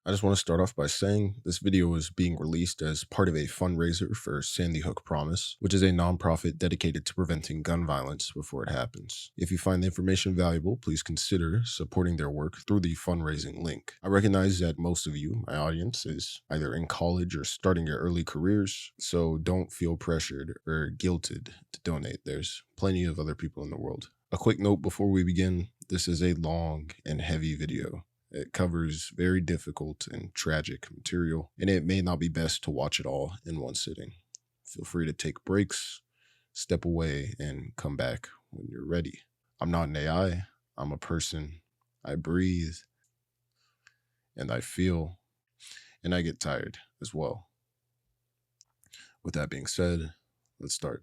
I just want to start off by saying this video is being released as part of a fundraiser for Sandy Hook Promise, which is a nonprofit dedicated to preventing gun violence before it happens. If you find the information valuable, please consider supporting their work through the fundraising link. I recognize that most of you, my audience, is either in college or starting your early careers, so don't feel pressured or guilted to donate. There's plenty of other people in the world. A quick note before we begin, this is a long and heavy video. It covers very difficult and tragic material, and it may not be best to watch it all in one sitting. Feel free to take breaks, step away, and come back when you're ready. I'm not an AI, I'm a person. I breathe, and I feel, and I get tired as well. With that being said, let's start.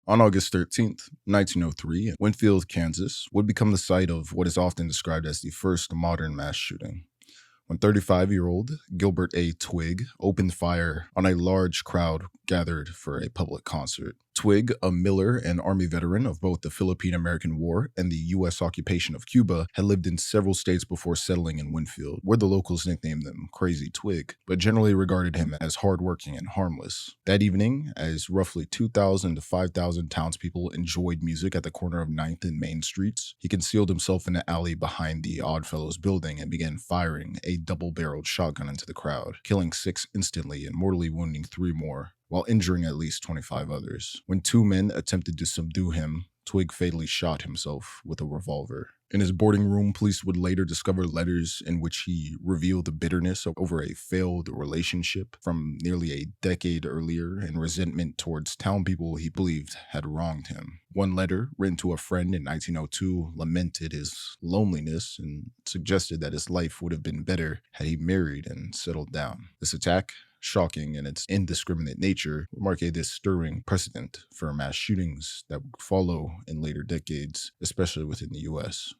On August 13th, 1903, Winfield, Kansas, would become the site of what is often described as the first modern mass shooting, when 35-year-old Gilbert A. Twigg opened fire on a large crowd gathered for a public concert. Twigg, a miller and Army veteran of both the Philippine-American War and the U.S. occupation of Cuba, had lived in several states before settling in Winfield, where the locals nicknamed him Crazy Twigg, but generally regarded him as hardworking and harmless. That evening, as roughly 2,000 to 5,000 townspeople enjoyed music at the corner of 9th and Main Streets, he concealed himself in an alley behind the Oddfellows building and began firing a double-barreled shotgun into the crowd, killing 6 instantly and mortally wounding 3 more, while injuring at least 25 others. When 2 men attempted to subdue him, Twigg fatally shot himself with a revolver. In his boarding room, police would later discover letters in which he revealed the bitterness over a failed relationship from nearly a decade earlier and resentment towards town people he believed had wronged him. One letter, written to a friend in 1902, lamented his loneliness and suggested that his life would have been better had he married and settled down. This attack, shocking in its indiscriminate nature, would mark a disturbing precedent for mass shootings that would follow in later decades, especially within the U.S.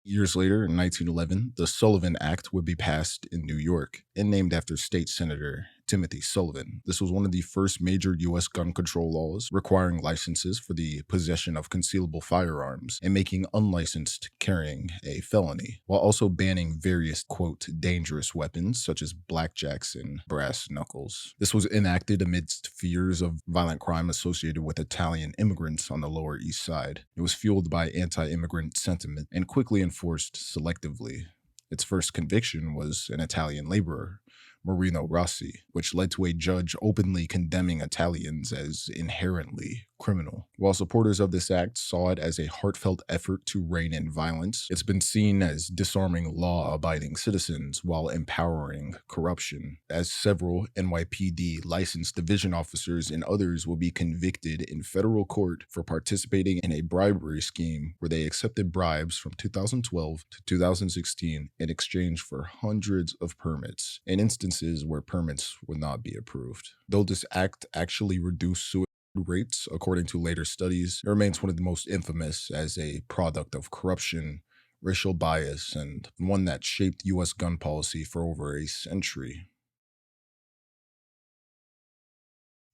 Years later, in 1911, the Sullivan Act would be passed in New York and named after State Senator Timothy Sullivan. This was one of the first major U.S. gun control laws requiring licenses for the possession of concealable firearms and making unlicensed carrying a felony, while also banning various, quote, dangerous weapons such as blackjacks and brass knuckles. This was enacted amidst fears of violent crime associated with Italian immigrants on the Lower East Side. It was fueled by anti-immigrant sentiment and quickly enforced selectively. Its first conviction was an Italian laborer, Marino Rossi, which led to a judge openly condemning Italians as inherently criminal. While supporters of this act saw it as a heartfelt effort to rein in violence, it's been seen as disarming law-abiding citizens while empowering corruption, as several NYPD licensed division officers and others will be convicted in federal court for participating in a bribery scheme where they accepted bribes from 2012 to 2016 in exchange for hundreds of permits, in instances where permits would not be approved. Though this act actually reduced suicide rates, according to later studies, it remains one of the most infamous as a product of corruption, racial bias, and one that shaped U.S. gun policy for over a century.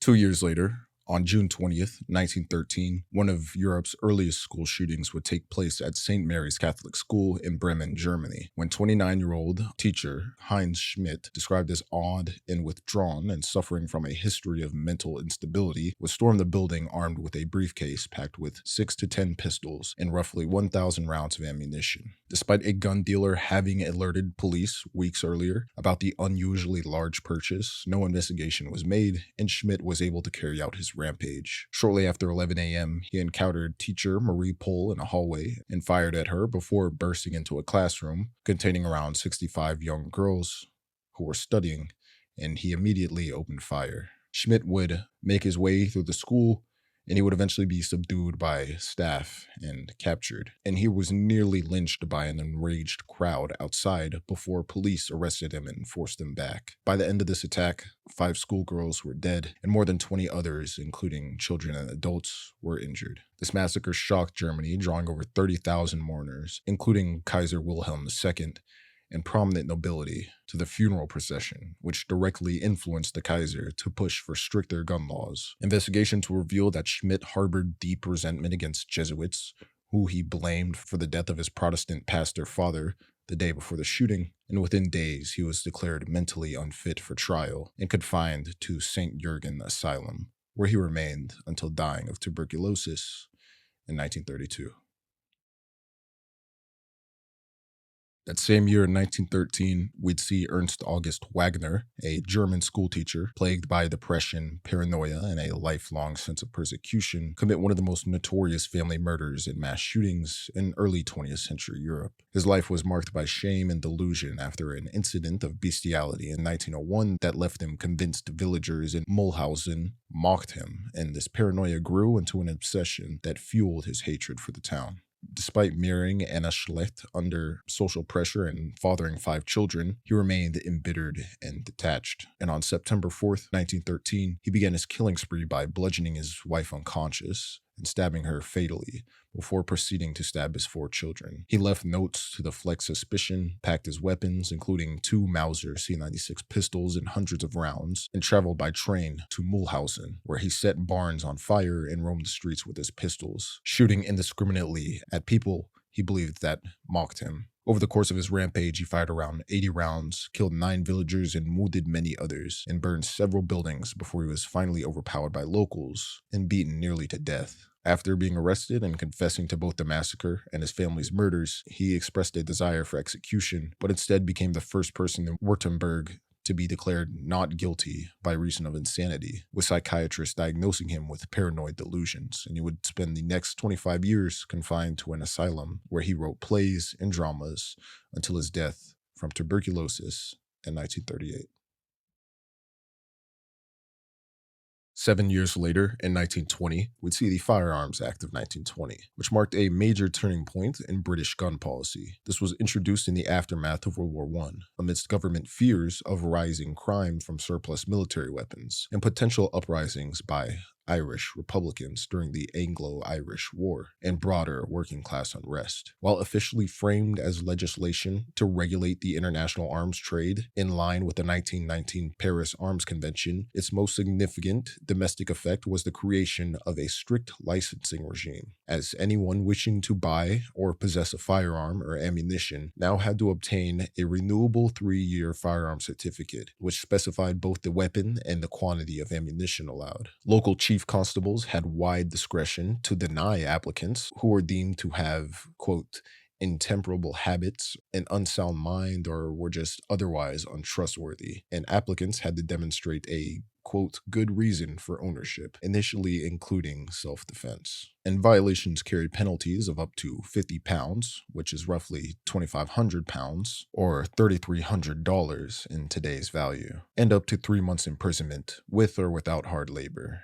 2 years later, on June 20th, 1913, one of Europe's earliest school shootings would take place at St. Mary's Catholic School in Bremen, Germany, when 29-year-old teacher Heinz Schmidt, described as odd and withdrawn and suffering from a history of mental instability, would storm the building armed with a briefcase packed with 6 to 10 pistols and roughly 1,000 rounds of ammunition. Despite a gun dealer having alerted police weeks earlier about the unusually large purchase, no investigation was made, and Schmidt was able to carry out his rampage. Shortly after 11 a.m., he encountered teacher Marie Pohl in a hallway and fired at her before bursting into a classroom containing around 65 young girls who were studying, and he immediately opened fire. Schmidt would make his way through the school, and he would eventually be subdued by staff and captured. And he was nearly lynched by an enraged crowd outside before police arrested him and forced him back. By the end of this attack, 5 schoolgirls were dead, and more than 20 others, including children and adults, were injured. This massacre shocked Germany, drawing over 30,000 mourners, including Kaiser Wilhelm II, and prominent nobility to the funeral procession, which directly influenced the Kaiser to push for stricter gun laws. Investigations revealed that Schmidt harbored deep resentment against Jesuits, who he blamed for the death of his Protestant pastor father the day before the shooting, and within days he was declared mentally unfit for trial and confined to St. Jurgen Asylum, where he remained until dying of tuberculosis in 1932. That same year in 1913, we'd see Ernst August Wagner, a German schoolteacher plagued by depression, paranoia, and a lifelong sense of persecution, commit one of the most notorious family murders and mass shootings in early 20th century Europe. His life was marked by shame and delusion after an incident of bestiality in 1901 that left him convinced villagers in Mulhausen mocked him, and this paranoia grew into an obsession that fueled his hatred for the town. Despite marrying Anna Schlecht under social pressure and fathering 5 children, he remained embittered and detached. And on September 4th, 1913, he began his killing spree by bludgeoning his wife unconscious and stabbing her fatally before proceeding to stab his 4 children. He left notes to deflect suspicion, packed his weapons, including 2 Mauser C96 pistols and hundreds of rounds, and traveled by train to Mulhausen, where he set barns on fire and roamed the streets with his pistols, shooting indiscriminately at people he believed that mocked him. Over the course of his rampage, he fired around 80 rounds, killed 9 villagers and wounded many others, and burned several buildings before he was finally overpowered by locals and beaten nearly to death. After being arrested and confessing to both the massacre and his family's murders, he expressed a desire for execution, but instead became the first person in Württemberg to be declared not guilty by reason of insanity, with psychiatrists diagnosing him with paranoid delusions, and he would spend the next 25 years confined to an asylum where he wrote plays and dramas until his death from tuberculosis in 1938. 7 years later, in 1920, we'd see the Firearms Act of 1920, which marked a major turning point in British gun policy. This was introduced in the aftermath of World War I, amidst government fears of rising crime from surplus military weapons and potential uprisings by Irish Republicans during the Anglo-Irish War and broader working-class unrest. While officially framed as legislation to regulate the international arms trade in line with the 1919 Paris Arms Convention, its most significant domestic effect was the creation of a strict licensing regime, as anyone wishing to buy or possess a firearm or ammunition now had to obtain a renewable 3-year firearm certificate, which specified both the weapon and the quantity of ammunition allowed. Local chief constables had wide discretion to deny applicants who were deemed to have, quote, intemperable habits, an unsound mind, or were just otherwise untrustworthy, and applicants had to demonstrate a, quote, good reason for ownership, initially including self-defense. And violations carried penalties of up to £50, which is roughly £2,500, or $3,300 in today's value, and up to 3 months imprisonment, with or without hard labor.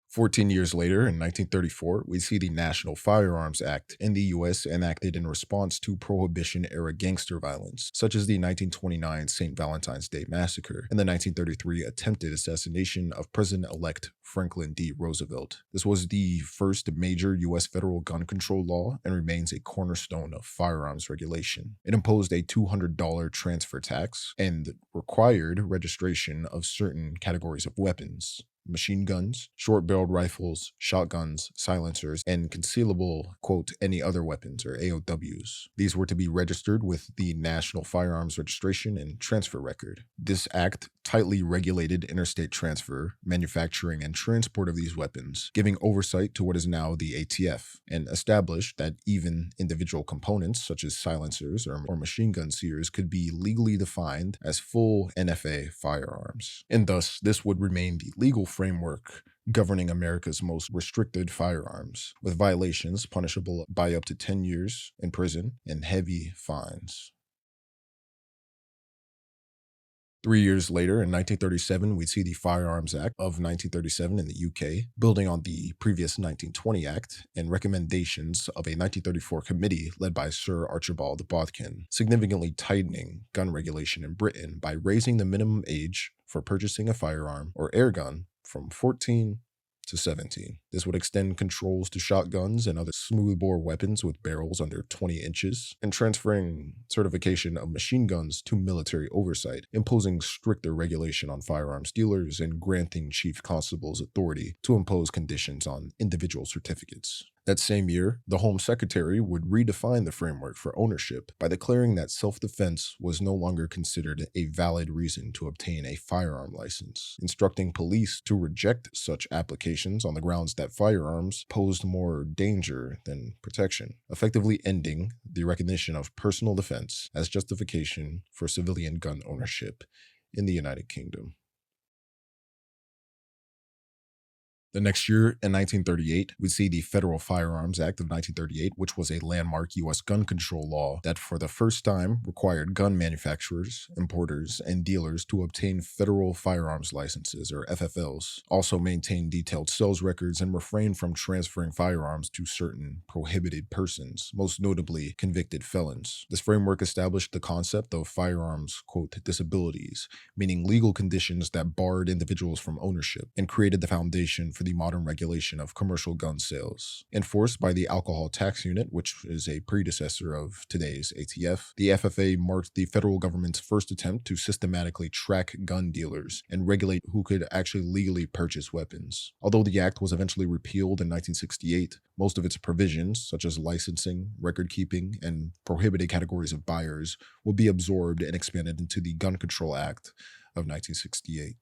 14 years later, in 1934, we see the National Firearms Act in the U.S. enacted in response to Prohibition-era gangster violence, such as the 1929 St. Valentine's Day Massacre and the 1933 attempted assassination of President-elect Franklin D. Roosevelt. This was the first major U.S. federal gun control law and remains a cornerstone of firearms regulation. It imposed a $200 transfer tax and required registration of certain categories of weapons: machine guns, short-barreled rifles, shotguns, silencers, and concealable, quote, any other weapons, or AOWs. These were to be registered with the National Firearms Registration and Transfer Record. This act tightly regulated interstate transfer, manufacturing, and transport of these weapons, giving oversight to what is now the ATF, and established that even individual components, such as silencers or machine gun sears, could be legally defined as full NFA firearms. And thus, this would remain the legal framework governing America's most restricted firearms, with violations punishable by up to 10 years in prison and heavy fines. 3 years later, in 1937, we see the Firearms Act of 1937 in the UK, building on the previous 1920 Act and recommendations of a 1934 committee led by Sir Archibald Bodkin, significantly tightening gun regulation in Britain by raising the minimum age for purchasing a firearm or air gun from 14 to 17. This would extend controls to shotguns and other smoothbore weapons with barrels under 20 inches, and transferring certification of machine guns to military oversight, imposing stricter regulation on firearms dealers and granting chief constables authority to impose conditions on individual certificates. That same year, the Home Secretary would redefine the framework for ownership by declaring that self-defense was no longer considered a valid reason to obtain a firearm license, instructing police to reject such applications on the grounds that firearms posed more danger than protection, effectively ending the recognition of personal defense as justification for civilian gun ownership in the United Kingdom. The next year, in 1938, we see the Federal Firearms Act of 1938, which was a landmark U.S. gun control law that for the first time required gun manufacturers, importers, and dealers to obtain federal firearms licenses, or FFLs, also maintain detailed sales records, and refrain from transferring firearms to certain prohibited persons, most notably convicted felons. This framework established the concept of firearms, quote, disabilities, meaning legal conditions that barred individuals from ownership, and created the foundation for the modern regulation of commercial gun sales. Enforced by the Alcohol Tax Unit, which is a predecessor of today's ATF, the FFA marked the federal government's first attempt to systematically track gun dealers and regulate who could actually legally purchase weapons. Although the act was eventually repealed in 1968, most of its provisions, such as licensing, record keeping, and prohibited categories of buyers, would be absorbed and expanded into the Gun Control Act of 1968.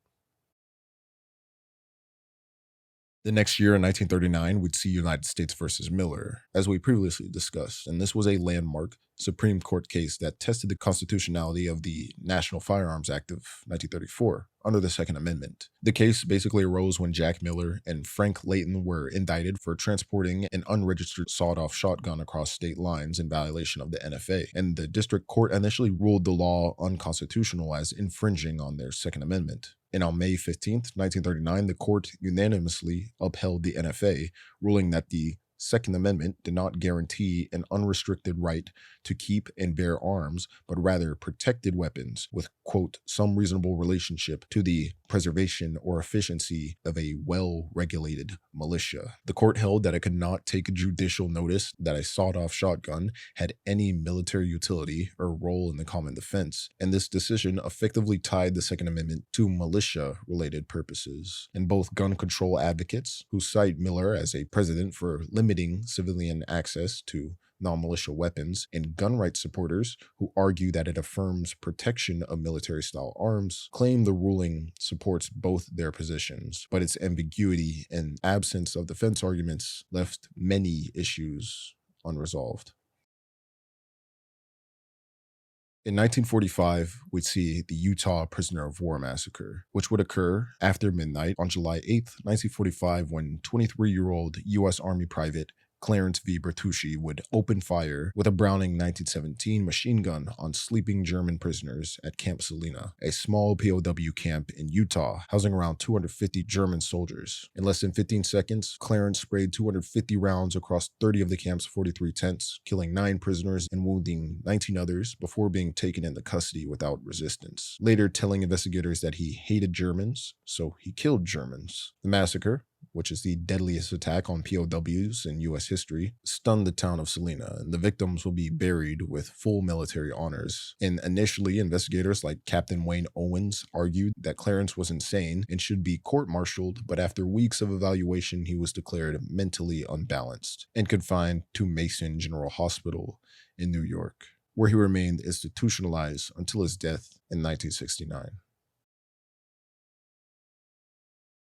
The next year, in 1939, we'd see United States versus Miller, as we previously discussed, and this was a landmark Supreme Court case that tested the constitutionality of the National Firearms Act of 1934 under the Second Amendment. The case basically arose when Jack Miller and Frank Layton were indicted for transporting an unregistered sawed-off shotgun across state lines in violation of the NFA, and the district court initially ruled the law unconstitutional as infringing on their Second Amendment. And on May 15, 1939, the court unanimously upheld the NFA, ruling that the Second Amendment did not guarantee an unrestricted right to keep and bear arms, but rather protected weapons with, quote, some reasonable relationship to the preservation or efficiency of a well-regulated militia. The court held that it could not take judicial notice that a sawed-off shotgun had any military utility or role in the common defense, and this decision effectively tied the Second Amendment to militia-related purposes. And both gun control advocates, who cite Miller as a precedent for limiting civilian access to non-militia weapons, and gun rights supporters who argue that it affirms protection of military-style arms, claim the ruling supports both their positions, but its ambiguity and absence of defense arguments left many issues unresolved. In 1945, we'd see the Utah Prisoner of War Massacre, which would occur after midnight on July 8, 1945, when 23-year-old U.S. Army Private Clarence V. Bertucci would open fire with a Browning 1917 machine gun on sleeping German prisoners at Camp Salina, a small POW camp in Utah, housing around 250 German soldiers. In less than 15 seconds, Clarence sprayed 250 rounds across 30 of the camp's 43 tents, killing 9 prisoners and wounding 19 others before being taken into custody without resistance, later telling investigators that he hated Germans, so he killed Germans. The massacre, which is the deadliest attack on POWs in U.S. history, stunned the town of Salina, and the victims will be buried with full military honors. And initially, investigators like Captain Wayne Owens argued that Clarence was insane and should be court-martialed, but after weeks of evaluation, he was declared mentally unbalanced and confined to Mason General Hospital in New York, where he remained institutionalized until his death in 1969.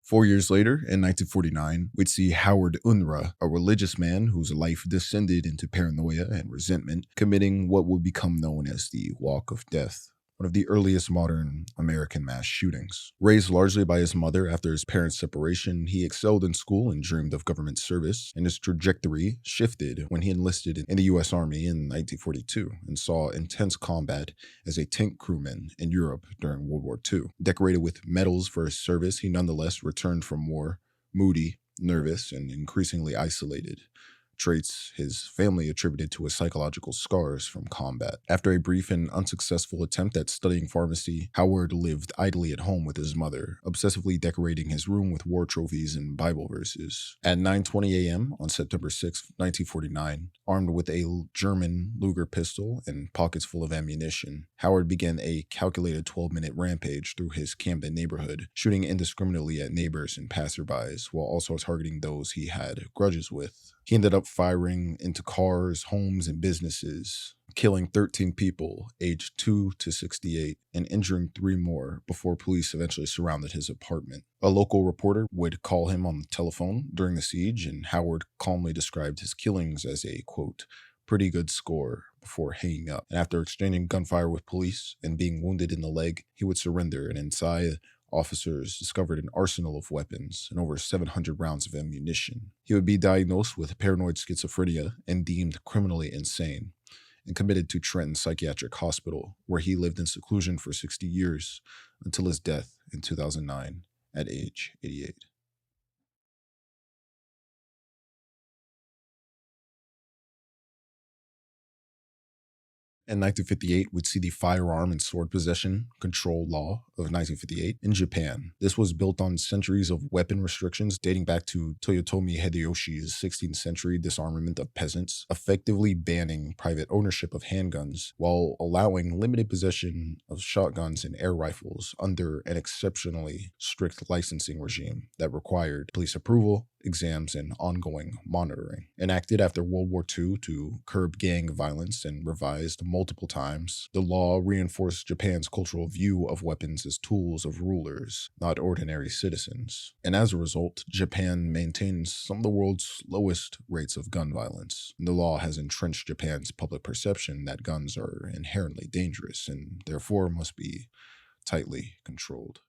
4 years later, in 1949, we'd see Howard Unruh, a religious man whose life descended into paranoia and resentment, committing what would become known as the Walk of Death, one of the earliest modern American mass shootings. Raised largely by his mother after his parents' separation, he excelled in school and dreamed of government service, and his trajectory shifted when he enlisted in the U.S. Army in 1942 and saw intense combat as a tank crewman in Europe during World War II. Decorated with medals for his service, he nonetheless returned from war, moody, nervous, and increasingly isolated, traits his family attributed to his psychological scars from combat. After a brief and unsuccessful attempt at studying pharmacy, Howard lived idly at home with his mother, obsessively decorating his room with war trophies and Bible verses. At 9:20 a.m. on September 6, 1949, armed with a German Luger pistol and pockets full of ammunition, Howard began a calculated 12-minute rampage through his Camden neighborhood, shooting indiscriminately at neighbors and passerbys, while also targeting those he had grudges with. He ended up firing into cars, homes, and businesses, killing 13 people aged 2 to 68 and injuring 3 more before police eventually surrounded his apartment. A local reporter would call him on the telephone during the siege, and Howard calmly described his killings as a, quote, pretty good score before hanging up. And after exchanging gunfire with police and being wounded in the leg, he would surrender, and inside, officers discovered an arsenal of weapons and over 700 rounds of ammunition. He would be diagnosed with paranoid schizophrenia and deemed criminally insane, and committed to Trenton Psychiatric Hospital, where he lived in seclusion for 60 years until his death in 2009 at age 88. In 1958, we'd see the Firearm and Sword Possession Control Law of 1958 in Japan. This was built on centuries of weapon restrictions dating back to Toyotomi Hideyoshi's 16th century disarmament of peasants, effectively banning private ownership of handguns while allowing limited possession of shotguns and air rifles under an exceptionally strict licensing regime that required police approval, exams, and ongoing monitoring. Enacted after World War II to curb gang violence and revised multiple times, the law reinforced Japan's cultural view of weapons as tools of rulers, not ordinary citizens. And as a result, Japan maintains some of the world's lowest rates of gun violence. The law has entrenched Japan's public perception that guns are inherently dangerous and therefore must be tightly controlled.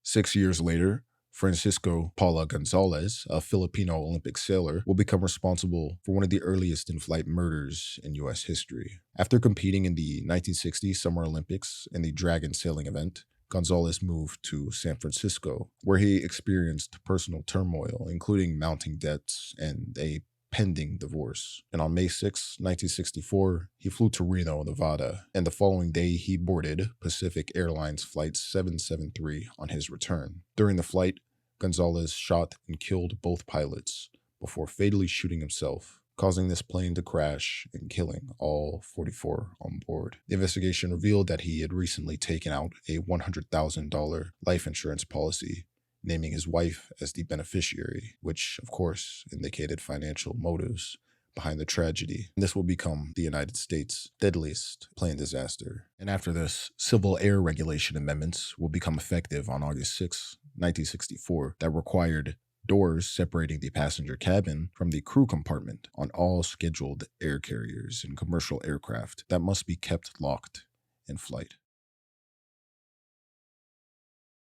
6 years later, Francisco Paula Gonzalez, a Filipino Olympic sailor, will become responsible for one of the earliest in-flight murders in U.S. history. After competing in the 1960 Summer Olympics in the dragon sailing event, Gonzalez moved to San Francisco, where he experienced personal turmoil, including mounting debts and a pending divorce. And on May 6, 1964, he flew to Reno, Nevada, and the following day he boarded Pacific Airlines Flight 773 on his return. During the flight, Gonzalez shot and killed both pilots before fatally shooting himself, causing this plane to crash and killing all 44 on board. The investigation revealed that he had recently taken out a $100,000 life insurance policy, naming his wife as the beneficiary, which, of course, indicated financial motives behind the tragedy. And this will become the United States' deadliest plane disaster. And after this, civil air regulation amendments will become effective on August 6, 1964, that required doors separating the passenger cabin from the crew compartment on all scheduled air carriers and commercial aircraft that must be kept locked in flight.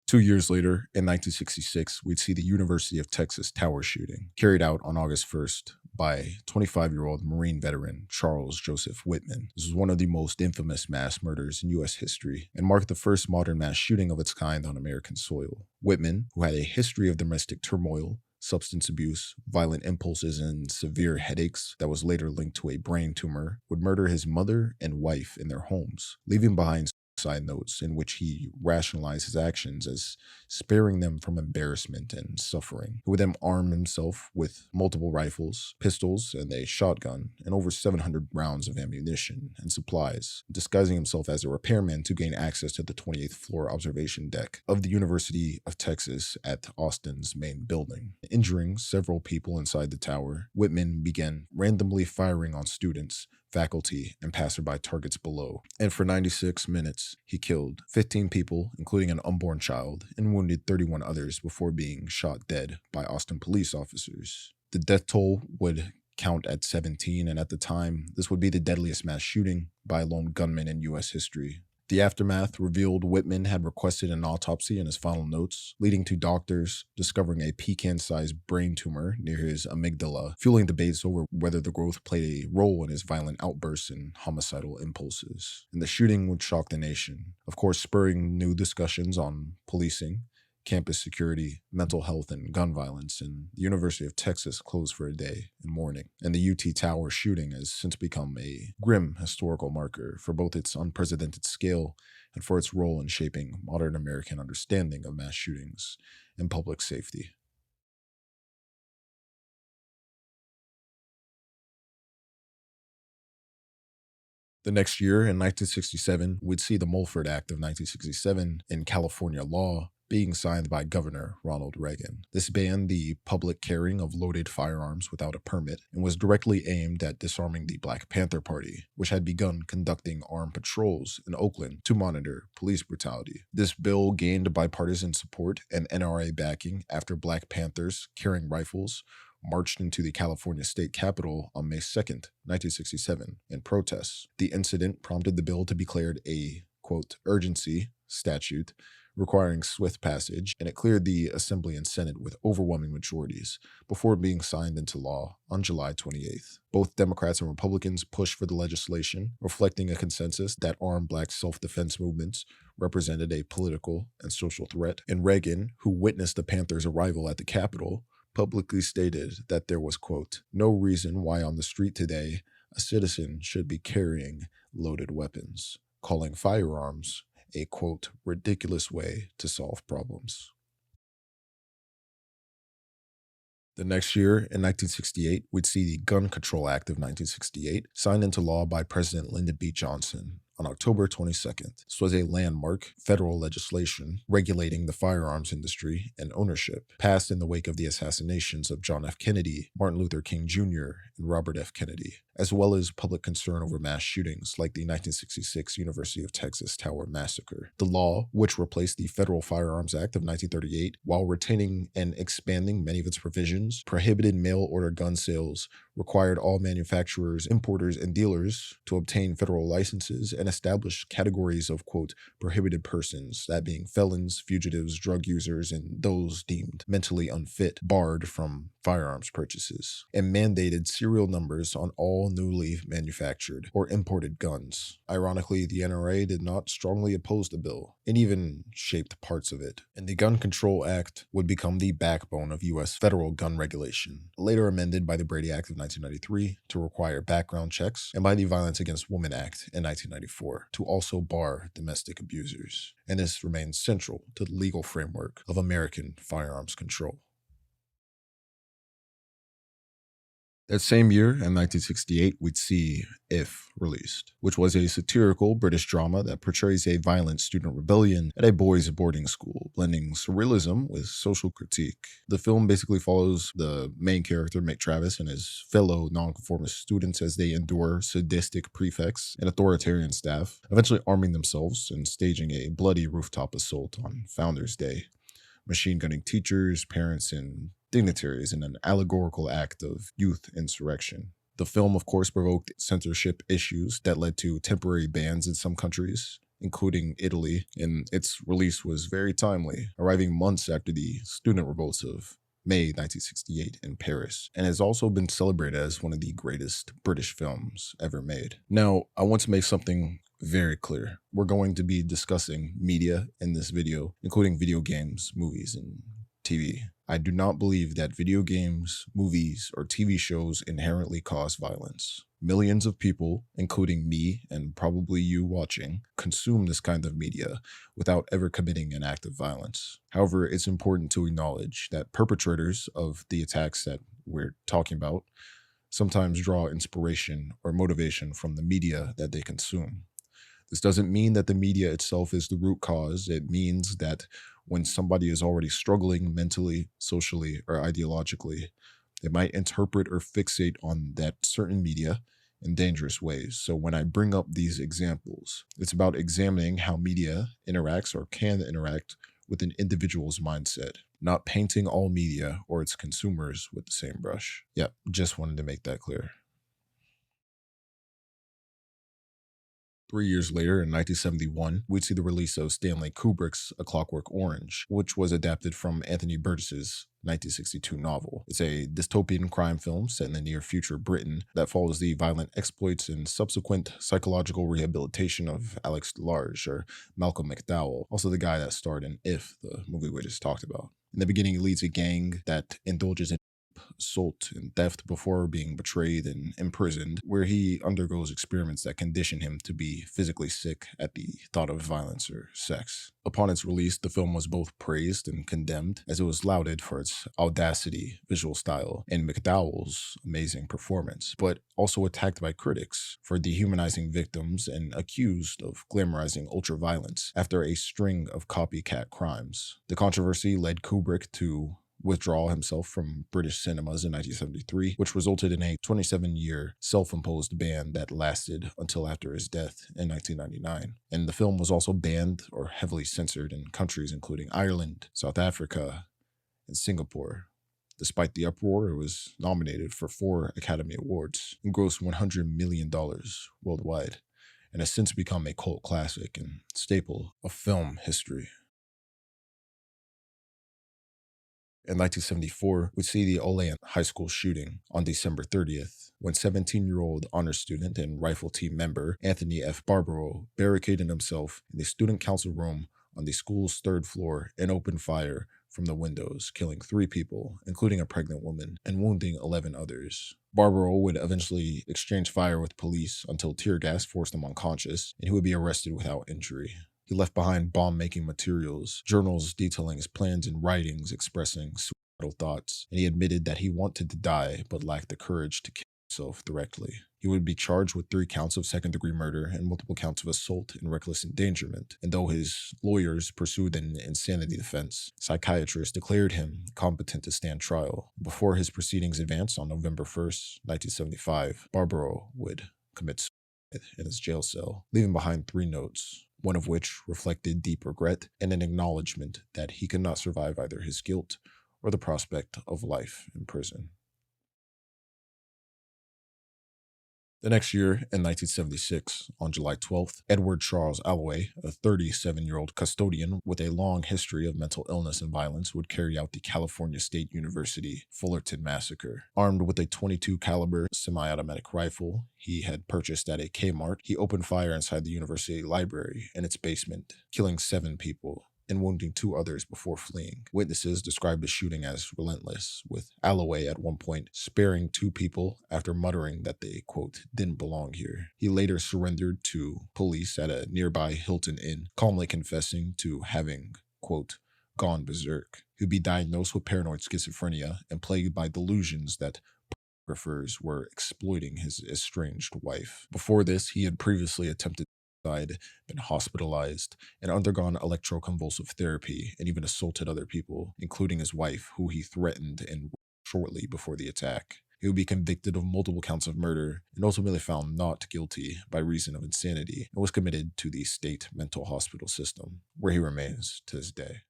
2 years later, in 1966, we'd see the University of Texas tower shooting, carried out on August 1st by 25-year-old Marine veteran Charles Joseph Whitman. This was one of the most infamous mass murders in U.S. history and marked the first modern mass shooting of its kind on American soil. Whitman, who had a history of domestic turmoil, substance abuse, violent impulses, and severe headaches that was later linked to a brain tumor, would murder his mother and wife in their homes, leaving behind suicide notes in which he rationalized his actions as sparing them from embarrassment and suffering. He would then arm himself with multiple rifles, pistols, and a shotgun, and over 700 rounds of ammunition and supplies, disguising himself as a repairman to gain access to the 28th floor observation deck of the University of Texas at Austin's main building. Injuring several people inside the tower, Whitman began randomly firing on students, faculty, and passerby targets below. And for 96 minutes, he killed 15 people, including an unborn child, and wounded 31 others before being shot dead by Austin police officers. The death toll would count at 17, and at the time, this would be the deadliest mass shooting by a lone gunman in U.S. history. The aftermath revealed Whitman had requested an autopsy in his final notes, leading to doctors discovering a pecan-sized brain tumor near his amygdala, fueling debates over whether the growth played a role in his violent outbursts and homicidal impulses. And the shooting would shock the nation, of course spurring new discussions on policing campus security, mental health, and gun violence, and the University of Texas closed for a day in mourning. And the UT Tower shooting has since become a grim historical marker for both its unprecedented scale and for its role in shaping modern American understanding of mass shootings and public safety. The next year, in 1967, we'd see the Mulford Act of 1967 in California law being signed by Governor Ronald Reagan. This banned the public carrying of loaded firearms without a permit and was directly aimed at disarming the Black Panther Party, which had begun conducting armed patrols in Oakland to monitor police brutality. This bill gained bipartisan support and NRA backing after Black Panthers carrying rifles marched into the California state capitol on May 2nd, 1967, in protests. The incident prompted the bill to be declared a, quote, urgency statute requiring swift passage, and it cleared the Assembly and Senate with overwhelming majorities before being signed into law on July 28th. Both Democrats and Republicans pushed for the legislation, reflecting a consensus that armed Black self-defense movements represented a political and social threat, and Reagan, who witnessed the Panthers' arrival at the Capitol, publicly stated that there was, quote, no reason why on the street today a citizen should be carrying loaded weapons, calling firearms a, quote, ridiculous way to solve problems. The next year, in 1968, we'd see the Gun Control Act of 1968 signed into law by President Lyndon B. Johnson on October 22nd. This was a landmark federal legislation regulating the firearms industry and ownership, passed in the wake of the assassinations of John F. Kennedy, Martin Luther King Jr., and Robert F. Kennedy, as well as public concern over mass shootings like the 1966 University of Texas Tower Massacre. The law, which replaced the Federal Firearms Act of 1938 while retaining and expanding many of its provisions, prohibited mail-order gun sales, required all manufacturers, importers, and dealers to obtain federal licenses, and established categories of, quote, prohibited persons, that being felons, fugitives, drug users, and those deemed mentally unfit, barred from firearms purchases, and mandated serial numbers on all newly manufactured or imported guns. Ironically, the NRA did not strongly oppose the bill, and even shaped parts of it. And the Gun Control Act would become the backbone of U.S. federal gun regulation, later amended by the Brady Act of 1993 to require background checks, and by the Violence Against Women Act in 1994 to also bar domestic abusers. And this remains central to the legal framework of American firearms control. That same year, in 1968, we'd see If released, which was a satirical British drama that portrays a violent student rebellion at a boys' boarding school, blending surrealism with social critique. The film basically follows the main character, Mick Travis, and his fellow nonconformist students as they endure sadistic prefects and authoritarian staff, eventually arming themselves and staging a bloody rooftop assault on Founders Day, machine gunning teachers, parents, and dignitaries in an allegorical act of youth insurrection. The film, of course, provoked censorship issues that led to temporary bans in some countries, including Italy, and its release was very timely, arriving months after the student revolts of May 1968 in Paris, and has also been celebrated as one of the greatest British films ever made. Now, I want to make something very clear. We're going to be discussing media in this video, including video games, movies, and TV. I do not believe that video games, movies, or TV shows inherently cause violence. Millions of people, including me and probably you watching, consume this kind of media without ever committing an act of violence. However, it's important to acknowledge that perpetrators of the attacks that we're talking about sometimes draw inspiration or motivation from the media that they consume. This doesn't mean that the media itself is the root cause. It means that when somebody is already struggling mentally, socially, or ideologically, they might interpret or fixate on that certain media in dangerous ways. So when I bring up these examples, it's about examining how media interacts or can interact with an individual's mindset, not painting all media or its consumers with the same brush. Yep, just wanted to make that clear. 3 years later, in 1971, we'd see the release of Stanley Kubrick's A Clockwork Orange, which was adapted from Anthony Burgess's 1962 novel. It's a dystopian crime film set in the near future Britain that follows the violent exploits and subsequent psychological rehabilitation of Alex Large, or Malcolm McDowell, also the guy that starred in If, the movie we just talked about. In the beginning, he leads a gang that indulges in assault and theft before being betrayed and imprisoned, where he undergoes experiments that condition him to be physically sick at the thought of violence or sex. Upon its release, the film was both praised and condemned, as it was lauded for its audacity, visual style, and McDowell's amazing performance, but also attacked by critics for dehumanizing victims and accused of glamorizing ultraviolence after a string of copycat crimes. The controversy led Kubrick to withdraw himself from British cinemas in 1973, which resulted in a 27-year self-imposed ban that lasted until after his death in 1999. And the film was also banned or heavily censored in countries including Ireland, South Africa, and Singapore. Despite the uproar, it was nominated for 4 Academy Awards and grossed $100 million worldwide, and has since become a cult classic and staple of film history. In 1974, we'd see the Olean High School shooting on December 30th, when 17-year-old honor student and rifle team member Anthony F. Barbaro barricaded himself in the student council room on the school's 3rd floor and opened fire from the windows, killing 3 people, including a pregnant woman, and wounding 11 others. Barbaro would eventually exchange fire with police until tear gas forced him unconscious, and he would be arrested without injury. He left behind bomb-making materials, journals detailing his plans, and writings expressing suicidal thoughts, and he admitted that he wanted to die but lacked the courage to kill himself directly. He would be charged with 3 counts of second-degree murder and multiple counts of assault and reckless endangerment, and though his lawyers pursued an insanity defense, psychiatrists declared him competent to stand trial. Before his proceedings advanced on November 1st, 1975, Barbaro would commit suicide in his jail cell, leaving behind 3 notes, one of which reflected deep regret and an acknowledgement that he could not survive either his guilt or the prospect of life in prison. The next year, in 1976, on July 12th, Edward Charles Alloway, a 37-year-old custodian with a long history of mental illness and violence, would carry out the California State University Fullerton massacre. Armed with a .22 caliber semi-automatic rifle he had purchased at a Kmart, he opened fire inside the university library and its basement, killing 7 people and wounding 2 others before fleeing. Witnesses described the shooting as relentless, with Alloway at one point sparing 2 people after muttering that they, quote, didn't belong here. He later surrendered to police at a nearby Hilton Inn, calmly confessing to having, quote, gone berserk. He'd be diagnosed with paranoid schizophrenia and plagued by delusions that photographers were exploiting his estranged wife. Before this, he had previously attempted suicide, been hospitalized, and undergone electroconvulsive therapy, and even assaulted other people, including his wife, who he threatened and shortly before the attack. He would be convicted of multiple counts of murder and ultimately found not guilty by reason of insanity, and was committed to the state mental hospital system, where he remains to this day.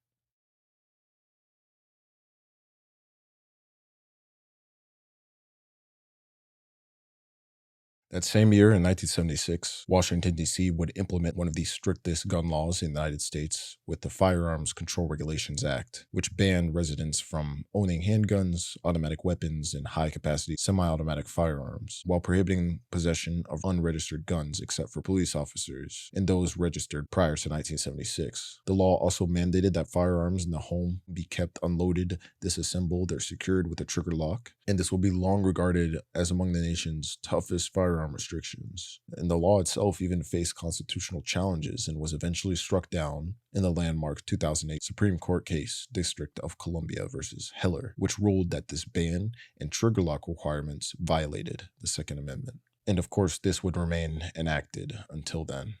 That same year, in 1976, Washington, D.C. would implement one of the strictest gun laws in the United States with the Firearms Control Regulations Act, which banned residents from owning handguns, automatic weapons, and high-capacity semi-automatic firearms, while prohibiting possession of unregistered guns except for police officers and those registered prior to 1976. The law also mandated that firearms in the home be kept unloaded, disassembled, or secured with a trigger lock, and this will be long regarded as among the nation's toughest firearm restrictions. And the law itself even faced constitutional challenges and was eventually struck down in the landmark 2008 Supreme Court case, District of Columbia versus Heller, which ruled that this ban and trigger lock requirements violated the Second Amendment. And of course, this would remain enacted until then.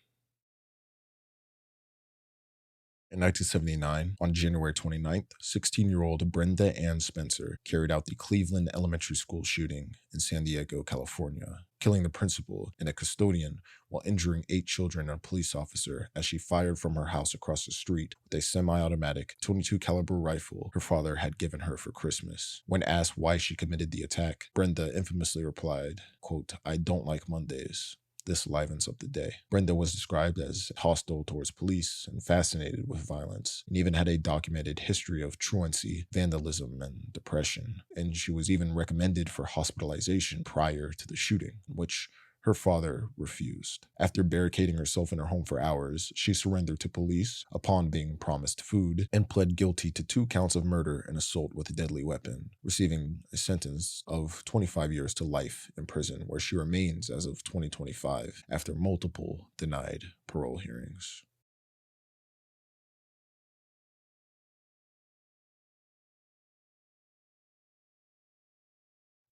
In 1979, on January 29th, 16-year-old Brenda Ann Spencer carried out the Cleveland Elementary School shooting in San Diego, California, killing the principal and a custodian while injuring 8 children and a police officer as she fired from her house across the street with a semi-automatic .22 caliber rifle her father had given her for Christmas. When asked why she committed the attack, Brenda infamously replied, quote, "I don't like Mondays." this livens up the day. Brenda was described as hostile towards police and fascinated with violence, and even had a documented history of truancy, vandalism, and depression. And she was even recommended for hospitalization prior to the shooting, which her father refused. After barricading herself in her home for hours, she surrendered to police upon being promised food and pled guilty to 2 counts of murder and assault with a deadly weapon, receiving a sentence of 25 years to life in prison, where she remains as of 2025 after multiple denied parole hearings.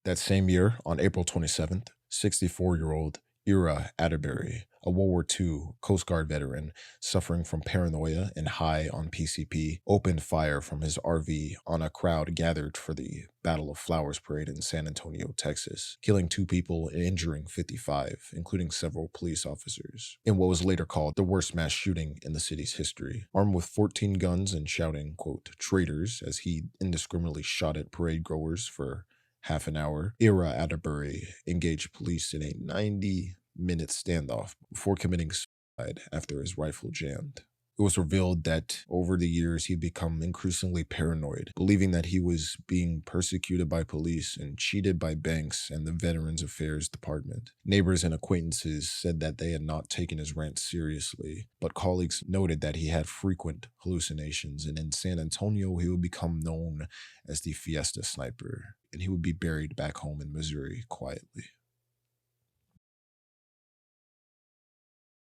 That same year, on April 27th, 64-year-old Ira Atterbury, a World War II Coast Guard veteran suffering from paranoia and high on PCP, opened fire from his RV on a crowd gathered for the Battle of Flowers Parade in San Antonio, Texas, killing 2 people and injuring 55, including several police officers, in what was later called the worst mass shooting in the city's history. Armed with 14 guns and shouting, quote, traitors, as he indiscriminately shot at parade goers for half an hour, Ira Atterbury engaged police in a 90-minute standoff before committing suicide after his rifle jammed. It was revealed that over the years he'd become increasingly paranoid, believing that he was being persecuted by police and cheated by banks and the Veterans Affairs Department. Neighbors and acquaintances said that they had not taken his rant seriously, but colleagues noted that he had frequent hallucinations, and in San Antonio he would become known as the Fiesta Sniper, and he would be buried back home in Missouri quietly.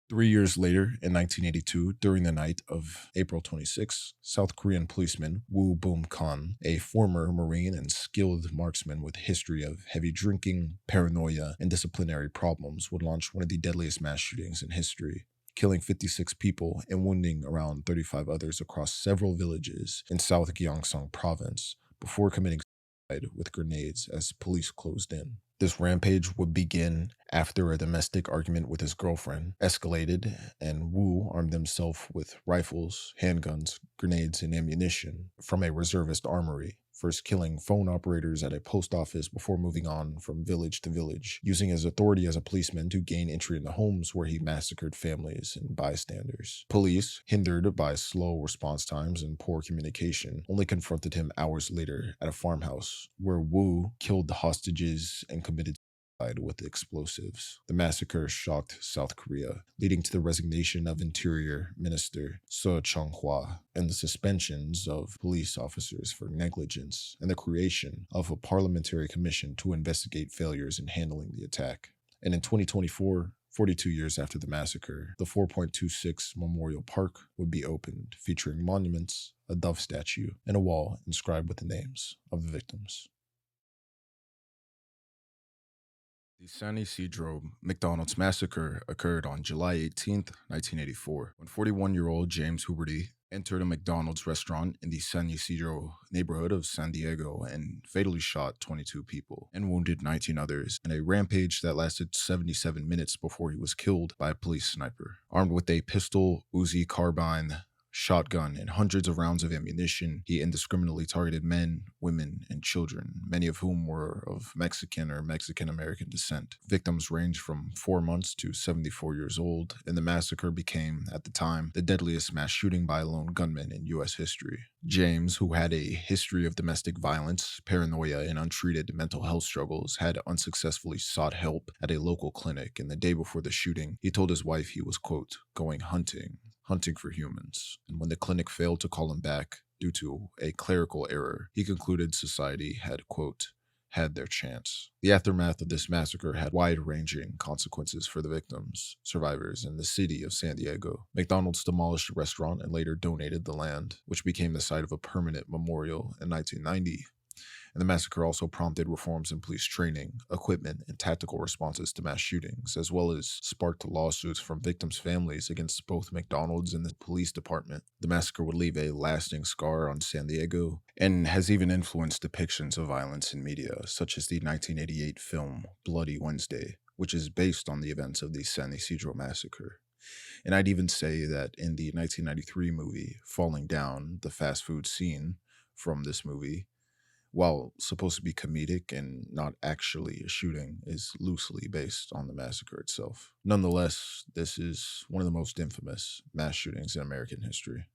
3 years later, in 1982, during the night of April 26, South Korean policeman Woo Boom Kan, a former Marine and skilled marksman with a history of heavy drinking, paranoia, and disciplinary problems, would launch one of the deadliest mass shootings in history, killing 56 people and wounding around 35 others across several villages in South Gyeongsang province before committing suicide with grenades as police closed in. This rampage would begin after a domestic argument with his girlfriend escalated, and Wu armed himself with rifles, handguns, grenades, and ammunition from a reservist armory, first killing phone operators at a post office before moving on from village to village, using his authority as a policeman to gain entry into homes where he massacred families and bystanders. Police, hindered by slow response times and poor communication, only confronted him hours later at a farmhouse, where Wu killed the hostages and committed suicide with explosives. The massacre shocked South Korea, leading to the resignation of Interior Minister Seo Chung-hwa and the suspensions of police officers for negligence and the creation of a parliamentary commission to investigate failures in handling the attack. And in 2024, 42 years after the massacre, the 4.26 Memorial Park would be opened, featuring monuments, a dove statue, and a wall inscribed with the names of the victims. The San Isidro McDonald's massacre occurred on July 18th, 1984, when 41-year-old James Huberty entered a McDonald's restaurant in the San Isidro neighborhood of San Diego and fatally shot 22 people and wounded 19 others in a rampage that lasted 77 minutes before he was killed by a police sniper. Armed with a pistol, Uzi carbine, shotgun, and hundreds of rounds of ammunition, he indiscriminately targeted men, women, and children, many of whom were of Mexican or Mexican-American descent. Victims ranged from 4 months to 74 years old, and the massacre became, at the time, the deadliest mass shooting by a lone gunman in U.S. history. James, who had a history of domestic violence, paranoia, and untreated mental health struggles, had unsuccessfully sought help at a local clinic, and the day before the shooting, he told his wife he was, quote, going hunting for humans. And when the clinic failed to call him back due to a clerical error, he concluded society had, quote, had their chance. The aftermath of this massacre had wide-ranging consequences for the victims, survivors, and the city of San Diego. McDonald's demolished the restaurant and later donated the land, which became the site of a permanent memorial in 1990. And the massacre also prompted reforms in police training, equipment, and tactical responses to mass shootings, as well as sparked lawsuits from victims' families against both McDonald's and the police department. The massacre would leave a lasting scar on San Diego and has even influenced depictions of violence in media, such as the 1988 film Bloody Wednesday, which is based on the events of the San Isidro massacre. And I'd even say that in the 1993 movie Falling Down, the fast food scene from this movie while supposed to be comedic and not actually a shooting, is loosely based on the massacre itself. Nonetheless, this is one of the most infamous mass shootings in American history.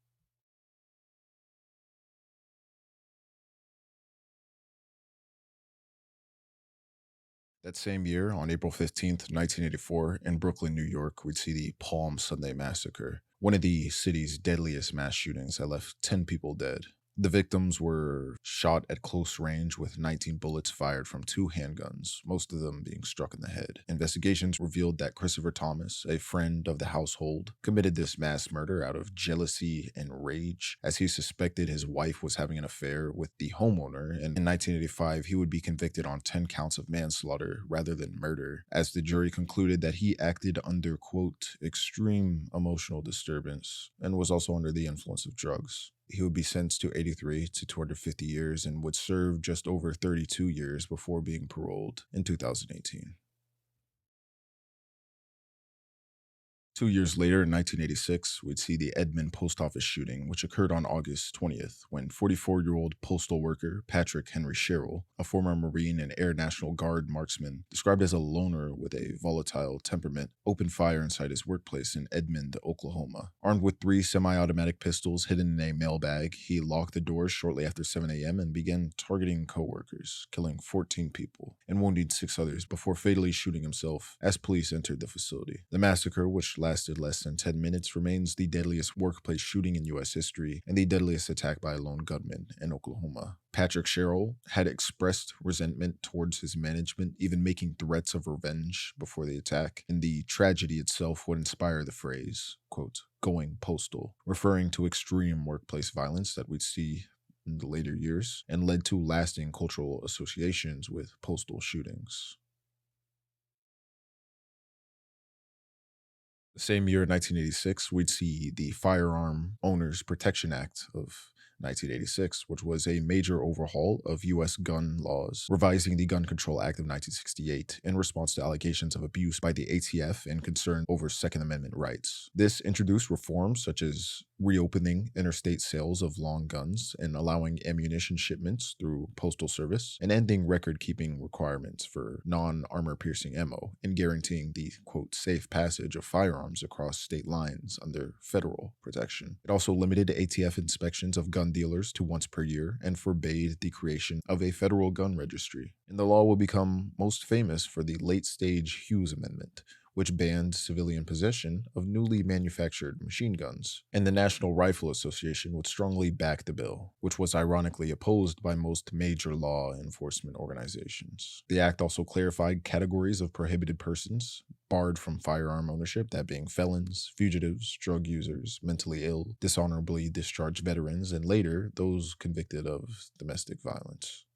That same year, on April 15th, 1984, in Brooklyn, New York, we'd see the Palm Sunday Massacre, one of the city's deadliest mass shootings that left 10 people dead. The victims were shot at close range with 19 bullets fired from two handguns, most of them being struck in the head. Investigations revealed that Christopher Thomas, a friend of the household, committed this mass murder out of jealousy and rage, as he suspected his wife was having an affair with the homeowner, and in 1985 he would be convicted on 10 counts of manslaughter rather than murder, as the jury concluded that he acted under, quote, extreme emotional disturbance and was also under the influence of drugs. He would be sentenced to 83 to 250 years and would serve just over 32 years before being paroled in 2018. 2 years later, in 1986, we'd see the Edmond post office shooting, which occurred on August 20th, when 44-year-old postal worker Patrick Henry Sherrill, a former Marine and Air National Guard marksman, described as a loner with a volatile temperament, opened fire inside his workplace in Edmond, Oklahoma. Armed with three semi-automatic pistols hidden in a mailbag, he locked the doors shortly after 7 a.m. and began targeting coworkers, killing 14 people and wounding 6 others before fatally shooting himself as police entered the facility. The massacre, which lasted less than 10 minutes, remains the deadliest workplace shooting in U.S. history and the deadliest attack by a lone gunman in Oklahoma. Patrick Sherrill had expressed resentment towards his management, even making threats of revenge before the attack, and the tragedy itself would inspire the phrase, quote, going postal, referring to extreme workplace violence that we'd see in the later years and led to lasting cultural associations with postal shootings. The same year, 1986, we'd see the Firearm Owners Protection Act of 1986, which was a major overhaul of U.S. gun laws, revising the Gun Control Act of 1968 in response to allegations of abuse by the ATF and concern over Second Amendment rights. This introduced reforms such as reopening interstate sales of long guns and allowing ammunition shipments through postal service, and ending record-keeping requirements for non-armor-piercing ammo, and guaranteeing the, quote, safe passage of firearms across state lines under federal protection. It also limited ATF inspections of gun dealers to once per year and forbade the creation of a federal gun registry. And the law will become most famous for the late-stage Hughes Amendment, which banned civilian possession of newly manufactured machine guns. And the National Rifle Association would strongly back the bill, which was ironically opposed by most major law enforcement organizations. The act also clarified categories of prohibited persons barred from firearm ownership, that being felons, fugitives, drug users, mentally ill, dishonorably discharged veterans, and later those convicted of domestic violence.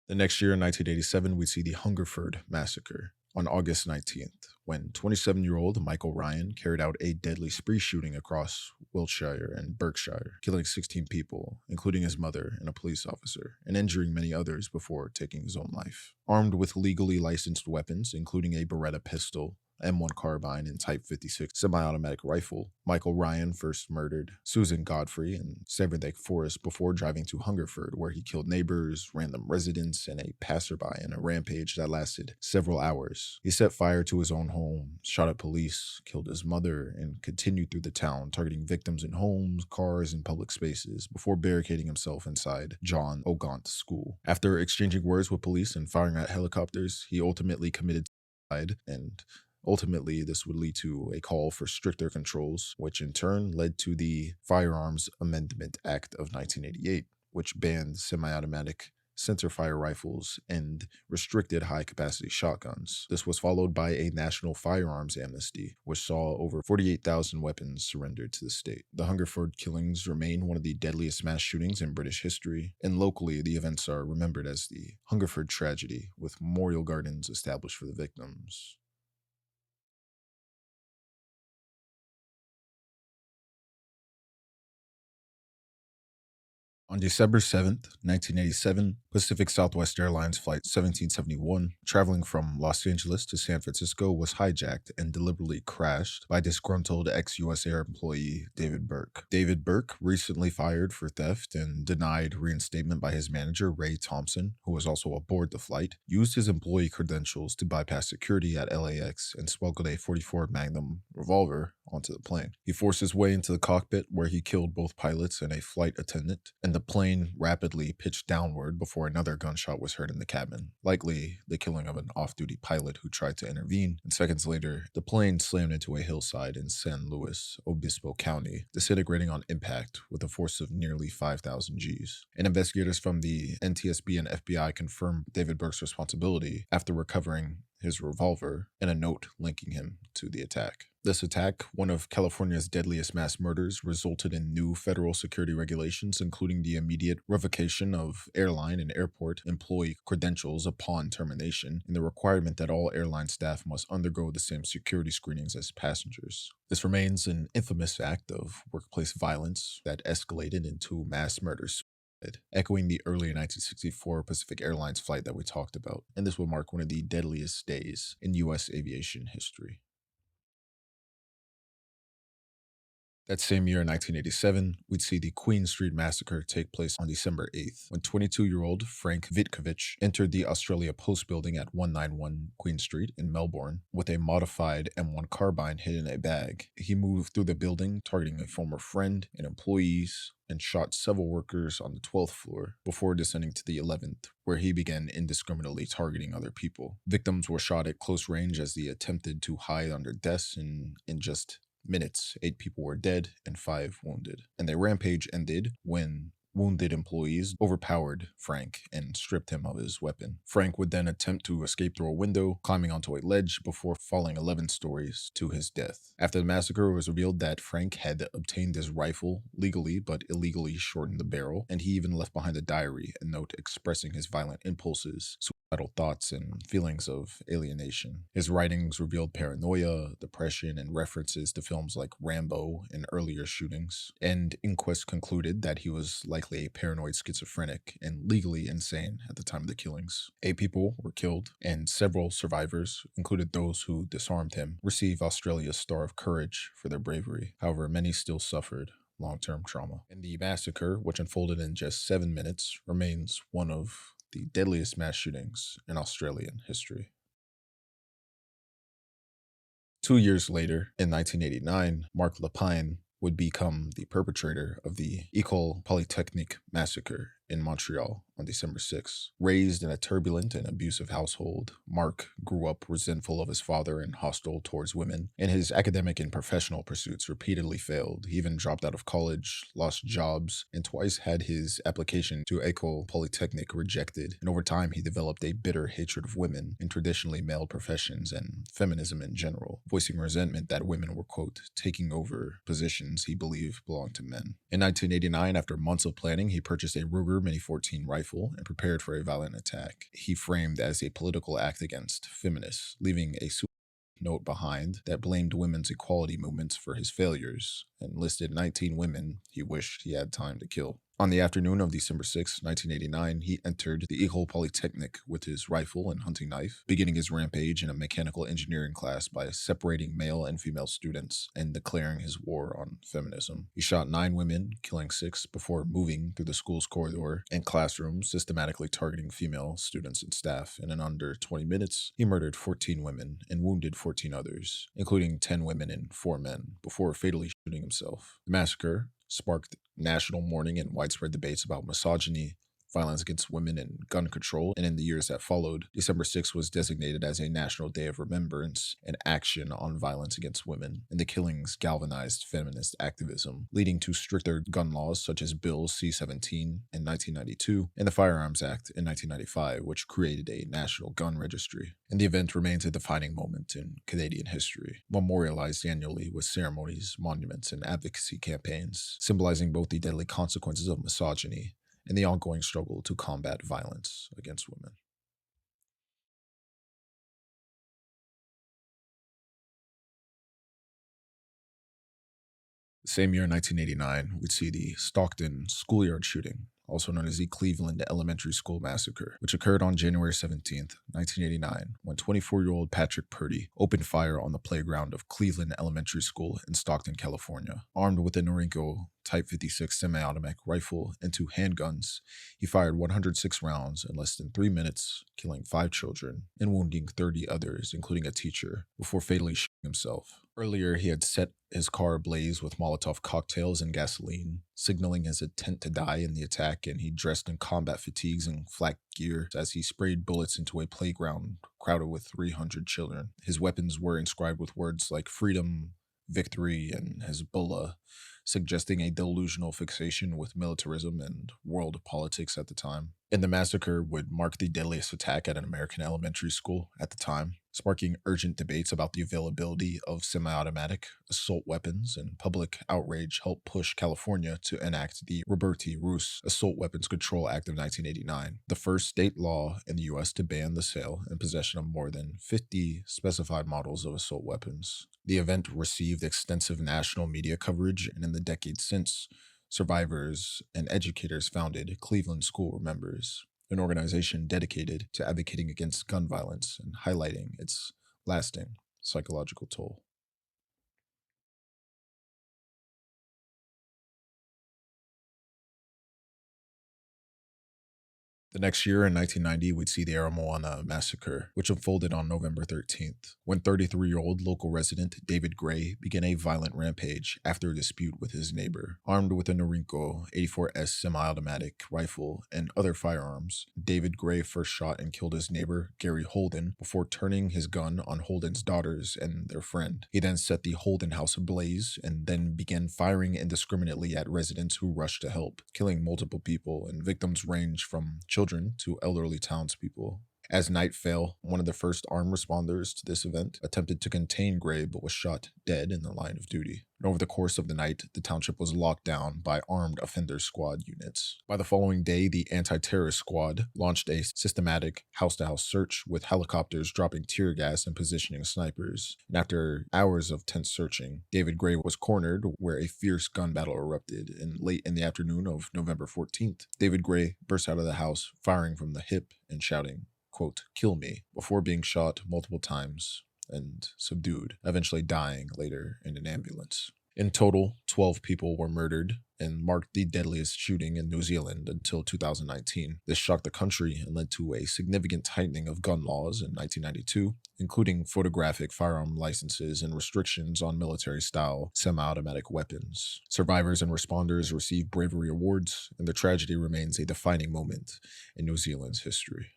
The next year, in 1987, we see the Hungerford Massacre on August 19th, when 27-year-old Michael Ryan carried out a deadly spree shooting across Wiltshire and Berkshire, killing 16 people, including his mother and a police officer, and injuring many others before taking his own life. Armed with legally licensed weapons, including a Beretta pistol, M1 carbine, and Type 56 semi-automatic rifle, Michael Ryan first murdered Susan Godfrey in Severnake Forest before driving to Hungerford, where he killed neighbors, random residents, and a passerby in a rampage that lasted several hours. He set fire to his own home, shot at police, killed his mother, and continued through the town, targeting victims in homes, cars, and public spaces before barricading himself inside John O'Gaunt School. After exchanging words with police and firing at helicopters, he ultimately committed suicide, and ultimately, this would lead to a call for stricter controls, which in turn led to the Firearms Amendment Act of 1988, which banned semi-automatic centerfire rifles and restricted high-capacity shotguns. This was followed by a national firearms amnesty, which saw over 48,000 weapons surrendered to the state. The Hungerford killings remain one of the deadliest mass shootings in British history, and locally, the events are remembered as the Hungerford tragedy, with memorial gardens established for the victims. On December 7th, 1987, Pacific Southwest Airlines Flight 1771, traveling from Los Angeles to San Francisco, was hijacked and deliberately crashed by disgruntled ex-US Air employee David Burke. David Burke, recently fired for theft and denied reinstatement by his manager, Ray Thompson, who was also aboard the flight, used his employee credentials to bypass security at LAX and smuggled a .44 Magnum revolver onto the plane. He forced his way into the cockpit, where he killed both pilots and a flight attendant, and the plane rapidly pitched downward before another gunshot was heard in the cabin, likely the killing of an off-duty pilot who tried to intervene, and seconds later, the plane slammed into a hillside in San Luis Obispo County, disintegrating on impact with a force of nearly 5,000 Gs. And investigators from the NTSB and FBI confirmed David Burke's responsibility after recovering his revolver and a note linking him to the attack. This attack, one of California's deadliest mass murders, resulted in new federal security regulations, including the immediate revocation of airline and airport employee credentials upon termination, and the requirement that all airline staff must undergo the same security screenings as passengers. This remains an infamous act of workplace violence that escalated into mass murders, echoing the early 1964 Pacific Airlines flight that we talked about, and this will mark one of the deadliest days in U.S. aviation history. That same year in 1987, we'd see the Queen Street Massacre take place on December 8th, when 22-year-old Frank Vitkovich entered the Australia Post building at 191 Queen Street in Melbourne with a modified M1 carbine hidden in a bag. He moved through the building, targeting a former friend and employees, and shot several workers on the 12th floor before descending to the 11th, where he began indiscriminately targeting other people. Victims were shot at close range as they attempted to hide under desks, and in just minutes, 8 people were dead and 5 wounded. And the rampage ended when wounded employees overpowered Frank and stripped him of his weapon. Frank would then attempt to escape through a window, climbing onto a ledge before falling 11 stories to his death. After the massacre, it was revealed that Frank had obtained his rifle legally but illegally shortened the barrel, and he even left behind a diary, a note expressing his violent impulses, suicidal thoughts, and feelings of alienation. His writings revealed paranoia, depression, and references to films like Rambo and earlier shootings, and inquests concluded that he was likely a paranoid schizophrenic and legally insane at the time of the killings. 8 people were killed, and several survivors, including those who disarmed him, received Australia's Star of Courage for their bravery. However, many still suffered long-term trauma. And the massacre, which unfolded in just 7 minutes, remains one of the deadliest mass shootings in Australian history. 2 years later, in 1989, Mark Lapine would become the perpetrator of the École Polytechnique massacre in Montreal on December 6. Raised in a turbulent and abusive household, Mark grew up resentful of his father and hostile towards women, and his academic and professional pursuits repeatedly failed. He even dropped out of college, lost jobs, and twice had his application to École Polytechnique rejected. And over time, he developed a bitter hatred of women in traditionally male professions and feminism in general, voicing resentment that women were, quote, taking over positions he believed belonged to men. In 1989, after months of planning, he purchased a Ruger Mini-14 rifle and prepared for a violent attack. He framed as a political act against feminists, leaving a note behind that blamed women's equality movements for his failures and listed 19 women he wished he had time to kill. On the afternoon of December 6, 1989, he entered the École Polytechnique with his rifle and hunting knife, beginning his rampage in a mechanical engineering class by separating male and female students and declaring his war on feminism. He shot 9 women, killing 6, before moving through the school's corridor and classrooms, systematically targeting female students and staff. And in under 20 minutes, he murdered 14 women and wounded 14 others, including 10 women and 4 men, before fatally shooting himself. The massacre sparked national mourning and widespread debates about misogyny, violence against women, and gun control, and in the years that followed, December 6th was designated as a national day of remembrance and action on violence against women, and the killings galvanized feminist activism, leading to stricter gun laws such as Bill C-17 in 1992 and the Firearms Act in 1995, which created a national gun registry. And the event remains a defining moment in Canadian history, memorialized annually with ceremonies, monuments, and advocacy campaigns, symbolizing both the deadly consequences of misogyny and the ongoing struggle to combat violence against women. The same year, in 1989, we'd see the Stockton schoolyard shooting also known as the Cleveland Elementary School Massacre, which occurred on January 17th, 1989, when 24-year-old Patrick Purdy opened fire on the playground of Cleveland Elementary School in Stockton, California. Armed with a Norinco Type 56 semi-automatic rifle and 2 handguns, he fired 106 rounds in less than 3 minutes, killing 5 children and wounding 30 others, including a teacher, before fatally shooting himself. Earlier, he had set his car ablaze with Molotov cocktails and gasoline, signaling his intent to die in the attack, and he dressed in combat fatigues and flak gear as he sprayed bullets into a playground crowded with 300 children. His weapons were inscribed with words like freedom, victory, and Hezbollah, suggesting a delusional fixation with militarism and world politics at the time. And the massacre would mark the deadliest attack at an American elementary school at the time, sparking urgent debates about the availability of semi-automatic assault weapons, and public outrage helped push California to enact the Roberti Rus Assault Weapons Control Act of 1989, the first state law in the U.S. to ban the sale and possession of more than 50 specified models of assault weapons. The event received extensive national media coverage, and in the decades since, survivors and educators founded Cleveland School Remembers, an organization dedicated to advocating against gun violence and highlighting its lasting psychological toll. The next year, in 1990, we'd see the Aramoana massacre, which unfolded on November 13th, when 33-year-old local resident David Gray began a violent rampage after a dispute with his neighbor. Armed with a Norinco 84S semi-automatic rifle and other firearms, David Gray first shot and killed his neighbor, Gary Holden, before turning his gun on Holden's daughters and their friend. He then set the Holden house ablaze and then began firing indiscriminately at residents who rushed to help, killing multiple people, and victims range from children to elderly townspeople. As night fell, one of the first armed responders to this event attempted to contain Gray but was shot dead in the line of duty. And over the course of the night, the township was locked down by armed offender squad units. By the following day, the anti-terrorist squad launched a systematic house-to-house search with helicopters dropping tear gas and positioning snipers. And after hours of tense searching, David Gray was cornered where a fierce gun battle erupted. And late in the afternoon of November 14th, David Gray burst out of the house, firing from the hip and shouting, quote, "Kill me," before being shot multiple times and subdued, eventually dying later in an ambulance. In total, 12 people were murdered and marked the deadliest shooting in New Zealand until 2019. This shocked the country and led to a significant tightening of gun laws in 1992, including photographic firearm licenses and restrictions on military-style semi-automatic weapons. Survivors and responders received bravery awards, and the tragedy remains a defining moment in New Zealand's history.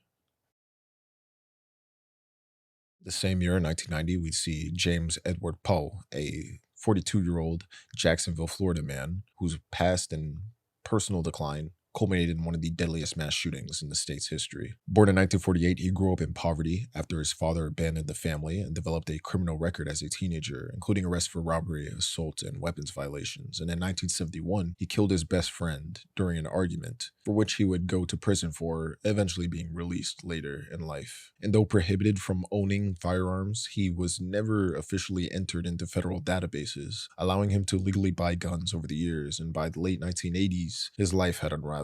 The same year, in 1990, we see James Edward Poe, a 42-year-old Jacksonville, Florida man whose past and personal decline culminated in one of the deadliest mass shootings in the state's history. Born in 1948, he grew up in poverty after his father abandoned the family and developed a criminal record as a teenager, including arrests for robbery, assault, and weapons violations. And in 1971, he killed his best friend during an argument, for which he would go to prison for, eventually being released later in life. And though prohibited from owning firearms, he was never officially entered into federal databases, allowing him to legally buy guns over the years, and by the late 1980s, his life had unraveled.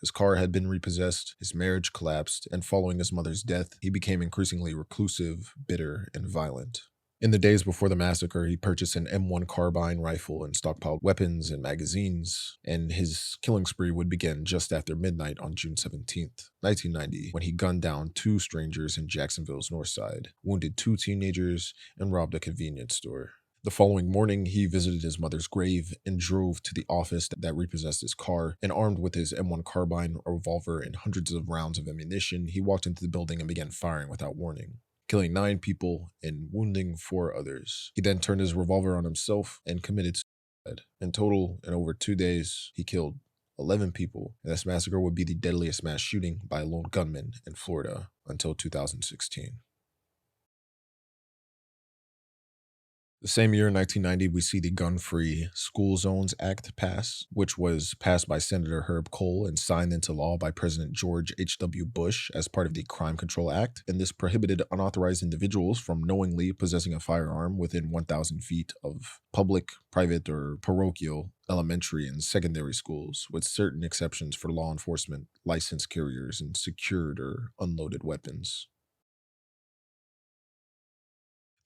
His car had been repossessed, his marriage collapsed, and following his mother's death, he became increasingly reclusive, bitter, and violent. In the days before the massacre, he purchased an M1 carbine rifle and stockpiled weapons and magazines, and his killing spree would begin just after midnight on June 17th, 1990, when he gunned down 2 strangers in Jacksonville's north side, wounded 2 teenagers, and robbed a convenience store. The following morning, he visited his mother's grave and drove to the office that repossessed his car, and armed with his M1 carbine, a revolver, and hundreds of rounds of ammunition, he walked into the building and began firing without warning, killing 9 people and wounding 4 others. He then turned his revolver on himself and committed suicide. In total, in over 2 days, he killed 11 people, and this massacre would be the deadliest mass shooting by a lone gunman in Florida until 2016. The same year, in 1990, we see the Gun Free School Zones Act pass, which was passed by Senator Herb Kohl and signed into law by President George H.W. Bush as part of the Crime Control Act. And this prohibited unauthorized individuals from knowingly possessing a firearm within 1,000 feet of public, private, or parochial elementary and secondary schools, with certain exceptions for law enforcement, licensed carriers, and secured or unloaded weapons.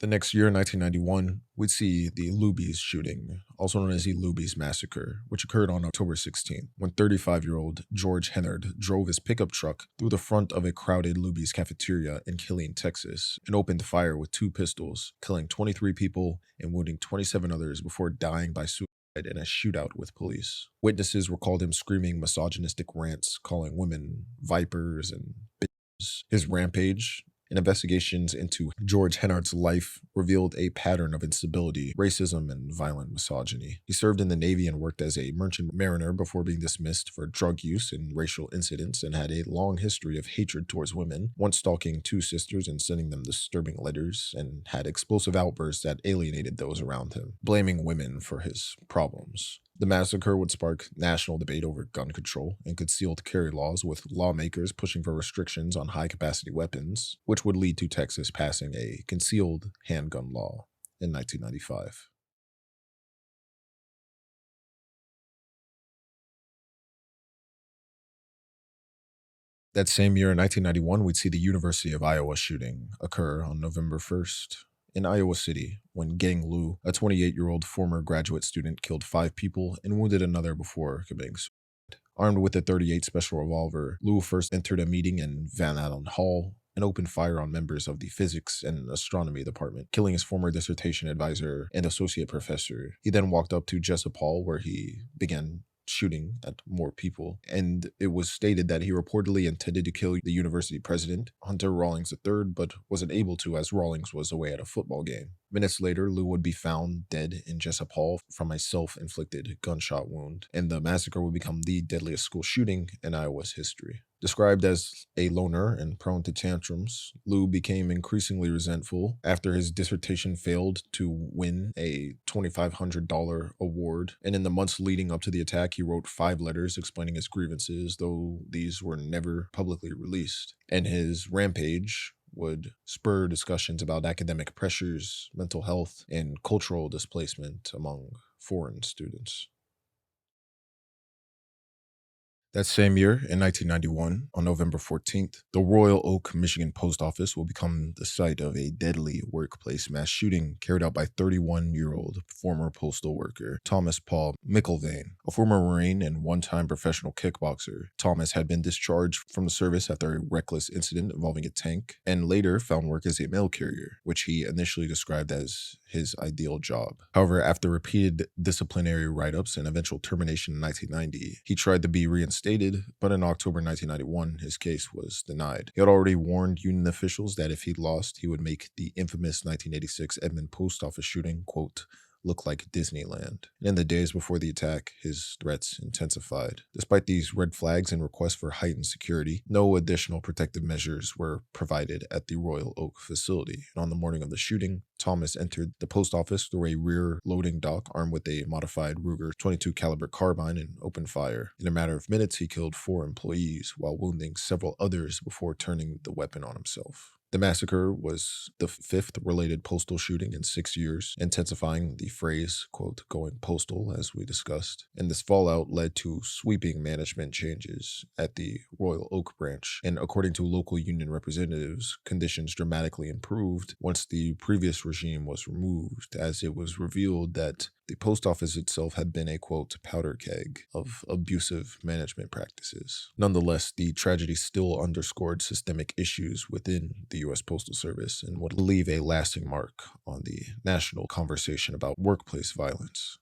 The next year, in 1991, we'd see the Luby's shooting, also known as the Luby's Massacre, which occurred on October 16th, when 35-year-old George Hennard drove his pickup truck through the front of a crowded Luby's cafeteria in Killeen, Texas, and opened fire with two pistols, killing 23 people and wounding 27 others before dying by suicide in a shootout with police. Witnesses recalled him screaming misogynistic rants, calling women vipers and bitches. His rampage and investigations into George Hennard's life revealed a pattern of instability, racism, and violent misogyny. He served in the Navy and worked as a merchant mariner before being dismissed for drug use and racial incidents, and had a long history of hatred towards women, once stalking two sisters and sending them disturbing letters, and had explosive outbursts that alienated those around him, blaming women for his problems. The massacre would spark national debate over gun control and concealed carry laws, with lawmakers pushing for restrictions on high-capacity weapons, which would lead to Texas passing a concealed handgun law in 1995. That same year, in 1991, we'd see the University of Iowa shooting occur on November 1st. In Iowa City, when Gang Lu, a 28-year-old former graduate student, killed 5 people and wounded another before committing suicide. Armed with a .38 special revolver, Lu first entered a meeting in Van Allen Hall and opened fire on members of the physics and astronomy department, killing his former dissertation advisor and associate professor. He then walked up to Jessup Hall, where he began shooting at more people, and it was stated that he reportedly intended to kill the university president, Hunter Rawlings III, but wasn't able to as Rawlings was away at a football game. Minutes later, Lou would be found dead in Jessup Hall from a self-inflicted gunshot wound, and the massacre would become the deadliest school shooting in Iowa's history. Described as a loner and prone to tantrums, Lou became increasingly resentful after his dissertation failed to win a $2,500 award, and in the months leading up to the attack, he wrote 5 letters explaining his grievances, though these were never publicly released. And his rampage would spur discussions about academic pressures, mental health, and cultural displacement among foreign students. That same year, in 1991, on November 14th, the Royal Oak, Michigan post office will become the site of a deadly workplace mass shooting carried out by 31-year-old former postal worker Thomas Paul McIlvaine. A former Marine and one-time professional kickboxer, Thomas had been discharged from the service after a reckless incident involving a tank, and later found work as a mail carrier, which he initially described as his ideal job. However, after repeated disciplinary write-ups and eventual termination in 1990, he tried to be reinstated, but in October 1991, his case was denied. He had already warned union officials that if he lost, he would make the infamous 1986 Edmond post office shooting, quote, look like Disneyland. And in the days before the attack, his threats intensified. Despite these red flags and requests for heightened security, no additional protective measures were provided at the Royal Oak facility. And on the morning of the shooting, Thomas entered the post office through a rear loading dock armed with a modified Ruger 22 caliber carbine and opened fire. In a matter of minutes, he killed 4 employees while wounding several others before turning the weapon on himself. The massacre was the 5th related postal shooting in 6 years, intensifying the phrase, quote, going postal, as we discussed. And this fallout led to sweeping management changes at the Royal Oak branch. And according to local union representatives, conditions dramatically improved once the previous regime was removed, as it was revealed that the post office itself had been a, quote, powder keg of abusive management practices. Nonetheless, the tragedy still underscored systemic issues within the U.S. Postal Service and would leave a lasting mark on the national conversation about workplace violence.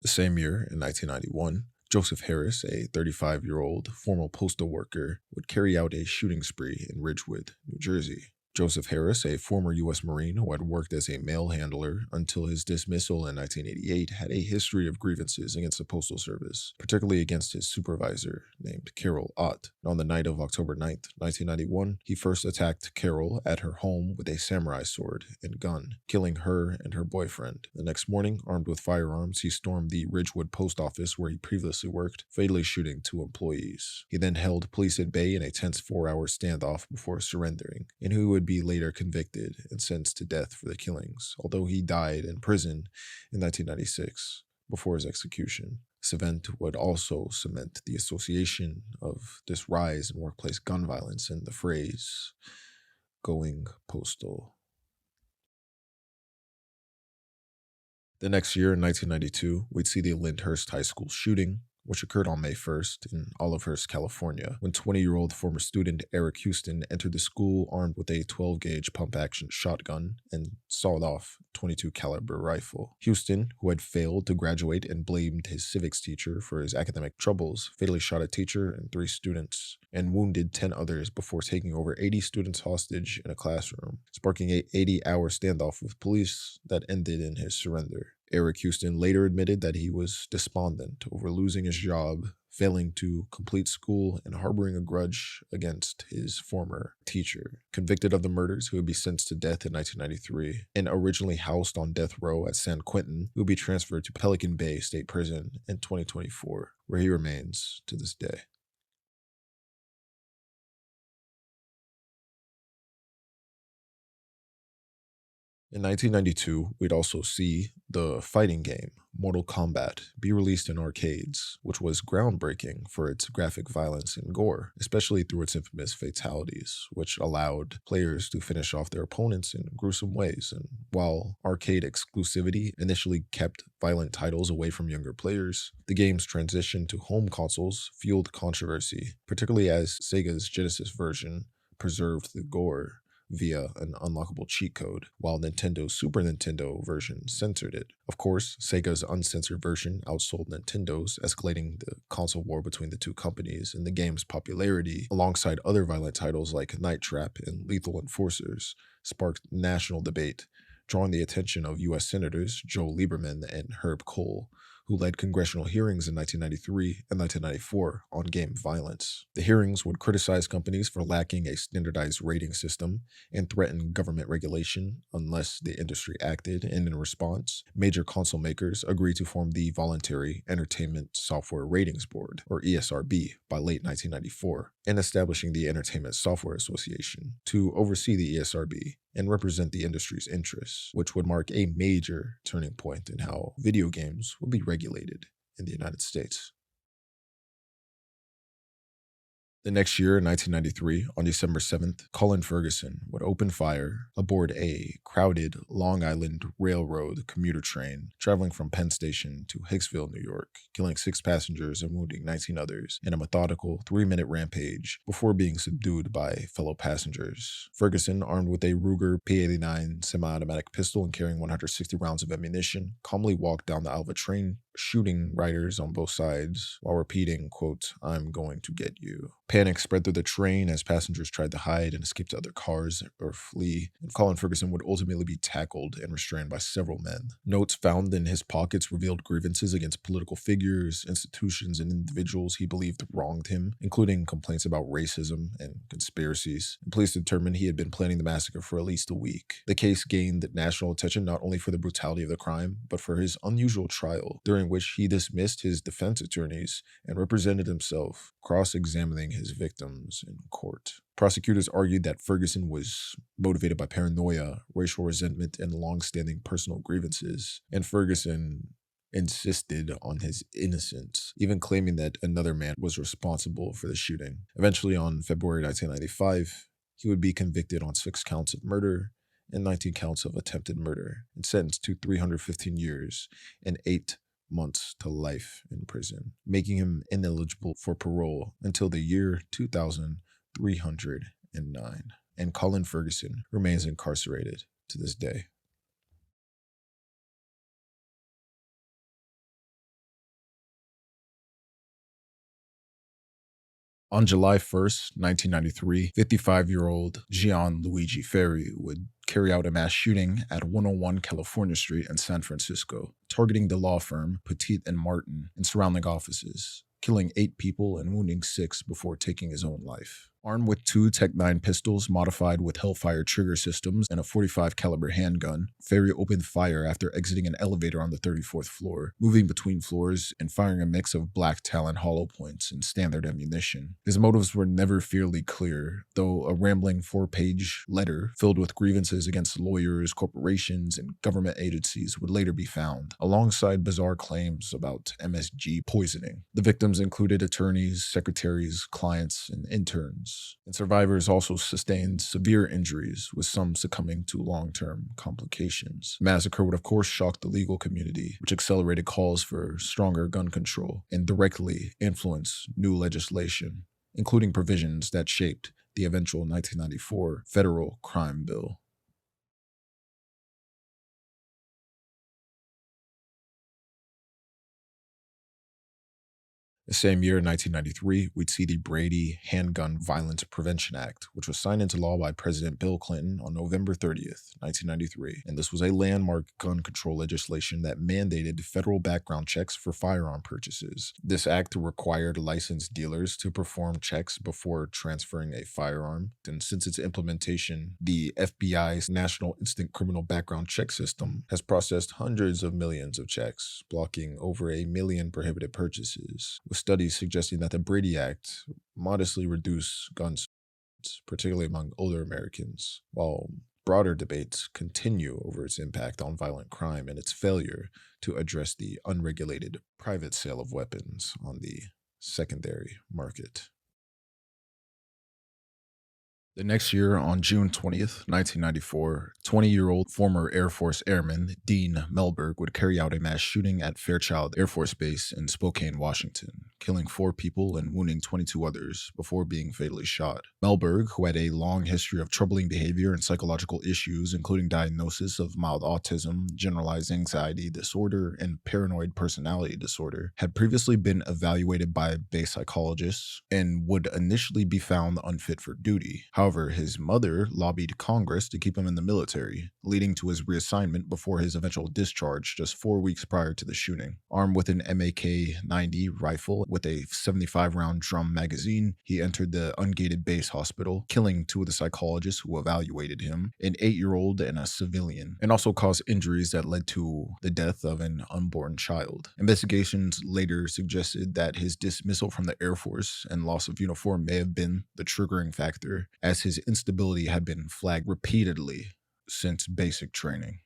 The same year, in 1991, Joseph Harris, a 35-year-old former postal worker, would carry out a shooting spree in Ridgewood, New Jersey. Joseph Harris, a former U.S. Marine who had worked as a mail handler until his dismissal in 1988, had a history of grievances against the Postal Service, particularly against his supervisor named Carol Ott. On the night of October 9th, 1991, he first attacked Carol at her home with a samurai sword and gun, killing her and her boyfriend. The next morning, armed with firearms, he stormed the Ridgewood post office where he previously worked, fatally shooting 2 employees. He then held police at bay in a tense 4-hour standoff before surrendering, and who would be later convicted and sentenced to death for the killings, although he died in prison in 1996 before his execution. This event would also cement the association of this rise in workplace gun violence and the phrase, going postal. The next year, in 1992, we'd see the Lyndhurst High School shooting, which occurred on May 1st in Olivehurst, California, when 20-year-old former student Eric Houston entered the school armed with a 12-gauge pump-action shotgun and sawed off 22 caliber rifle. Houston, who had failed to graduate and blamed his civics teacher for his academic troubles, fatally shot a teacher and 3 students, and wounded 10 others before taking over 80 students hostage in a classroom, sparking a 80-hour standoff with police that ended in his surrender. Eric Houston later admitted that he was despondent over losing his job, failing to complete school, and harboring a grudge against his former teacher. Convicted of the murders, he would be sentenced to death in 1993, and originally housed on death row at San Quentin, he would be transferred to Pelican Bay State Prison in 2024, where he remains to this day. In 1992, we'd also see the fighting game, Mortal Kombat, be released in arcades, which was groundbreaking for its graphic violence and gore, especially through its infamous fatalities, which allowed players to finish off their opponents in gruesome ways. And while arcade exclusivity initially kept violent titles away from younger players, the game's transition to home consoles fueled controversy, particularly as Sega's Genesis version preserved the gore via an unlockable cheat code, while Nintendo's Super Nintendo version censored it. Of course, Sega's uncensored version outsold Nintendo's, escalating the console war between the two companies, and the game's popularity, alongside other violent titles like Night Trap and Lethal Enforcers, sparked national debate, drawing the attention of U.S. Senators Joe Lieberman and Herb Kohl, who led congressional hearings in 1993 and 1994 on game violence. The hearings would criticize companies for lacking a standardized rating system and threaten government regulation unless the industry acted, and in response, major console makers agreed to form the Voluntary Entertainment Software Ratings Board, or ESRB, by late 1994, and establishing the Entertainment Software Association to oversee the ESRB and represent the industry's interests, which would mark a major turning point in how video games would be regulated in the United States. The next year, in 1993, on December 7th, Colin Ferguson would open fire aboard a crowded Long Island Railroad commuter train traveling from Penn Station to Hicksville, New York, killing 6 passengers and wounding 19 others in a methodical 3-minute rampage before being subdued by fellow passengers. Ferguson, armed with a Ruger P-89 semi-automatic pistol and carrying 160 rounds of ammunition, calmly walked down the aisle of a train, shooting riders on both sides while repeating, quote, "I'm going to get you." Panic spread through the train as passengers tried to hide and escape to other cars or flee, and Colin Ferguson would ultimately be tackled and restrained by several men. Notes found in his pockets revealed grievances against political figures, institutions, and individuals he believed wronged him, including complaints about racism and conspiracies. And police determined he had been planning the massacre for at least a week. The case gained national attention not only for the brutality of the crime, but for his unusual trial, during which he dismissed his defense attorneys and represented himself, cross-examining his victims in court. Prosecutors argued that Ferguson was motivated by paranoia, racial resentment, and long-standing personal grievances, and Ferguson insisted on his innocence, even claiming that another man was responsible for the shooting. Eventually, on February 1995, he would be convicted on 6 counts of murder and 19 counts of attempted murder, and sentenced to 315 years and 8 months to life in prison, making him ineligible for parole until the year 2309. And Colin Ferguson remains incarcerated to this day. On July 1st, 1993, 55-year-old Gian Luigi Ferri would carry out a mass shooting at 101 California Street in San Francisco, targeting the law firm Petit and Martin and surrounding offices, killing 8 people and wounding 6 before taking his own life. Armed with 2 Tech 9 pistols modified with Hellfire trigger systems and a .45 caliber handgun, Ferry opened fire after exiting an elevator on the 34th floor, moving between floors and firing a mix of black Talon hollow points and standard ammunition. His motives were never fairly clear, though a rambling 4-page letter filled with grievances against lawyers, corporations, and government agencies would later be found, alongside bizarre claims about MSG poisoning. The victims included attorneys, secretaries, clients, and interns, and survivors also sustained severe injuries, with some succumbing to long-term complications. The massacre would of course shock the legal community, which accelerated calls for stronger gun control and directly influenced new legislation, including provisions that shaped the eventual 1994 federal crime bill. The same year, 1993, we'd see the Brady Handgun Violence Prevention Act, which was signed into law by President Bill Clinton on November 30th, 1993. And this was a landmark gun control legislation that mandated federal background checks for firearm purchases. This act required licensed dealers to perform checks before transferring a firearm. And since its implementation, the FBI's National Instant Criminal Background Check System has processed hundreds of millions of checks, blocking over 1 million prohibited purchases, with studies suggesting that the Brady Act modestly reduced gun sales, particularly among older Americans, while broader debates continue over its impact on violent crime and its failure to address the unregulated private sale of weapons on the secondary market. The next year, on June 20th, 1994, 20-year-old former Air Force Airman Dean Melberg would carry out a mass shooting at Fairchild Air Force Base in Spokane, Washington, killing 4 people and wounding 22 others before being fatally shot. Melberg, who had a long history of troubling behavior and psychological issues, including diagnosis of mild autism, generalized anxiety disorder, and paranoid personality disorder, had previously been evaluated by base psychologists and would initially be found unfit for duty. However, his mother lobbied Congress to keep him in the military, leading to his reassignment before his eventual discharge just 4 weeks prior to the shooting. Armed with an MAK-90 rifle with a 75-round drum magazine, he entered the ungated base hospital, killing 2 of the psychologists who evaluated him, an 8-year-old and a civilian, and also caused injuries that led to the death of an unborn child. Investigations later suggested that his dismissal from the Air Force and loss of uniform may have been the triggering factor, as his instability had been flagged repeatedly since basic training.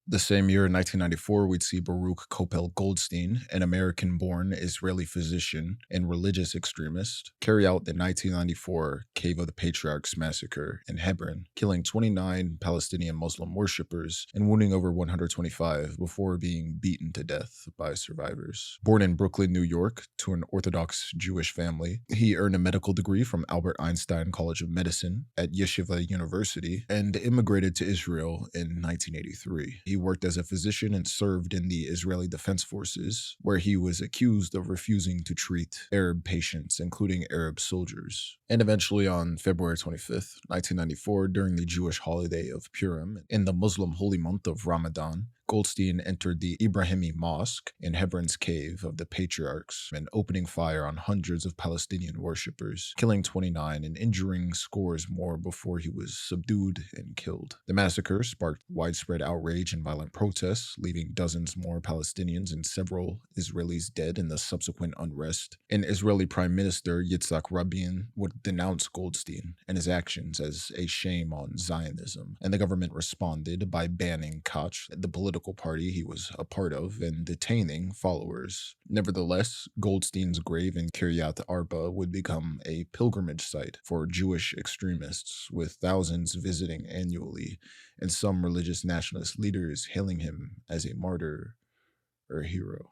The same year, in 1994, we'd see Baruch Kopel Goldstein, an American-born Israeli physician and religious extremist, carry out the 1994 Cave of the Patriarchs massacre in Hebron, killing 29 Palestinian Muslim worshippers and wounding over 125 before being beaten to death by survivors. Born in Brooklyn, New York, to an Orthodox Jewish family, he earned a medical degree from Albert Einstein College of Medicine at Yeshiva University and immigrated to Israel in 1983. He worked as a physician and served in the Israeli Defense Forces, where he was accused of refusing to treat Arab patients, including Arab soldiers. And eventually, on February 25th, 1994, during the Jewish holiday of Purim, in the Muslim holy month of Ramadan, Goldstein entered the Ibrahimi Mosque in Hebron's Cave of the Patriarchs and opening fire on hundreds of Palestinian worshippers, killing 29 and injuring scores more before he was subdued and killed. The massacre sparked widespread outrage and violent protests, leaving dozens more Palestinians and several Israelis dead in the subsequent unrest. And Israeli Prime Minister Yitzhak Rabin would denounce Goldstein and his actions as a shame on Zionism, and the government responded by banning Koch, the political party he was a part of, and detaining followers. Nevertheless, Goldstein's grave in Kiryat Arba would become a pilgrimage site for Jewish extremists, with thousands visiting annually, and some religious nationalist leaders hailing him as a martyr or a hero.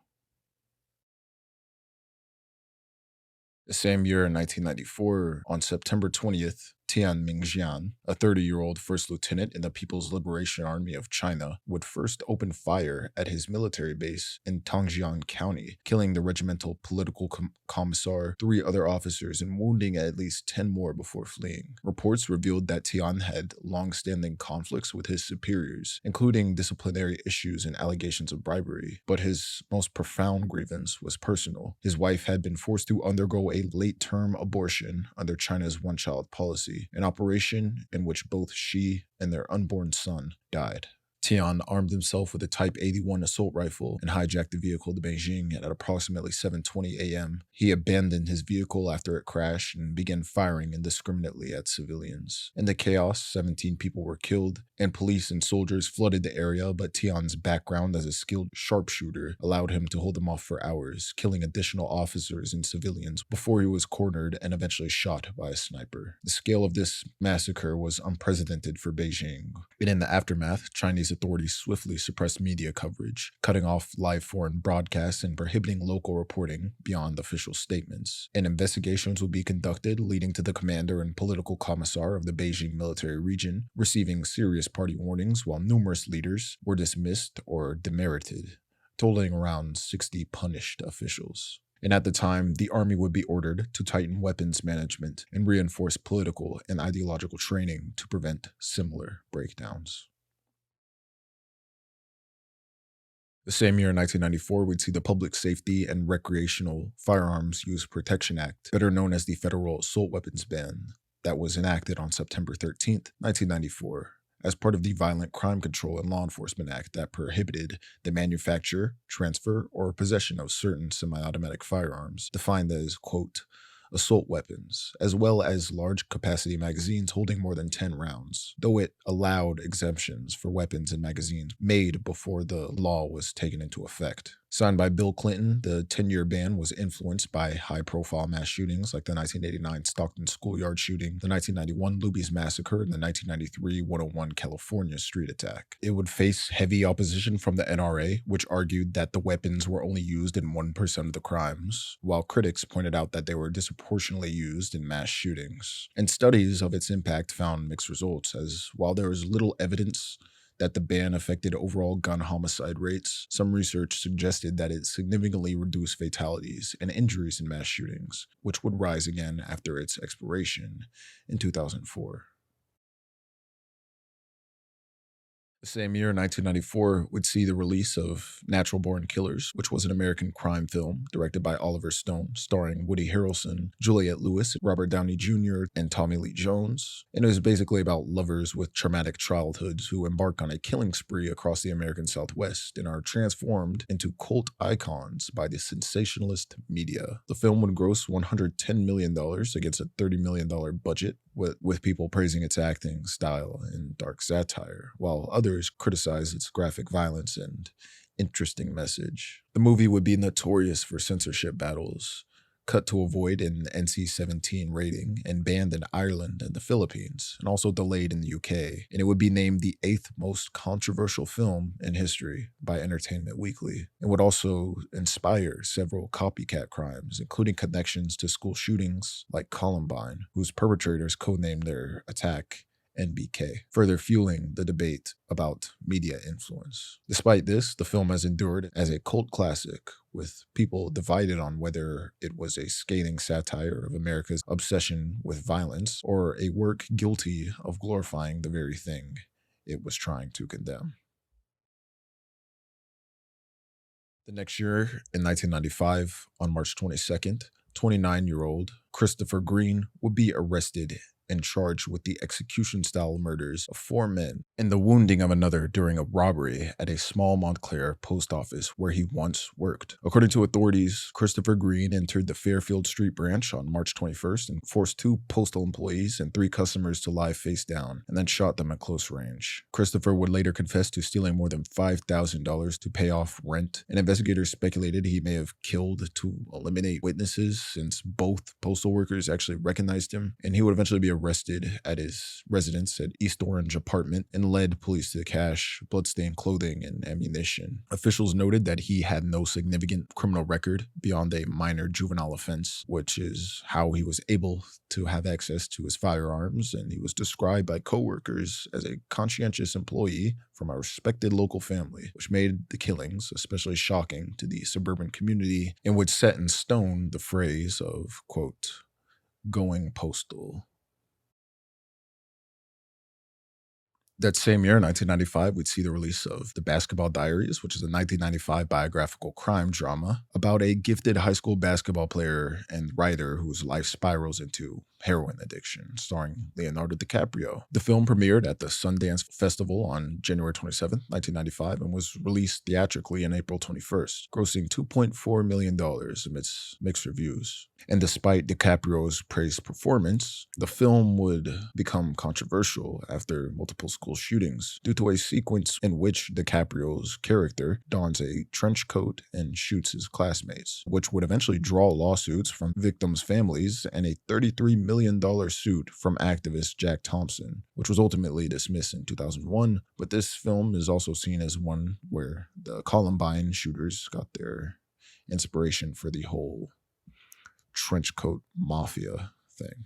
The same year, in 1994, on September 20th, Tian Mingjian, a 30-year-old first lieutenant in the People's Liberation Army of China, would first open fire at his military base in Tongjiang County, killing the regimental political commissar, 3 other officers, and wounding at least 10 more before fleeing. Reports revealed that Tian had long-standing conflicts with his superiors, including disciplinary issues and allegations of bribery, but his most profound grievance was personal. His wife had been forced to undergo a late-term abortion under China's one-child policy, an operation in which both she and their unborn son died. Tian armed himself with a Type 81 assault rifle and hijacked the vehicle to Beijing at approximately 7:20 a.m. He abandoned his vehicle after it crashed and began firing indiscriminately at civilians. In the chaos, 17 people were killed, and police and soldiers flooded the area, but Tian's background as a skilled sharpshooter allowed him to hold them off for hours, killing additional officers and civilians before he was cornered and eventually shot by a sniper. The scale of this massacre was unprecedented for Beijing, and in the aftermath, Chinese authorities swiftly suppressed media coverage, cutting off live foreign broadcasts and prohibiting local reporting beyond official statements. And investigations would be conducted, leading to the commander and political commissar of the Beijing military region receiving serious party warnings, while numerous leaders were dismissed or demerited, totaling around 60 punished officials. And at the time, the army would be ordered to tighten weapons management and reinforce political and ideological training to prevent similar breakdowns. The same year, in 1994, we'd see the Public Safety and Recreational Firearms Use Protection Act, better known as the Federal Assault Weapons Ban, that was enacted on September 13th, 1994, as part of the Violent Crime Control and Law Enforcement Act that prohibited the manufacture, transfer, or possession of certain semi-automatic firearms, defined as, quote, assault weapons, as well as large capacity magazines holding more than 10 rounds, though it allowed exemptions for weapons and magazines made before the law was taken into effect. Signed by Bill Clinton, the 10-year ban was influenced by high-profile mass shootings like the 1989 Stockton schoolyard shooting, the 1991 Luby's massacre, and the 1993 101 California street attack. It would face heavy opposition from the NRA, which argued that the weapons were only used in 1% of the crimes, while critics pointed out that they were disproportionately used in mass shootings. And studies of its impact found mixed results, as while there was little evidence that the ban affected overall gun homicide rates, some research suggested that it significantly reduced fatalities and injuries in mass shootings, which would rise again after its expiration in 2004. The same year, 1994, would see the release of Natural Born Killers, which was an American crime film directed by Oliver Stone, starring Woody Harrelson, Juliette Lewis, Robert Downey Jr., and Tommy Lee Jones. And it was basically about lovers with traumatic childhoods who embark on a killing spree across the American Southwest and are transformed into cult icons by the sensationalist media. The film would gross $110 million against a $30 million budget, with people praising its acting, style, and dark satire, while others criticized its graphic violence and interesting message. The movie would be notorious for censorship battles, cut to avoid an NC-17 rating, and banned in Ireland and the Philippines, and also delayed in the UK. And it would be named the 8th most controversial film in history by Entertainment Weekly, and would also inspire several copycat crimes, including connections to school shootings like Columbine, whose perpetrators codenamed their attack NBK, further fueling the debate about media influence. Despite this, the film has endured as a cult classic, with people divided on whether it was a scathing satire of America's obsession with violence or a work guilty of glorifying the very thing it was trying to condemn. The next year, in 1995, on March 22nd, 29-year-old Christopher Green would be arrested and charged with the execution-style murders of 4 men and the wounding of another during a robbery at a small Montclair post office where he once worked. According to authorities, Christopher Green entered the Fairfield Street branch on March 21st and forced 2 postal employees and 3 customers to lie face down and then shot them at close range. Christopher would later confess to stealing more than $5,000 to pay off rent, and investigators speculated he may have killed to eliminate witnesses since both postal workers actually recognized him, and he would eventually be arrested at his residence at East Orange apartment and led police to the cache, bloodstained clothing, and ammunition. Officials noted that he had no significant criminal record beyond a minor juvenile offense, which is how he was able to have access to his firearms, and he was described by coworkers as a conscientious employee from a respected local family, which made the killings especially shocking to the suburban community and would set in stone the phrase of, quote, going postal. That same year, 1995, we'd see the release of The Basketball Diaries, which is a 1995 biographical crime drama about a gifted high school basketball player and writer whose life spirals into heroin addiction, starring Leonardo DiCaprio. The film premiered at the Sundance Festival on January 27, 1995, and was released theatrically on April 21st, grossing $2.4 million amidst mixed reviews. And despite DiCaprio's praised performance, the film would become controversial after multiple school shootings due to a sequence in which DiCaprio's character dons a trench coat and shoots his classmates, which would eventually draw lawsuits from victims' families and a $33 million suit from activist Jack Thompson, which was ultimately dismissed in 2001. But this film is also seen as one where the Columbine shooters got their inspiration for the whole trench coat mafia thing.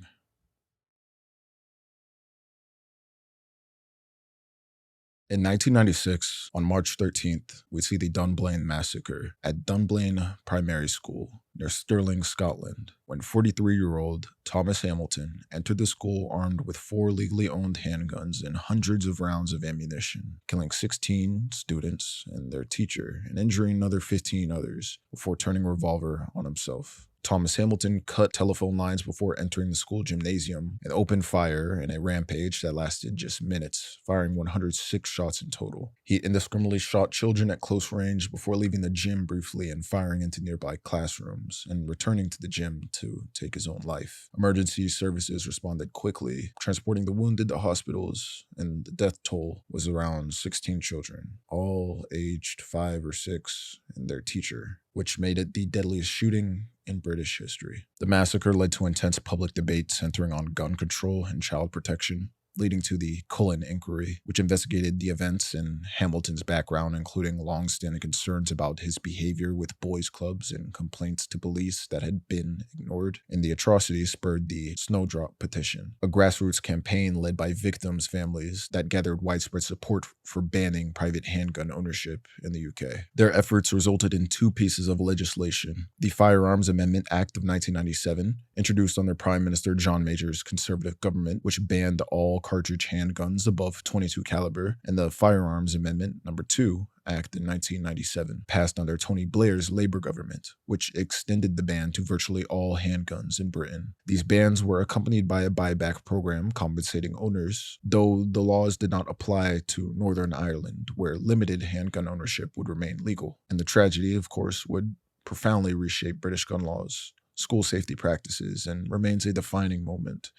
In 1996, on March 13th, we see the Dunblane Massacre at Dunblane Primary School near Stirling, Scotland, when 43-year-old Thomas Hamilton entered the school armed with 4 legally owned handguns and hundreds of rounds of ammunition, killing 16 students and their teacher and injuring another 15 others before turning a revolver on himself. Thomas Hamilton cut telephone lines before entering the school gymnasium and opened fire in a rampage that lasted just minutes, firing 106 shots in total. He indiscriminately shot children at close range before leaving the gym briefly and firing into nearby classrooms and returning to the gym to take his own life. Emergency services responded quickly, transporting the wounded to hospitals, and the death toll was around 16 children, all aged 5 or 6, and their teacher, which made it the deadliest shooting in British history. The massacre led to intense public debate centering on gun control and child protection, leading to the Cullen Inquiry, which investigated the events and Hamilton's background, including long-standing concerns about his behavior with boys' clubs and complaints to police that had been ignored. And the atrocities spurred the Snowdrop Petition, a grassroots campaign led by victims' families that gathered widespread support for banning private handgun ownership in the UK. Their efforts resulted in 2 pieces of legislation: the Firearms Amendment Act of 1997, introduced under Prime Minister John Major's Conservative government, which banned all cartridge handguns above .22 caliber, and the Firearms Amendment No. 2 Act in 1997, passed under Tony Blair's Labour government, which extended the ban to virtually all handguns in Britain. These bans were accompanied by a buyback program compensating owners, though the laws did not apply to Northern Ireland, where limited handgun ownership would remain legal. And the tragedy, of course, would profoundly reshape British gun laws, school safety practices, and remains a defining moment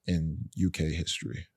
in UK history.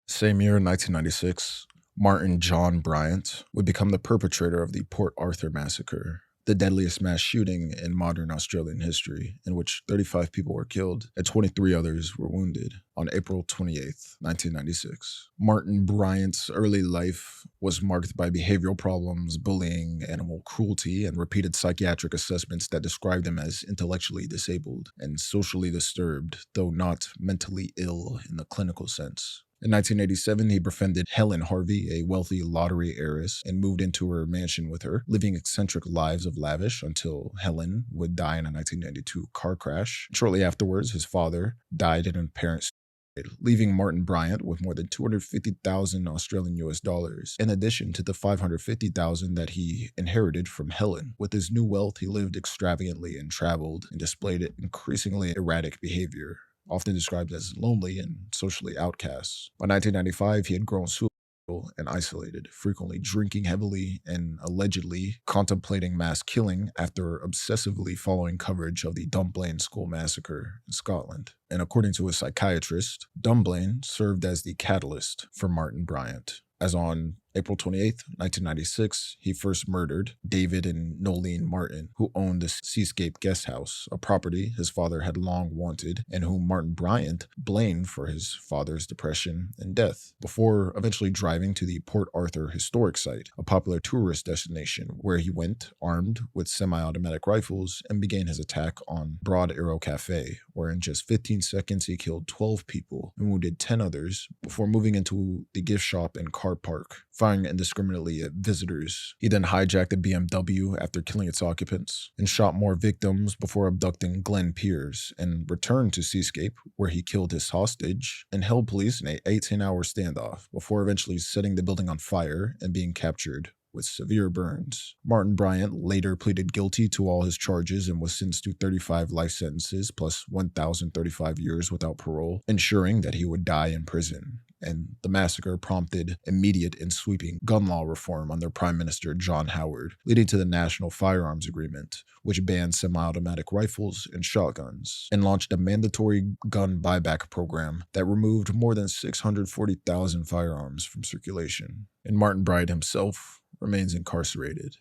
Same year, in 1996, Martin John Bryant would become the perpetrator of the Port Arthur Massacre, the deadliest mass shooting in modern Australian history, in which 35 people were killed and 23 others were wounded on April 28, 1996. Martin Bryant's early life was marked by behavioral problems, bullying, animal cruelty, and repeated psychiatric assessments that described him as intellectually disabled and socially disturbed, though not mentally ill in the clinical sense. In 1987, he befriended Helen Harvey, a wealthy lottery heiress, and moved into her mansion with her, living eccentric lives of lavish until Helen would die in a 1992 car crash. Shortly afterwards, his father died in an apparent suicide, leaving Martin Bryant with more than 250,000 Australian US dollars, in addition to the 550,000 that he inherited from Helen. With his new wealth, he lived extravagantly and traveled and displayed increasingly erratic behavior, often described as lonely and socially outcast. By 1995, he had grown suicidal and isolated, frequently drinking heavily and allegedly contemplating mass killing after obsessively following coverage of the Dunblane School Massacre in Scotland. And according to a psychiatrist, Dunblane served as the catalyst for Martin Bryant, as on April 28th, 1996, he first murdered David and Nolene Martin, who owned the Seascape Guest House, a property his father had long wanted and whom Martin Bryant blamed for his father's depression and death, before eventually driving to the Port Arthur Historic Site, a popular tourist destination where he went armed with semi-automatic rifles and began his attack on Broad Arrow Cafe, where in just 15 seconds he killed 12 people and wounded 10 others before moving into the gift shop and car park, firing indiscriminately at visitors. He then hijacked a BMW after killing its occupants and shot more victims before abducting Glenn Pierce and returned to Seascape, where he killed his hostage and held police in an 18-hour standoff before eventually setting the building on fire and being captured with severe burns. Martin Bryant later pleaded guilty to all his charges and was sentenced to 35 life sentences plus 1,035 years without parole, ensuring that he would die in prison. And the massacre prompted immediate and sweeping gun law reform under Prime Minister John Howard, leading to the National Firearms Agreement, which banned semi-automatic rifles and shotguns, and launched a mandatory gun buyback program that removed more than 640,000 firearms from circulation. And Martin Bryant himself remains incarcerated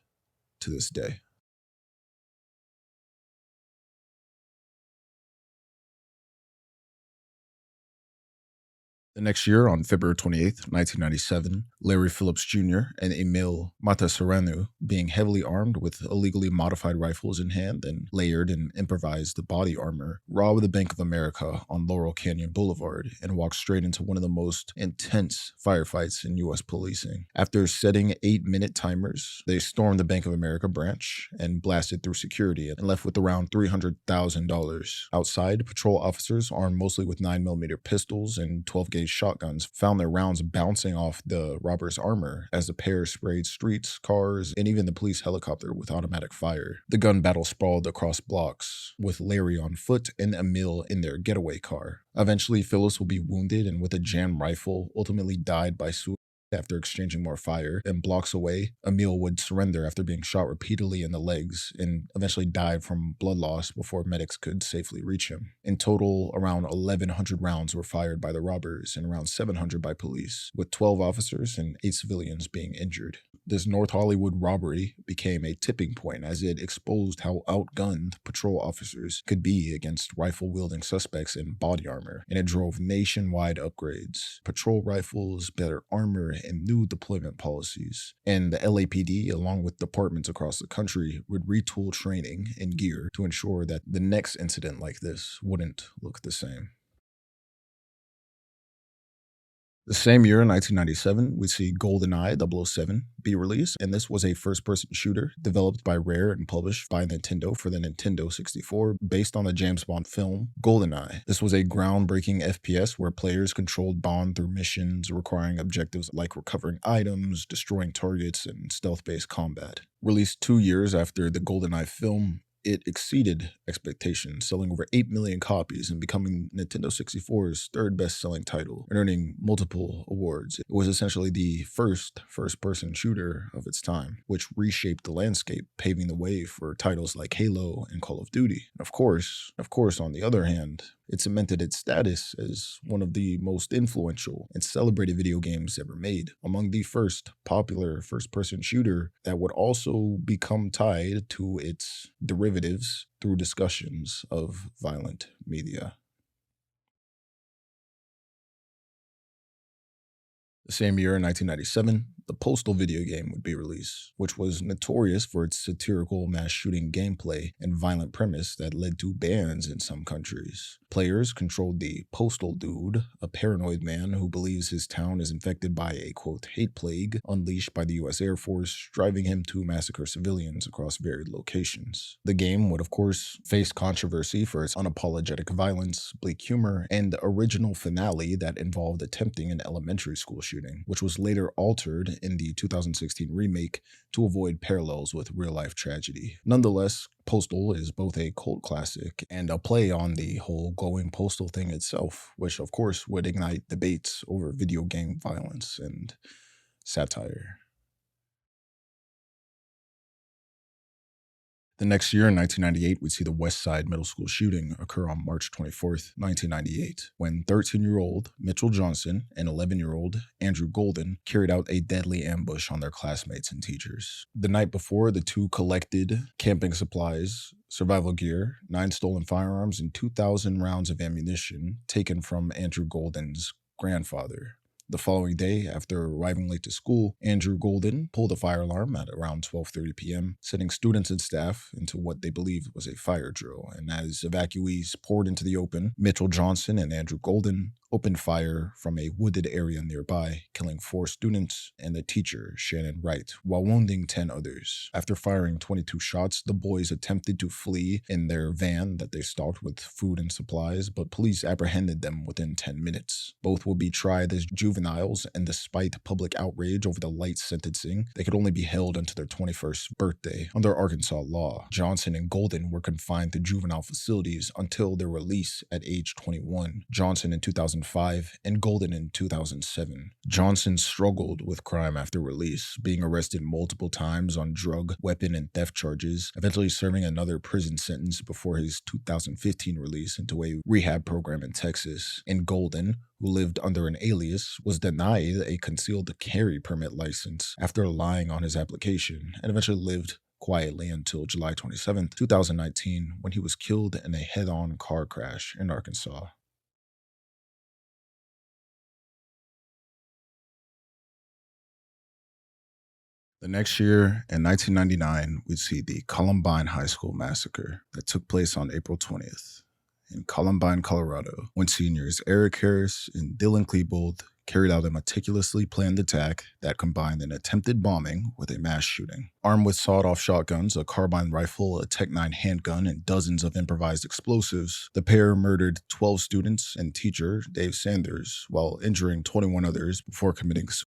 to this day. The next year, on February 28th, 1997, Larry Phillips Jr. and Emil Matasareanu, being heavily armed with illegally modified rifles in hand and layered and improvised body armor, robbed the Bank of America on Laurel Canyon Boulevard and walked straight into one of the most intense firefights in U.S. policing. After setting 8-minute timers, they stormed the Bank of America branch and blasted through security and left with around $300,000. Outside, patrol officers armed mostly with 9mm pistols and 12-gauge shotguns found their rounds bouncing off the robbers' armor as the pair sprayed streets, cars, and even the police helicopter with automatic fire. The gun battle sprawled across blocks, with Larry on foot and Emil in their getaway car. Eventually, Phyllis will be wounded and with a jammed rifle ultimately died by suicide after exchanging more fire, and blocks away, Emil would surrender after being shot repeatedly in the legs and eventually died from blood loss before medics could safely reach him. In total, around 1,100 rounds were fired by the robbers and around 700 by police, with 12 officers and 8 civilians being injured. This North Hollywood robbery became a tipping point as it exposed how outgunned patrol officers could be against rifle-wielding suspects in body armor, and it drove nationwide upgrades, patrol rifles, better armor, and new deployment policies. And the LAPD, along with departments across the country, would retool training and gear to ensure that the next incident like this wouldn't look the same. The same year, in 1997, we see GoldenEye 007 be released, and this was a first-person shooter developed by Rare and published by Nintendo for the Nintendo 64, based on the James Bond film GoldenEye. This was a groundbreaking FPS where players controlled Bond through missions requiring objectives like recovering items, destroying targets, and stealth-based combat. Released 2 years after the GoldenEye film, it exceeded expectations, selling over 8 million copies and becoming Nintendo 64's third best-selling title and earning multiple awards. It was essentially the first-person shooter of its time, which reshaped the landscape, paving the way for titles like Halo and Call of Duty. Of course, on the other hand, it cemented its status as one of the most influential and celebrated video games ever made, among the first popular first-person shooter that would also become tied to its derivatives through discussions of violent media. The same year, in 1997, the Postal video game would be released, which was notorious for its satirical mass shooting gameplay and violent premise that led to bans in some countries. Players controlled the Postal Dude, a paranoid man who believes his town is infected by a, quote, hate plague unleashed by the US Air Force, driving him to massacre civilians across varied locations. The game would, of course, face controversy for its unapologetic violence, bleak humor, and the original finale that involved attempting an elementary school shooting, which was later altered in the 2016 remake to avoid parallels with real-life tragedy. Nonetheless, Postal is both a cult classic and a play on the whole going postal thing itself, which of course would ignite debates over video game violence and satire. The next year, in 1998, we'd see the West Side Middle School shooting occur on March 24th, 1998, when 13-year-old Mitchell Johnson and 11-year-old Andrew Golden carried out a deadly ambush on their classmates and teachers. The night before, the two collected camping supplies, survival gear, 9 stolen firearms, and 2,000 rounds of ammunition taken from Andrew Golden's grandfather. The following day, after arriving late to school, Andrew Golden pulled a fire alarm at around 12:30 p.m., sending students and staff into what they believed was a fire drill. And as evacuees poured into the open, Mitchell Johnson and Andrew Golden opened fire from a wooded area nearby, killing 4 students and the teacher, Shannon Wright, while wounding 10 others. After firing 22 shots, the boys attempted to flee in their van that they stocked with food and supplies, but police apprehended them within 10 minutes. Both will be tried as juveniles, and despite public outrage over the light sentencing, they could only be held until their 21st birthday. Under Arkansas law, Johnson and Golden were confined to juvenile facilities until their release at age 21. Johnson in 2005 and Golden in 2007. Johnson struggled with crime after release, being arrested multiple times on drug, weapon, and theft charges, eventually serving another prison sentence before his 2015 release into a rehab program in Texas. And Golden, who lived under an alias, was denied a concealed carry permit license after lying on his application, and eventually lived quietly until July 27, 2019, when he was killed in a head-on car crash in Arkansas. The next year, in 1999, we'd see the Columbine High School massacre that took place on April 20th in Columbine, Colorado, when seniors Eric Harris and Dylan Klebold carried out a meticulously planned attack that combined an attempted bombing with a mass shooting. Armed with sawed-off shotguns, a carbine rifle, a Tech-9 handgun, and dozens of improvised explosives, the pair murdered 12 students and teacher Dave Sanders while injuring 21 others before committing suicide.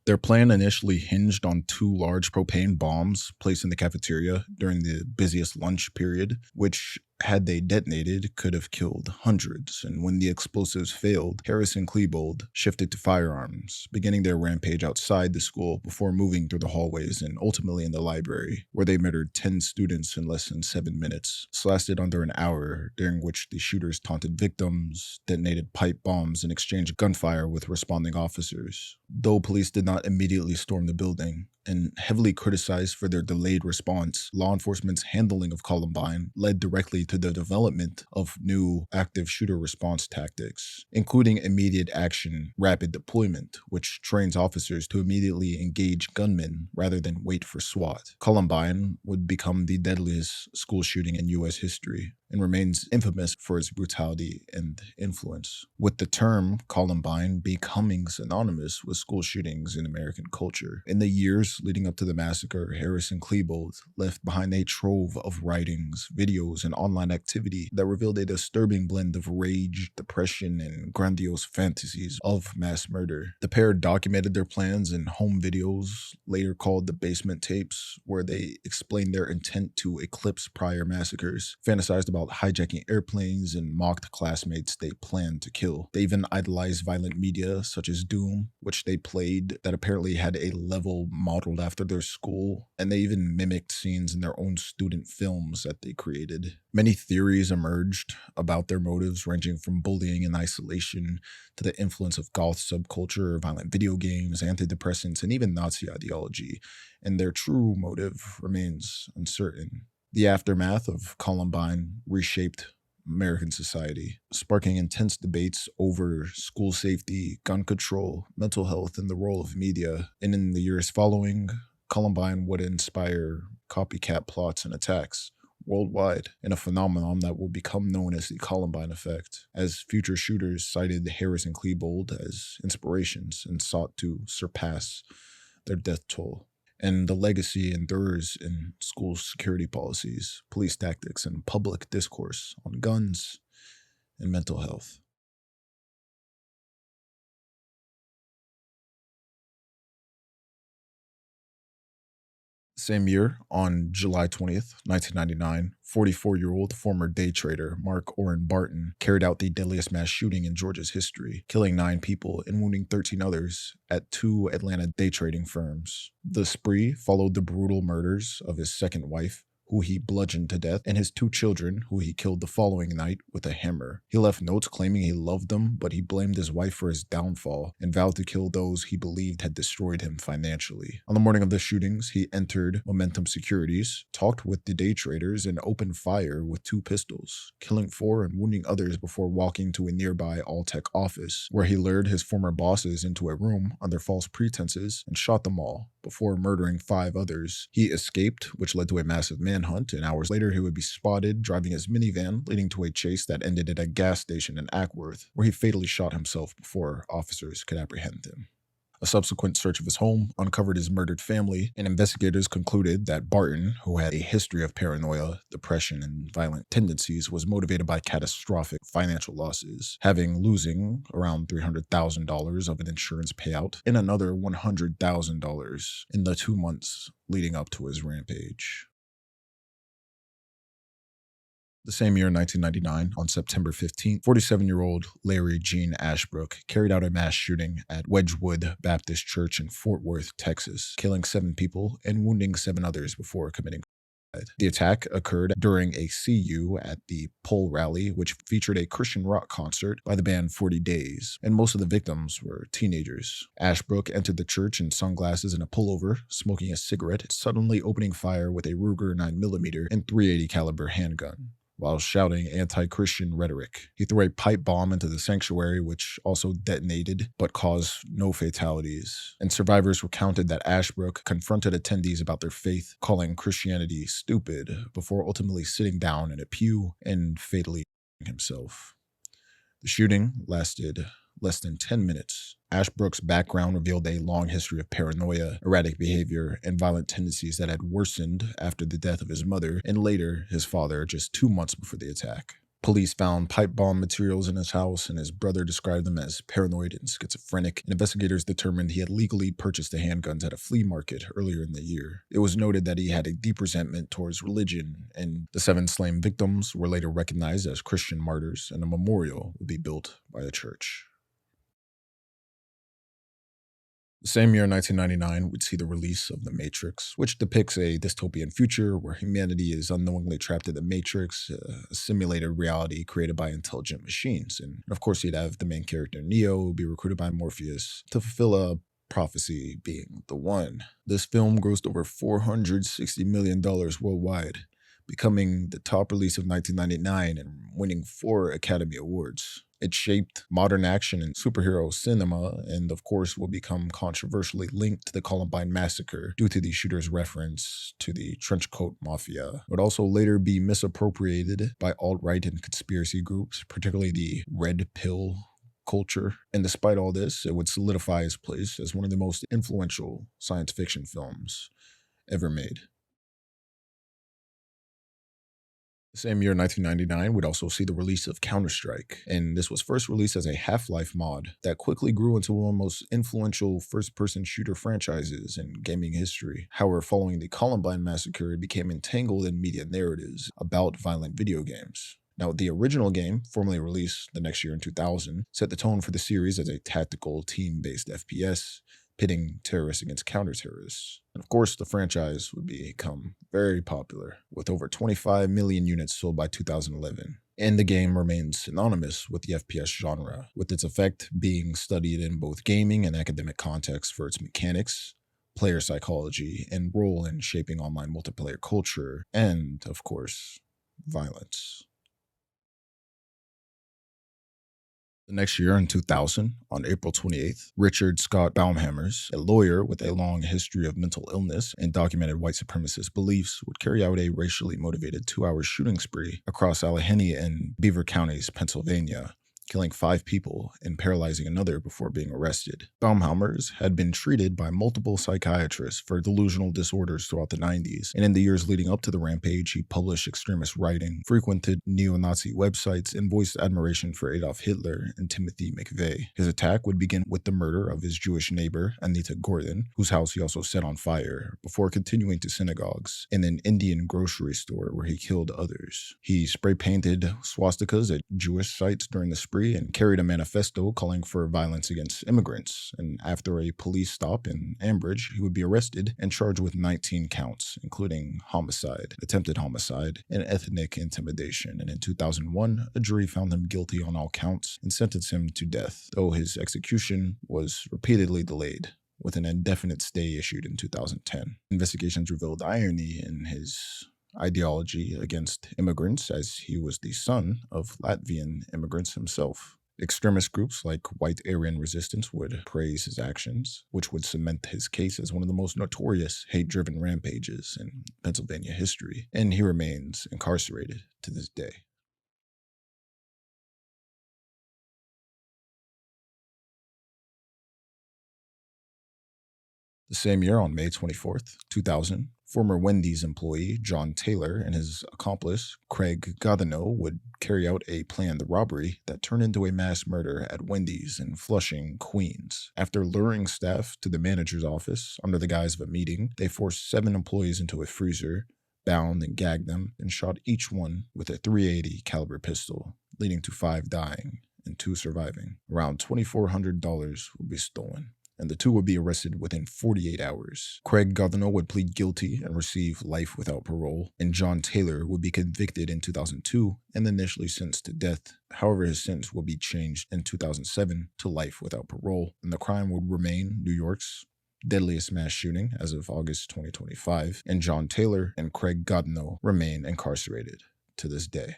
Their plan initially hinged on 2 large propane bombs placed in the cafeteria during the busiest lunch period, which, had they detonated, could have killed hundreds. And when the explosives failed, Harris and Klebold shifted to firearms, beginning their rampage outside the school before moving through the hallways and ultimately in the library, where they murdered 10 students in less than 7 minutes. This lasted under an hour, during which the shooters taunted victims, detonated pipe bombs, and exchanged gunfire with responding officers. Though police did not immediately storm the building, and heavily criticized for their delayed response, law enforcement's handling of Columbine led directly to the development of new active shooter response tactics, including immediate action rapid deployment, which trains officers to immediately engage gunmen rather than wait for SWAT. Columbine would become the deadliest school shooting in U.S. history and remains infamous for its brutality and influence, with the term Columbine becoming synonymous with school shootings in American culture. In the years leading up to the massacre, Harris and Klebold left behind a trove of writings, videos, and online activity that revealed a disturbing blend of rage, depression, and grandiose fantasies of mass murder. The pair documented their plans in home videos, later called the basement tapes, where they explained their intent to eclipse prior massacres, fantasized about hijacking airplanes, and mocked classmates they planned to kill. They even idolized violent media such as Doom, which they played, that apparently had a level modeled after their school, and they even mimicked scenes in their own student films that they created. Many theories emerged about their motives, ranging from bullying and isolation to the influence of goth subculture, violent video games, antidepressants, and even Nazi ideology, and their true motive remains uncertain. The aftermath of Columbine reshaped American society, sparking intense debates over school safety, gun control, mental health, and the role of media. And in the years following, Columbine would inspire copycat plots and attacks worldwide, in a phenomenon that will become known as the Columbine effect, as future shooters cited Harris and Klebold as inspirations and sought to surpass their death toll. And the legacy endures in school security policies, police tactics, and public discourse on guns and mental health. Same year, on July 20th, 1999, 44-year-old former day trader Mark Orrin Barton carried out the deadliest mass shooting in Georgia's history, killing 9 people and wounding 13 others at 2 Atlanta day trading firms. The spree followed the brutal murders of his second wife, who he bludgeoned to death, and his 2 children, who he killed the following night with a hammer. He left notes claiming he loved them, but he blamed his wife for his downfall and vowed to kill those he believed had destroyed him financially. On the morning of the shootings, he entered Momentum Securities, talked with the day traders, and opened fire with 2 pistols, killing 4 and wounding others before walking to a nearby Alltech office, where he lured his former bosses into a room under false pretenses and shot them all before murdering 5 others. He escaped, which led to a massive manhunt, and hours later he would be spotted driving his minivan, leading to a chase that ended at a gas station in Ackworth, where he fatally shot himself before officers could apprehend him. A subsequent search of his home uncovered his murdered family, and investigators concluded that Barton, who had a history of paranoia, depression, and violent tendencies, was motivated by catastrophic financial losses, having losing around $300,000 of an insurance payout and another $100,000 in the 2 months leading up to his rampage. The same year, 1999, on September 15th, 47-year-old Larry Gene Ashbrook carried out a mass shooting at Wedgwood Baptist Church in Fort Worth, Texas, killing 7 people and wounding 7 others before committing suicide. The attack occurred during a CU at the Pole Rally, which featured a Christian rock concert by the band 40 Days, and most of the victims were teenagers. Ashbrook entered the church in sunglasses and a pullover, smoking a cigarette, suddenly opening fire with a Ruger 9mm and .380 caliber handgun, while shouting anti-Christian rhetoric. He threw a pipe bomb into the sanctuary, which also detonated but caused no fatalities. And survivors recounted that Ashbrook confronted attendees about their faith, calling Christianity stupid, before ultimately sitting down in a pew and fatally himself. The shooting lasted less than 10 minutes. Ashbrook's background revealed a long history of paranoia, erratic behavior, and violent tendencies that had worsened after the death of his mother and later his father just 2 months before the attack. Police found pipe bomb materials in his house, and his brother described them as paranoid and schizophrenic, and investigators determined he had legally purchased the handguns at a flea market earlier in the year. It was noted that he had a deep resentment towards religion, and the 7 slain victims were later recognized as Christian martyrs, and a memorial would be built by the church. The same year, 1999, would see the release of The Matrix, which depicts a dystopian future where humanity is unknowingly trapped in the Matrix, a simulated reality created by intelligent machines. And of course, you'd have the main character, Neo, be recruited by Morpheus to fulfill a prophecy, being the One. This film grossed over $460 million worldwide, becoming the top release of 1999 and winning 4 Academy Awards. It shaped modern action and superhero cinema, and of course will become controversially linked to the Columbine Massacre due to the shooter's reference to the trenchcoat mafia. It would also later be misappropriated by alt-right and conspiracy groups, particularly the Red Pill culture. And despite all this, it would solidify its place as one of the most influential science fiction films ever made. The same year, 1999, would also see the release of Counter-Strike, and this was first released as a Half-Life mod that quickly grew into one of the most influential first-person shooter franchises in gaming history. However, following the Columbine Massacre, it became entangled in media narratives about violent video games. Now, the original game, formerly released the next year in 2000, set the tone for the series as a tactical, team-based FPS, pitting terrorists against counter-terrorists. And of course, the franchise would become very popular, with over 25 million units sold by 2011. And the game remains synonymous with the FPS genre, with its effect being studied in both gaming and academic contexts for its mechanics, player psychology, and role in shaping online multiplayer culture, and, of course, violence. The next year, in 2000, on April 28th, Richard Scott Baumhammers, a lawyer with a long history of mental illness and documented white supremacist beliefs, would carry out a racially motivated 2-hour shooting spree across Allegheny and Beaver Counties, Pennsylvania, killing 5 people and paralyzing another before being arrested. Baumhammers had been treated by multiple psychiatrists for delusional disorders throughout the 90s, and in the years leading up to the rampage, he published extremist writing, frequented neo-Nazi websites, and voiced admiration for Adolf Hitler and Timothy McVeigh. His attack would begin with the murder of his Jewish neighbor, Anita Gordon, whose house he also set on fire, before continuing to synagogues and an Indian grocery store where he killed others. He spray-painted swastikas at Jewish sites during the spree Missouri and carried a manifesto calling for violence against immigrants. And after a police stop in Ambridge, he would be arrested and charged with 19 counts, including homicide, attempted homicide, and ethnic intimidation. And in 2001, a jury found him guilty on all counts and sentenced him to death, though his execution was repeatedly delayed, with an indefinite stay issued in 2010. Investigations revealed irony in his ideology against immigrants, as he was the son of Latvian immigrants himself. Extremist groups like White Aryan Resistance would praise his actions, which would cement his case as one of the most notorious hate-driven rampages in Pennsylvania history, and he remains incarcerated to this day. The same year, on May 24th, 2000, former Wendy's employee John Taylor and his accomplice Craig Gatineau would carry out a planned robbery that turned into a mass murder at Wendy's in Flushing, Queens. After luring staff to the manager's office under the guise of a meeting, they forced 7 employees into a freezer, bound and gagged them, and shot each one with a .380 caliber pistol, leading to 5 dying and 2 surviving. Around $2,400 would be stolen, and the 2 would be arrested within 48 hours. Craig Gatineau would plead guilty and receive life without parole, and John Taylor would be convicted in 2002 and initially sentenced to death. However, his sentence would be changed in 2007 to life without parole, and the crime would remain New York's deadliest mass shooting as of August 2025, and John Taylor and Craig Gatineau remain incarcerated to this day.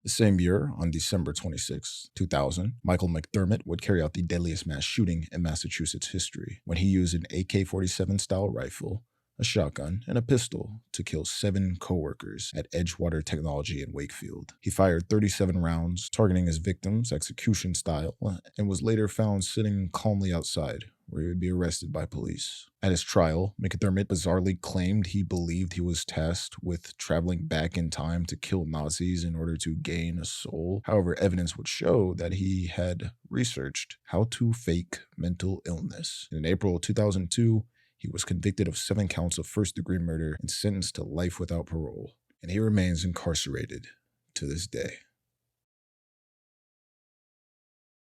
The same year, on December 26, 2000, Michael McDermott would carry out the deadliest mass shooting in Massachusetts history when he used an AK-47 style rifle, a shotgun, and a pistol to kill 7 co-workers at Edgewater Technology in Wakefield. He fired 37 rounds, targeting his victims execution style, and was later found sitting calmly outside, where he would be arrested by police. At his trial, McDermott bizarrely claimed he believed he was tasked with traveling back in time to kill Nazis in order to gain a soul. However, evidence would show that he had researched how to fake mental illness. In April 2002, he was convicted of 7 counts of first-degree murder and sentenced to life without parole, and he remains incarcerated to this day.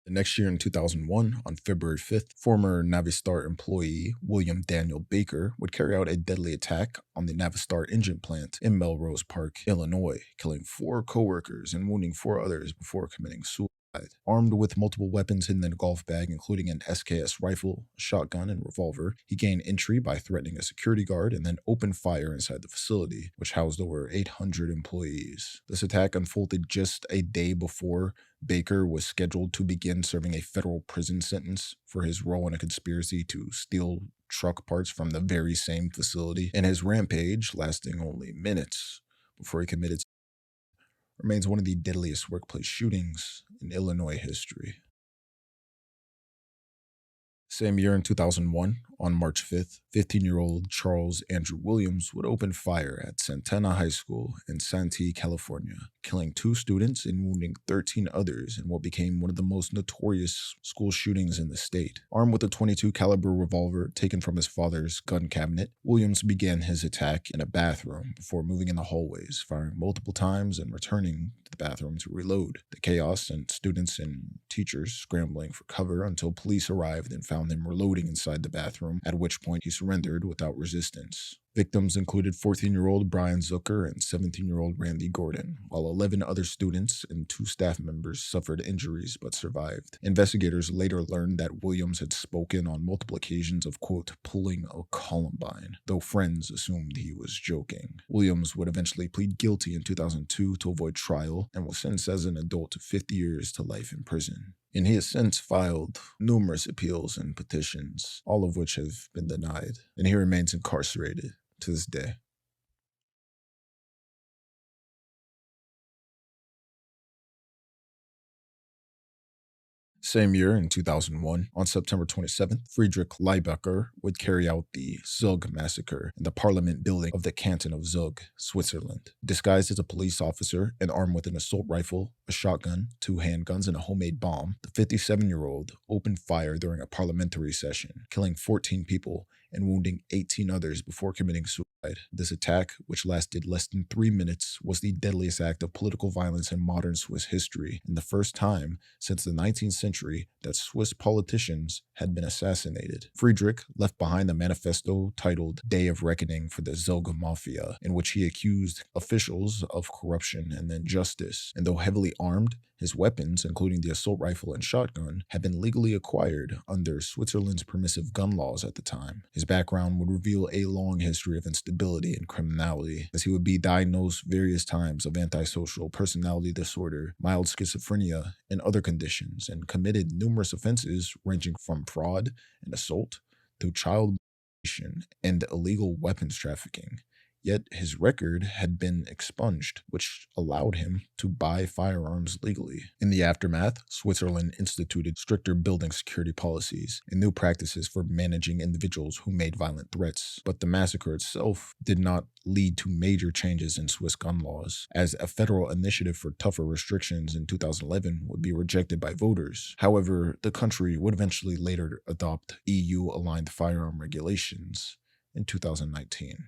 The next year, in 2001, on February 5th, former Navistar employee William Daniel Baker would carry out a deadly attack on the Navistar engine plant in Melrose Park, Illinois, killing 4 co-workers and wounding 4 others before committing suicide. Armed with multiple weapons hidden in a golf bag, including an SKS rifle, a shotgun, and revolver, he gained entry by threatening a security guard and then opened fire inside the facility, which housed over 800 employees. This attack unfolded just a day before Baker was scheduled to begin serving a federal prison sentence for his role in a conspiracy to steal truck parts from the very same facility, and his rampage, lasting only minutes before he committed, remains one of the deadliest workplace shootings in Illinois history. Same year, in 2001, on March 5th, 15-year-old Charles Andrew Williams would open fire at Santana High School in Santee, California, killing 2 students and wounding 13 others in what became one of the most notorious school shootings in the state. Armed with a .22 caliber revolver taken from his father's gun cabinet, Williams began his attack in a bathroom before moving in the hallways, firing multiple times and returning to the bathroom to reload. The chaos sent students and teachers scrambling for cover until police arrived and found him reloading inside the bathroom, at which point he surrendered without resistance. Victims included 14-year-old Brian Zucker and 17-year-old Randy Gordon, while 11 other students and 2 staff members suffered injuries but survived. Investigators later learned that Williams had spoken on multiple occasions of, quote, pulling a Columbine, though friends assumed he was joking. Williams would eventually plead guilty in 2002 to avoid trial and was sentenced as an adult to 50 years to life in prison. And he has since filed numerous appeals and petitions, all of which have been denied, and he remains incarcerated to this day. Same year, in 2001, on September 27th, Friedrich Liebecker would carry out the Zug massacre in the parliament building of the canton of Zug, Switzerland. Disguised as a police officer and armed with an assault rifle, a shotgun, 2 handguns, and a homemade bomb, the 57-year-old opened fire during a parliamentary session, killing 14 people and wounding 18 others before committing suicide This attack, which lasted less than 3 minutes, was the deadliest act of political violence in modern Swiss history, and the first time since the 19th century that Swiss politicians had been assassinated. Friedrich left behind a manifesto titled Day of Reckoning for the Zelga Mafia, in which he accused officials of corruption and injustice, and though heavily armed, his weapons, including the assault rifle and shotgun, had been legally acquired under Switzerland's permissive gun laws at the time. His background would reveal a long history of instability and criminality, as he would be diagnosed various times of antisocial personality disorder, mild schizophrenia, and other conditions, and committed numerous offenses ranging from fraud and assault to child molestation and illegal weapons trafficking. Yet his record had been expunged, which allowed him to buy firearms legally. In the aftermath, Switzerland instituted stricter building security policies and new practices for managing individuals who made violent threats. But the massacre itself did not lead to major changes in Swiss gun laws, as a federal initiative for tougher restrictions in 2011 would be rejected by voters. However, the country would eventually later adopt EU-aligned firearm regulations in 2019.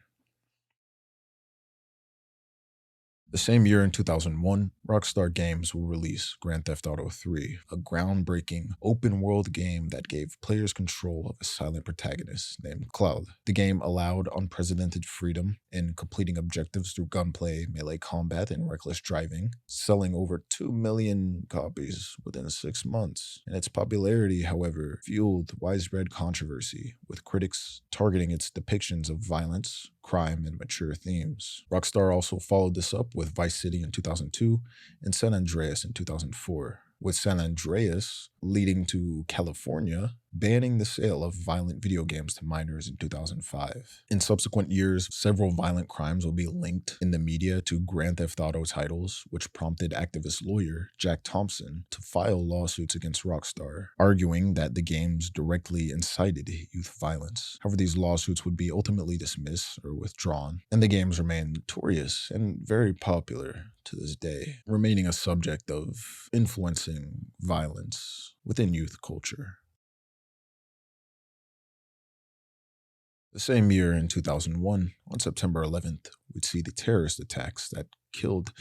The same year in 2001, Rockstar Games will release Grand Theft Auto 3, a groundbreaking open-world game that gave players control of a silent protagonist named Cloud. The game allowed unprecedented freedom in completing objectives through gunplay, melee combat, and reckless driving, selling over 2 million copies within 6 months. And its popularity, however, fueled widespread controversy, with critics targeting its depictions of violence, crime, and mature themes. Rockstar also followed this up with Vice City in 2002 and San Andreas in 2004, with San Andreas leading to California banning the sale of violent video games to minors in 2005. In subsequent years, several violent crimes will be linked in the media to Grand Theft Auto titles, which prompted activist lawyer Jack Thompson to file lawsuits against Rockstar, arguing that the games directly incited youth violence. However, these lawsuits would be ultimately dismissed or withdrawn, and the games remain notorious and very popular to this day, remaining a subject of influencing violence within youth culture. The same year in 2001, on September 11th, we'd see the terrorist attacks that killed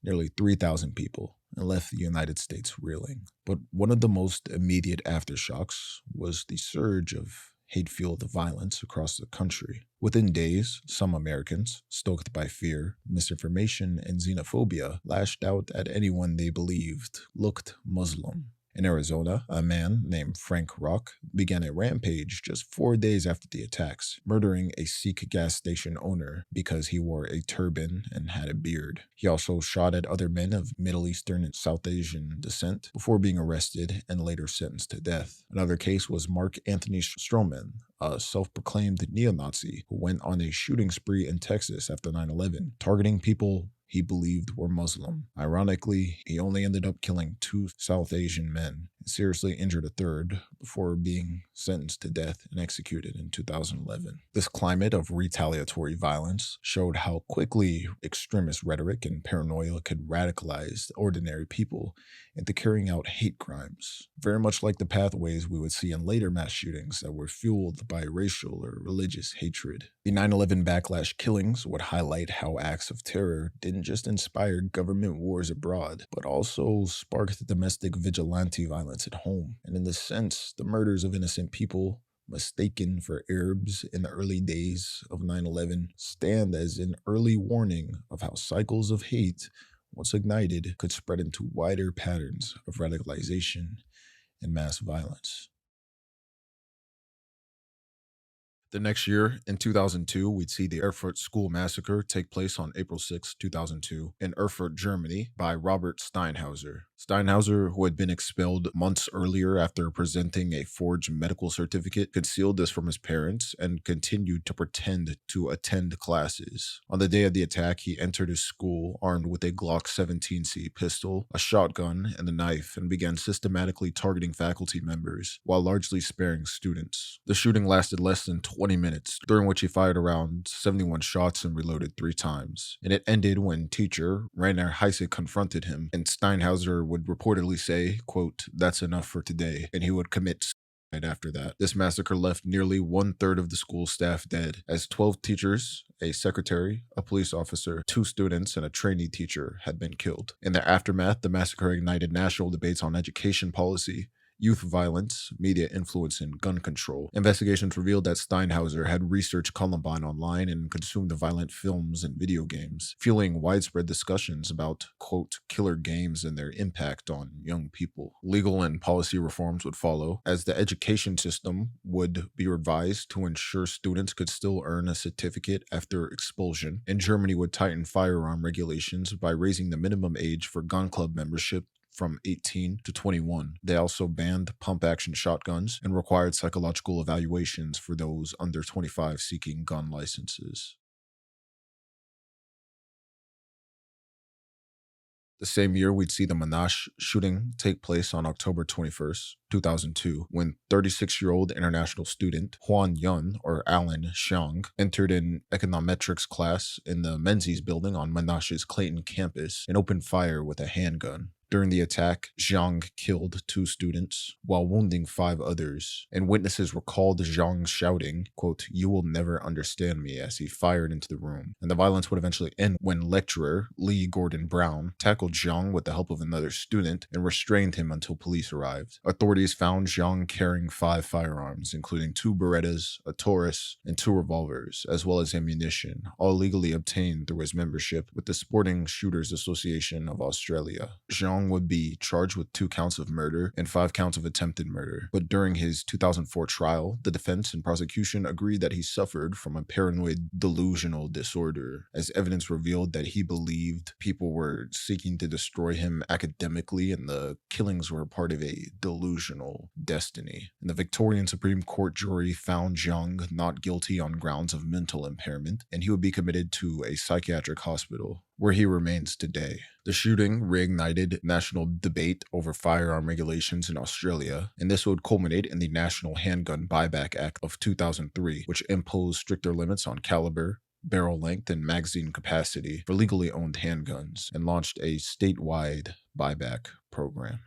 nearly 3,000 people and left the United States reeling. But one of the most immediate aftershocks was the surge of hate-fueled violence across the country. Within days, some Americans, stoked by fear, misinformation, and xenophobia, lashed out at anyone they believed looked Muslim. In Arizona, a man named Frank Rock began a rampage just 4 days after the attacks, murdering a Sikh gas station owner because he wore a turban and had a beard. He also shot at other men of Middle Eastern and South Asian descent before being arrested and later sentenced to death. Another case was Mark Anthony Stroman, a self-proclaimed neo-Nazi who went on a shooting spree in Texas after 9/11, targeting people he believed were Muslim. Ironically, he only ended up killing 2 South Asian men and seriously injured a third before being sentenced to death and executed in 2011. This climate of retaliatory violence showed how quickly extremist rhetoric and paranoia could radicalize ordinary people into carrying out hate crimes, very much like the pathways we would see in later mass shootings that were fueled by racial or religious hatred. The 9/11 backlash killings would highlight how acts of terror didn't just inspire government wars abroad, but also sparked domestic vigilante violence at home. And in this sense, the murders of innocent people mistaken for Arabs in the early days of 9/11 stand as an early warning of how cycles of hate, once ignited, could spread into wider patterns of radicalization and mass violence. The next year, in 2002, we'd see the Erfurt School Massacre take place on April 6, 2002, in Erfurt, Germany, by Robert Steinhauser. Steinhauser, who had been expelled months earlier after presenting a forged medical certificate, concealed this from his parents and continued to pretend to attend classes. On the day of the attack, he entered his school armed with a Glock 17C pistol, a shotgun, and a knife, and began systematically targeting faculty members while largely sparing students. The shooting lasted less than 20 minutes, during which he fired around 71 shots and reloaded 3 times. And it ended when teacher Rainer Heise confronted him, and Steinhauser would reportedly say, quote, "That's enough for today," and he would commit suicide after that. This massacre left nearly 1/3 of the school staff dead, as 12 teachers a secretary, a police officer, two students, and a trainee teacher had been killed. In the aftermath, the massacre ignited national debates on education policy, youth violence, media influence, and gun control. Investigations revealed that Steinhauser had researched Columbine online and consumed the violent films and video games, fueling widespread discussions about, quote, killer games and their impact on young people. Legal and policy reforms would follow, as the education system would be revised to ensure students could still earn a certificate after expulsion, and Germany would tighten firearm regulations by raising the minimum age for gun club membership from 18 to 21. They also banned pump-action shotguns and required psychological evaluations for those under 25 seeking gun licenses. The same year, we'd see the Monash shooting take place on October 21st, 2002, when 36-year-old international student Huan Yun, or Alan Xiang, entered an econometrics class in the Menzies building on Monash's Clayton campus and opened fire with a handgun. During the attack, Zhang killed two students while wounding five others, and witnesses recalled Zhang shouting, quote, "You will never understand me," as he fired into the room. And the violence would eventually end when lecturer Lee Gordon Brown tackled Zhang with the help of another student and restrained him until police arrived. Authorities found Zhang carrying 5 firearms, including 2 Berettas, a Taurus, and 2 revolvers, as well as ammunition, all legally obtained through his membership with the Sporting Shooters Association of Australia. Zhang would be charged with 2 counts of murder and 5 counts of attempted murder. But during his 2004 trial, the defense and prosecution agreed that he suffered from a paranoid delusional disorder, as evidence revealed that he believed people were seeking to destroy him academically and the killings were part of a delusional destiny. And the Victorian Supreme Court jury found Zhang not guilty on grounds of mental impairment, and he would be committed to a psychiatric hospital, where he remains today. The shooting reignited national debate over firearm regulations in Australia, and this would culminate in the National Handgun Buyback Act of 2003, which imposed stricter limits on caliber, barrel length, and magazine capacity for legally owned handguns, and launched a statewide buyback program.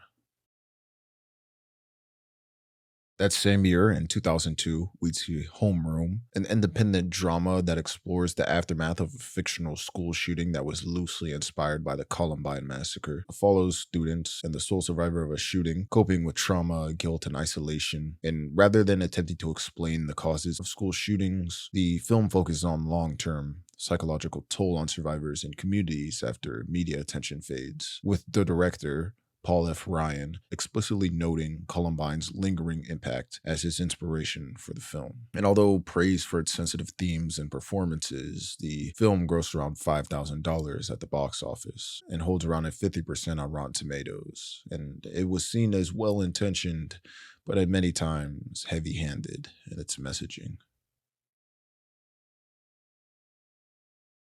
That same year, in 2002, we'd see Homeroom, an independent drama that explores the aftermath of a fictional school shooting that was loosely inspired by the Columbine massacre. It follows students and the sole survivor of a shooting coping with trauma, guilt, and isolation. And rather than attempting to explain the causes of school shootings, the film focuses on long-term psychological toll on survivors and communities after media attention fades, with the director, Paul F. Ryan, explicitly noting Columbine's lingering impact as his inspiration for the film. And although praised for its sensitive themes and performances, the film grossed around $5,000 at the box office and holds around a 50% on Rotten Tomatoes. And it was seen as well-intentioned, but at many times heavy-handed in its messaging.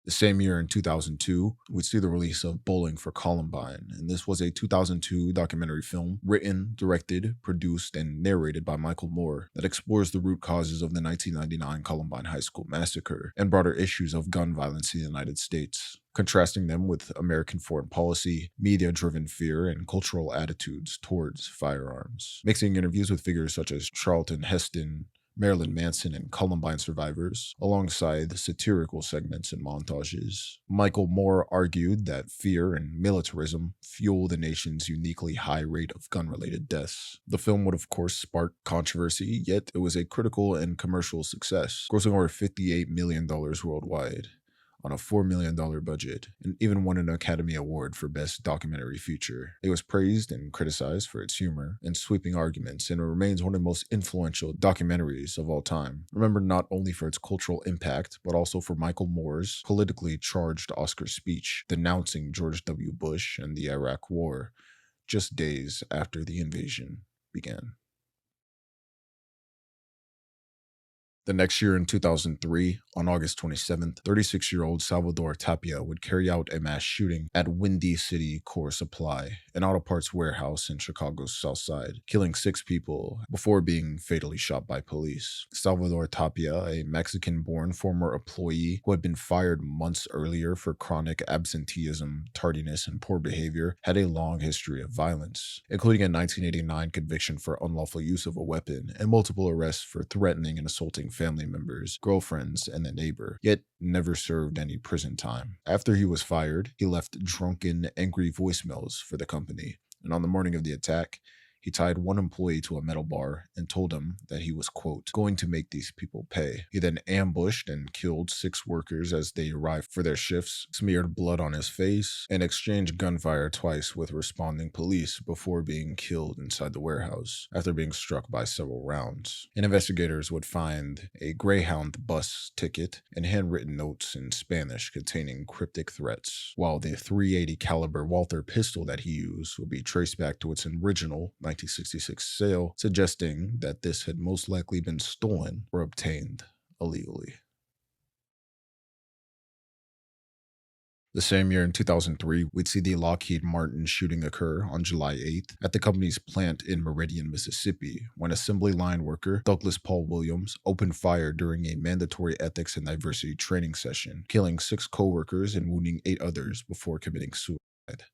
The same year, in 2002, we'd see the release of Bowling for Columbine, and this was a 2002 documentary film written, directed, produced, and narrated by Michael Moore that explores the root causes of the 1999 Columbine High School massacre and broader issues of gun violence in the United States, contrasting them with American foreign policy, media-driven fear, and cultural attitudes towards firearms. Mixing interviews with figures such as Charlton Heston, Marilyn Manson, and Columbine survivors, alongside satirical segments and montages. Michael Moore argued that fear and militarism fuel the nation's uniquely high rate of gun-related deaths. The film would of course spark controversy, yet it was a critical and commercial success, grossing over $58 million worldwide on a $4 million budget, and even won an Academy Award for Best Documentary Feature. It was praised and criticized for its humor and sweeping arguments, and it remains one of the most influential documentaries of all time. Remembered not only for its cultural impact, but also for Michael Moore's politically charged Oscar speech denouncing George W. Bush and the Iraq War, just days after the invasion began. The next year, in 2003, on August 27th, 36-year-old Salvador Tapia would carry out a mass shooting at Windy City Core Supply, an auto parts warehouse in Chicago's South Side, killing 6 people before being fatally shot by police. Salvador Tapia, a Mexican-born former employee who had been fired months earlier for chronic absenteeism, tardiness, and poor behavior, had a long history of violence, including a 1989 conviction for unlawful use of a weapon and multiple arrests for threatening and assaulting family members, girlfriends, and a neighbor, yet never served any prison time. After he was fired, he left drunken, angry voicemails for the company. And on the morning of the attack, he tied one employee to a metal bar and told him that he was, quote, going to make these people pay. He then ambushed and killed 6 workers as they arrived for their shifts, smeared blood on his face, and exchanged gunfire twice with responding police before being killed inside the warehouse after being struck by several rounds. And investigators would find a Greyhound bus ticket and handwritten notes in Spanish containing cryptic threats, while the .380 caliber Walther pistol that he used would be traced back to its original 1966 sale, suggesting that this had most likely been stolen or obtained illegally. The same year in 2003, we'd see the Lockheed Martin shooting occur on July 8th at the company's plant in Meridian, Mississippi, when assembly line worker Douglas Paul Williams opened fire during a mandatory ethics and diversity training session, killing 6 co-workers and wounding 8 others before committing suicide.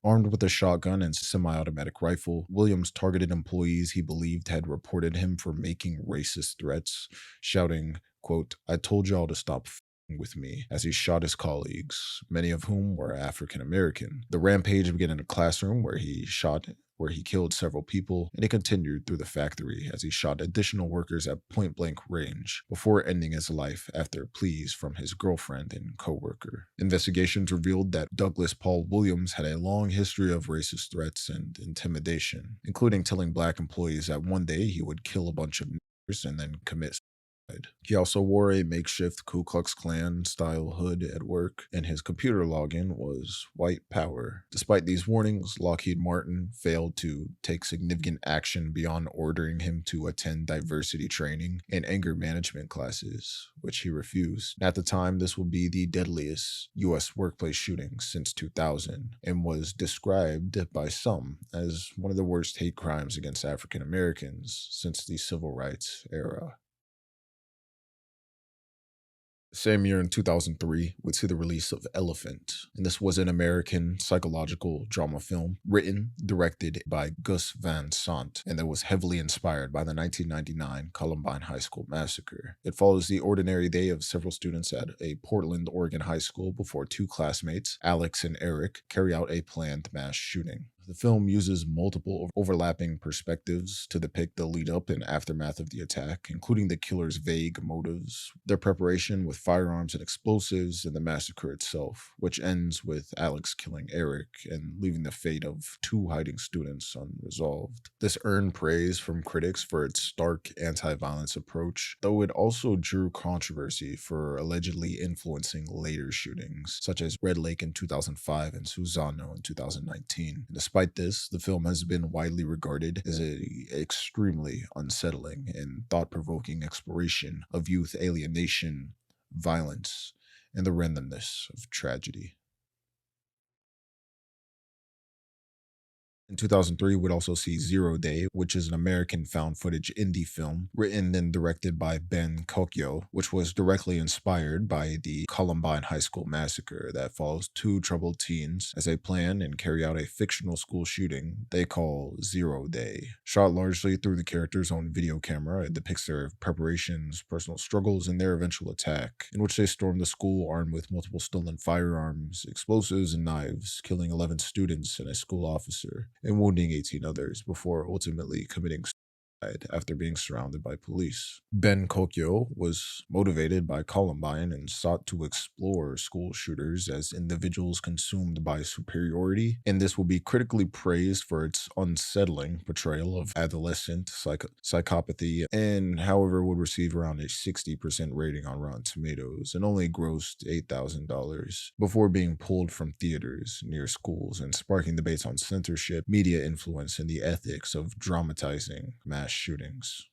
Armed with a shotgun and semi-automatic rifle, Williams targeted employees he believed had reported him for making racist threats, shouting, quote, "I told y'all to stop with me," as he shot his colleagues, many of whom were African American. The rampage began in a classroom where he killed several people, and it continued through the factory as he shot additional workers at point blank range before ending his life after pleas from his girlfriend and co-worker. Investigations revealed that Douglas Paul Williams had a long history of racist threats and intimidation, including telling black employees that one day he would kill a bunch of niggers and then commit suicide. He also wore a makeshift Ku Klux Klan style hood at work, and his computer login was white power. Despite these warnings, Lockheed Martin failed to take significant action beyond ordering him to attend diversity training and anger management classes, which he refused. At the time, this would be the deadliest U.S. workplace shooting since 2000 and was described by some as one of the worst hate crimes against African Americans since the civil rights era. Same year in 2003, we'd see the release of Elephant, and this was an American psychological drama film written, directed by Gus Van Sant, and that was heavily inspired by the 1999 Columbine High School massacre. It follows the ordinary day of several students at a Portland, Oregon high school before 2 classmates, Alex and Eric, carry out a planned mass shooting. The film uses multiple overlapping perspectives to depict the lead up and aftermath of the attack, including the killer's vague motives, their preparation with firearms and explosives, and the massacre itself, which ends with Alex killing Eric and leaving the fate of 2 hiding students unresolved. This earned praise from critics for its stark anti-violence approach, though it also drew controversy for allegedly influencing later shootings, such as Red Lake in 2005 and Susano in 2019. Despite this, the film has been widely regarded as an extremely unsettling and thought-provoking exploration of youth alienation, violence, and the randomness of tragedy. In 2003, we'd also see Zero Day, which is an American found footage indie film written and directed by Ben Kokyo, which was directly inspired by the Columbine High School massacre that follows 2 troubled teens as they plan and carry out a fictional school shooting they call Zero Day. Shot largely through the characters' own video camera, it depicts their preparations, personal struggles, and their eventual attack, in which they storm the school armed with multiple stolen firearms, explosives, and knives, killing 11 students and a school officer, and wounding 18 others before ultimately committing suicide after being surrounded by police. Ben Kokyo was motivated by Columbine and sought to explore school shooters as individuals consumed by superiority, and this will be critically praised for its unsettling portrayal of adolescent psychopathy, and however would receive around a 60% rating on Rotten Tomatoes and only grossed $8,000 before being pulled from theaters near schools and sparking debates on censorship, media influence, and the ethics of dramatizing mass shootings.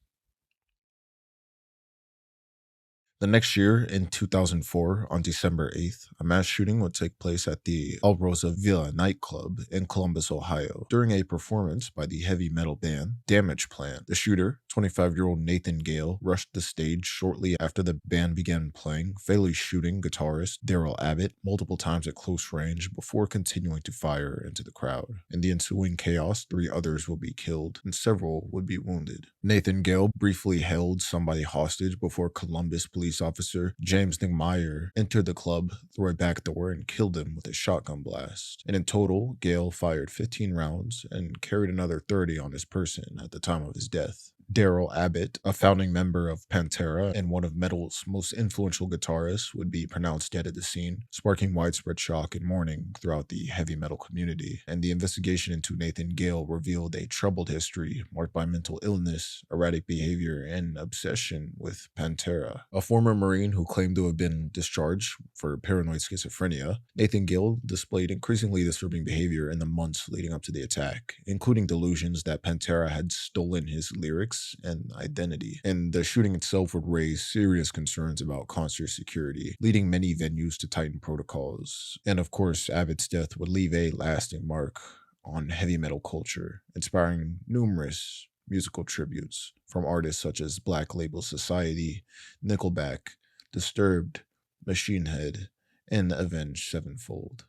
The next year, in 2004, on December 8th, a mass shooting would take place at the El Rosa Villa nightclub in Columbus, Ohio, during a performance by the heavy metal band Damage Plan. The shooter, 25-year-old Nathan Gale, rushed the stage shortly after the band began playing, fatally shooting guitarist Daryl Abbott multiple times at close range before continuing to fire into the crowd. In the ensuing chaos, 3 others will be killed and several would be wounded. Nathan Gale briefly held somebody hostage before Columbus police officer James Nickmeyer entered the club through a back door and killed him with a shotgun blast. And in total, Gale fired 15 rounds and carried another 30 on his person at the time of his death. Daryl Abbott, a founding member of Pantera and one of metal's most influential guitarists, would be pronounced dead at the scene, sparking widespread shock and mourning throughout the heavy metal community. And the investigation into Nathan Gale revealed a troubled history marked by mental illness, erratic behavior, and obsession with Pantera. A former Marine who claimed to have been discharged for paranoid schizophrenia, Nathan Gale displayed increasingly disturbing behavior in the months leading up to the attack, including delusions that Pantera had stolen his lyrics and identity. And the shooting itself would raise serious concerns about concert security, leading many venues to tighten protocols. And of course, Abbott's death would leave a lasting mark on heavy metal culture, inspiring numerous musical tributes from artists such as Black Label Society, Nickelback, Disturbed, Machine Head, and Avenged Sevenfold.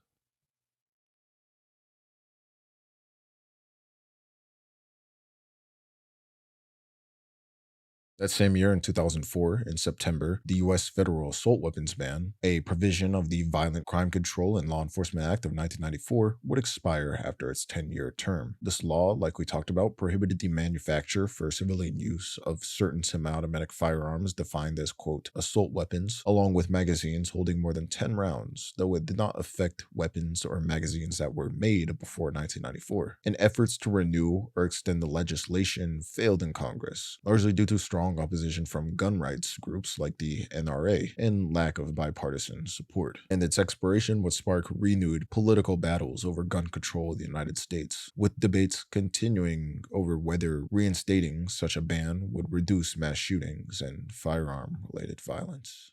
That same year, in 2004, in September, the U.S. Federal Assault Weapons Ban, a provision of the Violent Crime Control and Law Enforcement Act of 1994, would expire after its 10-year term. This law, like we talked about, prohibited the manufacture for civilian use of certain semi-automatic firearms defined as, quote, assault weapons, along with magazines holding more than 10 rounds, though it did not affect weapons or magazines that were made before 1994. And efforts to renew or extend the legislation failed in Congress, largely due to strong opposition from gun rights groups like the NRA and lack of bipartisan support. And its expiration would spark renewed political battles over gun control in the United States, with debates continuing over whether reinstating such a ban would reduce mass shootings and firearm-related violence.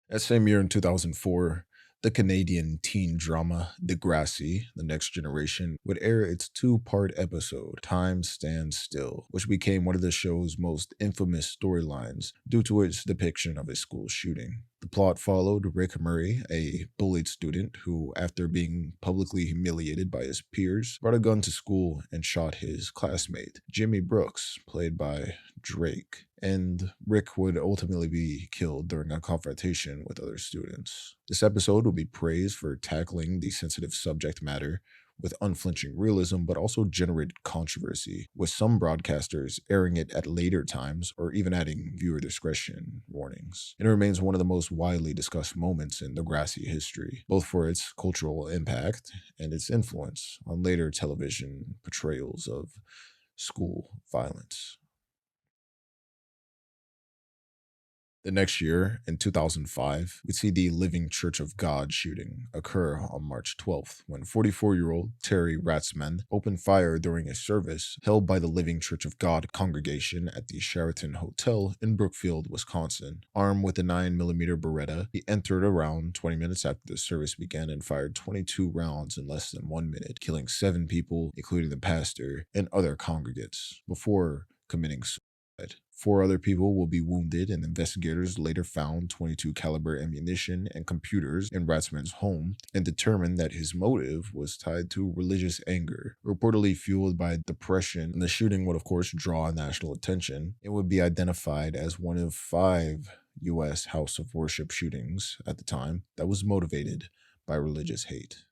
That same year, in 2004, the Canadian teen drama Degrassi, The Next Generation, would air its 2-part episode, Time Stands Still, which became one of the show's most infamous storylines due to its depiction of a school shooting. The plot followed Rick Murray, a bullied student who, after being publicly humiliated by his peers, brought a gun to school and shot his classmate, Jimmy Brooks, played by Drake. And Rick would ultimately be killed during a confrontation with other students. This episode will be praised for tackling the sensitive subject matter with unflinching realism, but also generated controversy, with some broadcasters airing it at later times or even adding viewer discretion warnings. It remains one of the most widely discussed moments in Degrassi history, both for its cultural impact and its influence on later television portrayals of school violence. The next year, in 2005, we see the Living Church of God shooting occur on March 12th, when 44-year-old Terry Ratzman opened fire during a service held by the Living Church of God congregation at the Sheraton Hotel in Brookfield, Wisconsin. Armed with a 9mm Beretta, he entered around 20 minutes after the service began and fired 22 rounds in less than 1 minute, killing 7 people, including the pastor and other congregants, before committing suicide. 4 other people will be wounded, and investigators later found 22 caliber ammunition and computers in Ratzman's home and determined that his motive was tied to religious anger, reportedly fueled by depression. And the shooting would, of course, draw national attention. It would be identified as one of 5 U.S. house of worship shootings at the time that was motivated by religious hate.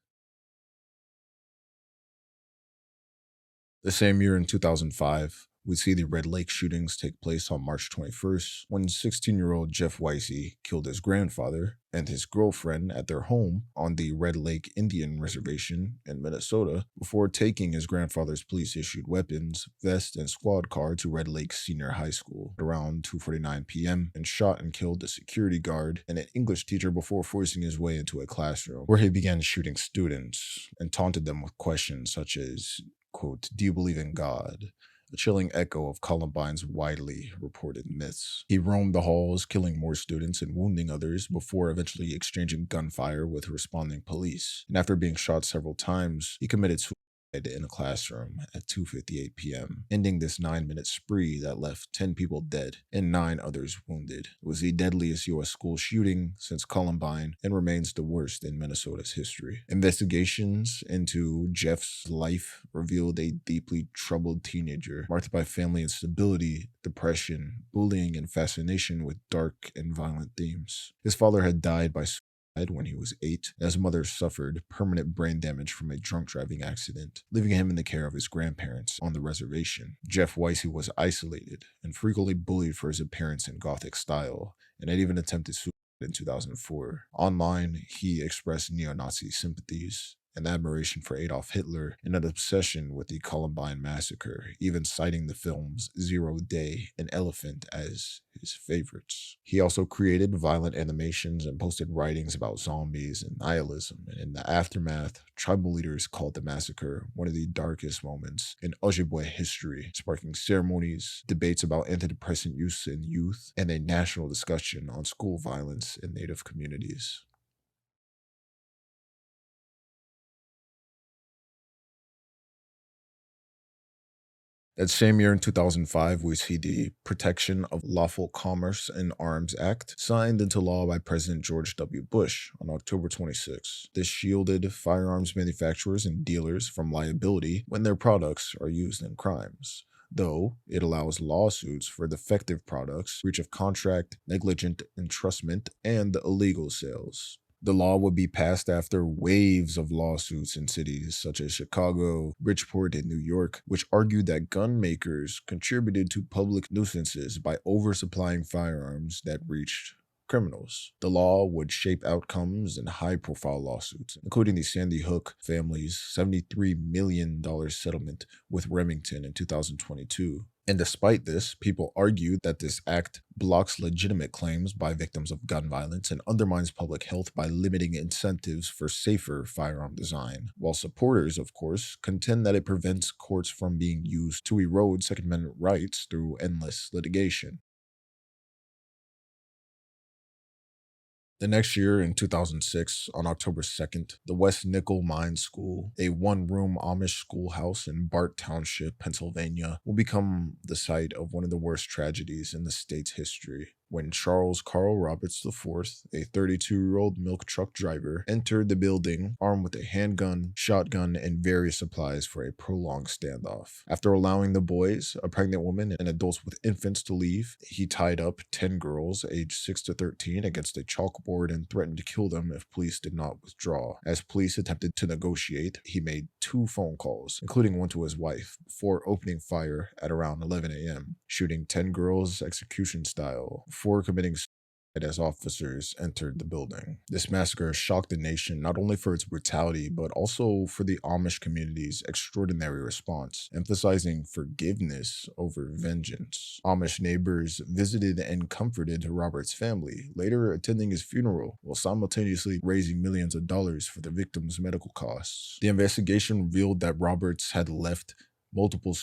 The same year, in 2005, we see the Red Lake shootings take place on March 21st, when 16-year-old Jeff Weissy killed his grandfather and his girlfriend at their home on the Red Lake Indian Reservation in Minnesota before taking his grandfather's police-issued weapons, vest, and squad car to Red Lake Senior High School around 2:49 p.m. and shot and killed a security guard and an English teacher before forcing his way into a classroom, where he began shooting students and taunted them with questions such as, quote, "Do you believe in God?" a chilling echo of Columbine's widely reported myths. He roamed the halls, killing more students and wounding others before eventually exchanging gunfire with responding police. And after being shot several times, he committed suicide in a classroom at 2:58 p.m., ending this 9-minute spree that left 10 people dead and 9 others wounded. It was the deadliest U.S. school shooting since Columbine and remains the worst in Minnesota's history. Investigations into Jeff's life revealed a deeply troubled teenager marked by family instability, depression, bullying, and fascination with dark and violent themes. His father had died by when he was 8, and his mother suffered permanent brain damage from a drunk driving accident, leaving him in the care of his grandparents on the reservation. Jeff Weissy was isolated and frequently bullied for his appearance and gothic style, and had even attempted suicide in 2004. Online, he expressed neo-Nazi sympathies and admiration for Adolf Hitler, and an obsession with the Columbine massacre, even citing the films Zero Day and Elephant as his favorites. He also created violent animations and posted writings about zombies and nihilism, and in the aftermath, tribal leaders called the massacre one of the darkest moments in Ojibwe history, sparking ceremonies, debates about antidepressant use in youth, and a national discussion on school violence in Native communities. That same year in 2005, we see the Protection of Lawful Commerce in Arms Act signed into law by President George W. Bush on October 26. This shielded firearms manufacturers and dealers from liability when their products are used in crimes, though it allows lawsuits for defective products, breach of contract, negligent entrustment, and illegal sales. The law would be passed after waves of lawsuits in cities such as Chicago, Bridgeport, and New York, which argued that gun makers contributed to public nuisances by oversupplying firearms that reached criminals. The law would shape outcomes in high-profile lawsuits, including the Sandy Hook family's $73 million settlement with Remington in 2022. And despite this, people argue that this act blocks legitimate claims by victims of gun violence and undermines public health by limiting incentives for safer firearm design, while supporters, of course, contend that it prevents courts from being used to erode Second Amendment rights through endless litigation. The next year, in 2006, on October 2nd, the West Nickel Mine School, a one-room Amish schoolhouse in Bart Township, Pennsylvania, will become the site of one of the worst tragedies in the state's history, when Charles Carl Roberts IV, a 32-year-old milk truck driver, entered the building armed with a handgun, shotgun, and various supplies for a prolonged standoff. After allowing the boys, a pregnant woman, and adults with infants to leave, he tied up 10 girls aged 6 to 13 against a chalkboard and threatened to kill them if police did not withdraw. As police attempted to negotiate, he made 2 phone calls, including one to his wife, before opening fire at around 11 a.m., shooting 10 girls execution style before committing suicide as officers entered the building. This massacre shocked the nation not only for its brutality, but also for the Amish community's extraordinary response, emphasizing forgiveness over vengeance. Amish neighbors visited and comforted Robert's family, later attending his funeral, while simultaneously raising millions of dollars for the victims' medical costs. The investigation revealed that Roberts had left multiple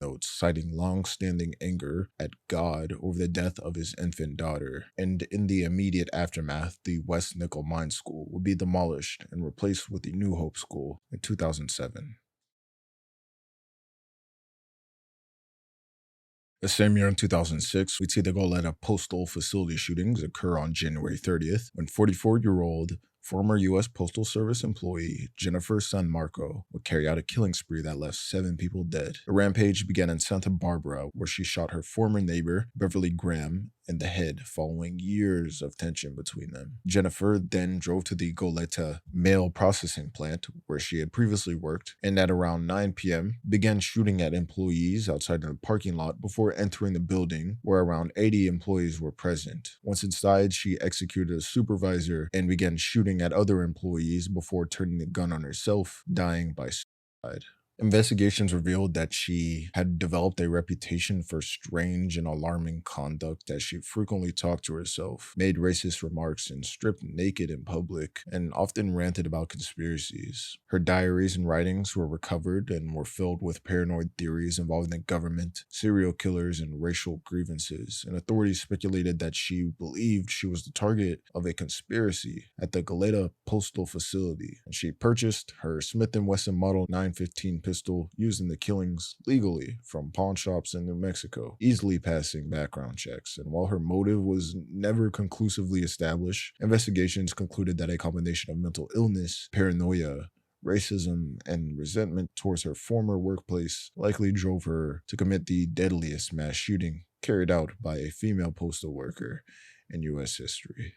notes citing long-standing anger at God over the death of his infant daughter, and in the immediate aftermath, the West Nickel Mine School would be demolished and replaced with the New Hope School in 2007. The same year in 2006, we'd see the Goleta postal facility shootings occur on January 30th, when 44-year-old former U.S. Postal Service employee Jennifer San Marco would carry out a killing spree that left 7 people dead. The rampage began in Santa Barbara, where she shot her former neighbor, Beverly Graham, in the head following years of tension between them. Jennifer then drove to the Goleta mail processing plant, where she had previously worked, and at around 9 p.m. began shooting at employees outside the parking lot before entering the building, where around 80 employees were present. Once inside, she executed a supervisor and began shooting at other employees before turning the gun on herself, dying by suicide. Investigations revealed that she had developed a reputation for strange and alarming conduct, as she frequently talked to herself, made racist remarks, and stripped naked in public, and often ranted about conspiracies. Her diaries and writings were recovered and were filled with paranoid theories involving the government, serial killers, and racial grievances, and authorities speculated that she believed she was the target of a conspiracy at the Goleta Postal Facility, and she purchased her Smith & Wesson Model 915 pistol used in the killings legally from pawn shops in New Mexico, easily passing background checks. And while her motive was never conclusively established, investigations concluded that a combination of mental illness, paranoia, racism, and resentment towards her former workplace likely drove her to commit the deadliest mass shooting carried out by a female postal worker in U.S. history.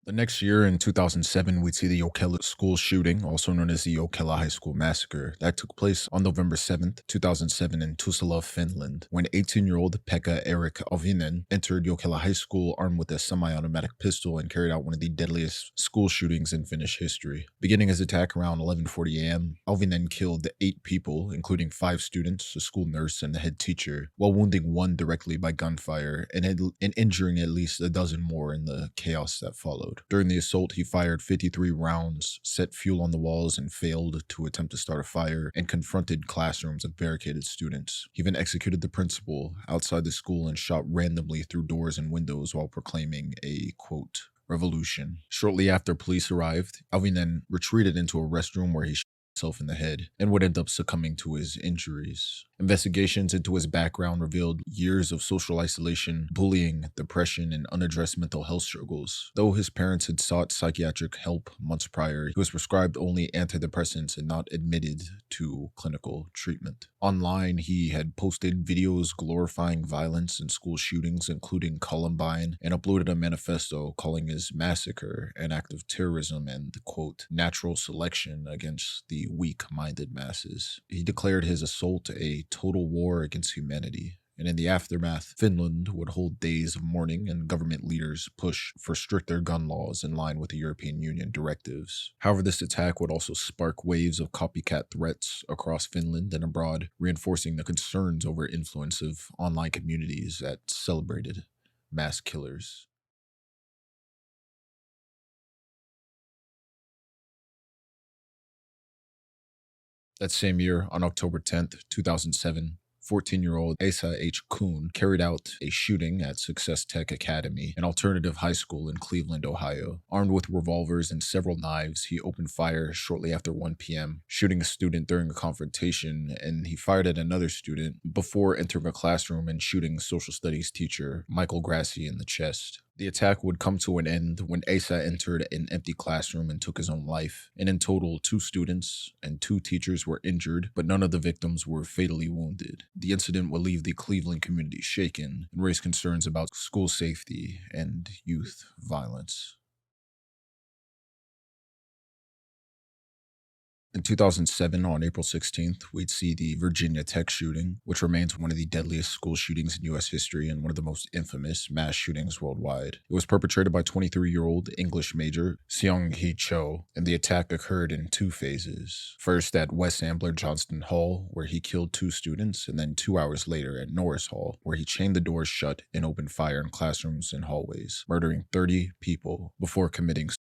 The next year, in 2007, we'd see the Ocala school shooting, also known as the Ocala High School Massacre, that took place on November 7th, 2007 in Tuusula, Finland, when 18-year-old Pekka Erik Alvinen entered Ocala High School armed with a semi-automatic pistol and carried out one of the deadliest school shootings in Finnish history. Beginning his attack around 11:40 a.m., Alvinen killed 8 people, including 5 students, a school nurse, and the head teacher, while wounding 1 directly by gunfire and injuring at least a dozen more in the chaos that followed. During the assault, he fired 53 rounds, set fuel on the walls, and failed to attempt to start a fire, and confronted classrooms of barricaded students. He even executed the principal outside the school and shot randomly through doors and windows while proclaiming a, quote, revolution. Shortly after police arrived, Alvinen retreated into a restroom where he shot himself in the head and would end up succumbing to his injuries. Investigations into his background revealed years of social isolation, bullying, depression, and unaddressed mental health struggles. Though his parents had sought psychiatric help months prior, he was prescribed only antidepressants and not admitted to clinical treatment. Online, he had posted videos glorifying violence and school shootings, including Columbine, and uploaded a manifesto calling his massacre an act of terrorism and, quote, natural selection against the weak-minded masses. He declared his assault a total war against humanity. And in the aftermath, Finland would hold days of mourning and government leaders push for stricter gun laws in line with the European Union directives. However, this attack would also spark waves of copycat threats across Finland and abroad, reinforcing the concerns over influence of online communities that celebrated mass killers. That same year, on October 10th, 2007, 14-year-old Asa H. Kuhn carried out a shooting at Success Tech Academy, an alternative high school in Cleveland, Ohio. Armed with revolvers and several knives, he opened fire shortly after 1 p.m., shooting a student during a confrontation, and he fired at another student before entering a classroom and shooting social studies teacher Michael Grassi in the chest. The attack would come to an end when Asa entered an empty classroom and took his own life. And in total, 2 students and 2 teachers were injured, but none of the victims were fatally wounded. The incident would leave the Cleveland community shaken and raise concerns about school safety and youth violence. In 2007, on April 16th, we'd see the Virginia Tech shooting, which remains one of the deadliest school shootings in U.S. history and one of the most infamous mass shootings worldwide. It was perpetrated by 23-year-old English major Seong-hee Cho, and the attack occurred in 2 phases. First at West Ambler Johnston Hall, where he killed 2 students, and then 2 hours later at Norris Hall, where he chained the doors shut and opened fire in classrooms and hallways, murdering 30 people before committing suicide.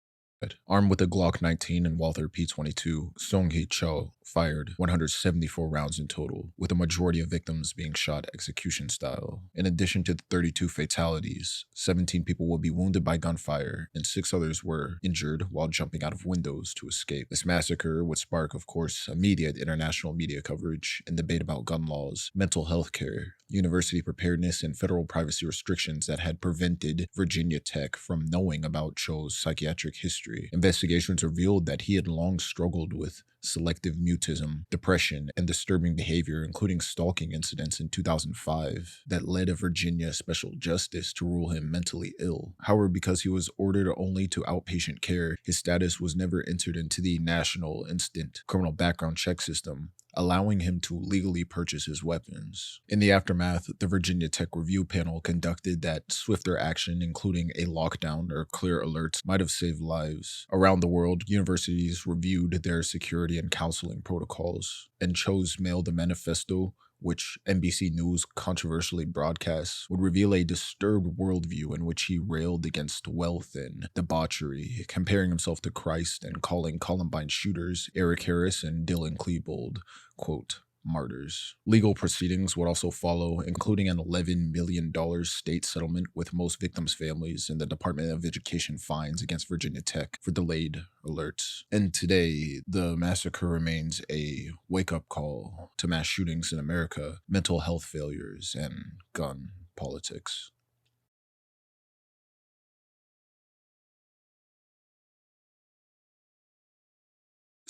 Armed with a Glock 19 and Walther P22, Song-hee Cho fired 174 rounds in total, with a majority of victims being shot execution style. In addition to the 32 fatalities, 17 people will be wounded by gunfire, and 6 others were injured while jumping out of windows to escape. This massacre would spark, of course, immediate international media coverage and debate about gun laws, mental health care, university preparedness, and federal privacy restrictions that had prevented Virginia Tech from knowing about Cho's psychiatric history. Investigations revealed that he had long struggled with selective mutism, depression, and disturbing behavior, including stalking incidents in 2005 that led a Virginia special justice to rule him mentally ill. However, because he was ordered only to outpatient care, his status was never entered into the National Instant Criminal Background Check System, allowing him to legally purchase his weapons. In the aftermath, the Virginia Tech Review Panel conducted that swifter action, including a lockdown or clear alerts, might have saved lives. Around the world, universities reviewed their security and counseling protocols and chose mail the manifesto, which NBC News controversially broadcasts, would reveal a disturbed worldview in which he railed against wealth and debauchery, comparing himself to Christ and calling Columbine shooters, Eric Harris and Dylan Klebold, quote, martyrs. Legal proceedings would also follow, including an $11 million state settlement with most victims' families and the Department of Education fines against Virginia Tech for delayed alerts. And today, the massacre remains a wake-up call to mass shootings in America, mental health failures, and gun politics.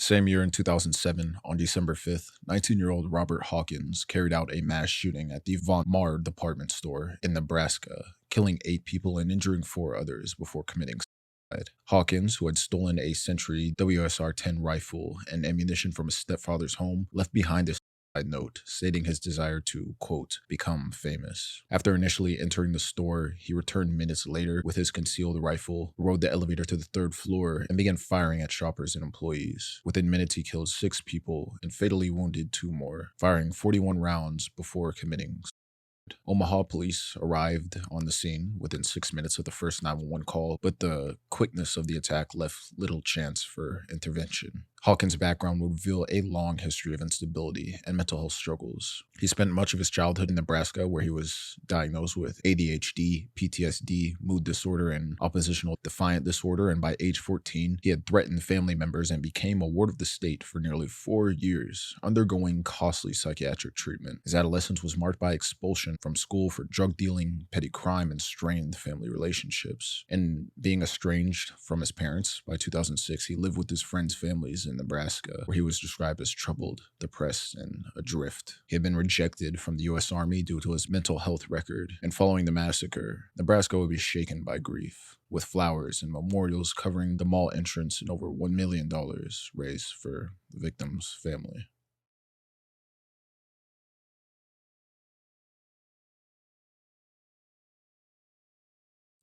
Same year in 2007, on December 5th, 19-year-old Robert Hawkins carried out a mass shooting at the Von Maur department store in Nebraska, killing 8 people and injuring 4 others before committing suicide. Hawkins, who had stolen a Century WSR-10 rifle and ammunition from his stepfather's home, left behind a note stating his desire to, quote, become famous. After initially entering the store, he returned minutes later with his concealed rifle, rode the elevator to the 3rd floor, and began firing at shoppers and employees. Within minutes, he killed 6 people and fatally wounded 2 more, firing 41 rounds before committing suicide. Omaha police arrived on the scene within 6 minutes of the first 911 call, but the quickness of the attack left little chance for intervention. Hawkins' background would reveal a long history of instability and mental health struggles. He spent much of his childhood in Nebraska, where he was diagnosed with ADHD, PTSD, mood disorder, and oppositional defiant disorder, and by age 14, he had threatened family members and became a ward of the state for nearly 4 years, undergoing costly psychiatric treatment. His adolescence was marked by expulsion from school for drug dealing, petty crime, and strained family relationships. And being estranged from his parents, by 2006, he lived with his friends' families in Nebraska, where he was described as troubled, depressed, and adrift. He had been rejected from the U.S. Army due to his mental health record, and following the massacre, Nebraska would be shaken by grief, with flowers and memorials covering the mall entrance and over $1 million raised for the victim's family.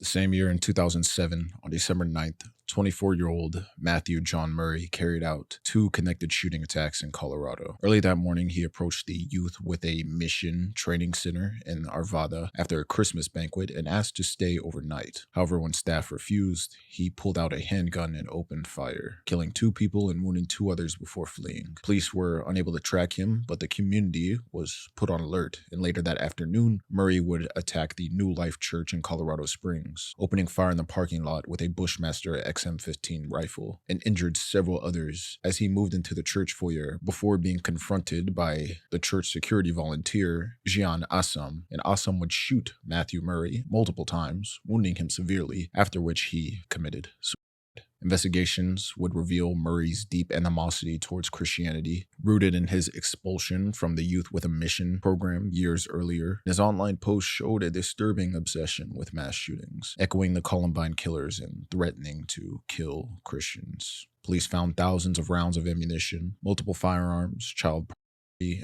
The same year in 2007, on December 9th, 24-year-old Matthew John Murray carried out 2 connected shooting attacks in Colorado. Early that morning, he approached the youth with a mission training center in Arvada after a Christmas banquet and asked to stay overnight. However, when staff refused, he pulled out a handgun and opened fire, killing 2 people and wounding 2 others before fleeing. Police were unable to track him, but the community was put on alert, and later that afternoon, Murray would attack the New Life Church in Colorado Springs, opening fire in the parking lot with a Bushmaster XM15 rifle, and injured several others as he moved into the church foyer before being confronted by the church security volunteer, Jian Assam, and Assam would shoot Matthew Murray multiple times, wounding him severely, after which he committed suicide. Investigations would reveal Murray's deep animosity towards Christianity, rooted in his expulsion from the Youth with a Mission program years earlier. His online posts showed a disturbing obsession with mass shootings, echoing the Columbine killers and threatening to kill Christians. Police found thousands of rounds of ammunition, multiple firearms, child property,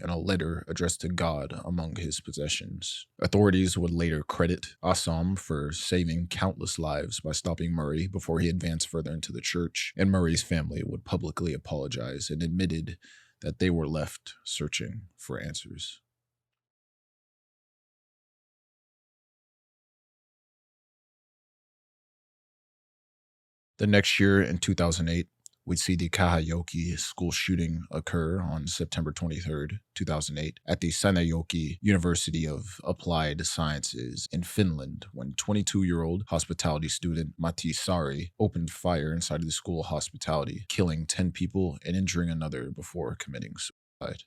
and a letter addressed to God among his possessions. Authorities would later credit Assam for saving countless lives by stopping Murray before he advanced further into the church, and Murray's family would publicly apologize and admitted that they were left searching for answers. The next year, in 2008, we'd see the Kahayoki school shooting occur on September 23rd, 2008, at the Seinäjoki University of Applied Sciences in Finland, when 22-year-old hospitality student Matti Sari opened fire inside of the school hospitality, killing 10 people and injuring another before committing suicide.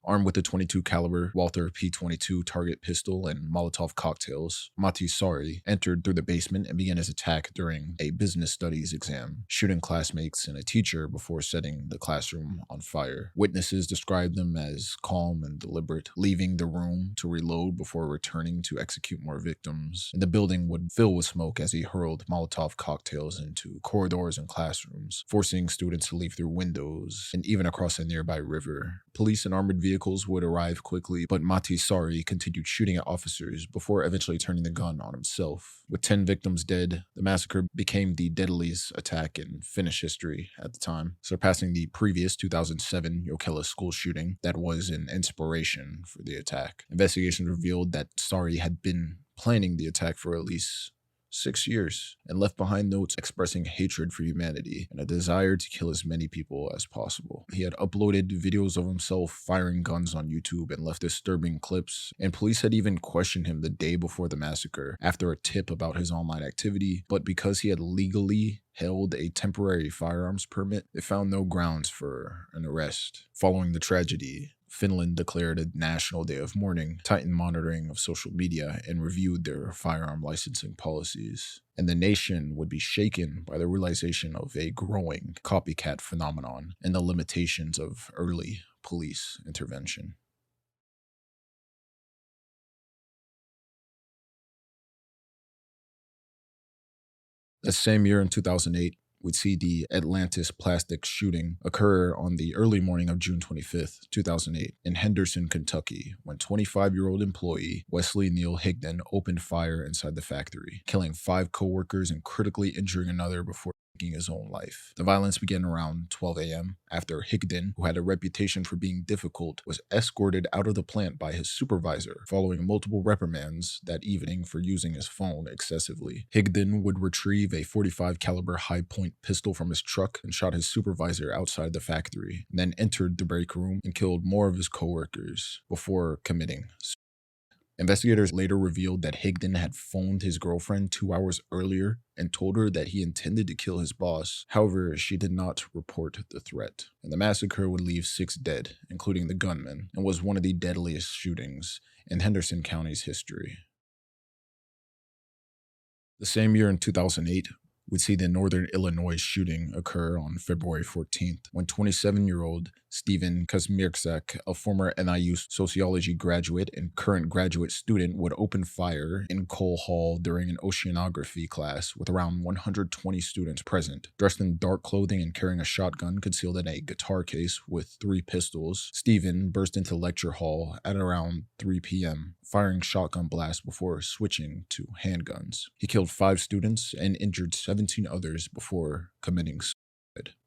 Armed with a .22 caliber Walther P22 target pistol and Molotov cocktails, Matti Sari entered through the basement and began his attack during a business studies exam, shooting classmates and a teacher before setting the classroom on fire. Witnesses described them as calm and deliberate, leaving the room to reload before returning to execute more victims. And the building would fill with smoke as he hurled Molotov cocktails into corridors and classrooms, forcing students to leave through windows and even across a nearby river. Police and armed armored vehicles would arrive quickly, but Mati Sari continued shooting at officers before eventually turning the gun on himself. With 10 victims dead, the massacre became the deadliest attack in Finnish history at the time, surpassing the previous 2007 Jokela school shooting that was an inspiration for the attack. Investigations revealed that Sari had been planning the attack for at least 6 years and left behind notes expressing hatred for humanity and a desire to kill as many people as possible. He had uploaded videos of himself firing guns on YouTube and left disturbing clips, and police had even questioned him the day before the massacre after a tip about his online activity, but because he had legally held a temporary firearms permit, they found no grounds for an arrest. Following the tragedy, Finland declared a national day of mourning, tightened monitoring of social media, and reviewed their firearm licensing policies. And the nation would be shaken by the realization of a growing copycat phenomenon and the limitations of early police intervention. That same year in 2008, we'd see the Atlantis Plastics shooting occur on the early morning of June 25th, 2008, in Henderson, Kentucky, when 25-year-old employee Wesley Neil Higdon opened fire inside the factory, killing 5 coworkers and critically injuring another before taking his own life. The violence began around 12 a.m. after Higdon, who had a reputation for being difficult, was escorted out of the plant by his supervisor, following multiple reprimands that evening for using his phone excessively. Higdon would retrieve a 45 caliber high-point pistol from his truck and shot his supervisor outside the factory, and then entered the break room and killed more of his coworkers before committing suicide. Investigators later revealed that Higdon had phoned his girlfriend 2 hours earlier and told her that he intended to kill his boss. However, she did not report the threat. And the massacre would leave 6 dead, including the gunman, and was one of the deadliest shootings in Henderson County's history. The same year in 2008, we'd see the Northern Illinois shooting occur on February 14th, when 27-year-old Stephen Kazmierczak, a former NIU sociology graduate and current graduate student, would open fire in Cole Hall during an oceanography class with around 120 students present. Dressed in dark clothing and carrying a shotgun concealed in a guitar case with 3 pistols, Stephen burst into lecture hall at around 3 p.m., firing shotgun blasts before switching to handguns. He killed 5 students and injured 17 others before committing suicide.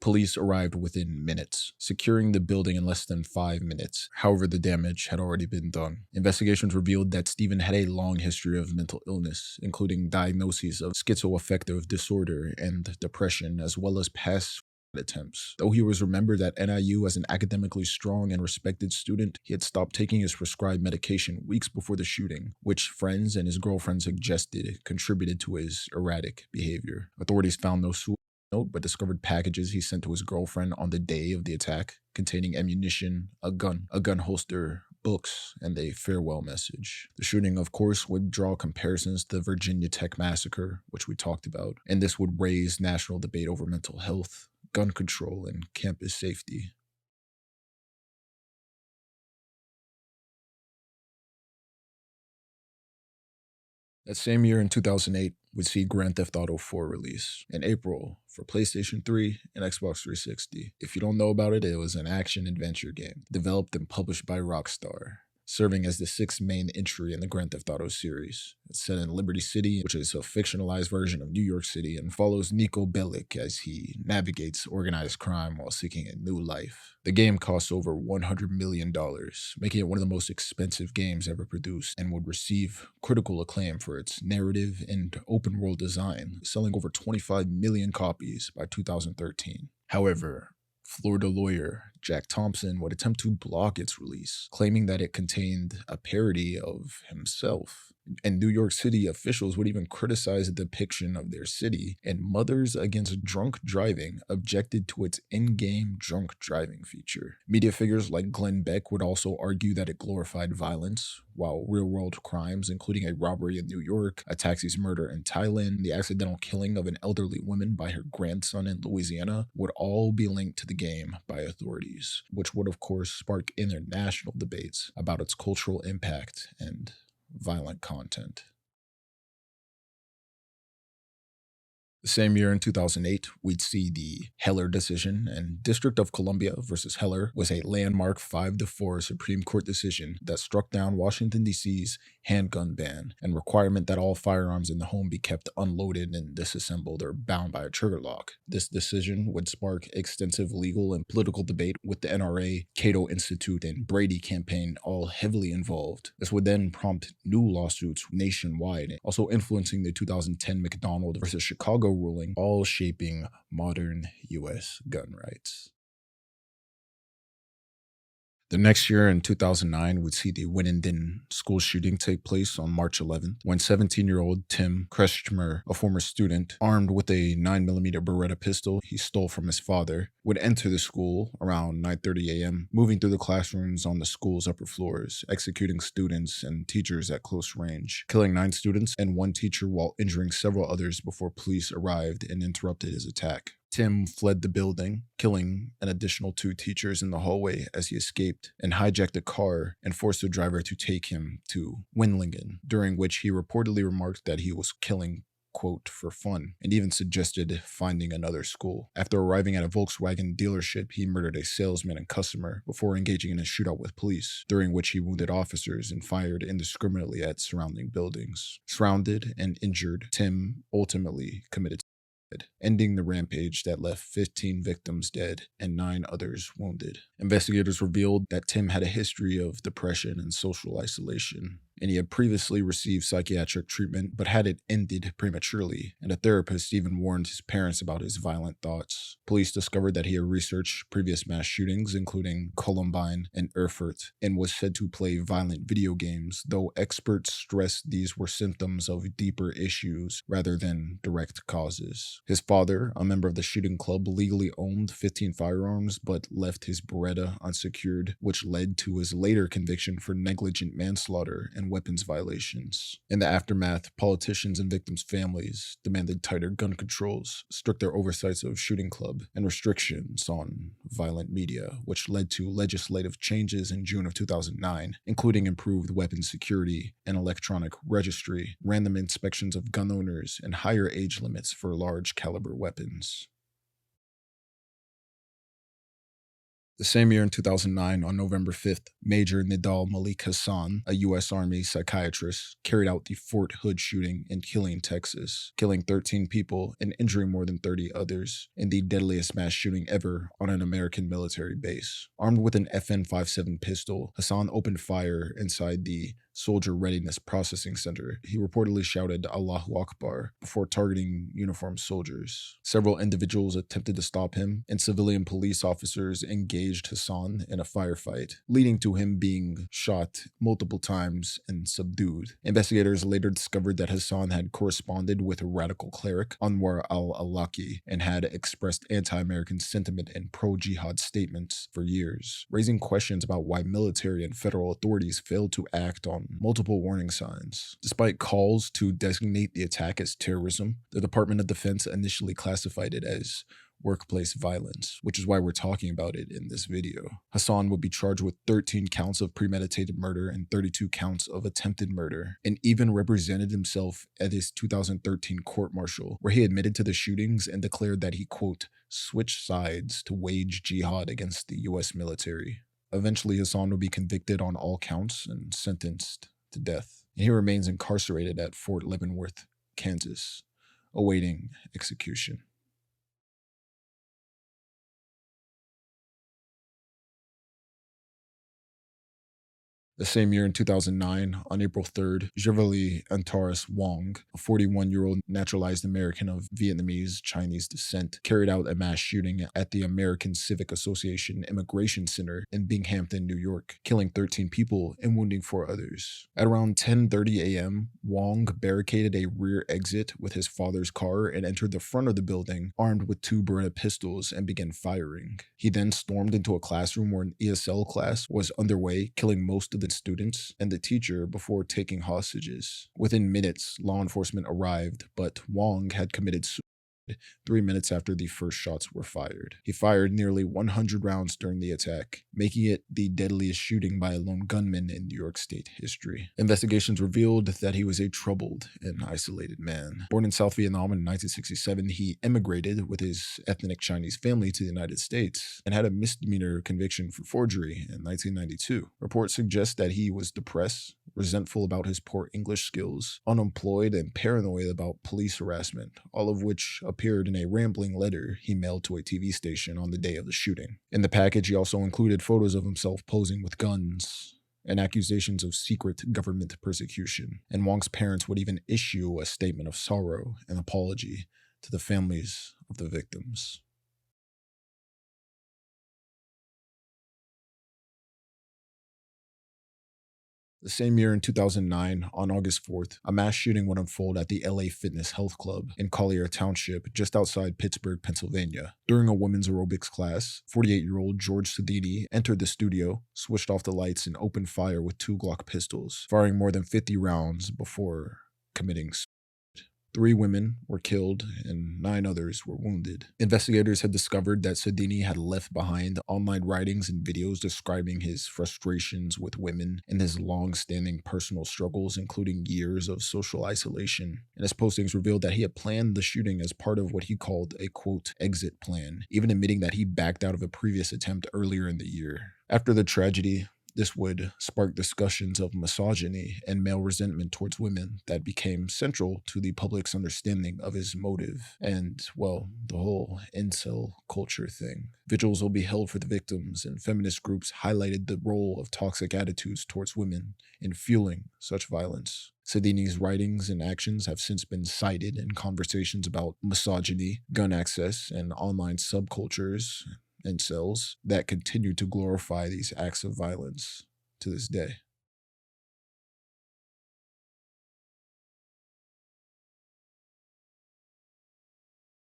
Police arrived within minutes, securing the building in less than 5 minutes. However, the damage had already been done. Investigations revealed that Stephen had a long history of mental illness, including diagnoses of schizoaffective disorder and depression, as well as past attempts. Though he was remembered at NIU as an academically strong and respected student, he had stopped taking his prescribed medication weeks before the shooting, which friends and his girlfriend suggested contributed to his erratic behavior. Authorities found no suicide note, but discovered packages he sent to his girlfriend on the day of the attack, containing ammunition, a gun holster, books, and a farewell message. The shooting, of course, would draw comparisons to the Virginia Tech massacre, which we talked about, and this would raise national debate over mental health, gun control, and campus safety. That same year in 2008, would see Grand Theft Auto 4 release in April for PlayStation 3 and Xbox 360. If you don't know about it, it was an action-adventure game developed and published by Rockstar, serving as the 6th main entry in the Grand Theft Auto series. It's set in Liberty City, which is a fictionalized version of New York City, and follows Nico Bellic as he navigates organized crime while seeking a new life. The game costs over $100 million, making it one of the most expensive games ever produced, and would receive critical acclaim for its narrative and open world design, selling over 25 million copies by 2013. However, Florida lawyer Jack Thompson would attempt to block its release, claiming that it contained a parody of himself. And New York City officials would even criticize the depiction of their city, and Mothers Against Drunk Driving objected to its in-game drunk driving feature. Media figures like Glenn Beck would also argue that it glorified violence, while real-world crimes, including a robbery in New York, a taxi's murder in Thailand, the accidental killing of an elderly woman by her grandson in Louisiana, would all be linked to the game by authorities, which would of course spark international debates about its cultural impact and violent content. The same year in 2008, we'd see the Heller decision, and District of Columbia versus Heller was a landmark 5-4 Supreme Court decision that struck down Washington, D.C.'s handgun ban and requirement that all firearms in the home be kept unloaded and disassembled or bound by a trigger lock. This decision would spark extensive legal and political debate with the NRA, Cato Institute, and Brady campaign all heavily involved. This would then prompt new lawsuits nationwide, also influencing the 2010 McDonald versus Chicago ruling, all shaping modern U.S. gun rights. The next year in 2009, we'd see the Winnenden school shooting take place on March 11th, when 17-year-old Tim Kretschmer, a former student, armed with a 9mm Beretta pistol he stole from his father, would enter the school around 9:30 a.m., moving through the classrooms on the school's upper floors, executing students and teachers at close range, killing 9 students and 1 teacher while injuring several others before police arrived and interrupted his attack. Tim fled the building, killing an additional 2 teachers in the hallway as he escaped, and hijacked a car and forced the driver to take him to Winlingen, during which he reportedly remarked that he was killing, quote, for fun, and even suggested finding another school. After arriving at a Volkswagen dealership, he murdered a salesman and customer before engaging in a shootout with police, during which he wounded officers and fired indiscriminately at surrounding buildings. Surrounded and injured, Tim ultimately committed ending the rampage that left 15 victims dead and 9 others wounded. Investigators revealed that Tim had a history of depression and social isolation, and he had previously received psychiatric treatment but had it ended prematurely, and a therapist even warned his parents about his violent thoughts. Police discovered that he had researched previous mass shootings, including Columbine and Erfurt, and was said to play violent video games, though experts stressed these were symptoms of deeper issues rather than direct causes. His father, a member of the shooting club, legally owned 15 firearms but left his Beretta unsecured, which led to his later conviction for negligent manslaughter and weapons violations. In the aftermath, politicians and victims' families demanded tighter gun controls, stricter oversights of shooting club, and restrictions on violent media, which led to legislative changes in June of 2009, including improved weapons security and electronic registry, random inspections of gun owners, and higher age limits for large caliber weapons. The same year in 2009, on November 5th, Major Nidal Malik Hassan, a U.S. Army psychiatrist, carried out the Fort Hood shooting in Killeen, Texas, killing 13 people and injuring more than 30 others in the deadliest mass shooting ever on an American military base. Armed with an FN-57 pistol, Hassan opened fire inside the Soldier Readiness Processing Center. He reportedly shouted Allahu Akbar before targeting uniformed soldiers. Several individuals attempted to stop him, and civilian police officers engaged Hassan in a firefight, leading to him being shot multiple times and subdued. Investigators later discovered that Hassan had corresponded with a radical cleric, Anwar al-Awlaki, and had expressed anti-American sentiment and pro-jihad statements for years, raising questions about why military and federal authorities failed to act on multiple warning signs. Despite calls to designate the attack as terrorism, the Department of Defense initially classified it as workplace violence, which is why we're talking about it in this video. Hassan would be charged with 13 counts of premeditated murder and 32 counts of attempted murder, and even represented himself at his 2013 court-martial, where he admitted to the shootings and declared that he, quote, switched sides to wage jihad against the U.S. military. Eventually, Hassan will be convicted on all counts and sentenced to death. And he remains incarcerated at Fort Leavenworth, Kansas, awaiting execution. The same year in 2009, on April 3rd, Jevali Antares Wong, a 41-year-old naturalized American of Vietnamese Chinese descent, carried out a mass shooting at the American Civic Association Immigration Center in Binghamton, New York, killing 13 people and wounding 4 others. At around 10:30 a.m., Wong barricaded a rear exit with his father's car and entered the front of the building, armed with 2 Beretta pistols, and began firing. He then stormed into a classroom where an ESL class was underway, killing most of the students and the teacher before taking hostages. Within minutes, law enforcement arrived, but Wong had committed suicide 3 minutes after the first shots were fired. He fired nearly 100 rounds during the attack, making it the deadliest shooting by a lone gunman in New York State history. Investigations revealed that he was a troubled and isolated man. Born in South Vietnam in 1967, he emigrated with his ethnic Chinese family to the United States and had a misdemeanor conviction for forgery in 1992. Reports suggest that he was depressed, resentful about his poor English skills, unemployed, and paranoid about police harassment, all of which appeared in a rambling letter he mailed to a TV station on the day of the shooting. In the package, he also included photos of himself posing with guns and accusations of secret government persecution. And Wong's parents would even issue a statement of sorrow and apology to the families of the victims. The same year in 2009, on August 4th, a mass shooting would unfold at the LA Fitness Health Club in Collier Township, just outside Pittsburgh, Pennsylvania. During a women's aerobics class, 48-year-old George Sedini entered the studio, switched off the lights, and opened fire with 2 Glock pistols, firing more than 50 rounds before committing suicide. 3 women were killed and 9 others were wounded. Investigators had discovered that Sedini had left behind online writings and videos describing his frustrations with women and his long-standing personal struggles, including years of social isolation. And his postings revealed that he had planned the shooting as part of what he called a, quote, exit plan, even admitting that he backed out of a previous attempt earlier in the year. After the tragedy, this would spark discussions of misogyny and male resentment towards women that became central to the public's understanding of his motive and, well, the whole incel culture thing. Vigils will be held for the victims, and feminist groups highlighted the role of toxic attitudes towards women in fueling such violence. Sedini's writings and actions have since been cited in conversations about misogyny, gun access, and online subcultures and cells that continue to glorify these acts of violence to this day.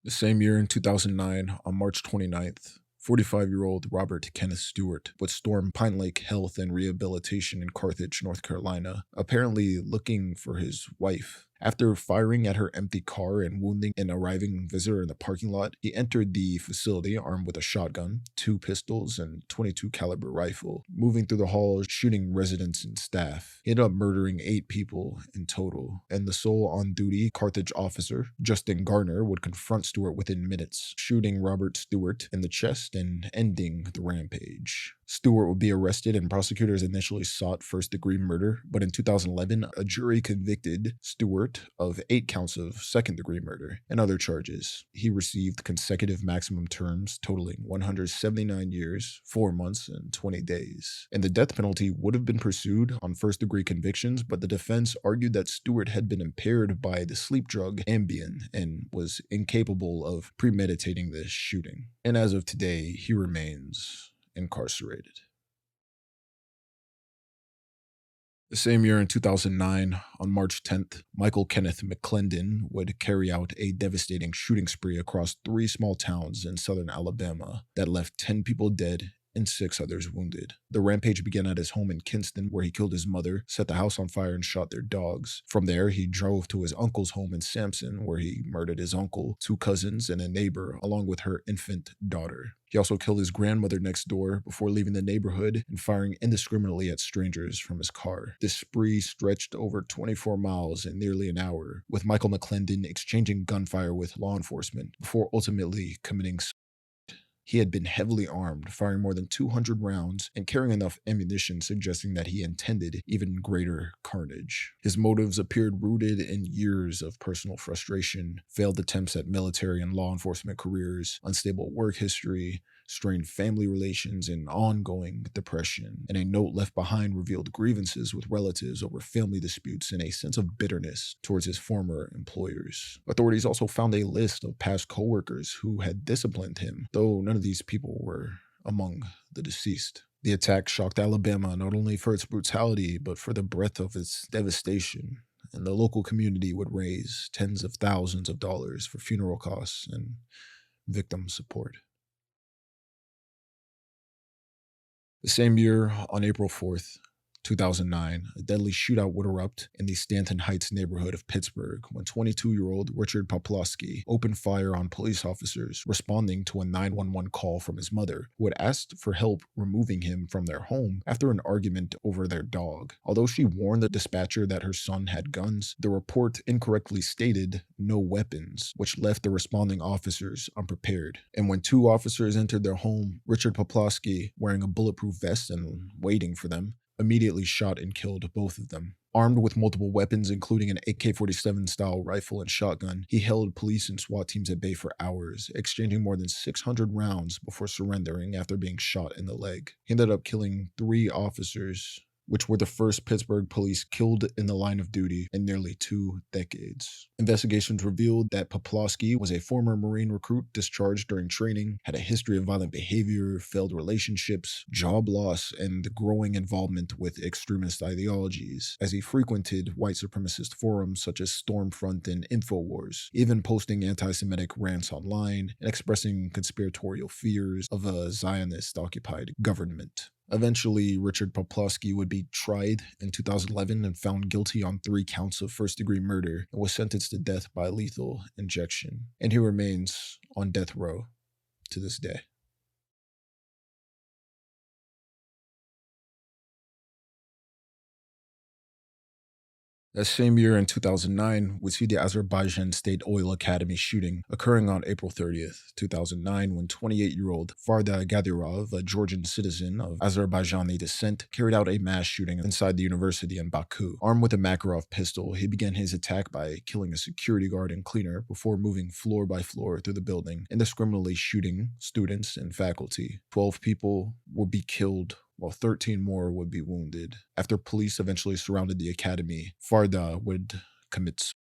The same year in 2009, on March 29th, 45-year-old Robert Kenneth Stewart would storm Pine Lake Health and Rehabilitation in Carthage, North Carolina, apparently looking for his wife. After firing at her empty car and wounding an arriving visitor in the parking lot, he entered the facility armed with a shotgun, 2 pistols, and 22 caliber rifle, moving through the halls, shooting residents and staff. He ended up murdering 8 people in total, and the sole on-duty Carthage officer, Justin Garner, would confront Stewart within minutes, shooting Robert Stewart in the chest and ending the rampage. Stewart would be arrested, and prosecutors initially sought first-degree murder, but in 2011, a jury convicted Stewart of 8 counts of second-degree murder and other charges. He received consecutive maximum terms totaling 179 years, 4 months, and 20 days. And the death penalty would have been pursued on first-degree convictions, but the defense argued that Stewart had been impaired by the sleep drug Ambien and was incapable of premeditating this shooting. And as of today, he remains incarcerated. The same year in 2009, on March 10th, Michael Kenneth McClendon would carry out a devastating shooting spree across 3 small towns in southern Alabama that left 10 people dead and 6 others wounded. The rampage began at his home in Kinston, where he killed his mother, set the house on fire, and shot their dogs. From there, he drove to his uncle's home in Sampson, where he murdered his uncle, 2 cousins, and a neighbor, along with her infant daughter. He also killed his grandmother next door before leaving the neighborhood and firing indiscriminately at strangers from his car. This spree stretched over 24 miles in nearly an hour, with Michael McClendon exchanging gunfire with law enforcement before ultimately committing suicide. He had been heavily armed, firing more than 200 rounds and carrying enough ammunition suggesting that he intended even greater carnage. His motives appeared rooted in years of personal frustration, failed attempts at military and law enforcement careers, unstable work history, strained family relations, and ongoing depression. And a note left behind revealed grievances with relatives over family disputes and a sense of bitterness towards his former employers. Authorities also found a list of past coworkers who had disciplined him, though none of these people were among the deceased. The attack shocked Alabama not only for its brutality, but for the breadth of its devastation. And the local community would raise tens of thousands of dollars for funeral costs and victim support. The same year, on April 4th, 2009, a deadly shootout would erupt in the Stanton Heights neighborhood of Pittsburgh when 22-year-old Richard Poplawski opened fire on police officers responding to a 911 call from his mother, who had asked for help removing him from their home after an argument over their dog. Although she warned the dispatcher that her son had guns, the report incorrectly stated no weapons, which left the responding officers unprepared. And when two officers entered their home, Richard Poplawski, wearing a bulletproof vest and waiting for them, immediately shot and killed both of them. Armed with multiple weapons, including an AK-47 style rifle and shotgun, he held police and SWAT teams at bay for hours, exchanging more than 600 rounds before surrendering after being shot in the leg. He ended up killing 3 officers, which were the first Pittsburgh police killed in the line of duty in nearly 2 decades. Investigations revealed that Poplawski was a former Marine recruit discharged during training, had a history of violent behavior, failed relationships, job loss, and growing involvement with extremist ideologies, as he frequented white supremacist forums such as Stormfront and InfoWars, even posting anti-Semitic rants online and expressing conspiratorial fears of a Zionist-occupied government. Eventually, Richard Poplawski would be tried in 2011 and found guilty on 3 counts of first-degree murder and was sentenced to death by lethal injection. And he remains on death row to this day. That same year in 2009, we see the Azerbaijan State Oil Academy shooting occurring on April 30th, 2009, when 28-year-old Farda Gadirov, a Georgian citizen of Azerbaijani descent, carried out a mass shooting inside the university in Baku. Armed with a Makarov pistol, he began his attack by killing a security guard and cleaner before moving floor by floor through the building, indiscriminately shooting students and faculty. 12 people would be killed, while 13 more would be wounded. After police eventually surrounded the academy, Farda would commit suicide.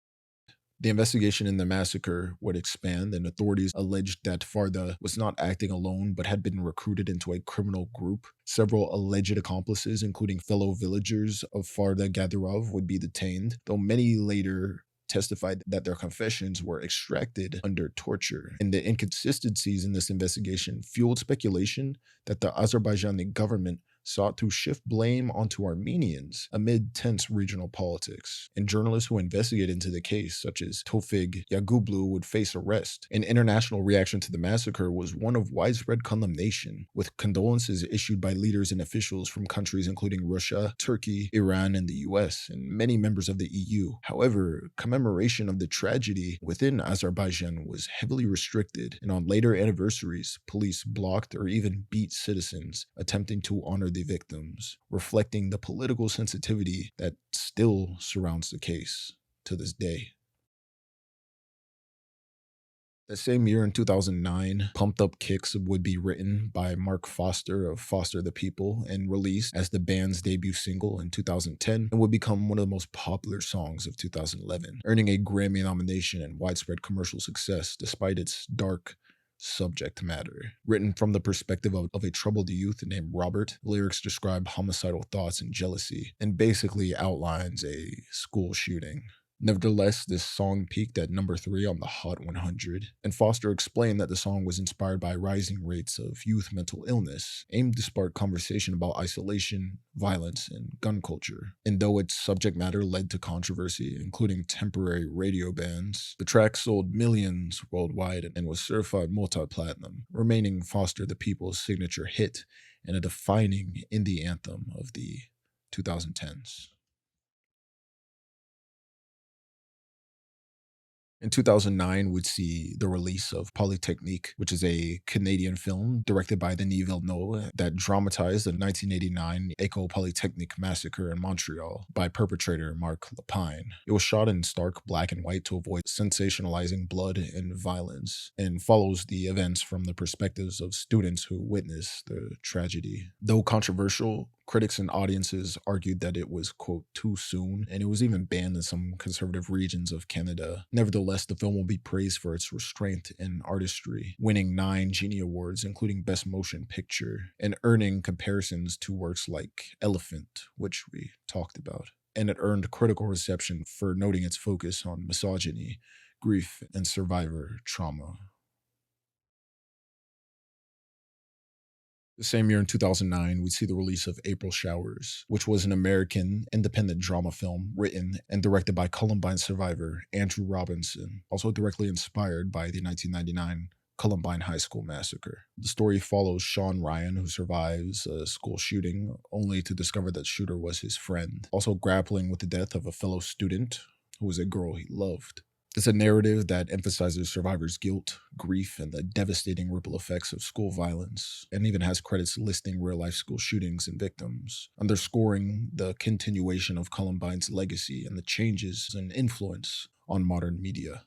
The investigation in the massacre would expand, and authorities alleged that Farda was not acting alone but had been recruited into a criminal group. Several alleged accomplices, including fellow villagers of Farda Gadirov, would be detained, though many later testified that their confessions were extracted under torture. And the inconsistencies in this investigation fueled speculation that the Azerbaijani government sought to shift blame onto Armenians amid tense regional politics. And journalists who investigated into the case, such as Tofig Yagublu, would face arrest. An international reaction to the massacre was one of widespread condemnation, with condolences issued by leaders and officials from countries including Russia, Turkey, Iran, and the US, and many members of the EU. However, commemoration of the tragedy within Azerbaijan was heavily restricted, and on later anniversaries, police blocked or even beat citizens attempting to honor the victims, reflecting the political sensitivity that still surrounds the case to this day. That same year in 2009, Pumped Up Kicks would be written by Mark Foster of Foster the People and released as the band's debut single in 2010, and would become one of the most popular songs of 2011, earning a Grammy nomination and widespread commercial success despite its dark subject matter. Written from the perspective of a troubled youth named Robert, lyrics describe homicidal thoughts and jealousy, and basically outlines a school shooting. Nevertheless, this song peaked at number 3 on the Hot 100, and Foster explained that the song was inspired by rising rates of youth mental illness, aimed to spark conversation about isolation, violence, and gun culture. And though its subject matter led to controversy, including temporary radio bans, the track sold millions worldwide and was certified multi-platinum, remaining Foster the People's signature hit and a defining indie anthem of the 2010s. In 2009, we'd see the release of Polytechnique, which is a Canadian film directed by Denis Villeneuve that dramatized the 1989 École Polytechnique massacre in Montreal by perpetrator Marc Lepine. It was shot in stark black and white to avoid sensationalizing blood and violence, and follows the events from the perspectives of students who witnessed the tragedy. Though controversial, critics and audiences argued that it was, quote, too soon, and it was even banned in some conservative regions of Canada. Nevertheless, the film will be praised for its restraint and artistry, winning 9 Genie Awards, including Best Motion Picture, and earning comparisons to works like Elephant, which we talked about. And it earned critical reception for noting its focus on misogyny, grief, and survivor trauma. The same year in 2009, we see the release of April Showers, which was an American independent drama film written and directed by Columbine survivor Andrew Robinson, also directly inspired by the 1999 Columbine High School massacre. The story follows Sean Ryan, who survives a school shooting, only to discover that shooter was his friend, also grappling with the death of a fellow student who was a girl he loved. It's a narrative that emphasizes survivors' guilt, grief, and the devastating ripple effects of school violence, and even has credits listing real life school shootings and victims, underscoring the continuation of Columbine's legacy and the changes and influence on modern media.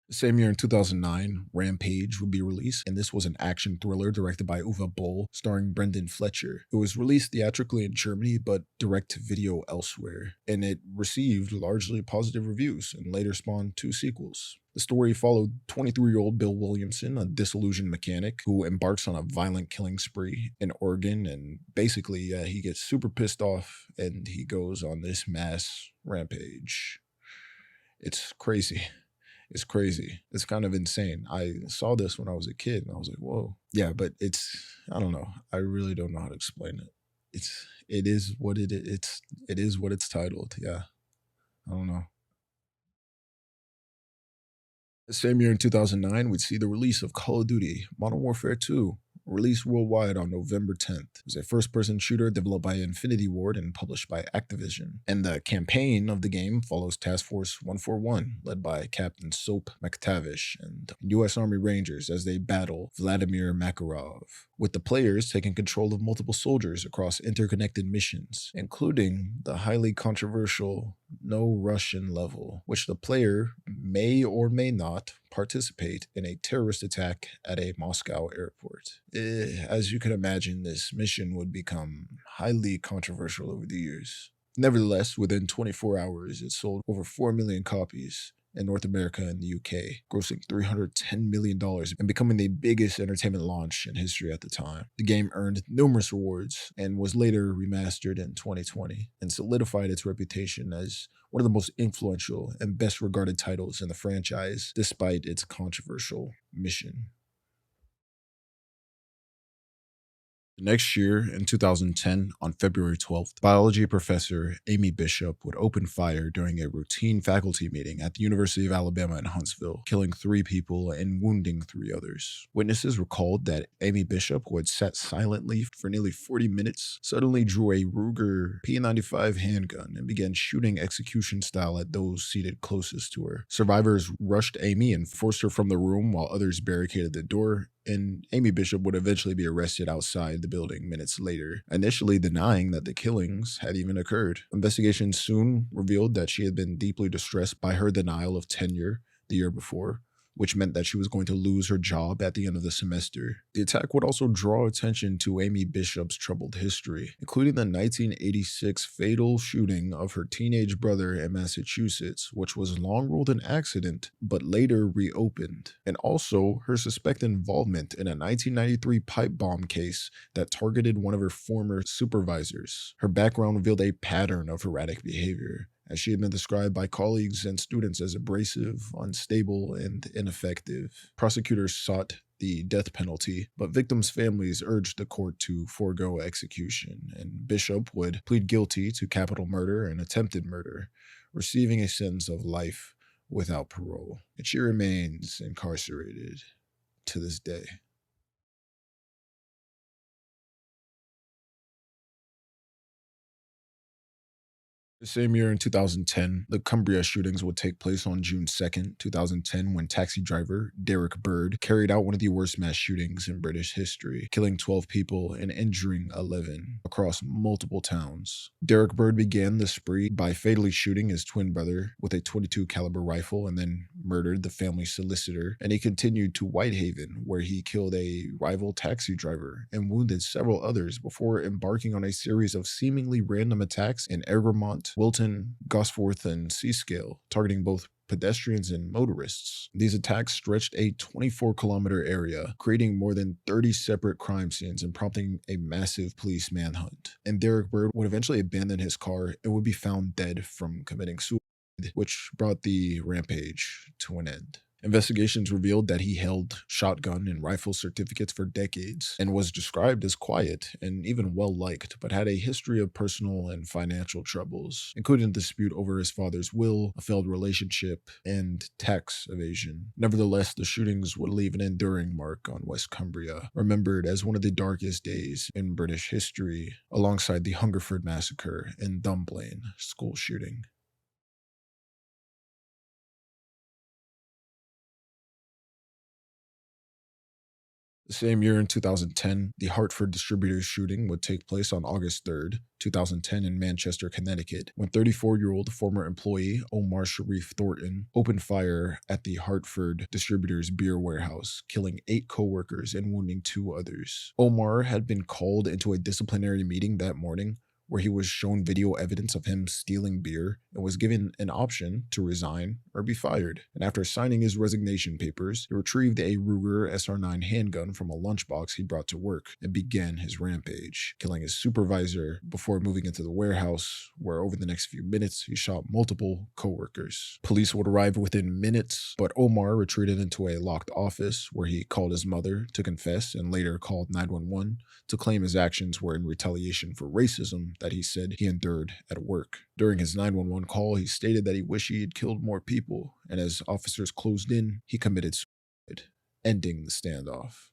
The same year in 2009, Rampage would be released, and this was an action thriller directed by Uwe Boll, starring Brendan Fletcher. It was released theatrically in Germany, but direct to video elsewhere, and it received largely positive reviews and later spawned two sequels. The story followed 23-year-old Bill Williamson, a disillusioned mechanic who embarks on a violent killing spree in Oregon, and basically, he gets super pissed off and he goes on this mass rampage. It's crazy. It's crazy. It's kind of insane. I saw this when I was a kid and I was like, whoa. Yeah, but I don't know. I really don't know how to explain it. It is what it is what it's titled. Yeah. I don't know. The same year in 2009, we'd see the release of Call of Duty Modern Warfare 2, released worldwide on November 10th. It was a first person shooter developed by Infinity Ward and published by Activision. And the campaign of the game follows Task Force 141, led by Captain Soap McTavish and U.S. Army Rangers as they battle Vladimir Makarov, with the players taking control of multiple soldiers across interconnected missions, including the highly controversial No Russian level, which the player may or may not participate in a terrorist attack at a Moscow airport. As you can imagine, this mission would become highly controversial over the years. Nevertheless, within 24 hours, it sold over 4 million copies in North America and the UK, grossing $310 million and becoming the biggest entertainment launch in history at the time. The game earned numerous awards and was later remastered in 2020 and solidified its reputation as one of the most influential and best regarded titles in the franchise, despite its controversial mission. The next year, in 2010, on February 12th, biology professor Amy Bishop would open fire during a routine faculty meeting at the University of Alabama in Huntsville, killing 3 people and wounding 3 others. Witnesses recalled that Amy Bishop, who had sat silently for nearly 40 minutes, suddenly drew a Ruger P95 handgun and began shooting execution style at those seated closest to her. Survivors rushed Amy and forced her from the room while others barricaded the door, and Amy Bishop would eventually be arrested outside the building minutes later, initially denying that the killings had even occurred. Investigations soon revealed that she had been deeply distressed by her denial of tenure the year before, which meant that she was going to lose her job at the end of the semester. The attack would also draw attention to Amy Bishop's troubled history, including the 1986 fatal shooting of her teenage brother in Massachusetts, which was long ruled an accident but later reopened, and also her suspected involvement in a 1993 pipe bomb case that targeted one of her former supervisors. Her background revealed a pattern of erratic behavior, as she had been described by colleagues and students as abrasive, unstable, and ineffective. Prosecutors sought the death penalty, but victims' families urged the court to forego execution, and Bishop would plead guilty to capital murder and attempted murder, receiving a sentence of life without parole. And she remains incarcerated to this day. The same year in 2010, the Cumbria shootings would take place on June 2nd, 2010, when taxi driver Derek Bird carried out one of the worst mass shootings in British history, killing 12 people and injuring 11 across multiple towns. Derek Bird began the spree by fatally shooting his twin brother with a .22 caliber rifle and then murdered the family solicitor, and he continued to Whitehaven, where he killed a rival taxi driver and wounded several others before embarking on a series of seemingly random attacks in Egremont, Wilton, Gosforth, and Seascale, targeting both pedestrians and motorists. These attacks stretched a 24-kilometer area, creating more than 30 separate crime scenes and prompting a massive police manhunt. And Derek Bird would eventually abandon his car and would be found dead from committing suicide, which brought the rampage to an end. Investigations revealed that he held shotgun and rifle certificates for decades and was described as quiet and even well liked, but had a history of personal and financial troubles, including a dispute over his father's will, a failed relationship, and tax evasion. Nevertheless, the shootings would leave an enduring mark on West Cumbria, remembered as one of the darkest days in British history, alongside the Hungerford Massacre and Dunblane school shooting. The same year in 2010, the Hartford distributors shooting would take place on August 3rd, 2010 in Manchester, Connecticut, when 34-year-old former employee Omar Sharif Thornton opened fire at the Hartford distributors beer warehouse, killing 8 coworkers and wounding 2 others. Omar had been called into a disciplinary meeting that morning where he was shown video evidence of him stealing beer and was given an option to resign or be fired. And after signing his resignation papers, he retrieved a Ruger SR9 handgun from a lunchbox he brought to work and began his rampage, killing his supervisor before moving into the warehouse, where over the next few minutes he shot multiple coworkers. Police would arrive within minutes, but Omar retreated into a locked office where he called his mother to confess and later called 911 to claim his actions were in retaliation for racism that he said he endured at work. During his 911 call, he stated that he wished he had killed more people, and as officers closed in, he committed suicide, ending the standoff.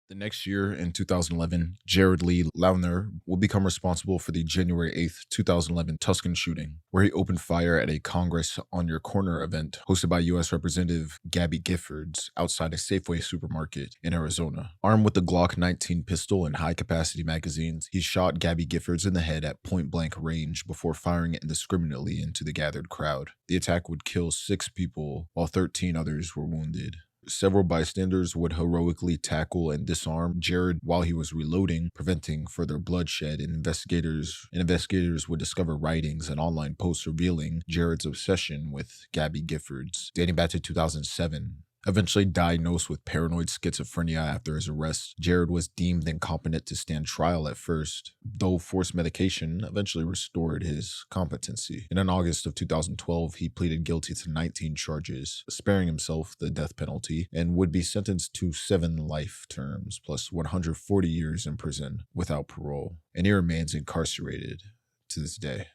The next year, in 2011, Jared Lee Launer will become responsible for the January 8th, 2011 Tuscan shooting, where he opened fire at a Congress on Your Corner event hosted by U.S. Representative Gabby Giffords outside a Safeway supermarket in Arizona. Armed with the Glock 19 pistol and high-capacity magazines, he shot Gabby Giffords in the head at point-blank range before firing indiscriminately into the gathered crowd. The attack would kill 6 people, while 13 others were wounded. Several bystanders would heroically tackle and disarm Jared while he was reloading, preventing further bloodshed, and investigators would discover writings and online posts revealing Jared's obsession with Gabby Giffords, dating back to 2007. Eventually diagnosed with paranoid schizophrenia after his arrest, Jared was deemed incompetent to stand trial at first, though forced medication eventually restored his competency. And in August of 2012, he pleaded guilty to 19 charges, sparing himself the death penalty, and would be sentenced to 7 life terms plus 140 years in prison without parole, and he remains incarcerated to this day.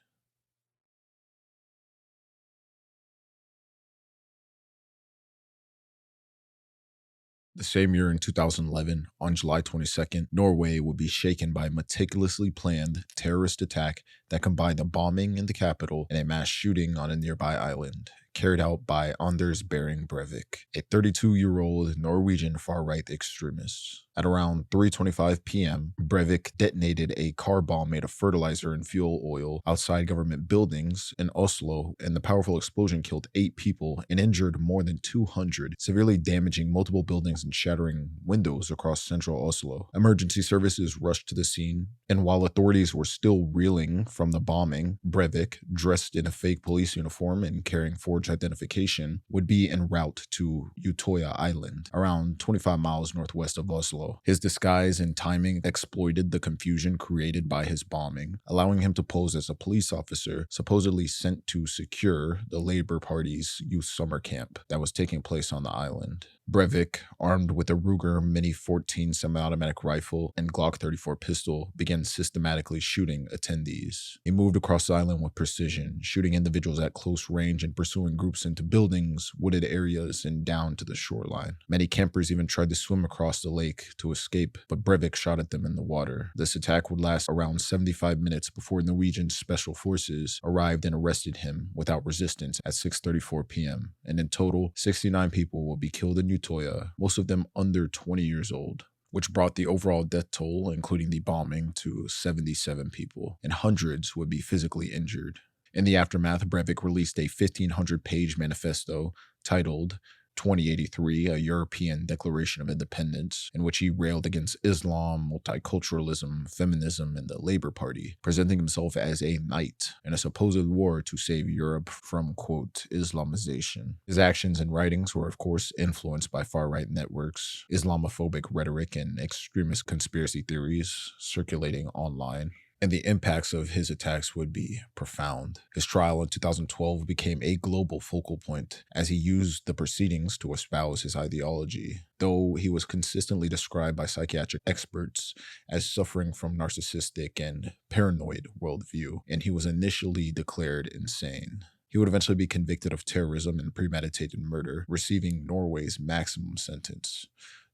The same year in 2011, on July 22nd, Norway would be shaken by a meticulously planned terrorist attack that combined a bombing in the capital and a mass shooting on a nearby island, carried out by Anders Behring Breivik, a 32-year-old Norwegian far-right extremist. At around 3:25 p.m., Breivik detonated a car bomb made of fertilizer and fuel oil outside government buildings in Oslo, and the powerful explosion killed 8 people and injured more than 200, severely damaging multiple buildings and shattering windows across central Oslo. Emergency services rushed to the scene, and while authorities were still reeling from the bombing, Breivik, dressed in a fake police uniform and carrying forged identification, would be en route to Utoya Island, around 25 miles northwest of Oslo. His disguise and timing exploited the confusion created by his bombing, allowing him to pose as a police officer supposedly sent to secure the Labour Party's youth summer camp that was taking place on the island. Breivik, armed with a Ruger Mini 14 semi-automatic rifle and Glock 34 pistol, began systematically shooting attendees. He moved across the island with precision, shooting individuals at close range and pursuing groups into buildings, wooded areas, and down to the shoreline. Many campers even tried to swim across the lake to escape, but Breivik shot at them in the water. This attack would last around 75 minutes before Norwegian special forces arrived and arrested him without resistance at 6:34 p.m. And in total, 69 people will be killed in Utoya, most of them under 20 years old, which brought the overall death toll, including the bombing, to 77 people, and hundreds would be physically injured. In the aftermath, Breivik released a 1,500-page manifesto titled 2083, a European Declaration of Independence, in which he railed against Islam, multiculturalism, feminism, and the Labour Party, presenting himself as a knight in a supposed war to save Europe from, quote, Islamization. His actions and writings were, of course, influenced by far-right networks, Islamophobic rhetoric, and extremist conspiracy theories circulating online. and the impacts of his attacks would be profound. His trial in 2012 became a global focal point as he used the proceedings to espouse his ideology, though he was consistently described by psychiatric experts as suffering from narcissistic and paranoid worldview, and he was initially declared insane. He would eventually be convicted of terrorism and premeditated murder, receiving Norway's maximum sentence,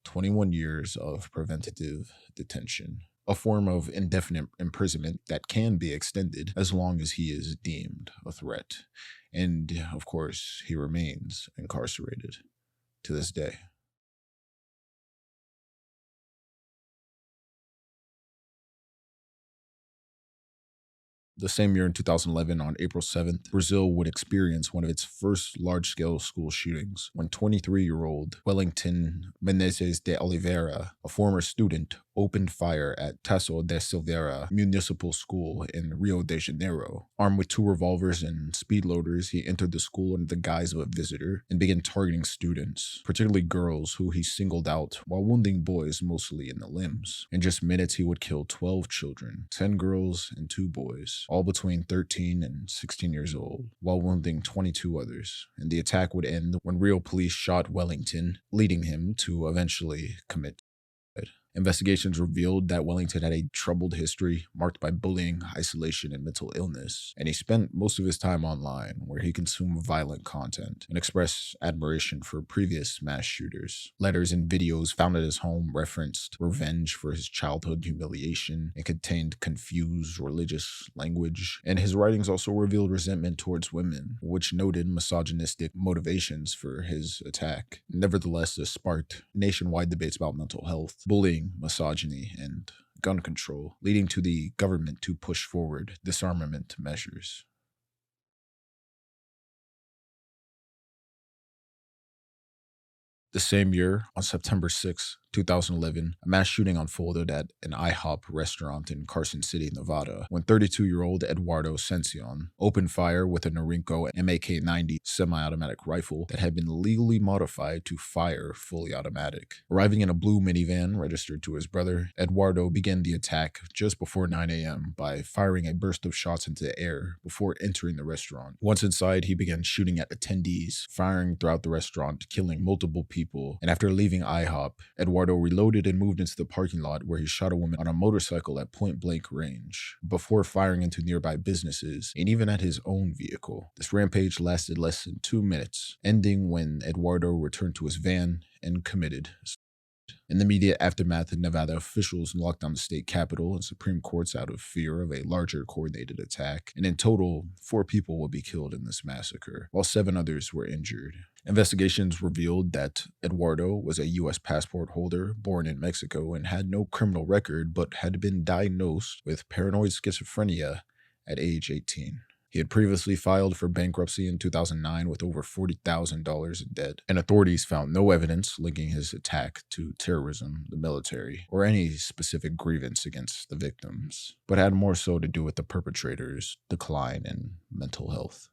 21 years of preventative detention, a form of indefinite imprisonment that can be extended as long as he is deemed a threat. And of course, he remains incarcerated to this day. The same year in 2011, on April 7th, Brazil would experience one of its first large scale school shootings when 23-year-old Wellington Menezes de Oliveira, a former student, opened fire at Tasso de Silveira Municipal School in Rio de Janeiro. Armed with two revolvers and speed loaders, he entered the school under the guise of a visitor and began targeting students, particularly girls who he singled out, while wounding boys mostly in the limbs. In just minutes, he would kill 12 children, 10 girls and 2 boys, all between 13 and 16 years old, while wounding 22 others. And the attack would end when Rio police shot Wellington, leading him to eventually commit suicide. Investigations revealed that Wellington had a troubled history marked by bullying, isolation, and mental illness, and he spent most of his time online, where he consumed violent content and expressed admiration for previous mass shooters. Letters and videos found at his home referenced revenge for his childhood humiliation and contained confused religious language, and his writings also revealed resentment towards women, which noted misogynistic motivations for his attack. Nevertheless, this sparked nationwide debates about mental health, bullying, misogyny, and gun control, leading to the government to push forward disarmament measures. The same year, on September 6, 2011, a mass shooting unfolded at an IHOP restaurant in Carson City, Nevada, when 32-year-old Eduardo Sencion opened fire with a Norinco MAK-90 semi-automatic rifle that had been legally modified to fire fully automatic. Arriving in a blue minivan registered to his brother, Eduardo began the attack just before 9 a.m. by firing a burst of shots into the air before entering the restaurant. Once inside, he began shooting at attendees, firing throughout the restaurant, killing multiple people. And after leaving IHOP, Eduardo reloaded and moved into the parking lot, where he shot a woman on a motorcycle at point-blank range, before firing into nearby businesses and even at his own vehicle. This rampage lasted less than 2 minutes, ending when Eduardo returned to his van and committed suicide. In the immediate aftermath, Nevada officials locked down the state capitol and Supreme Courts out of fear of a larger coordinated attack, and in total, 4 people would be killed in this massacre, while 7 others were injured. Investigations revealed that Eduardo was a U.S. passport holder born in Mexico and had no criminal record, but had been diagnosed with paranoid schizophrenia at age 18. He had previously filed for bankruptcy in 2009 with over $40,000 in debt, and authorities found no evidence linking his attack to terrorism, the military, or any specific grievance against the victims, but had more so to do with the perpetrator's decline in mental health.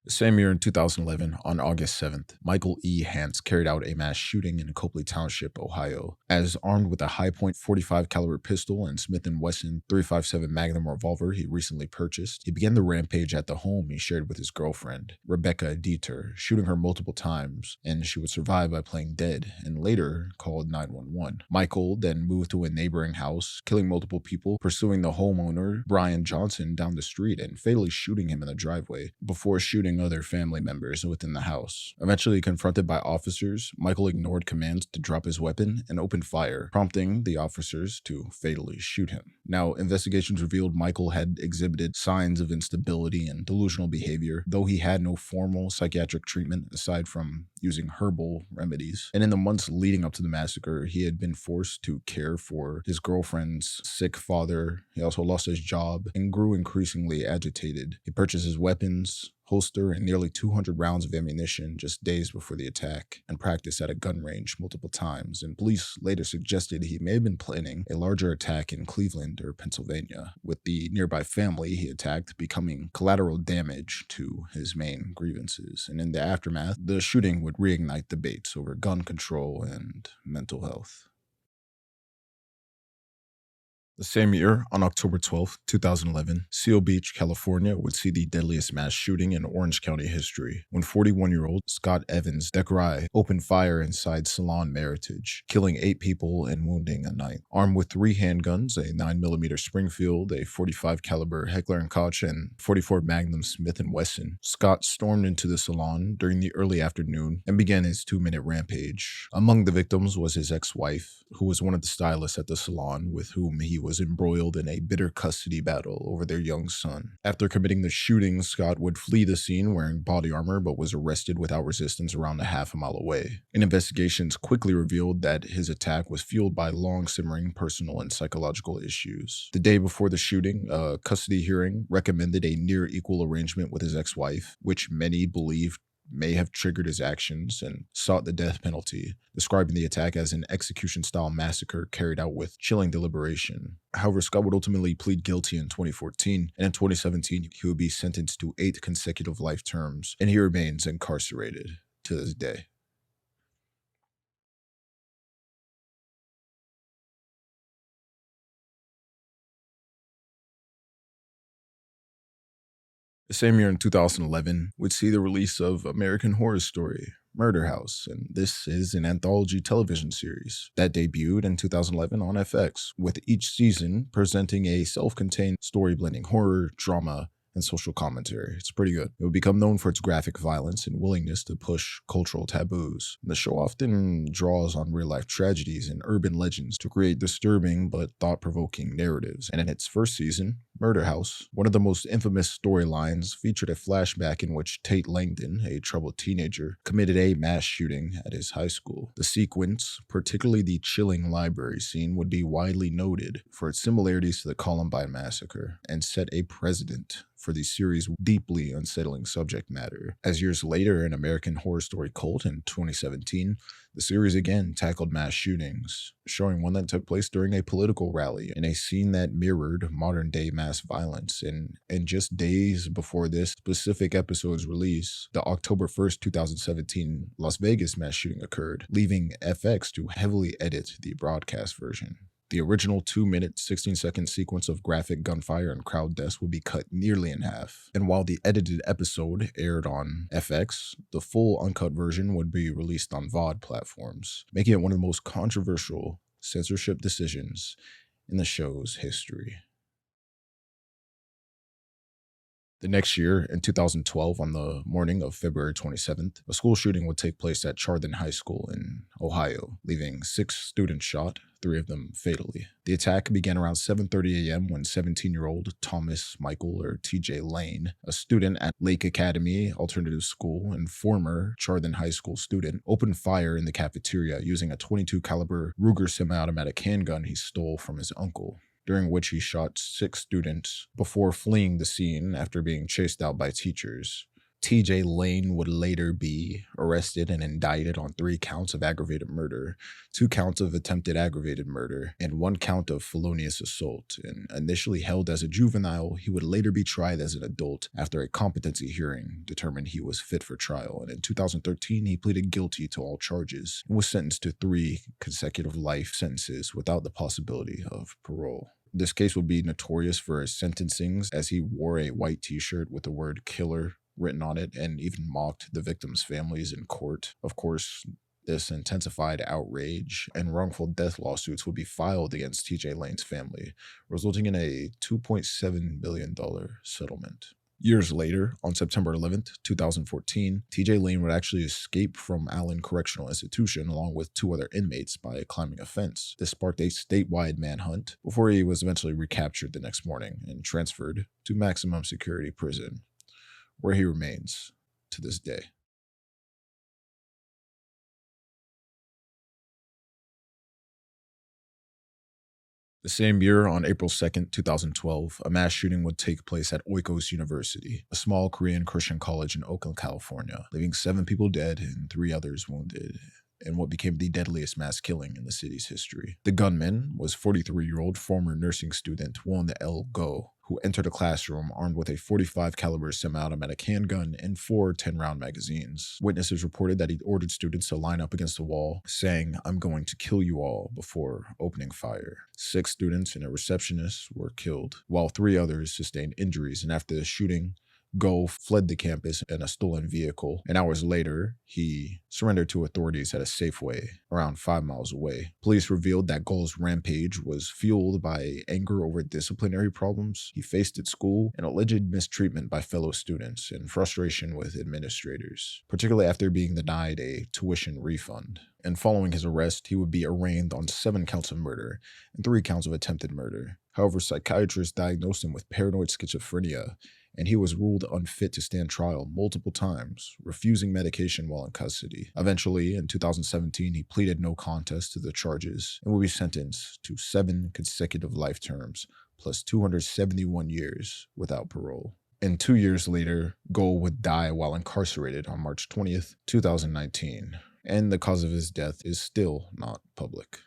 The same year in 2011, on August 7th, Michael E. Hance carried out a mass shooting in Copley Township, Ohio. As armed with a high-point 45 caliber pistol and Smith & Wesson 357 Magnum revolver he recently purchased, he began the rampage at the home he shared with his girlfriend, Rebecca Dieter, shooting her multiple times, and she would survive by playing dead, and later called 911. Michael then moved to a neighboring house, killing multiple people, pursuing the homeowner, Brian Johnson, down the street and fatally shooting him in the driveway, before shooting other family members within the house. Eventually confronted by officers, Michael ignored commands to drop his weapon and opened fire, prompting the officers to fatally shoot him. Now, investigations revealed Michael had exhibited signs of instability and delusional behavior, though he had no formal psychiatric treatment aside from using herbal remedies. And in the months leading up to the massacre, he had been forced to care for his girlfriend's sick father. He also lost his job and grew increasingly agitated. He purchased his weapons, holster, and nearly 200 rounds of ammunition just days before the attack, and practiced at a gun range multiple times, and police later suggested he may have been planning a larger attack in Cleveland or Pennsylvania, with the nearby family he attacked becoming collateral damage to his main grievances. And in the aftermath, the shooting would would reignite debates over gun control and mental health. The same year, on October 12, 2011, Seal Beach, California would see the deadliest mass shooting in Orange County history when 41-year-old Scott Evans Decry opened fire inside Salon Meritage, killing 8 people and wounding a ninth. Armed with 3 handguns, a 9mm Springfield, a .45 caliber Heckler & Koch, and .44 Magnum Smith & Wesson, Scott stormed into the salon during the early afternoon and began his 2-minute rampage. Among the victims was his ex-wife, who was one of the stylists at the salon with whom he was embroiled in a bitter custody battle over their young son. After committing the shooting, Scott would flee the scene wearing body armor but was arrested without resistance around a half a mile away. Investigations quickly revealed that his attack was fueled by long-simmering personal and psychological issues. The day before the shooting, a custody hearing recommended a near-equal arrangement with his ex-wife, which many believed may have triggered his actions, and sought the death penalty, describing the attack as an execution-style massacre carried out with chilling deliberation. However, Scott would ultimately plead guilty in 2014, and in 2017, he would be sentenced to 8 consecutive life terms, and he remains incarcerated to this day. The same year in 2011 would see the release of American Horror Story, Murder House, and this is an anthology television series that debuted in 2011 on FX, with each season presenting a self-contained story blending horror, drama, and social commentary. It's pretty good. It would become known for its graphic violence and willingness to push cultural taboos. The show often draws on real-life tragedies and urban legends to create disturbing but thought-provoking narratives. And in its first season, Murder House, one of the most infamous storylines, featured a flashback in which Tate Langdon, a troubled teenager, committed a mass shooting at his high school. The sequence, particularly the chilling library scene, would be widely noted for its similarities to the Columbine massacre and set a precedent for the series' deeply unsettling subject matter. As years later, in American Horror Story Cult in 2017, the series again tackled mass shootings, showing one that took place during a political rally in a scene that mirrored modern-day mass violence. And just days before this specific episode's release, the October 2017 Las Vegas mass shooting occurred, leaving FX to heavily edit the broadcast version. The original 2-minute, 16-second sequence of graphic gunfire and crowd deaths would be cut nearly in half. And while the edited episode aired on FX, the full uncut version would be released on VOD platforms, making it one of the most controversial censorship decisions in the show's history. The next year, in 2012, on the morning of February 27th, a school shooting would take place at Chardon High School in Ohio, leaving 6 students shot, 3 of them fatally. The attack began around 7:30 a.m. when 17-year-old Thomas Michael, or TJ Lane, a student at Lake Academy Alternative School and former Chardon High School student, opened fire in the cafeteria using a .22 caliber Ruger semi-automatic handgun he stole from his uncle, during which he shot 6 students before fleeing the scene after being chased out by teachers. TJ Lane would later be arrested and indicted on 3 counts of aggravated murder, 2 counts of attempted aggravated murder, and 1 count of felonious assault. And initially held as a juvenile, he would later be tried as an adult after a competency hearing determined he was fit for trial. And in 2013, he pleaded guilty to all charges and was sentenced to 3 consecutive life sentences without the possibility of parole. This case would be notorious for his sentencings, as he wore a white t-shirt with the word killer written on it and even mocked the victims' families in court. Of course, this intensified outrage and wrongful death lawsuits would be filed against TJ Lane's family, resulting in a $2.7 billion settlement. Years later, on September 11th, 2014, TJ Lane would actually escape from Allen Correctional Institution along with 2 other inmates by climbing a fence. This sparked a statewide manhunt before he was eventually recaptured the next morning and transferred to maximum security prison, where he remains to this day. The same year, on April 2nd, 2012, a mass shooting would take place at Oikos University, a small Korean Christian college in Oakland, California, leaving 7 people dead and 3 others wounded in what became the deadliest mass killing in the city's history. The gunman was 43-year-old former nursing student Won L. Go, who entered a classroom armed with a 45 caliber semi-automatic handgun and four 10-round magazines. Witnesses reported that he ordered students to line up against the wall, saying, "I'm going to kill you all," before opening fire. 6 students and a receptionist were killed, while 3 others sustained injuries, and after the shooting, Go fled the campus in a stolen vehicle, and hours later, he surrendered to authorities at a Safeway around 5 miles away. Police revealed that Go's rampage was fueled by anger over disciplinary problems he faced at school, and alleged mistreatment by fellow students, and frustration with administrators, particularly after being denied a tuition refund. And following his arrest, he would be arraigned on 7 counts of murder and 3 counts of attempted murder. However, psychiatrists diagnosed him with paranoid schizophrenia, and he was ruled unfit to stand trial multiple times, refusing medication while in custody. Eventually, in 2017, he pleaded no contest to the charges and will be sentenced to 7 consecutive life terms, plus 271 years without parole. And 2 years later, Go would die while incarcerated on March 20th, 2019, and the cause of his death is still not public.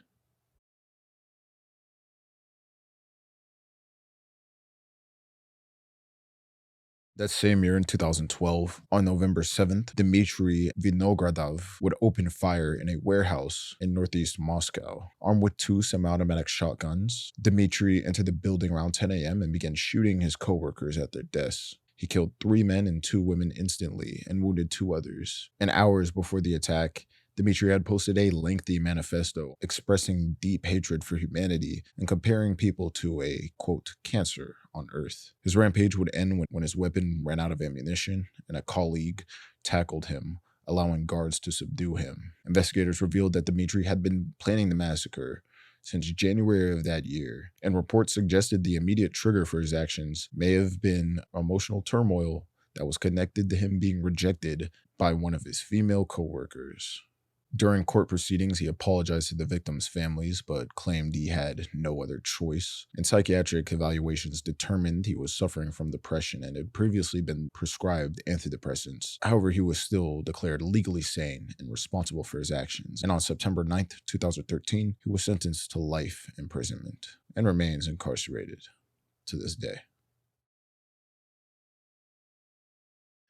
That same year in 2012, on November 7th, Dmitry Vinogradov would open fire in a warehouse in northeast Moscow. Armed with 2 semi-automatic shotguns, Dmitry entered the building around 10 a.m. and began shooting his coworkers at their desks. He killed 3 men and 2 women instantly and wounded 2 others. And hours before the attack, Dmitry had posted a lengthy manifesto expressing deep hatred for humanity and comparing people to a, quote, cancer on Earth. His rampage would end when his weapon ran out of ammunition and a colleague tackled him, allowing guards to subdue him. Investigators revealed that Dmitry had been planning the massacre since January of that year, and reports suggested the immediate trigger for his actions may have been emotional turmoil that was connected to him being rejected by one of his female coworkers. During court proceedings, he apologized to the victims' families, but claimed he had no other choice. And psychiatric evaluations determined he was suffering from depression and had previously been prescribed antidepressants. However, he was still declared legally sane and responsible for his actions. And on September 9th, 2013, he was sentenced to life imprisonment and remains incarcerated to this day.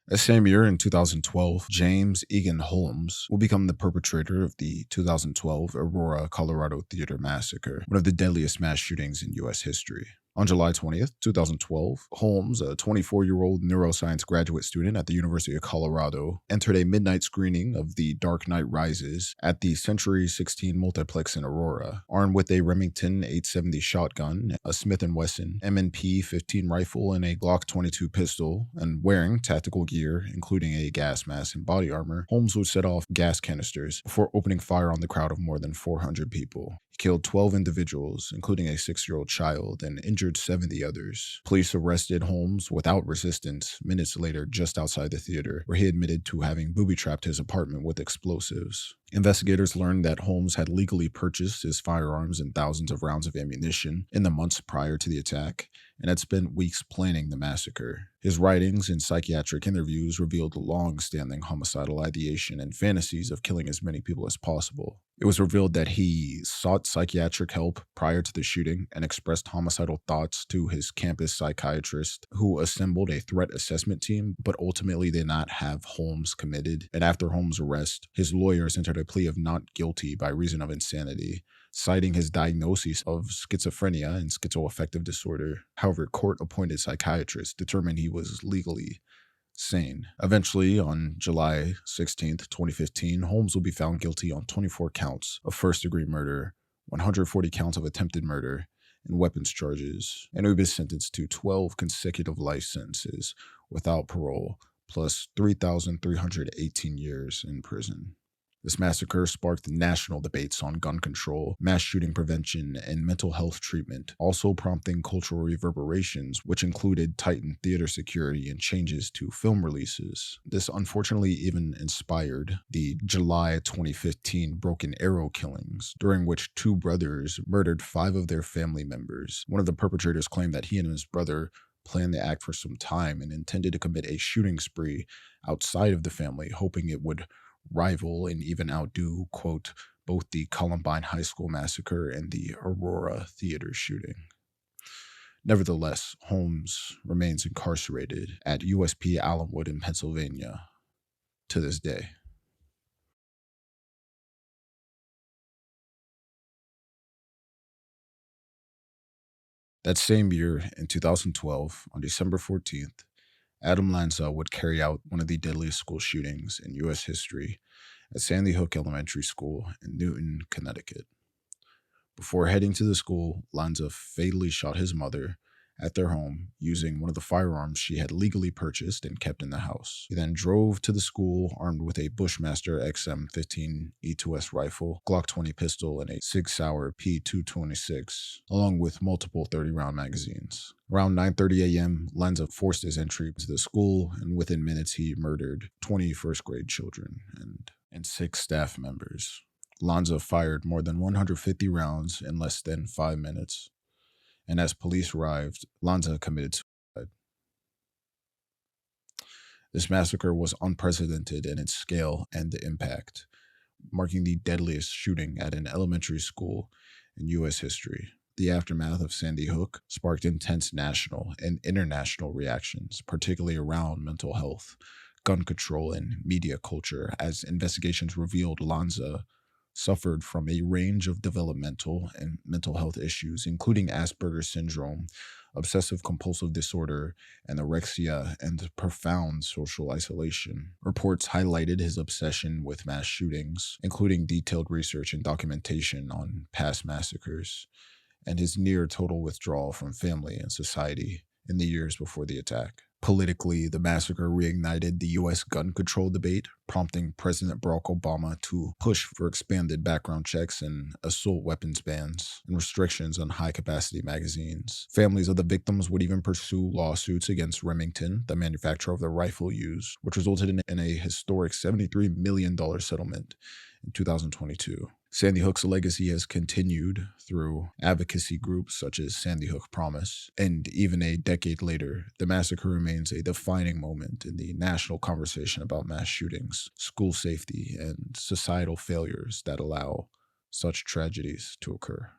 That same year, in 2012, James Egan Holmes will become the perpetrator of the 2012 Aurora, Colorado Theater Massacre, one of the deadliest mass shootings in U.S. history. On July 20th, 2012, Holmes, a 24-year-old neuroscience graduate student at the University of Colorado, entered a midnight screening of The Dark Knight Rises at the Century 16 multiplex in Aurora, armed with a Remington 870 shotgun, a Smith & Wesson M&P 15 rifle, and a Glock 22 pistol, and wearing tactical gear, including a gas mask and body armor. Holmes would set off gas canisters before opening fire on the crowd of more than 400 people. He killed 12 individuals, including a 6-year-old child, and injured 70 others. Police arrested Holmes without resistance minutes later just outside the theater, where he admitted to having booby-trapped his apartment with explosives. Investigators learned that Holmes had legally purchased his firearms and thousands of rounds of ammunition in the months prior to the attack, and had spent weeks planning the massacre. His writings and psychiatric interviews revealed long-standing homicidal ideation and fantasies of killing as many people as possible. It was revealed that he sought psychiatric help prior to the shooting and expressed homicidal thoughts to his campus psychiatrist, who assembled a threat assessment team, but ultimately did not have Holmes committed. And after Holmes' arrest, his lawyers entered a plea of not guilty by reason of insanity, citing his diagnosis of schizophrenia and schizoaffective disorder. However, court-appointed psychiatrists determined he was legally sane. Eventually, on July 16, 2015, Holmes will be found guilty on 24 counts of first-degree murder, 140 counts of attempted murder, and weapons charges, and he will be sentenced to 12 consecutive life sentences without parole, plus 3,318 years in prison. This massacre sparked national debates on gun control, mass shooting prevention, and mental health treatment, also prompting cultural reverberations, which included tightened theater security and changes to film releases. This unfortunately even inspired the July 2015 Broken Arrow killings, during which 2 brothers murdered 5 of their family members. One of the perpetrators claimed that he and his brother planned the act for some time and intended to commit a shooting spree outside of the family, hoping it would rival and even outdo, quote, both the Columbine High School massacre and the Aurora theater shooting. Nevertheless, Holmes remains incarcerated at USP Allenwood in Pennsylvania to this day. That same year, in 2012, on December 14th, Adam Lanza would carry out one of the deadliest school shootings in U.S. history at Sandy Hook Elementary School in Newton, Connecticut. Before heading to the school, Lanza fatally shot his mother at their home using one of the firearms she had legally purchased and kept in the house. He then drove to the school armed with a Bushmaster XM15 E2S rifle, Glock 20 pistol, and a Sig Sauer P226, along with multiple 30-round magazines. Around 9:30 a.m., Lanza forced his entry into the school, and within minutes he murdered 20 first-grade children and 6 staff members. Lanza fired more than 150 rounds in less than 5 minutes, and as police arrived, Lanza committed suicide. This massacre was unprecedented in its scale and the impact, marking the deadliest shooting at an elementary school in U.S. history. The aftermath of Sandy Hook sparked intense national and international reactions, particularly around mental health, gun control, and media culture, as investigations revealed Lanza suffered from a range of developmental and mental health issues, including Asperger's syndrome, obsessive compulsive disorder, anorexia, and profound social isolation. Reports highlighted his obsession with mass shootings, including detailed research and documentation on past massacres, and his near total withdrawal from family and society in the years before the attack. Politically, the massacre reignited the U.S. gun control debate, prompting President Barack Obama to push for expanded background checks and assault weapons bans and restrictions on high-capacity magazines. Families of the victims would even pursue lawsuits against Remington, the manufacturer of the rifle used, which resulted in a historic $73 million settlement in 2022. Sandy Hook's legacy has continued through advocacy groups such as Sandy Hook Promise, and even a decade later, the massacre remains a defining moment in the national conversation about mass shootings, school safety, and societal failures that allow such tragedies to occur.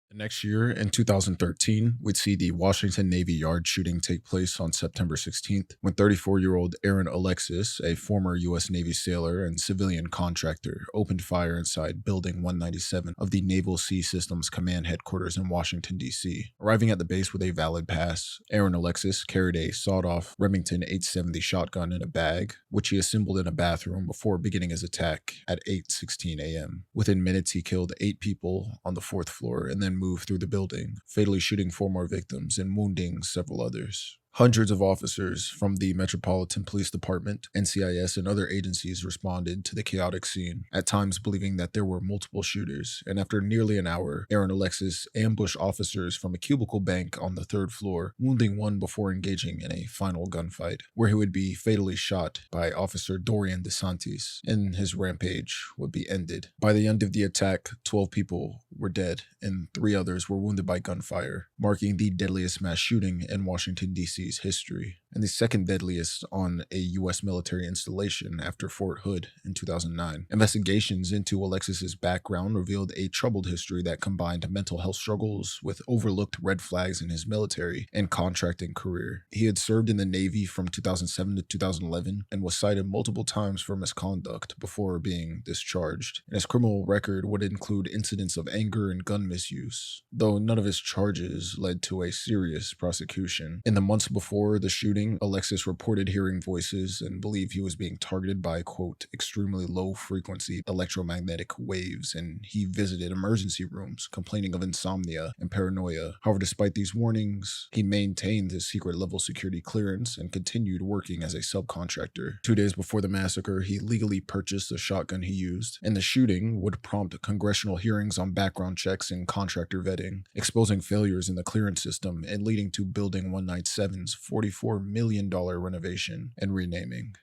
The next year, in 2013, we'd see the Washington Navy Yard shooting take place on September 16th, when 34-year-old Aaron Alexis, a former U.S. Navy sailor and civilian contractor, opened fire inside Building 197 of the Naval Sea Systems Command Headquarters in Washington, D.C. Arriving at the base with a valid pass, Aaron Alexis carried a sawed-off Remington 870 shotgun in a bag, which he assembled in a bathroom before beginning his attack at 8:16 a.m. Within minutes, he killed 8 people on the 4th floor and then moved through the building, fatally shooting 4 more victims and wounding several others. Hundreds of officers from the Metropolitan Police Department, NCIS, and other agencies responded to the chaotic scene, at times believing that there were multiple shooters, and after nearly an hour, Aaron Alexis ambushed officers from a cubicle bank on the 3rd floor, wounding one before engaging in a final gunfight, where he would be fatally shot by Officer Dorian DeSantis, and his rampage would be ended. By the end of the attack, 12 people were dead, and 3 others were wounded by gunfire, marking the deadliest mass shooting in Washington, D.C. history, and the second deadliest on a U.S. military installation after Fort Hood in 2009. Investigations into Alexis's background revealed a troubled history that combined mental health struggles with overlooked red flags in his military and contracting career. He had served in the Navy from 2007 to 2011 and was cited multiple times for misconduct before being discharged, and his criminal record would include incidents of anger and gun misuse, though none of his charges led to a serious prosecution. In the months before the shooting, Alexis reported hearing voices and believed he was being targeted by, quote, extremely low-frequency electromagnetic waves, and he visited emergency rooms, complaining of insomnia and paranoia. However, despite these warnings, he maintained his secret-level security clearance and continued working as a subcontractor. 2 days before the massacre, he legally purchased the shotgun he used, and the shooting would prompt congressional hearings on background checks and contractor vetting, exposing failures in the clearance system and leading to Building 197's $44 million renovation and renaming.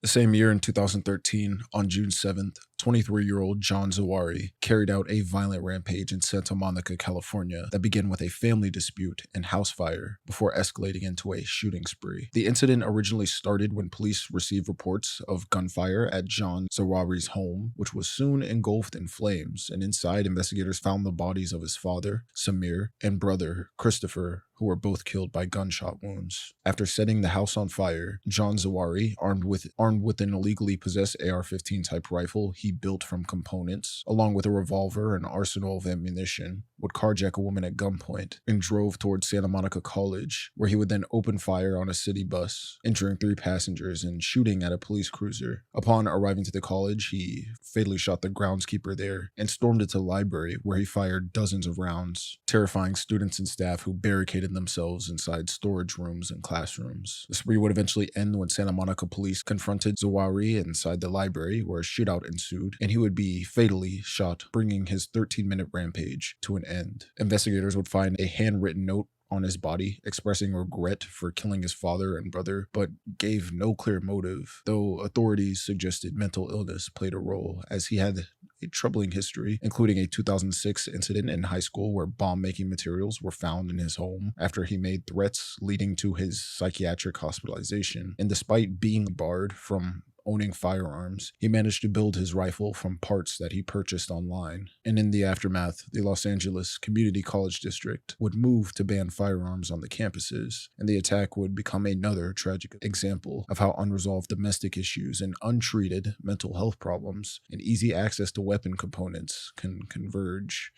The same year, in 2013, on June 7th, 23-year-old John Zawari carried out a violent rampage in Santa Monica, California that began with a family dispute and house fire before escalating into a shooting spree. The incident originally started when police received reports of gunfire at John Zawari's home, which was soon engulfed in flames, and inside, investigators found the bodies of his father, Samir, and brother, Christopher, who were both killed by gunshot wounds. After setting the house on fire, John Zawari, armed with an illegally possessed AR-15 type rifle he built from components, along with a revolver and arsenal of ammunition, would carjack a woman at gunpoint and drove towards Santa Monica College, where he would then open fire on a city bus, injuring 3 passengers and shooting at a police cruiser. Upon arriving to the college, he fatally shot the groundskeeper there and stormed into the library, where he fired dozens of rounds, terrifying students and staff who barricaded themselves inside storage rooms and classrooms. The spree would eventually end when Santa Monica police confronted Zawari inside the library, where a shootout ensued, and he would be fatally shot, bringing his 13-minute rampage to an end. Investigators would find a handwritten note on his body, expressing regret for killing his father and brother, but gave no clear motive, though authorities suggested mental illness played a role, as he had a troubling history, including a 2006 incident in high school where bomb-making materials were found in his home after he made threats leading to his psychiatric hospitalization. And despite being barred from owning firearms, he managed to build his rifle from parts that he purchased online. And in the aftermath, the Los Angeles Community College District would move to ban firearms on the campuses, and the attack would become another tragic example of how unresolved domestic issues and untreated mental health problems and easy access to weapon components can converge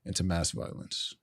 into mass violence.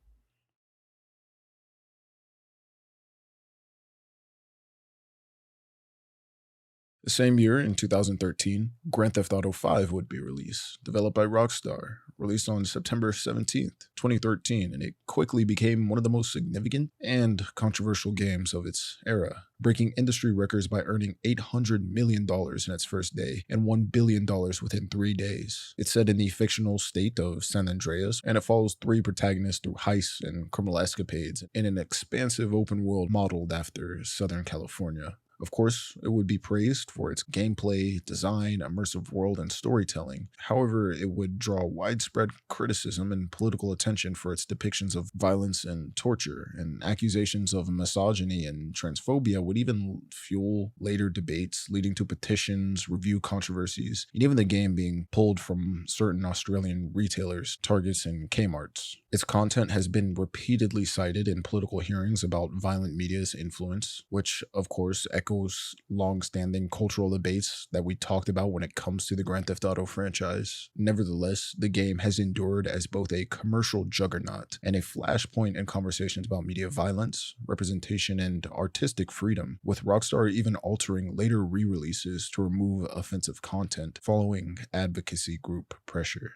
The same year, in 2013, Grand Theft Auto V would be released, developed by Rockstar, released on September 17th, 2013, and it quickly became one of the most significant and controversial games of its era, breaking industry records by earning $800 million in its first day and $1 billion within 3 days. It's set in the fictional state of San Andreas, and it follows 3 protagonists through heists and criminal escapades in an expansive open world modeled after Southern California. Of course, it would be praised for its gameplay, design, immersive world, and storytelling. However, it would draw widespread criticism and political attention for its depictions of violence and torture, and accusations of misogyny and transphobia would even fuel later debates, leading to petitions, review controversies, and even the game being pulled from certain Australian retailers, Targets, and Kmart's. Its content has been repeatedly cited in political hearings about violent media's influence, which, of course, echoes long-standing cultural debates that we talked about when it comes to the Grand Theft Auto franchise. Nevertheless, the game has endured as both a commercial juggernaut and a flashpoint in conversations about media violence, representation, and artistic freedom, with Rockstar even altering later re-releases to remove offensive content following advocacy group pressure.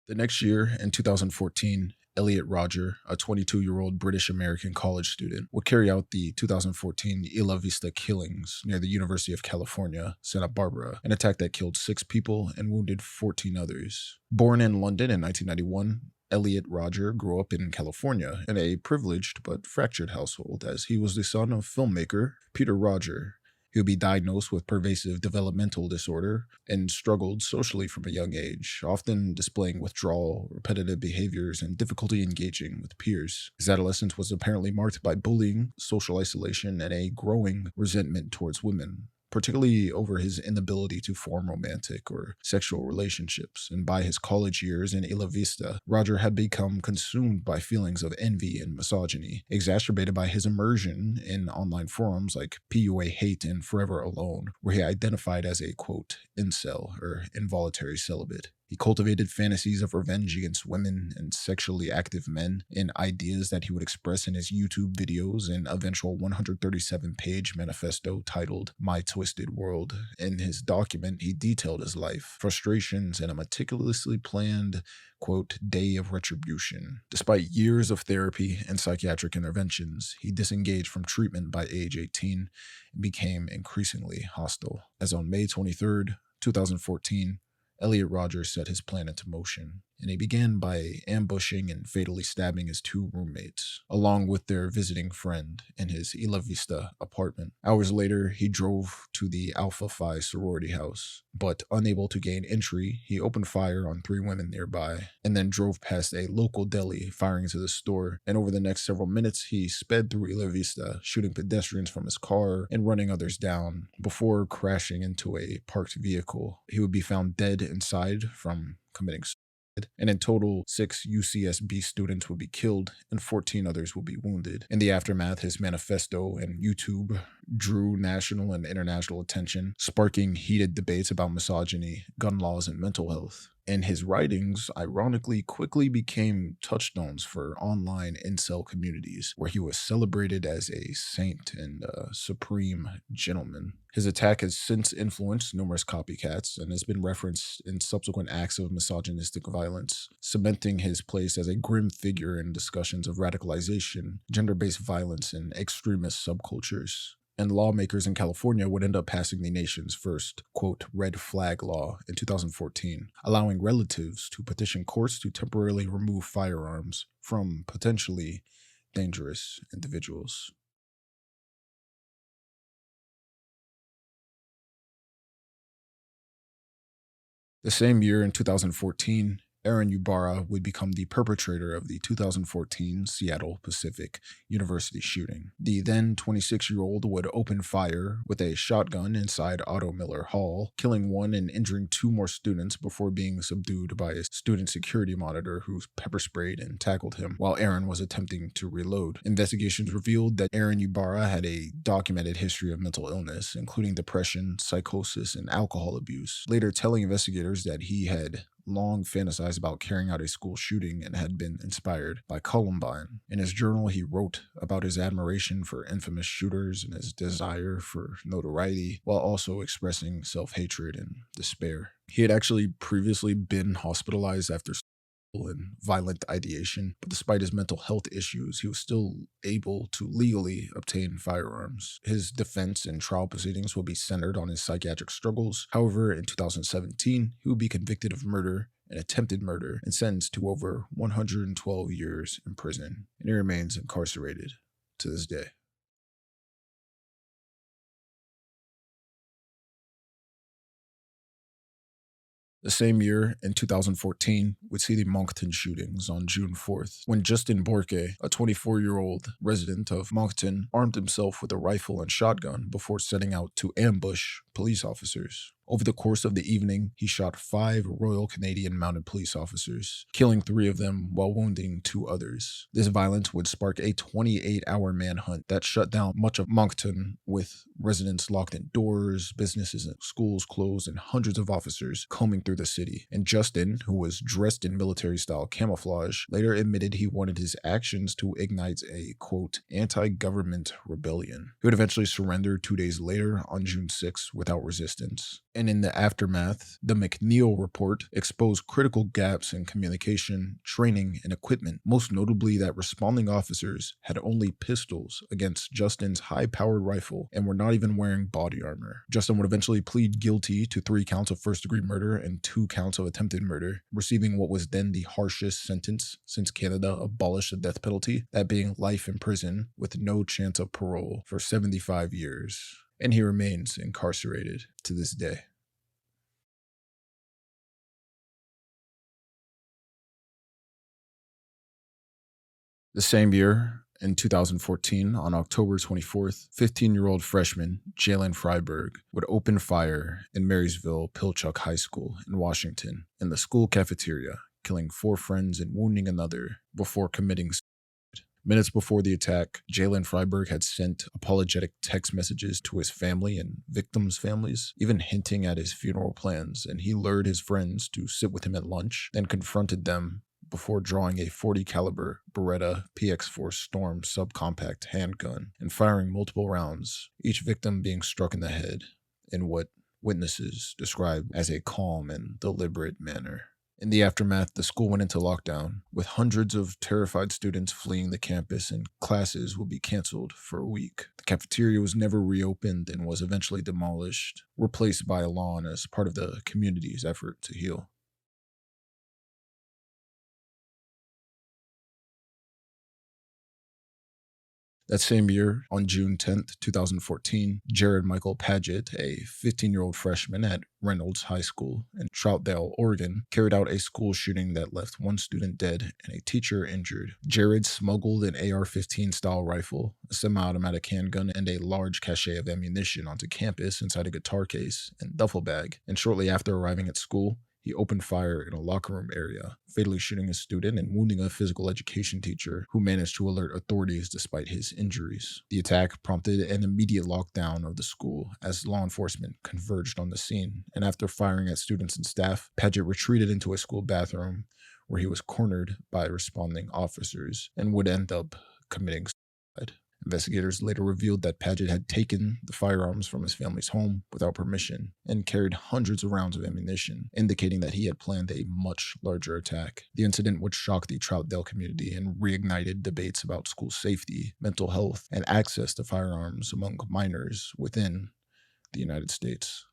The next year, in 2014, Elliot Rodger, a 22-year-old British-American college student, would carry out the 2014 Isla Vista killings near the University of California, Santa Barbara, an attack that killed 6 people and wounded 14 others. Born in London in 1991, Elliot Rodger grew up in California in a privileged but fractured household, as he was the son of filmmaker Peter Rodger. He would be diagnosed with pervasive developmental disorder and struggled socially from a young age, often displaying withdrawal, repetitive behaviors, and difficulty engaging with peers. His adolescence was apparently marked by bullying, social isolation, and a growing resentment towards women, particularly over his inability to form romantic or sexual relationships. And by his college years in Isla Vista, Rodger had become consumed by feelings of envy and misogyny, exacerbated by his immersion in online forums like PUA Hate and Forever Alone, where he identified as a, quote, incel, or involuntary celibate. He cultivated fantasies of revenge against women and sexually active men, and ideas that he would express in his YouTube videos and eventual 137-page manifesto titled My Twisted World. In his document, he detailed his life, frustrations, and a meticulously planned, quote, day of retribution. Despite years of therapy and psychiatric interventions, he disengaged from treatment by age 18 and became increasingly hostile. As on May 23rd, 2014, Elliot Rodger set his plan into motion. and he began by ambushing and fatally stabbing his two roommates, along with their visiting friend, in his Isla Vista apartment. Hours later, he drove to the Alpha Phi sorority house, but unable to gain entry, he opened fire on three women nearby, and then drove past a local deli, firing into the store. And over the next several minutes, he sped through Isla Vista, shooting pedestrians from his car and running others down before crashing into a parked vehicle. He would be found dead inside from committing suicide. And in total, 6 UCSB students would be killed and 14 others will be wounded. In the aftermath, his manifesto and YouTube drew national and international attention, sparking heated debates about misogyny, gun laws, and mental health. And his writings, ironically, quickly became touchstones for online incel communities, where he was celebrated as a saint and a supreme gentleman. His attack has since influenced numerous copycats and has been referenced in subsequent acts of misogynistic violence, cementing his place as a grim figure in discussions of radicalization, gender-based violence, and extremist subcultures. And lawmakers in California would end up passing the nation's first, quote, red flag law in 2014, allowing relatives to petition courts to temporarily remove firearms from potentially dangerous individuals. The same year, in 2014, Aaron Ybarra would become the perpetrator of the 2014 Seattle Pacific University shooting. The then 26-year-old would open fire with a shotgun inside Otto Miller Hall, killing one and injuring two more students before being subdued by a student security monitor who pepper sprayed and tackled him while Aaron was attempting to reload. Investigations revealed that Aaron Ybarra had a documented history of mental illness, including depression, psychosis, and alcohol abuse, later telling investigators that he had long fantasized about carrying out a school shooting and had been inspired by Columbine. In his journal, he wrote about his admiration for infamous shooters and his desire for notoriety, while also expressing self-hatred and despair. He had actually previously been hospitalized after and violent ideation, but despite his mental health issues, he was still able to legally obtain firearms. His defense and trial proceedings will be centered on his psychiatric struggles. However, in 2017, he would be convicted of murder and attempted murder and sentenced to over 112 years in prison, and he remains incarcerated to this day. The same year, in 2014, would see the Moncton shootings on June 4th, when Justin Borke, a 24-year-old resident of Moncton, armed himself with a rifle and shotgun before setting out to ambush police officers. Over the course of the evening, he shot 5 Royal Canadian Mounted Police officers, killing 3 of them while wounding 2 others. This violence would spark a 28-hour manhunt that shut down much of Moncton, with residents locked indoors, businesses and schools closed, and hundreds of officers combing through the city. And Justin, who was dressed in military-style camouflage, later admitted he wanted his actions to ignite a, quote, anti-government rebellion. He would eventually surrender 2 days later on June 6th without resistance. And in the aftermath, the McNeil report exposed critical gaps in communication, training, and equipment, most notably that responding officers had only pistols against Justin's high-powered rifle and were not even wearing body armor. Justin would eventually plead guilty to 3 counts of first-degree murder and 2 counts of attempted murder, receiving what was then the harshest sentence since Canada abolished the death penalty, that being life in prison with no chance of parole for 75 years. And he remains incarcerated to this day. The same year, in 2014, on October 24th, 15-year-old freshman Jalen Freiberg would open fire in Marysville Pilchuck High School in Washington in the school cafeteria, killing 4 friends and wounding another before committing suicide. Minutes before the attack, Jalen Freiberg had sent apologetic text messages to his family and victims' families, even hinting at his funeral plans, and he lured his friends to sit with him at lunch, then confronted them before drawing a .40 caliber Beretta PX4 Storm subcompact handgun and firing multiple rounds, each victim being struck in the head in what witnesses described as a calm and deliberate manner. In the aftermath, the school went into lockdown, with hundreds of terrified students fleeing the campus, and classes would be canceled for a week. The cafeteria was never reopened and was eventually demolished, replaced by a lawn as part of the community's effort to heal. That same year, on June 10th, 2014, Jared Michael Paget, a 15-year-old freshman at Reynolds High School in Troutdale, Oregon, carried out a school shooting that left one student dead and a teacher injured. Jared smuggled an AR-15 style rifle, a semi-automatic handgun, and a large cache of ammunition onto campus inside a guitar case and duffel bag, and shortly after arriving at school, he opened fire in a locker room area, fatally shooting a student and wounding a physical education teacher who managed to alert authorities despite his injuries. The attack prompted an immediate lockdown of the school as law enforcement converged on the scene, and after firing at students and staff, Paget retreated into a school bathroom where he was cornered by responding officers and would end up committing suicide. Investigators later revealed that Paget had taken the firearms from his family's home without permission and carried hundreds of rounds of ammunition, indicating that he had planned a much larger attack. The incident would shock the Troutdale community and reignited debates about school safety, mental health, and access to firearms among minors within the United States.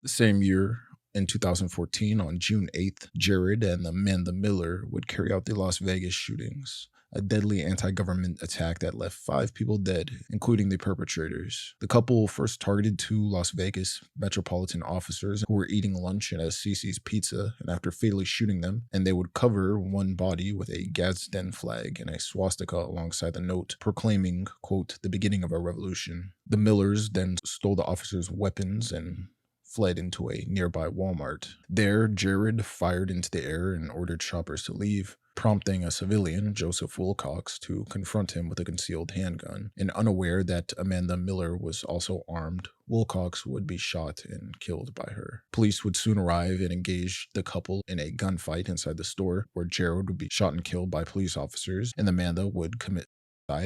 The same year, in 2014, on June 8th, Jared and Amanda Miller would carry out the Las Vegas shootings, a deadly anti-government attack that left 5 people dead, including the perpetrators. The couple first targeted 2 Las Vegas metropolitan officers who were eating lunch at a Cece's Pizza, and after fatally shooting them, and they would cover one body with a Gadsden flag and a swastika alongside the note proclaiming, quote, "the beginning of our revolution." The Millers then stole the officers' weapons and fled into a nearby Walmart. There, Jared fired into the air and ordered shoppers to leave, prompting a civilian, Joseph Wilcox, to confront him with a concealed handgun. And unaware that Amanda Miller was also armed, Wilcox would be shot and killed by her. Police would soon arrive and engage the couple in a gunfight inside the store, where Jared would be shot and killed by police officers, and Amanda would commit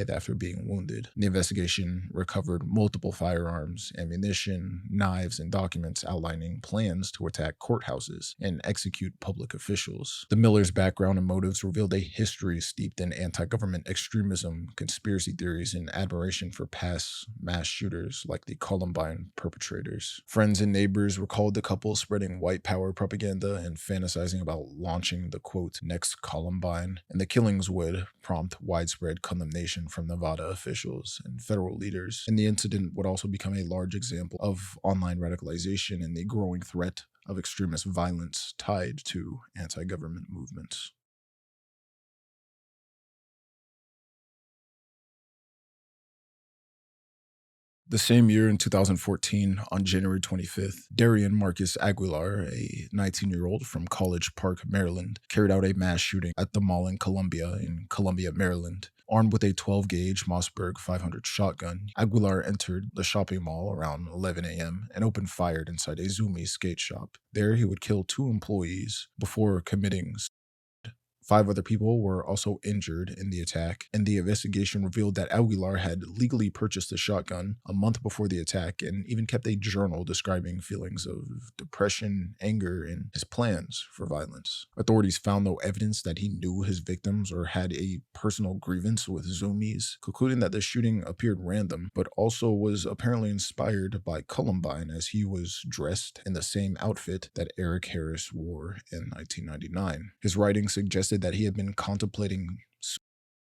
after being wounded. The investigation recovered multiple firearms, ammunition, knives, and documents outlining plans to attack courthouses and execute public officials. The Millers' background and motives revealed a history steeped in anti-government extremism, conspiracy theories, and admiration for past mass shooters like the Columbine perpetrators. Friends and neighbors recalled the couple spreading white power propaganda and fantasizing about launching the, quote, "next Columbine," and the killings would prompt widespread condemnation from Nevada officials and federal leaders, and the incident would also become a large example of online radicalization and the growing threat of extremist violence tied to anti-government movements. The same year in 2014, on January 25th, Darian Marcus Aguilar, a 19-year-old from College Park, Maryland, carried out a mass shooting at the mall in Columbia, Maryland. Armed with a 12-gauge Mossberg 500 shotgun, Aguilar entered the shopping mall around 11 a.m. and opened fire inside a Zumi skate shop. There, he would kill 2 employees before committing. 5 other people were also injured in the attack, and the investigation revealed that Aguilar had legally purchased the shotgun a month before the attack and even kept a journal describing feelings of depression, anger, and his plans for violence. Authorities found no evidence that he knew his victims or had a personal grievance with Zoomies, concluding that the shooting appeared random, but also was apparently inspired by Columbine, as he was dressed in the same outfit that Eric Harris wore in 1999. His writing suggested that he had been contemplating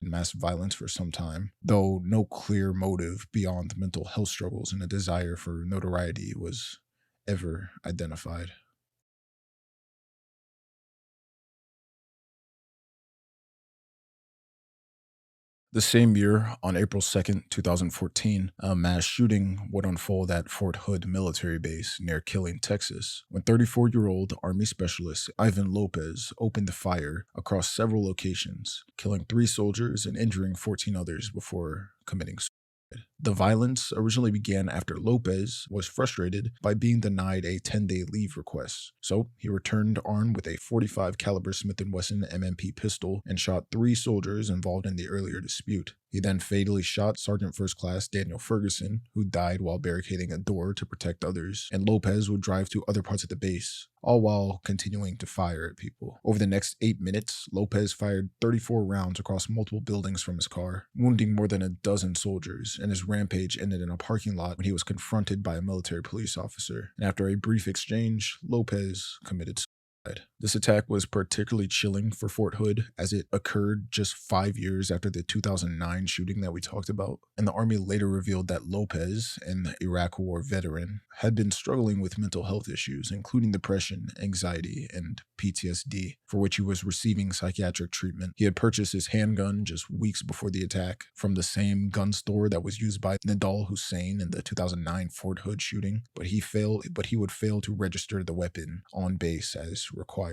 mass violence for some time, though no clear motive beyond mental health struggles and a desire for notoriety was ever identified. The same year, on April 2nd, 2014, a mass shooting would unfold at Fort Hood Military Base near Killeen, Texas, when 34-year-old Army Specialist Ivan Lopez opened fire across several locations, killing 3 soldiers and injuring 14 others before committing suicide. The violence originally began after Lopez was frustrated by being denied a 10-day leave request, so he returned armed with a .45 caliber Smith & Wesson MMP pistol and shot 3 soldiers involved in the earlier dispute. He then fatally shot Sergeant First Class Daniel Ferguson, who died while barricading a door to protect others, and Lopez would drive to other parts of the base, all while continuing to fire at people. Over the next 8 minutes, Lopez fired 34 rounds across multiple buildings from his car, wounding more than a dozen soldiers, and his rampage ended in a parking lot when he was confronted by a military police officer. And after a brief exchange, Lopez committed suicide. suicide. This attack was particularly chilling for Fort Hood as it occurred just 5 years after the 2009 shooting that we talked about, and the Army later revealed that Lopez, an Iraq War veteran, had been struggling with mental health issues, including depression, anxiety, and PTSD, for which he was receiving psychiatric treatment. He had purchased his handgun just weeks before the attack from the same gun store that was used by Nidal Hussein in the 2009 Fort Hood shooting, but he would fail to register the weapon on base as required.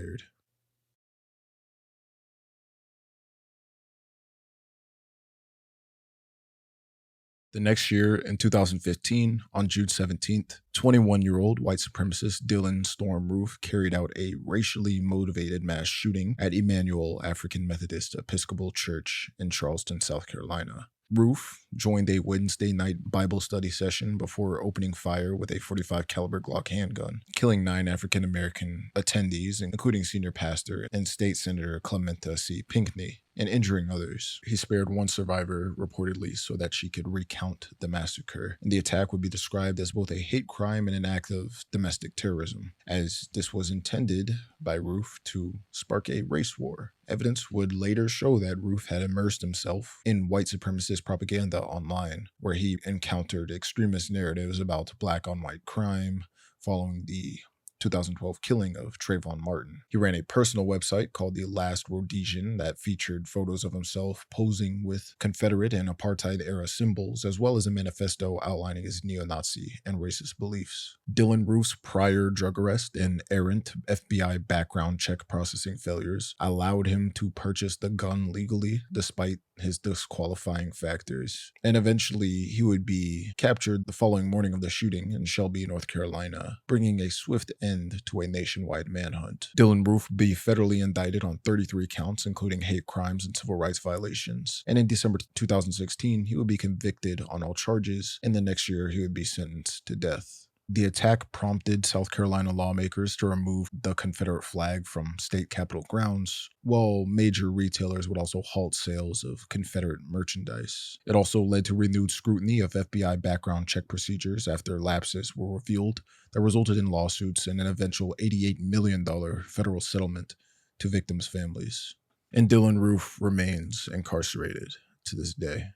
The next year, in 2015, on June 17th, 21-year-old white supremacist Dylan Storm Roof carried out a racially motivated mass shooting at Emmanuel African Methodist Episcopal Church in Charleston, South Carolina. Roof joined a Wednesday night Bible study session before opening fire with a 45 caliber Glock handgun, killing 9 African American attendees, including senior pastor and state senator Clementa C. Pinckney, and injuring others. He spared one survivor, reportedly, so that she could recount the massacre. And the attack would be described as both a hate crime and an act of domestic terrorism, as this was intended by Roof to spark a race war. Evidence would later show that Roof had immersed himself in white supremacist propaganda online, where he encountered extremist narratives about black on white crime following the 2012 killing of Trayvon Martin. He ran a personal website called The Last Rhodesian that featured photos of himself posing with Confederate and apartheid-era symbols, as well as a manifesto outlining his neo-Nazi and racist beliefs. Dylan Roof's prior drug arrest and errant FBI background check processing failures allowed him to purchase the gun legally, despite his disqualifying factors. And eventually, he would be captured the following morning of the shooting in Shelby, North Carolina, bringing a swift end to a nationwide manhunt. Dylan Roof would be federally indicted on 33 counts, including hate crimes and civil rights violations. And in December 2016, he would be convicted on all charges, and the next year he would be sentenced to death. The attack prompted South Carolina lawmakers to remove the Confederate flag from state capitol grounds, while major retailers would also halt sales of Confederate merchandise. It also led to renewed scrutiny of FBI background check procedures after lapses were revealed that resulted in lawsuits and an eventual $88 million federal settlement to victims' families. And Dylan Roof remains incarcerated to this day.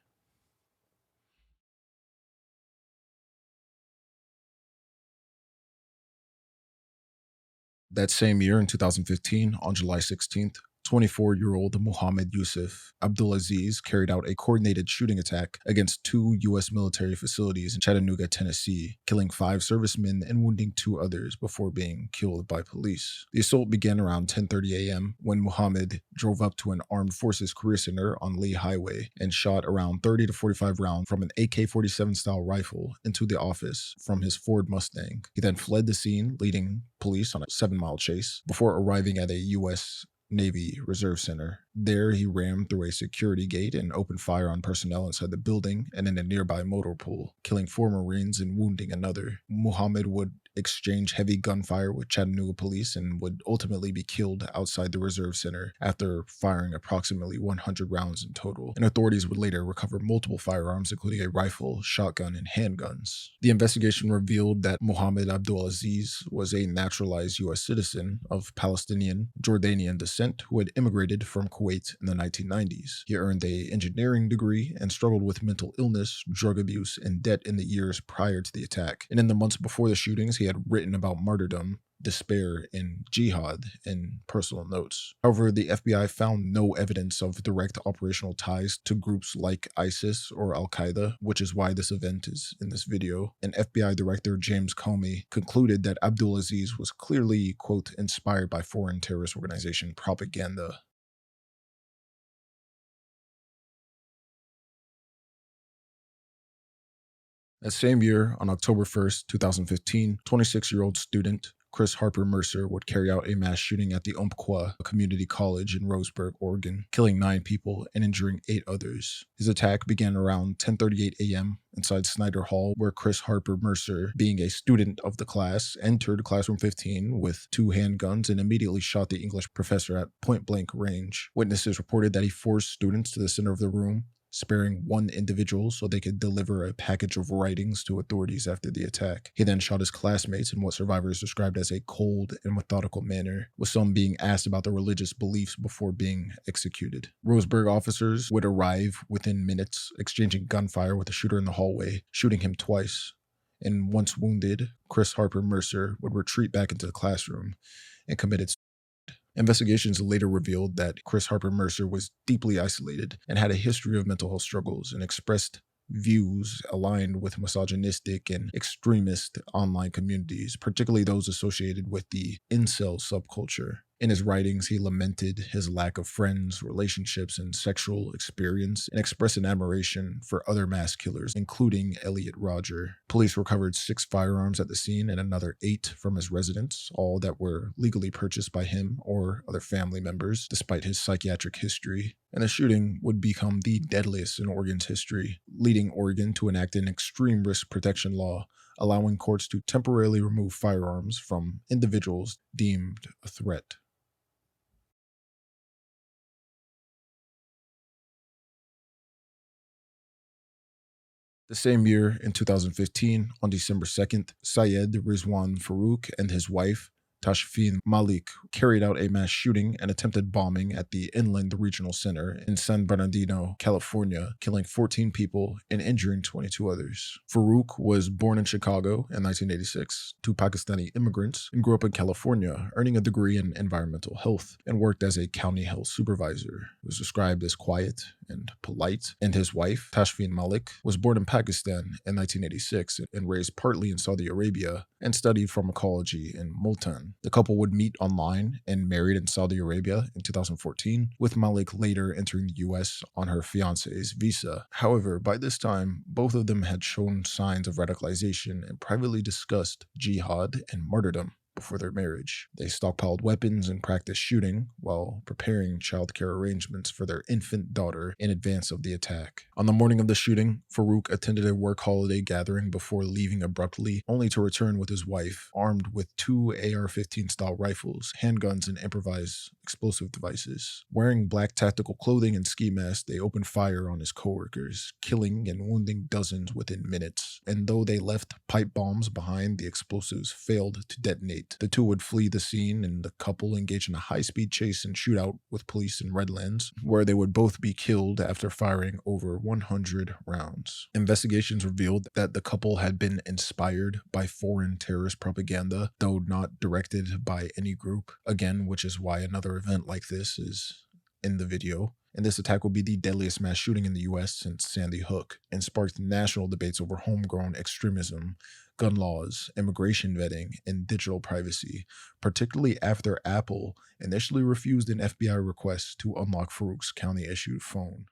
That same year, in 2015, on July 16th, 24-year-old Mohammed Yusuf Abdulaziz carried out a coordinated shooting attack against 2 U.S. military facilities in Chattanooga, Tennessee, killing 5 servicemen and wounding 2 others before being killed by police. The assault began around 10:30 a.m. when Mohammed drove up to an Armed Forces Career Center on Lee Highway and shot around 30 to 45 rounds from an AK-47 style rifle into the office from his Ford Mustang. He then fled the scene, leading police on a 7-mile chase, before arriving at a U.S. Navy Reserve Center. There, he rammed through a security gate and opened fire on personnel inside the building and in a nearby motor pool, killing 4 Marines and wounding another. Muhammad would exchange heavy gunfire with Chattanooga police and would ultimately be killed outside the Reserve Center after firing approximately 100 rounds in total. And authorities would later recover multiple firearms, including a rifle, shotgun, and handguns. The investigation revealed that Mohammed Abdulaziz was a naturalized U.S. citizen of Palestinian, Jordanian descent who had immigrated from Kuwait in the 1990s. He earned an engineering degree and struggled with mental illness, drug abuse, and debt in the years prior to the attack. And in the months before the shootings, he had written about martyrdom, despair, and jihad in personal notes. However, the FBI found no evidence of direct operational ties to groups like ISIS or Al-Qaeda, which is why this event is in this video. And FBI Director James Comey concluded that Abdulaziz was clearly, quote, inspired by foreign terrorist organization propaganda. That same year, on October 1st, 2015, 26-year-old student Chris Harper Mercer would carry out a mass shooting at the Umpqua Community College in Roseburg, Oregon, killing 9 people and injuring 8 others. His attack began around 10:38 a.m. inside Snyder Hall, where Chris Harper Mercer, being a student of the class, entered classroom 15 with 2 handguns and immediately shot the English professor at point-blank range. Witnesses reported that he forced students to the center of the room, sparing one individual so they could deliver a package of writings to authorities after the attack. He then shot his classmates in what survivors described as a cold and methodical manner, with some being asked about their religious beliefs before being executed. Roseburg officers would arrive within minutes, exchanging gunfire with the shooter in the hallway, shooting him twice. And once wounded, Chris Harper Mercer would retreat back into the classroom and committed suicide. Investigations later revealed that Chris Harper Mercer was deeply isolated and had a history of mental health struggles and expressed views aligned with misogynistic and extremist online communities, particularly those associated with the incel subculture. In his writings, he lamented his lack of friends, relationships, and sexual experience, and expressed an admiration for other mass killers, including Elliot Rodger. Police recovered 6 firearms at the scene and another 8 from his residence, all that were legally purchased by him or other family members, despite his psychiatric history. And the shooting would become the deadliest in Oregon's history, leading Oregon to enact an extreme risk protection law, allowing courts to temporarily remove firearms from individuals deemed a threat. The same year, in 2015, on December 2nd, Syed Rizwan Farouk and his wife, Tashfeen Malik, carried out a mass shooting and attempted bombing at the Inland Regional Center in San Bernardino, California, killing 14 people and injuring 22 others. Farouk was born in Chicago in 1986 to Pakistani immigrants and grew up in California, earning a degree in environmental health and worked as a county health supervisor. He was described as quiet and polite, and his wife, Tashfeen Malik, was born in Pakistan in 1986 and raised partly in Saudi Arabia and studied pharmacology in Multan. The couple would meet online and married in Saudi Arabia in 2014, with Malik later entering the US on her fiance's visa. However, by this time, both of them had shown signs of radicalization and privately discussed jihad and martyrdom before their marriage. They stockpiled weapons and practiced shooting while preparing childcare arrangements for their infant daughter in advance of the attack. On the morning of the shooting, Farouk attended a work holiday gathering before leaving abruptly, only to return with his wife, armed with 2 AR-15 style rifles, handguns, and improvised explosive devices. Wearing black tactical clothing and ski masks, they opened fire on his coworkers, killing and wounding dozens within minutes. And though they left pipe bombs behind, the explosives failed to detonate. The two would flee the scene, and the couple engaged in a high-speed chase and shootout with police in Redlands, where they would both be killed after firing over 100 rounds. Investigations revealed that the couple had been inspired by foreign terrorist propaganda, though not directed by any group, again, which is why another event like this is in the video. And this attack will be the deadliest mass shooting in the US since Sandy Hook, and sparked national debates over homegrown extremism, gun laws, immigration vetting, and digital privacy, particularly after Apple initially refused an FBI request to unlock Farouk's county-issued phone.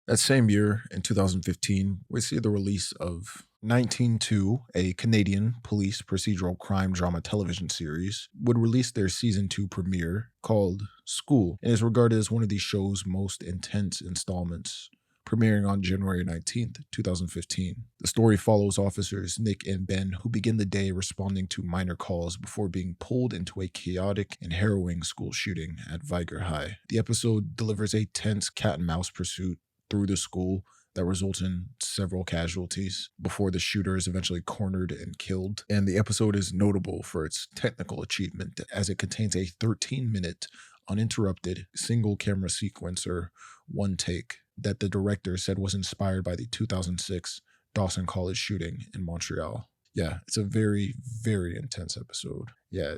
That same year, in 2015, we see the release of 19-2, a Canadian police procedural crime drama television series, would release their season 2 premiere called School, and is regarded as one of the show's most intense installments, premiering on January 19th, 2015. The story follows officers Nick and Ben, who begin the day responding to minor calls before being pulled into a chaotic and harrowing school shooting at Viger High. The episode delivers a tense cat-and-mouse pursuit through the school that results in several casualties before the shooter is eventually cornered and killed. And the episode is notable for its technical achievement, as it contains a 13-minute uninterrupted single camera sequence, or one take, that the director said was inspired by the 2006 Dawson College shooting in Montreal. Yeah, it's a very, very intense episode. Yeah,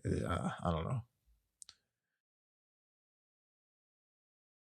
I don't know.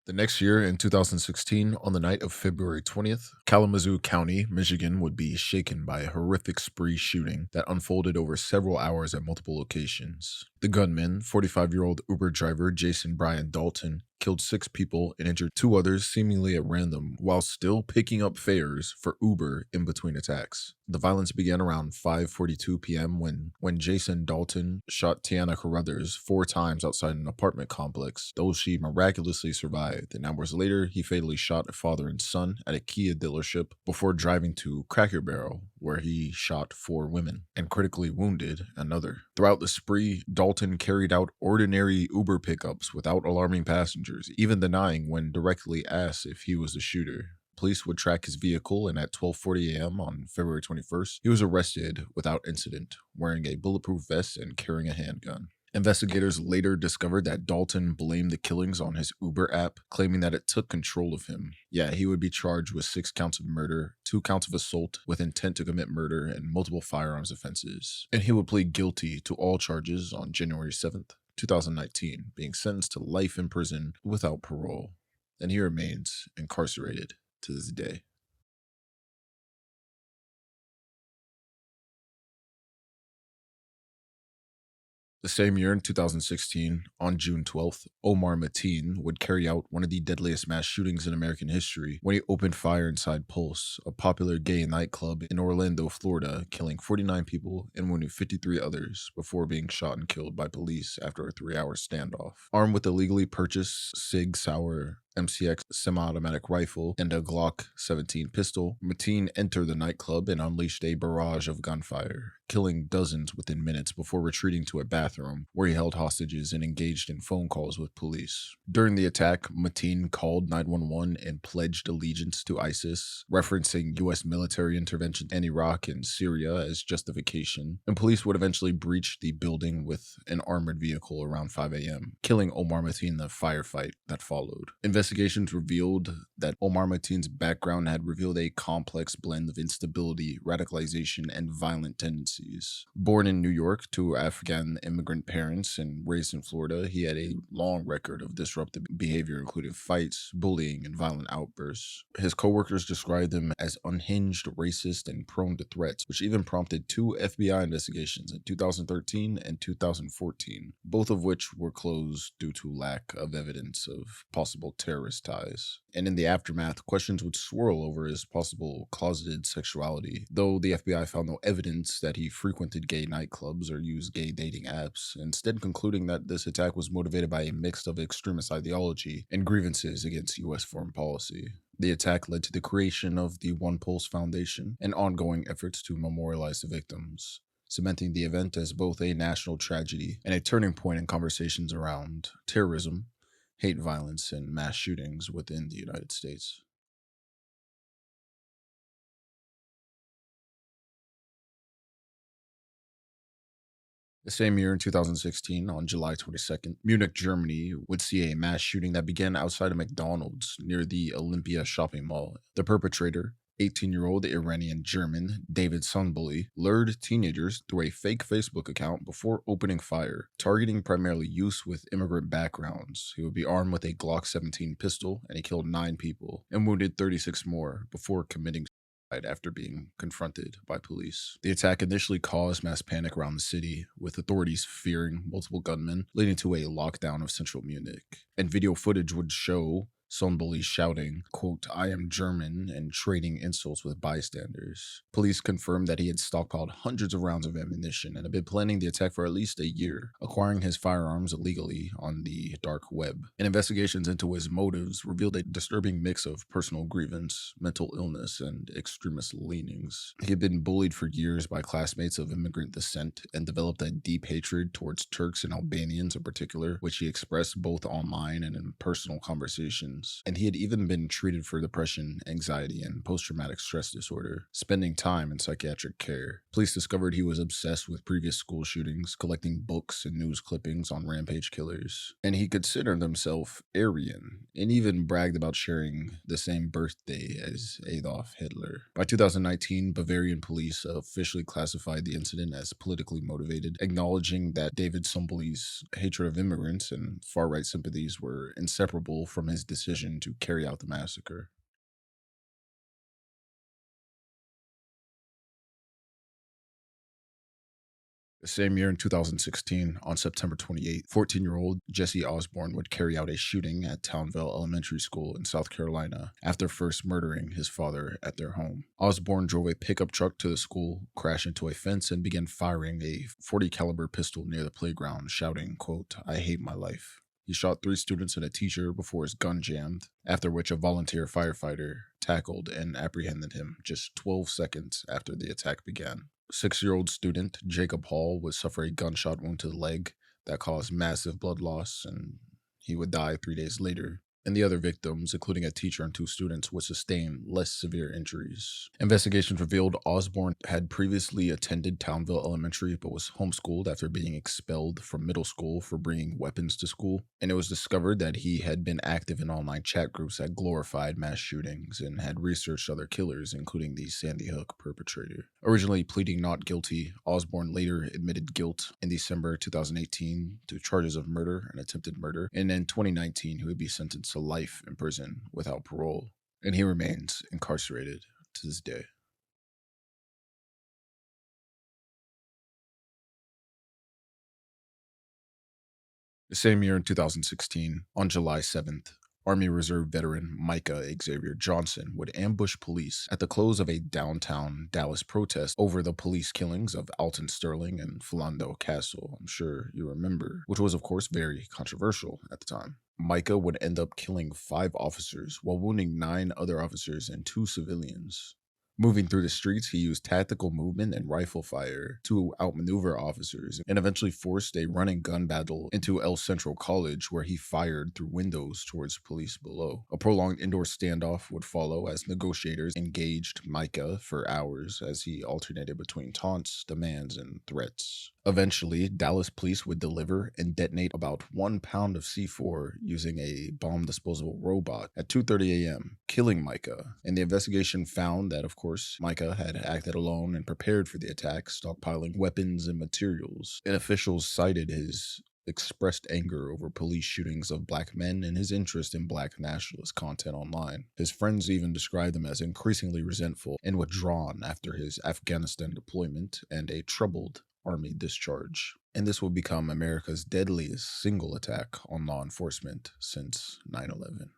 The next year, in 2016, on the night of February 20th, Kalamazoo County, Michigan, would be shaken by a horrific spree shooting that unfolded over several hours at multiple locations. The gunman, 45-year-old Uber driver Jason Brian Dalton, killed 6 people and injured 2 others seemingly at random while still picking up fares for Uber in between attacks. The violence began around 5:42 p.m. when Jason Dalton shot Tiana Carruthers 4 times outside an apartment complex, though she miraculously survived, and hours later he fatally shot a father and son at a Kia dealership before driving to Cracker Barrel, where he shot 4 women and critically wounded another. Throughout the spree, Dalton carried out ordinary Uber pickups without alarming passengers, even denying when directly asked if he was the shooter. Police would track his vehicle, and at 12:40 a.m. on February 21st, he was arrested without incident, wearing a bulletproof vest and carrying a handgun. Investigators later discovered that Dalton blamed the killings on his Uber app, claiming that it took control of him. Yeah, he would be charged with 6 counts of murder, 2 counts of assault with intent to commit murder, and multiple firearms offenses. And he would plead guilty to all charges on January 7th, 2019, being sentenced to life in prison without parole. And he remains incarcerated to this day. The same year in 2016, on June 12th, Omar Mateen would carry out one of the deadliest mass shootings in American history when he opened fire inside Pulse, a popular gay nightclub in Orlando, Florida, killing 49 people and wounding 53 others before being shot and killed by police after a 3-hour standoff. Armed with a legally purchased Sig Sauer MCX semi-automatic rifle and a Glock 17 pistol, Mateen entered the nightclub and unleashed a barrage of gunfire, killing dozens within minutes before retreating to a bathroom where he held hostages and engaged in phone calls with police. During the attack, Mateen called 911 and pledged allegiance to ISIS, referencing U.S. military intervention in Iraq and Syria as justification, and police would eventually breach the building with an armored vehicle around 5 a.m., killing Omar Mateen in the firefight that followed. Investigations revealed that Omar Mateen's background had revealed a complex blend of instability, radicalization, and violent tendencies. Born in New York to Afghan immigrant parents and raised in Florida, he had a long record of disruptive behavior, including fights, bullying, and violent outbursts. His coworkers described him as unhinged, racist, and prone to threats, which even prompted 2 FBI investigations in 2013 and 2014, both of which were closed due to lack of evidence of possible terrorist ties. And in the aftermath, questions would swirl over his possible closeted sexuality, though the FBI found no evidence that he frequented gay nightclubs or used gay dating apps, instead concluding that this attack was motivated by a mix of extremist ideology and grievances against U.S. foreign policy. The attack led to the creation of the One Pulse Foundation and ongoing efforts to memorialize the victims, cementing the event as both a national tragedy and a turning point in conversations around terrorism, hate violence, and mass shootings within the United States. The same year in 2016, on July 22nd, Munich, Germany would see a mass shooting that began outside a McDonald's near the Olympia shopping mall. The perpetrator, 18-year-old Iranian German David Sunbully, lured teenagers through a fake Facebook account before opening fire, targeting primarily youths with immigrant backgrounds. He would be armed with a Glock 17 pistol, and he killed 9 people and wounded 36 more before committing after being confronted by police. The attack initially caused mass panic around the city, with authorities fearing multiple gunmen, leading to a lockdown of central Munich. And video footage would show Sonbuli shouting, quote, "I am German," and trading insults with bystanders. Police confirmed that he had stockpiled hundreds of rounds of ammunition and had been planning the attack for at least a year, acquiring his firearms illegally on the dark web. And investigations into his motives revealed a disturbing mix of personal grievance, mental illness, and extremist leanings. He had been bullied for years by classmates of immigrant descent and developed a deep hatred towards Turks and Albanians in particular, which he expressed both online and in personal conversations. And he had even been treated for depression, anxiety, and post-traumatic stress disorder, spending time in psychiatric care. Police discovered he was obsessed with previous school shootings, collecting books and news clippings on rampage killers. And he considered himself Aryan, and even bragged about sharing the same birthday as Adolf Hitler. By 2019, Bavarian police officially classified the incident as politically motivated, acknowledging that David Sumbuli's hatred of immigrants and far-right sympathies were inseparable from his decision to carry out the massacre. The same year in 2016, on September 28th, 14-year-old Jesse Osborne would carry out a shooting at Townville Elementary School in South Carolina after first murdering his father at their home. Osborne drove a pickup truck to the school, crashed into a fence, and began firing a .40 caliber pistol near the playground, shouting, quote, "I hate my life." He shot 3 students and a teacher before his gun jammed, after which a volunteer firefighter tackled and apprehended him just 12 seconds after the attack began. 6-year-old student Jacob Hall would suffer a gunshot wound to the leg that caused massive blood loss, and he would die 3 days later. And the other victims, including a teacher and 2 students, would sustain less severe injuries. Investigations revealed Osborne had previously attended Townville Elementary but was homeschooled after being expelled from middle school for bringing weapons to school. And it was discovered that he had been active in online chat groups that glorified mass shootings and had researched other killers, including the Sandy Hook perpetrator. Originally pleading not guilty, Osborne later admitted guilt in December 2018 to charges of murder and attempted murder, and in 2019 he would be sentenced to life in prison without parole, and he remains incarcerated to this day. The same year in 2016, on July 7th, Army Reserve veteran Micah Xavier Johnson would ambush police at the close of a downtown Dallas protest over the police killings of Alton Sterling and Philando Castle. I'm sure you remember, which was, of course, very controversial at the time. Micah would end up killing 5 officers while wounding 9 other officers and 2 civilians. Moving through the streets, he used tactical movement and rifle fire to outmaneuver officers and eventually forced a running gun battle into El Centro College, where he fired through windows towards police below. A prolonged indoor standoff would follow as negotiators engaged Micah for hours as he alternated between taunts, demands, and threats. Eventually, Dallas police would deliver and detonate about 1 pound of C4 using a bomb disposable robot at 2:30 a.m., killing Micah. And the investigation found that, of course, Micah had acted alone and prepared for the attack, stockpiling weapons and materials. And officials cited his expressed anger over police shootings of black men and his interest in black nationalist content online. His friends even described him as increasingly resentful and withdrawn after his Afghanistan deployment and a troubled Army discharge. And this will become America's deadliest single attack on law enforcement since 9/11.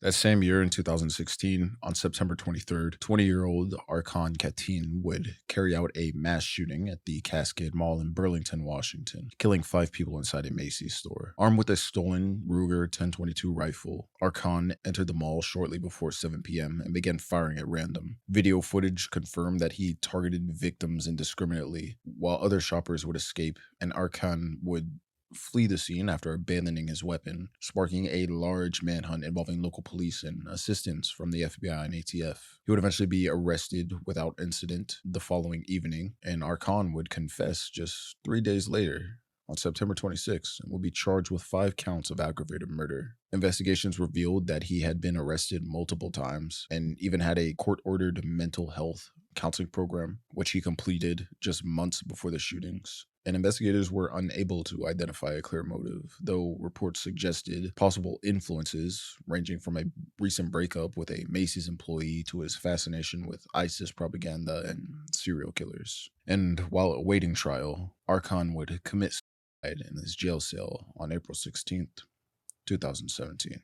That same year in 2016, on September 23rd, 20-year-old Arkan Katin would carry out a mass shooting at the Cascade Mall in Burlington, Washington, killing 5 people inside a Macy's store. Armed with a stolen Ruger 1022 rifle, Arkan entered the mall shortly before 7 p.m. and began firing at random. Video footage confirmed that he targeted victims indiscriminately, while other shoppers would escape, and Arkan would flee the scene after abandoning his weapon, sparking a large manhunt involving local police and assistance from the FBI and ATF. He would eventually be arrested without incident the following evening, and Arkan would confess just 3 days later, on September 26, and will be charged with 5 counts of aggravated murder. Investigations revealed that he had been arrested multiple times and even had a court-ordered mental health counseling program, which he completed just months before the shootings. And investigators were unable to identify a clear motive, though reports suggested possible influences ranging from a recent breakup with a Macy's employee to his fascination with ISIS propaganda and serial killers. And while awaiting trial, Arkan would commit suicide in his jail cell on April 16th, 2017.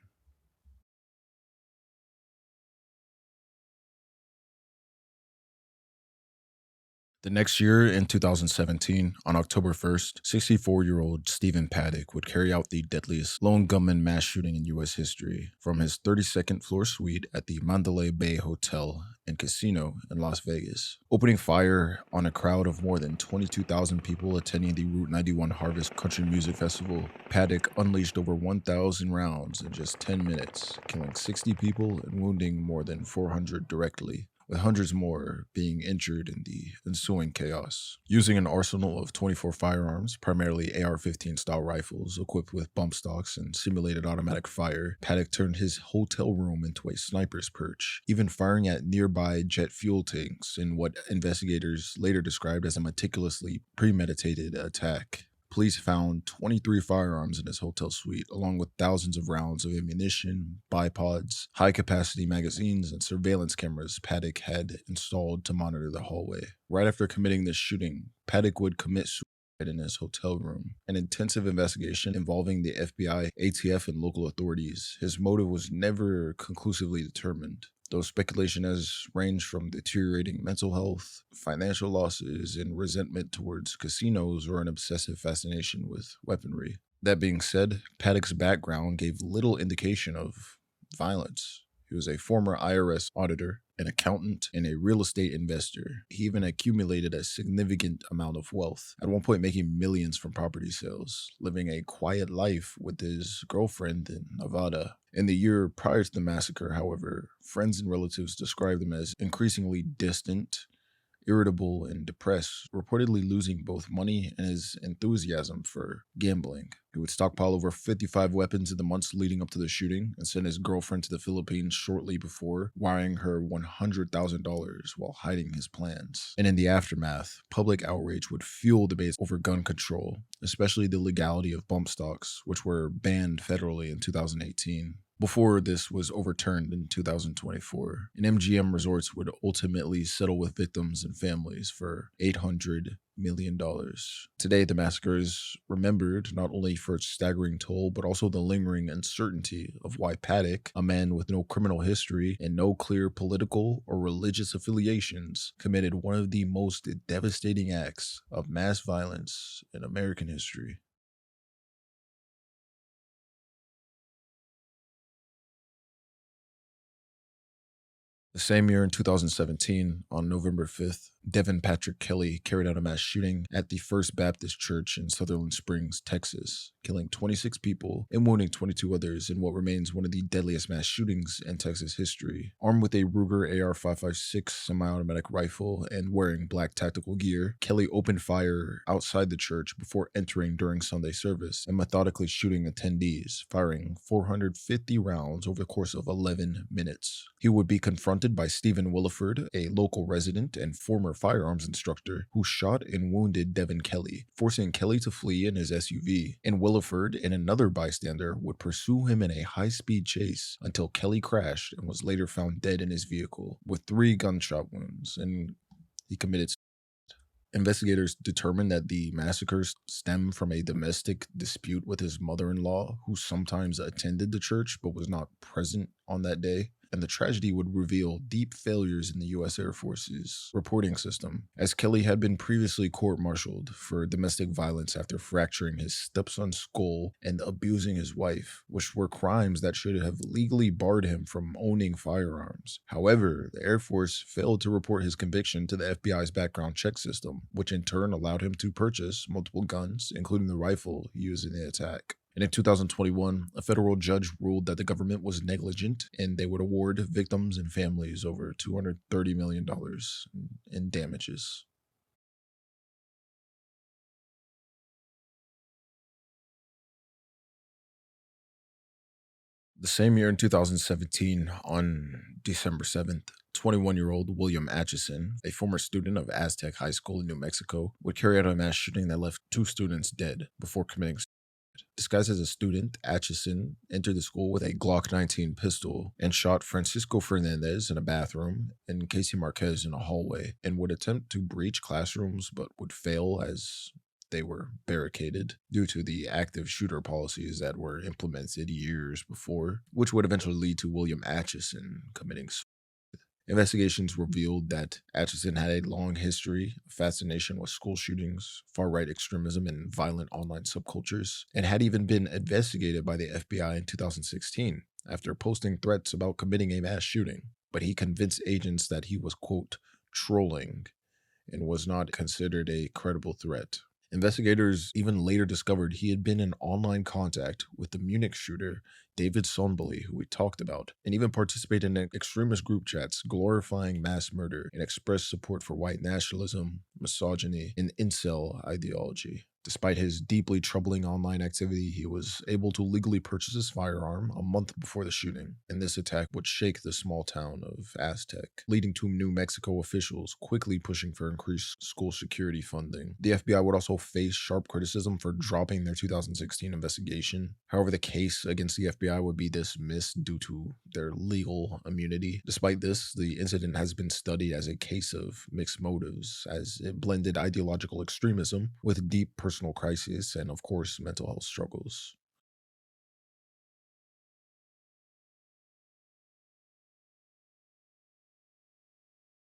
The next year, in 2017, on October 1st, 64-year-old Stephen Paddock would carry out the deadliest lone gunman mass shooting in U.S. history from his 32nd floor suite at the Mandalay Bay Hotel and Casino in Las Vegas. Opening fire on a crowd of more than 22,000 people attending the Route 91 Harvest Country Music Festival, Paddock unleashed over 1,000 rounds in just 10 minutes, killing 60 people and wounding more than 400 directly, with hundreds more being injured in the ensuing chaos. Using an arsenal of 24 firearms, primarily AR-15 style rifles equipped with bump stocks and simulated automatic fire, Paddock turned his hotel room into a sniper's perch, even firing at nearby jet fuel tanks in what investigators later described as a meticulously premeditated attack. Police found 23 firearms in his hotel suite, along with thousands of rounds of ammunition, bipods, high capacity magazines, and surveillance cameras Paddock had installed to monitor the hallway. Right after committing this shooting, Paddock would commit suicide in his hotel room. An intensive investigation involving the FBI, ATF, and local authorities. His motive was never conclusively determined, though speculation has ranged from deteriorating mental health, financial losses, and resentment towards casinos or an obsessive fascination with weaponry. That being said, Paddock's background gave little indication of violence. He was a former IRS auditor, an accountant, and a real estate investor. He even accumulated a significant amount of wealth, at one point making millions from property sales, living a quiet life with his girlfriend in Nevada. In the year prior to the massacre, however, friends and relatives described him as increasingly distant, irritable, and depressed, reportedly losing both money and his enthusiasm for gambling. He would stockpile over 55 weapons in the months leading up to the shooting and send his girlfriend to the Philippines shortly before, wiring her $100,000 while hiding his plans. And in the aftermath, public outrage would fuel debates over gun control, especially the legality of bump stocks, which were banned federally in 2018. Before this was overturned in 2024, and MGM Resorts would ultimately settle with victims and families for $800 million. Today, the massacre is remembered not only for its staggering toll, but also the lingering uncertainty of why Paddock, a man with no criminal history and no clear political or religious affiliations, committed one of the most devastating acts of mass violence in American history. The same year in 2017, on November 5th, Devin Patrick Kelly carried out a mass shooting at the First Baptist Church in Sutherland Springs, Texas, killing 26 people and wounding 22 others in what remains one of the deadliest mass shootings in Texas history. Armed with a Ruger AR-556 semi-automatic rifle and wearing black tactical gear, Kelly opened fire outside the church before entering during Sunday service and methodically shooting attendees, firing 450 rounds over the course of 11 minutes. He would be confronted by Stephen Williford, a local resident and former firearms instructor, who shot and wounded Devin Kelly, forcing Kelly to flee in his SUV, and Williford and another bystander would pursue him in a high-speed chase until Kelly crashed and was later found dead in his vehicle with 3 gunshot wounds, and he committed suicide. Investigators determined that the massacres stemmed from a domestic dispute with his mother-in-law, who sometimes attended the church but was not present on that day. And the tragedy would reveal deep failures in the U.S. Air Force's reporting system, as Kelly had been previously court-martialed for domestic violence after fracturing his stepson's skull and abusing his wife, which were crimes that should have legally barred him from owning firearms. However, the Air Force failed to report his conviction to the FBI's background check system, which in turn allowed him to purchase multiple guns, including the rifle he used in the attack. And in 2021, a federal judge ruled that the government was negligent and they would award victims and families over $230 million in damages. The same year in 2017, on December 7th, 21-year-old William Atchison, a former student of Aztec High School in New Mexico, would carry out a mass shooting that left 2 students dead before committing suicide. Disguised as a student, Atchison entered the school with a Glock 19 pistol and shot Francisco Fernandez in a bathroom and Casey Marquez in a hallway, and would attempt to breach classrooms but would fail as they were barricaded due to the active shooter policies that were implemented years before, which would eventually lead to William Atchison committing suicide. Investigations revealed that Atchison had a long history of fascination with school shootings, far-right extremism, and violent online subcultures, and had even been investigated by the FBI in 2016 after posting threats about committing a mass shooting. But he convinced agents that he was, quote, trolling and was not considered a credible threat. Investigators even later discovered he had been in online contact with the Munich shooter David Sonboli, who we talked about, and even participated in extremist group chats glorifying mass murder and expressed support for white nationalism, misogyny, and incel ideology. Despite his deeply troubling online activity, he was able to legally purchase his firearm a month before the shooting, and this attack would shake the small town of Aztec, leading to New Mexico officials quickly pushing for increased school security funding. The FBI would also face sharp criticism for dropping their 2016 investigation. However, the case against the FBI would be dismissed due to their legal immunity. Despite this, the incident has been studied as a case of mixed motives, as it blended ideological extremism with deep personal crisis and, of course, mental health struggles.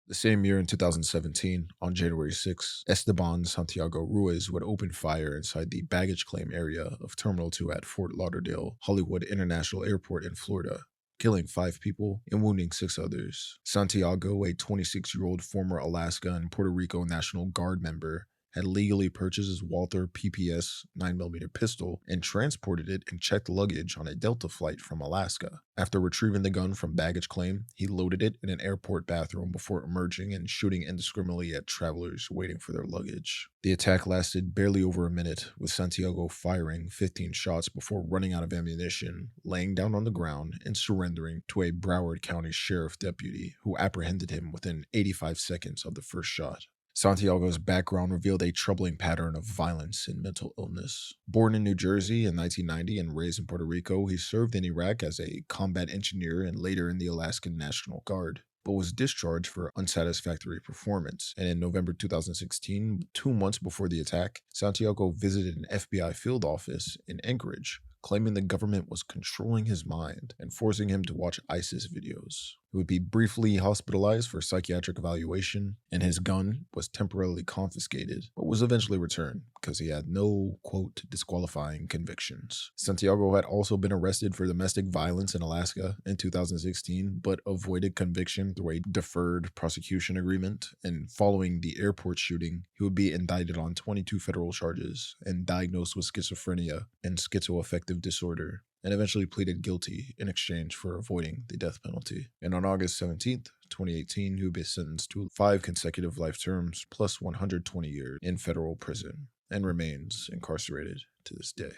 The same year in 2017, on January 6, Esteban Santiago Ruiz would open fire inside the baggage claim area of Terminal 2 at Fort Lauderdale Hollywood International Airport in Florida, killing 5 people and wounding 6 others. Santiago, a 26-year-old former Alaska and Puerto Rico National Guard member, had legally purchased his Walther PPS 9mm pistol and transported it in checked luggage on a Delta flight from Alaska. After retrieving the gun from baggage claim, he loaded it in an airport bathroom before emerging and shooting indiscriminately at travelers waiting for their luggage. The attack lasted barely over a minute, with Santiago firing 15 shots before running out of ammunition, laying down on the ground, and surrendering to a Broward County Sheriff deputy who apprehended him within 85 seconds of the first shot. Santiago's background revealed a troubling pattern of violence and mental illness. Born in New Jersey in 1990 and raised in Puerto Rico, he served in Iraq as a combat engineer and later in the Alaskan National Guard, but was discharged for unsatisfactory performance. And in November 2016, 2 months before the attack, Santiago visited an FBI field office in Anchorage, claiming the government was controlling his mind and forcing him to watch ISIS videos. He would be briefly hospitalized for psychiatric evaluation, and his gun was temporarily confiscated, but was eventually returned because he had no, quote, disqualifying convictions. Santiago had also been arrested for domestic violence in Alaska in 2016, but avoided conviction through a deferred prosecution agreement, and following the airport shooting, he would be indicted on 22 federal charges and diagnosed with schizophrenia and schizoaffective disorder, and eventually pleaded guilty in exchange for avoiding the death penalty. And on August 17th, 2018, he would be sentenced to 5 consecutive life terms plus 120 years in federal prison and remains incarcerated to this day.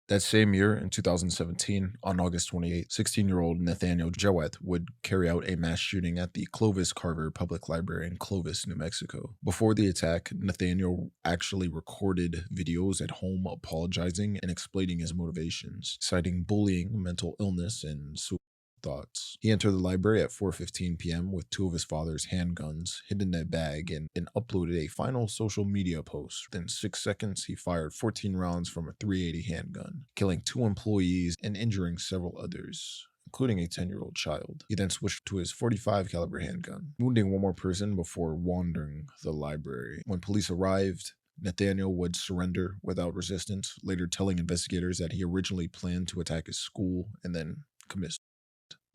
That same year, in 2017, on August 28, 16-year-old Nathaniel Jowett would carry out a mass shooting at the Clovis Carver Public Library in Clovis, New Mexico. Before the attack, Nathaniel actually recorded videos at home apologizing and explaining his motivations, citing bullying, mental illness, and suicide thoughts. He entered the library at 4:15 p.m. with 2 of his father's handguns hidden in a bag and uploaded a final social media post. Within 6 seconds, he fired 14 rounds from a .380 handgun, killing 2 employees and injuring several others, including a 10-year-old child. He then switched to his .45 caliber handgun, wounding 1 more person before wandering the library. When police arrived, Nathaniel would surrender without resistance, later telling investigators that he originally planned to attack his school and then commit.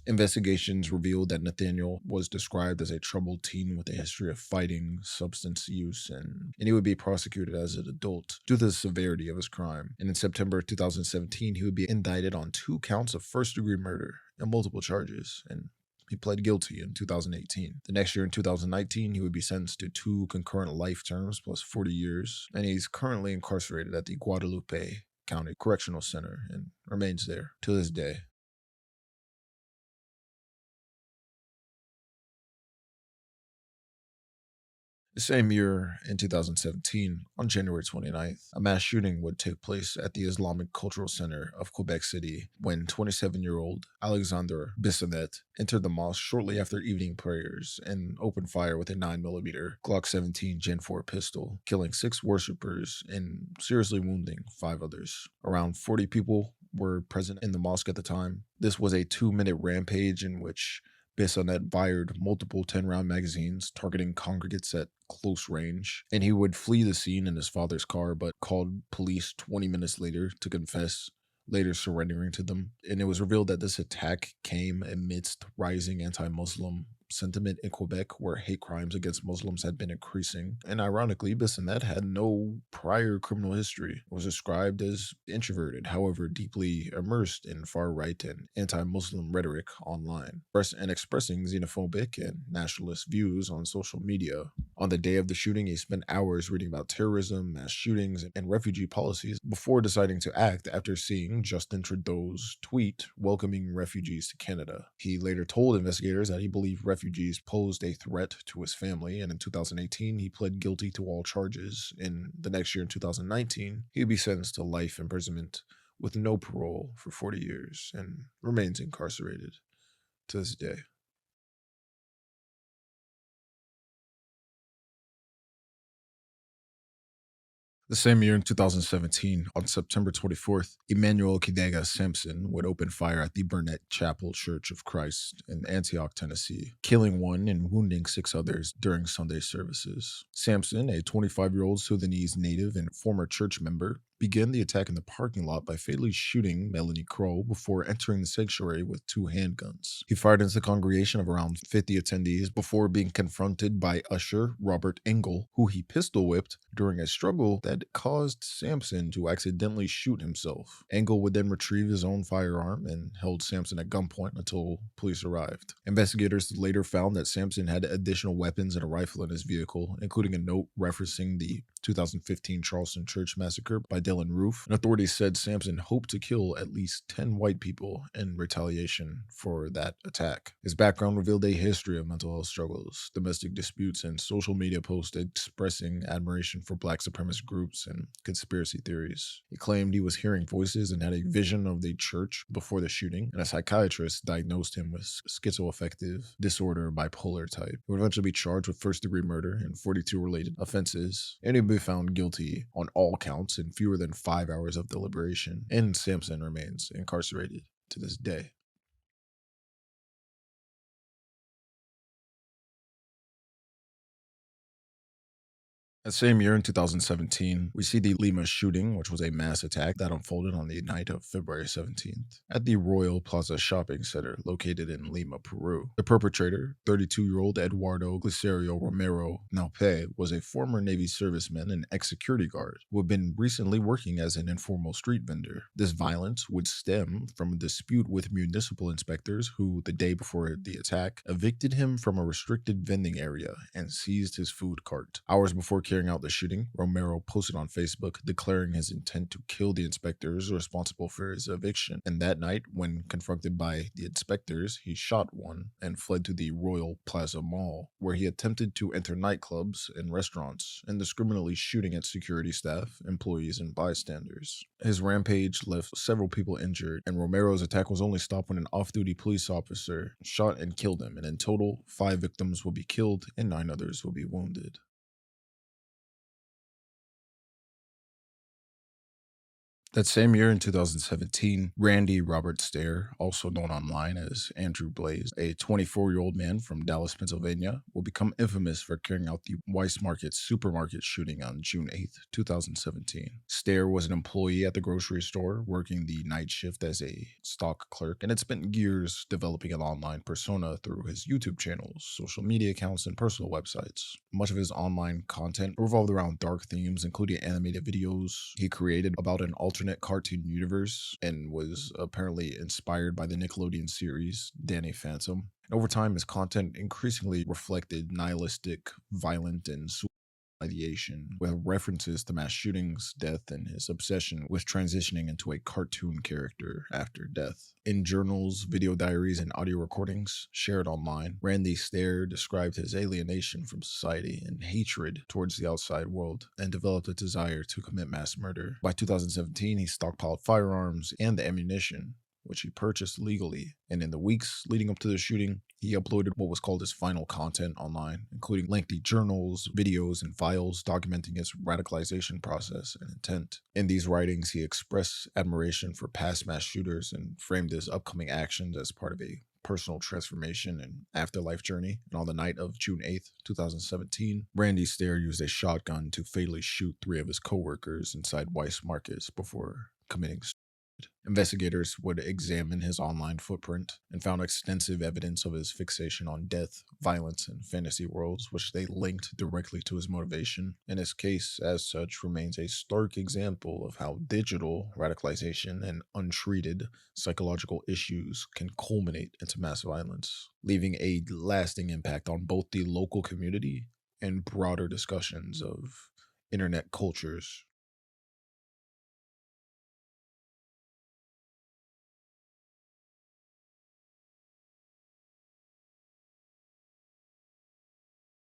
Investigations revealed that Nathaniel was described as a troubled teen with a history of fighting, substance use, and he would be prosecuted as an adult due to the severity of his crime. And in September 2017, he would be indicted on 2 counts of first-degree murder and multiple charges, and he pled guilty in 2018. The next year, in 2019, he would be sentenced to 2 concurrent life terms plus 40 years, and he's currently incarcerated at the Guadalupe County Correctional Center and remains there to this day. The same year, in 2017, on January 29th, a mass shooting would take place at the Islamic Cultural Center of Quebec City when 27-year-old Alexandre Bissonnette entered the mosque shortly after evening prayers and opened fire with a 9mm Glock 17 Gen 4 pistol, killing 6 worshippers and seriously wounding 5 others. Around 40 people were present in the mosque at the time. This was a 2-minute rampage in which Bissonnette fired multiple 10-round magazines targeting congregates at close range, and he would flee the scene in his father's car but called police 20 minutes later to confess, later surrendering to them. And it was revealed that this attack came amidst rising anti-Muslim sentiment in Quebec where hate crimes against Muslims had been increasing. And ironically, Bissonnette had no prior criminal history, was described as introverted, however, deeply immersed in far right and anti Muslim rhetoric online, and expressing xenophobic and nationalist views on social media. On the day of the shooting, he spent hours reading about terrorism, mass shootings, and refugee policies before deciding to act after seeing Justin Trudeau's tweet welcoming refugees to Canada. He later told investigators that he believed refugees posed a threat to his family, and in 2018, he pled guilty to all charges. In the next year, in 2019, he would be sentenced to life imprisonment with no parole for 40 years and remains incarcerated to this day. The same year in 2017, on September 24th, Emmanuel Kidega Sampson would open fire at the Burnett Chapel Church of Christ in Antioch, Tennessee, killing one and wounding six others during Sunday services. Sampson, a 25-year-old Sudanese native and former church member, began the attack in the parking lot by fatally shooting Melanie Crow before entering the sanctuary with two handguns. He fired into the congregation of around 50 attendees before being confronted by usher Robert Engel, who he pistol whipped during a struggle that caused Sampson to accidentally shoot himself. Engel would then retrieve his own firearm and held Sampson at gunpoint until police arrived. Investigators later found that Sampson had additional weapons and a rifle in his vehicle, including a note referencing the 2015 Charleston Church massacre by Dylan Roof. And authorities said Sampson hoped to kill at least 10 white people in retaliation for that attack. His background revealed a history of mental health struggles, domestic disputes, and social media posts expressing admiration for black supremacist groups and conspiracy theories. He claimed he was hearing voices and had a vision of the church before the shooting, and a psychiatrist diagnosed him with schizoaffective disorder bipolar type. He would eventually be charged with first-degree murder and 42 related offenses, and he would be found guilty on all counts in fewer than 5 hours of deliberation, and Sampson remains incarcerated to this day. That same year in 2017, we see the Lima shooting, which was a mass attack that unfolded on the night of February 17th at the Royal Plaza Shopping Center located in Lima, Peru. The perpetrator, 32-year-old Eduardo Glicerio Romero Naupe, was a former Navy serviceman and ex-security guard who had been recently working as an informal street vendor. This violence would stem from a dispute with municipal inspectors who, the day before the attack, evicted him from a restricted vending area and seized his food cart. Hours before carrying out the shooting, Romero posted on Facebook declaring his intent to kill the inspectors responsible for his eviction. And that night, when confronted by the inspectors, he shot one and fled to the Royal Plaza Mall, where he attempted to enter nightclubs and restaurants, indiscriminately shooting at security staff, employees, and bystanders. His rampage left several people injured, and Romero's attack was only stopped when an off-duty police officer shot and killed him, and in total, 5 victims will be killed and 9 others will be wounded. That same year in 2017, Randy Robert Stair, also known online as Andrew Blaze, a 24-year-old man from Dallas, Pennsylvania, will become infamous for carrying out the Weiss Market supermarket shooting on June 8, 2017. Stair was an employee at the grocery store, working the night shift as a stock clerk, and had spent years developing an online persona through his YouTube channels, social media accounts, and personal websites. Much of his online content revolved around dark themes, including animated videos he created about an alternate cartoon universe and was apparently inspired by the Nickelodeon series Danny Phantom. And over time, his content increasingly reflected nihilistic, violent, and ideation, with references to mass shootings, death, and his obsession with transitioning into a cartoon character after death. In journals, video diaries, and audio recordings shared online, Randy Stair described his alienation from society and hatred towards the outside world, and developed a desire to commit mass murder. By 2017, he stockpiled firearms and ammunition, which he purchased legally, and in the weeks leading up to the shooting, he uploaded what was called his final content online, including lengthy journals, videos, and files documenting his radicalization process and intent. In these writings, he expressed admiration for past mass shooters and framed his upcoming actions as part of a personal transformation and afterlife journey. And on the night of June 8th, 2017, Randy Stair used a shotgun to fatally shoot 3 of his coworkers inside Weiss Markets before committing Investigators would examine his online footprint and found extensive evidence of his fixation on death, violence, and fantasy worlds, which they linked directly to his motivation. And his case, as such, remains a stark example of how digital radicalization and untreated psychological issues can culminate into mass violence, leaving a lasting impact on both the local community and broader discussions of internet cultures.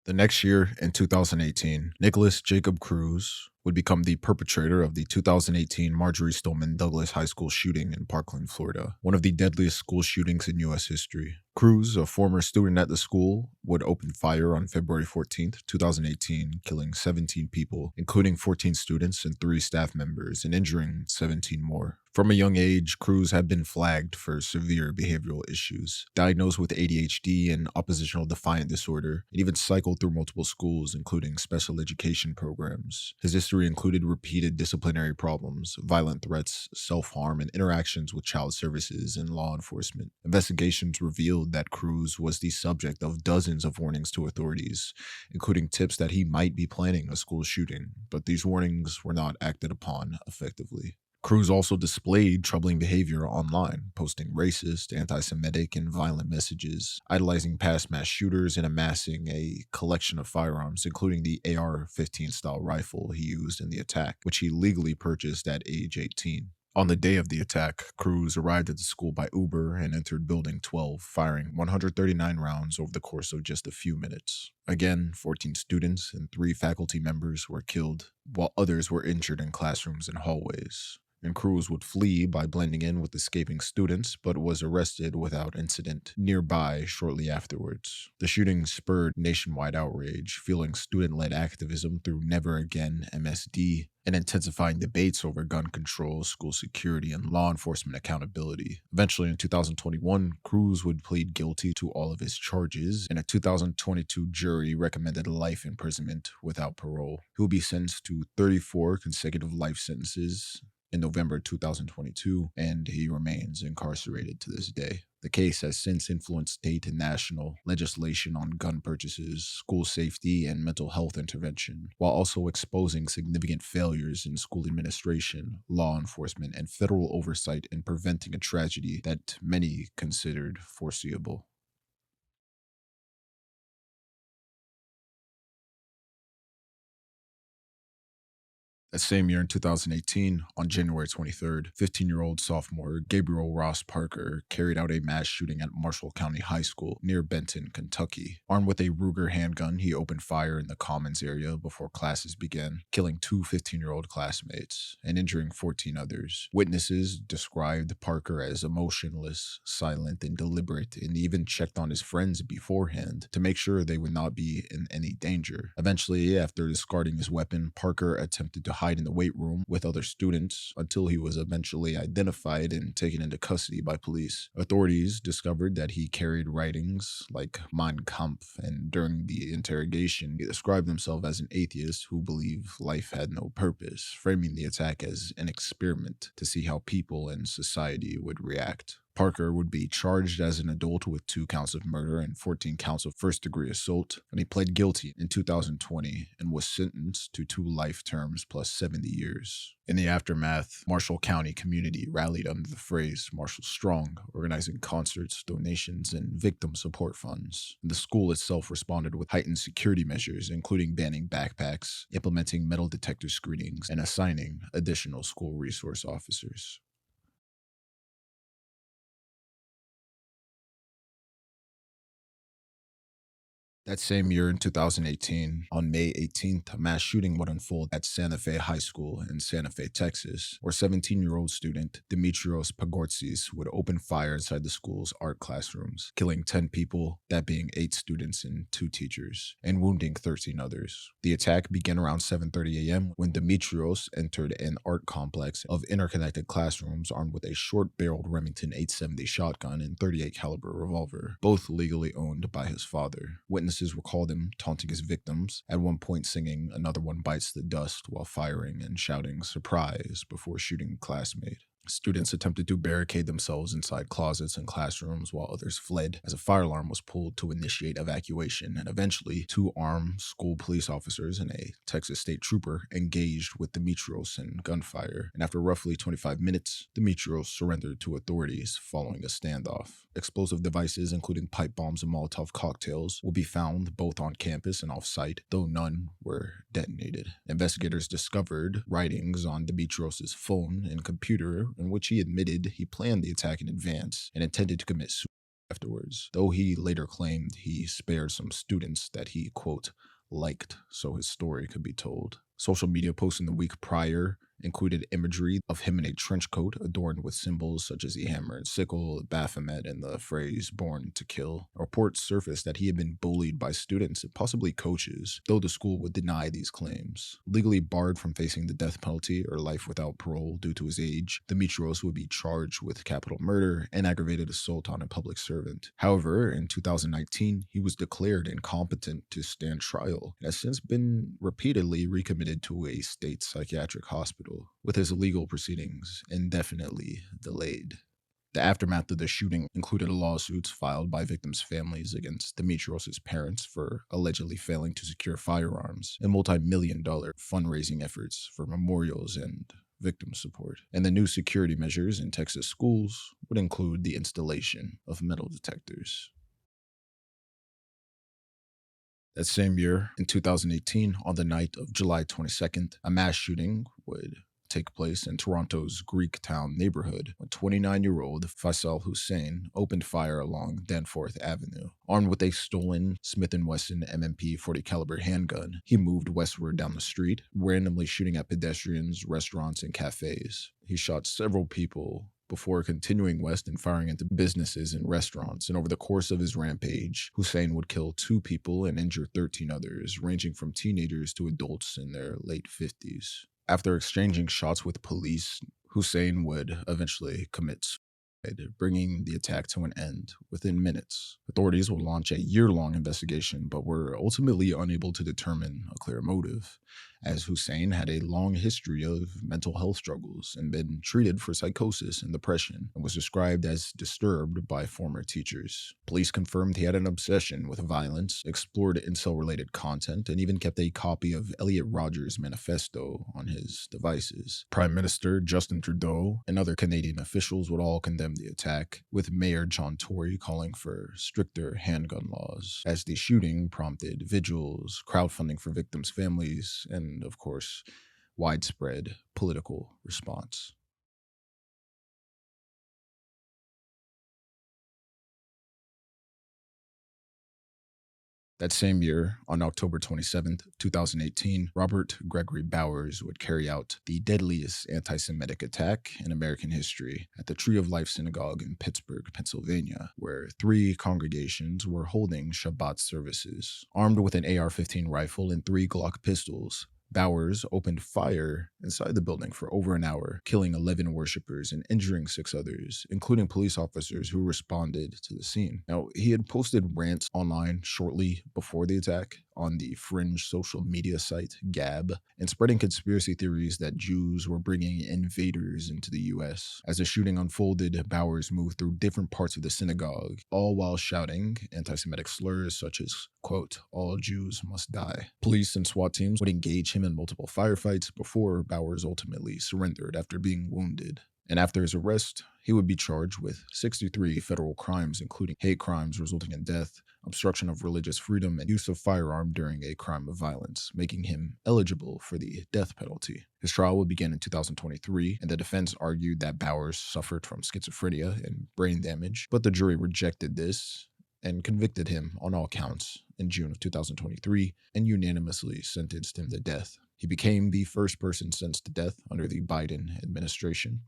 The next year, in 2018, Nicholas Jacob Cruz would become the perpetrator of the 2018 Marjorie Stoneman Douglas High School shooting in Parkland, Florida, one of the deadliest school shootings in U.S. history. Cruz, a former student at the school, would open fire on February 14th, 2018, killing 17 people, including 14 students and 3 staff members, and injuring 17 more. From a young age, Cruz had been flagged for severe behavioral issues, diagnosed with ADHD and oppositional defiant disorder, and even cycled through multiple schools, including special education programs. His history included repeated disciplinary problems, violent threats, self-harm, and interactions with child services and law enforcement. Investigations revealed that Cruz was the subject of dozens of warnings to authorities, including tips that he might be planning a school shooting, but these warnings were not acted upon effectively. Cruz also displayed troubling behavior online, posting racist, anti Semitic, and violent messages, idolizing past mass shooters, and amassing a collection of firearms, including the AR 15 style rifle he used in the attack, which he legally purchased at age 18. On the day of the attack, Cruz arrived at the school by Uber and entered Building 12, firing 139 rounds over the course of just a few minutes. Again, 14 students and 3 faculty members were killed, while others were injured in classrooms and hallways. And Cruz would flee by blending in with escaping students, but was arrested without incident nearby shortly afterwards. The shooting spurred nationwide outrage, fueling student-led activism through Never Again MSD, and intensifying debates over gun control, school security, and law enforcement accountability. Eventually, in 2021, Cruz would plead guilty to all of his charges, and a 2022 jury recommended life imprisonment without parole. He will be sentenced to 34 consecutive life sentences in November 2022, and he remains incarcerated to this day. The case has since influenced state and national legislation on gun purchases, school safety, and mental health intervention, while also exposing significant failures in school administration, law enforcement, and federal oversight in preventing a tragedy that many considered foreseeable. That same year in 2018, on January 23rd, 15-year-old sophomore Gabriel Ross Parker carried out a mass shooting at Marshall County High School near Benton, Kentucky. Armed with a Ruger handgun, he opened fire in the Commons area before classes began, killing 2 15-year-old classmates and injuring 14 others. Witnesses described Parker as emotionless, silent, and deliberate, and even checked on his friends beforehand to make sure they would not be in any danger. Eventually, after discarding his weapon, Parker attempted to hide in the weight room with other students until he was eventually identified and taken into custody by police. Authorities discovered that he carried writings like Mein Kampf, and during the interrogation, he described himself as an atheist who believed life had no purpose, framing the attack as an experiment to see how people and society would react. Parker would be charged as an adult with 2 counts of murder and 14 counts of first-degree assault, and he pled guilty in 2020 and was sentenced to 2 life terms plus 70 years. In the aftermath, Marshall County community rallied under the phrase Marshall Strong, organizing concerts, donations, and victim support funds. And the school itself responded with heightened security measures, including banning backpacks, implementing metal detector screenings, and assigning additional school resource officers. That same year in 2018, on May 18th, a mass shooting would unfold at Santa Fe High School in Santa Fe, Texas, where 17-year-old student Dimitrios Pagortsis would open fire inside the school's art classrooms, killing 10 people, that being 8 students and 2 teachers, and wounding 13 others. The attack began around 7:30 a.m. when Dimitrios entered an art complex of interconnected classrooms armed with a short-barreled Remington 870 shotgun and 38 caliber revolver, both legally owned by his father. Witnesses recalled him taunting his victims, at one point singing "Another One Bites the Dust" while firing and shouting "surprise" before shooting a classmate. Students attempted to barricade themselves inside closets and classrooms while others fled as a fire alarm was pulled to initiate evacuation. And eventually, two armed school police officers and a Texas state trooper engaged with Demetrios in gunfire. And after roughly 25 minutes, Demetrios surrendered to authorities following a standoff. Explosive devices, including pipe bombs and Molotov cocktails, will be found both on campus and off-site, though none were detonated. Investigators discovered writings on Demetrios' phone and computer in which he admitted he planned the attack in advance and intended to commit suicide afterwards, though he later claimed he spared some students that he, quote, liked so his story could be told. Social media posts in the week prior included imagery of him in a trench coat adorned with symbols such as the hammer and sickle, Baphomet, and the phrase born to kill. Reports surfaced that he had been bullied by students and possibly coaches, though the school would deny these claims. Legally barred from facing the death penalty or life without parole due to his age, Demetrios would be charged with capital murder and aggravated assault on a public servant. However, in 2019, he was declared incompetent to stand trial and has since been repeatedly recommitted to a state psychiatric hospital, with his legal proceedings indefinitely delayed. The aftermath of the shooting included lawsuits filed by victims' families against Demetrios' parents for allegedly failing to secure firearms, and multi-million-dollar fundraising efforts for memorials and victim support. And the new security measures in Texas schools would include the installation of metal detectors. That same year, in 2018, on the night of July 22nd, a mass shooting would take place in Toronto's Greektown neighborhood when 29-year-old Faisal Hussein opened fire along Danforth Avenue. Armed with a stolen Smith & Wesson M&P 40 caliber handgun, he moved westward down the street, randomly shooting at pedestrians, restaurants, and cafes. He shot several people before continuing west and firing into businesses and restaurants. And over the course of his rampage, Hussein would kill 2 people and injure 13 others, ranging from teenagers to adults in their late 50s. After exchanging shots with police, Hussein would eventually commit suicide, bringing the attack to an end within minutes. Authorities would launch a year-long investigation, but were ultimately unable to determine a clear motive, as Hussein had a long history of mental health struggles and been treated for psychosis and depression, and was described as disturbed by former teachers. Police confirmed he had an obsession with violence, explored incel-related content, and even kept a copy of Elliot Rodgers' manifesto on his devices. Prime Minister Justin Trudeau and other Canadian officials would all condemn the attack, with Mayor John Tory calling for stricter handgun laws, as the shooting prompted vigils, crowdfunding for victims' families, and of course, widespread political response. That same year, on October 27th, 2018, Robert Gregory Bowers would carry out the deadliest anti-Semitic attack in American history at the Tree of Life Synagogue in Pittsburgh, Pennsylvania, where 3 congregations were holding Shabbat services. Armed with an AR-15 rifle and 3 Glock pistols, Bowers opened fire inside the building for over an hour, killing 11 worshippers and injuring 6 others, including police officers who responded to the scene. Now, he had posted rants online shortly before the attack on the fringe social media site Gab, and spreading conspiracy theories that Jews were bringing invaders into the US. As the shooting unfolded, Bowers moved through different parts of the synagogue, all while shouting anti-Semitic slurs such as, quote, "all Jews must die." Police and SWAT teams would engage him in multiple firefights before Bowers ultimately surrendered after being wounded. And after his arrest, he would be charged with 63 federal crimes, including hate crimes resulting in death, obstruction of religious freedom, and use of firearm during a crime of violence, making him eligible for the death penalty. His trial would begin in 2023, and the defense argued that Bowers suffered from schizophrenia and brain damage, but the jury rejected this and convicted him on all counts in June of 2023 and unanimously sentenced him to death. He became the first person sentenced to death under the Biden administration.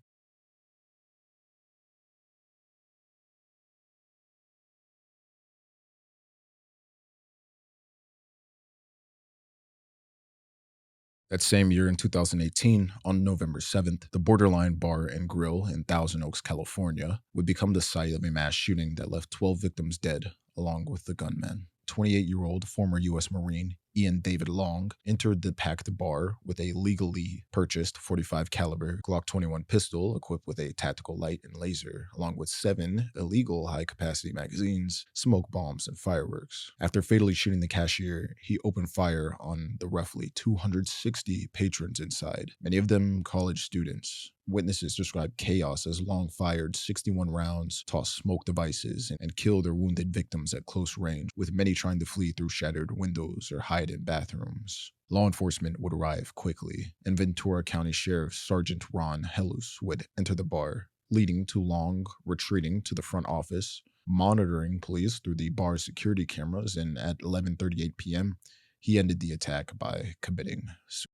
That same year in 2018, on November 7th, the Borderline Bar and Grill in Thousand Oaks, California, would become the site of a mass shooting that left 12 victims dead, along with the gunman. 28-year-old former U.S. Marine Ian David Long, entered the packed bar with a legally purchased 45 caliber Glock 21 pistol equipped with a tactical light and laser, along with 7 illegal high-capacity magazines, smoke bombs, and fireworks. After fatally shooting the cashier, he opened fire on the roughly 260 patrons inside, many of them college students. Witnesses described chaos as Long fired 61 rounds, tossed smoke devices, and killed or wounded victims at close range, with many trying to flee through shattered windows or hide in bathrooms. Law enforcement would arrive quickly, and Ventura County Sheriff Sergeant Ron Hellus would enter the bar, leading to Long retreating to the front office, monitoring police through the bar's security cameras, and at 11:38 p.m., he ended the attack by committing suicide.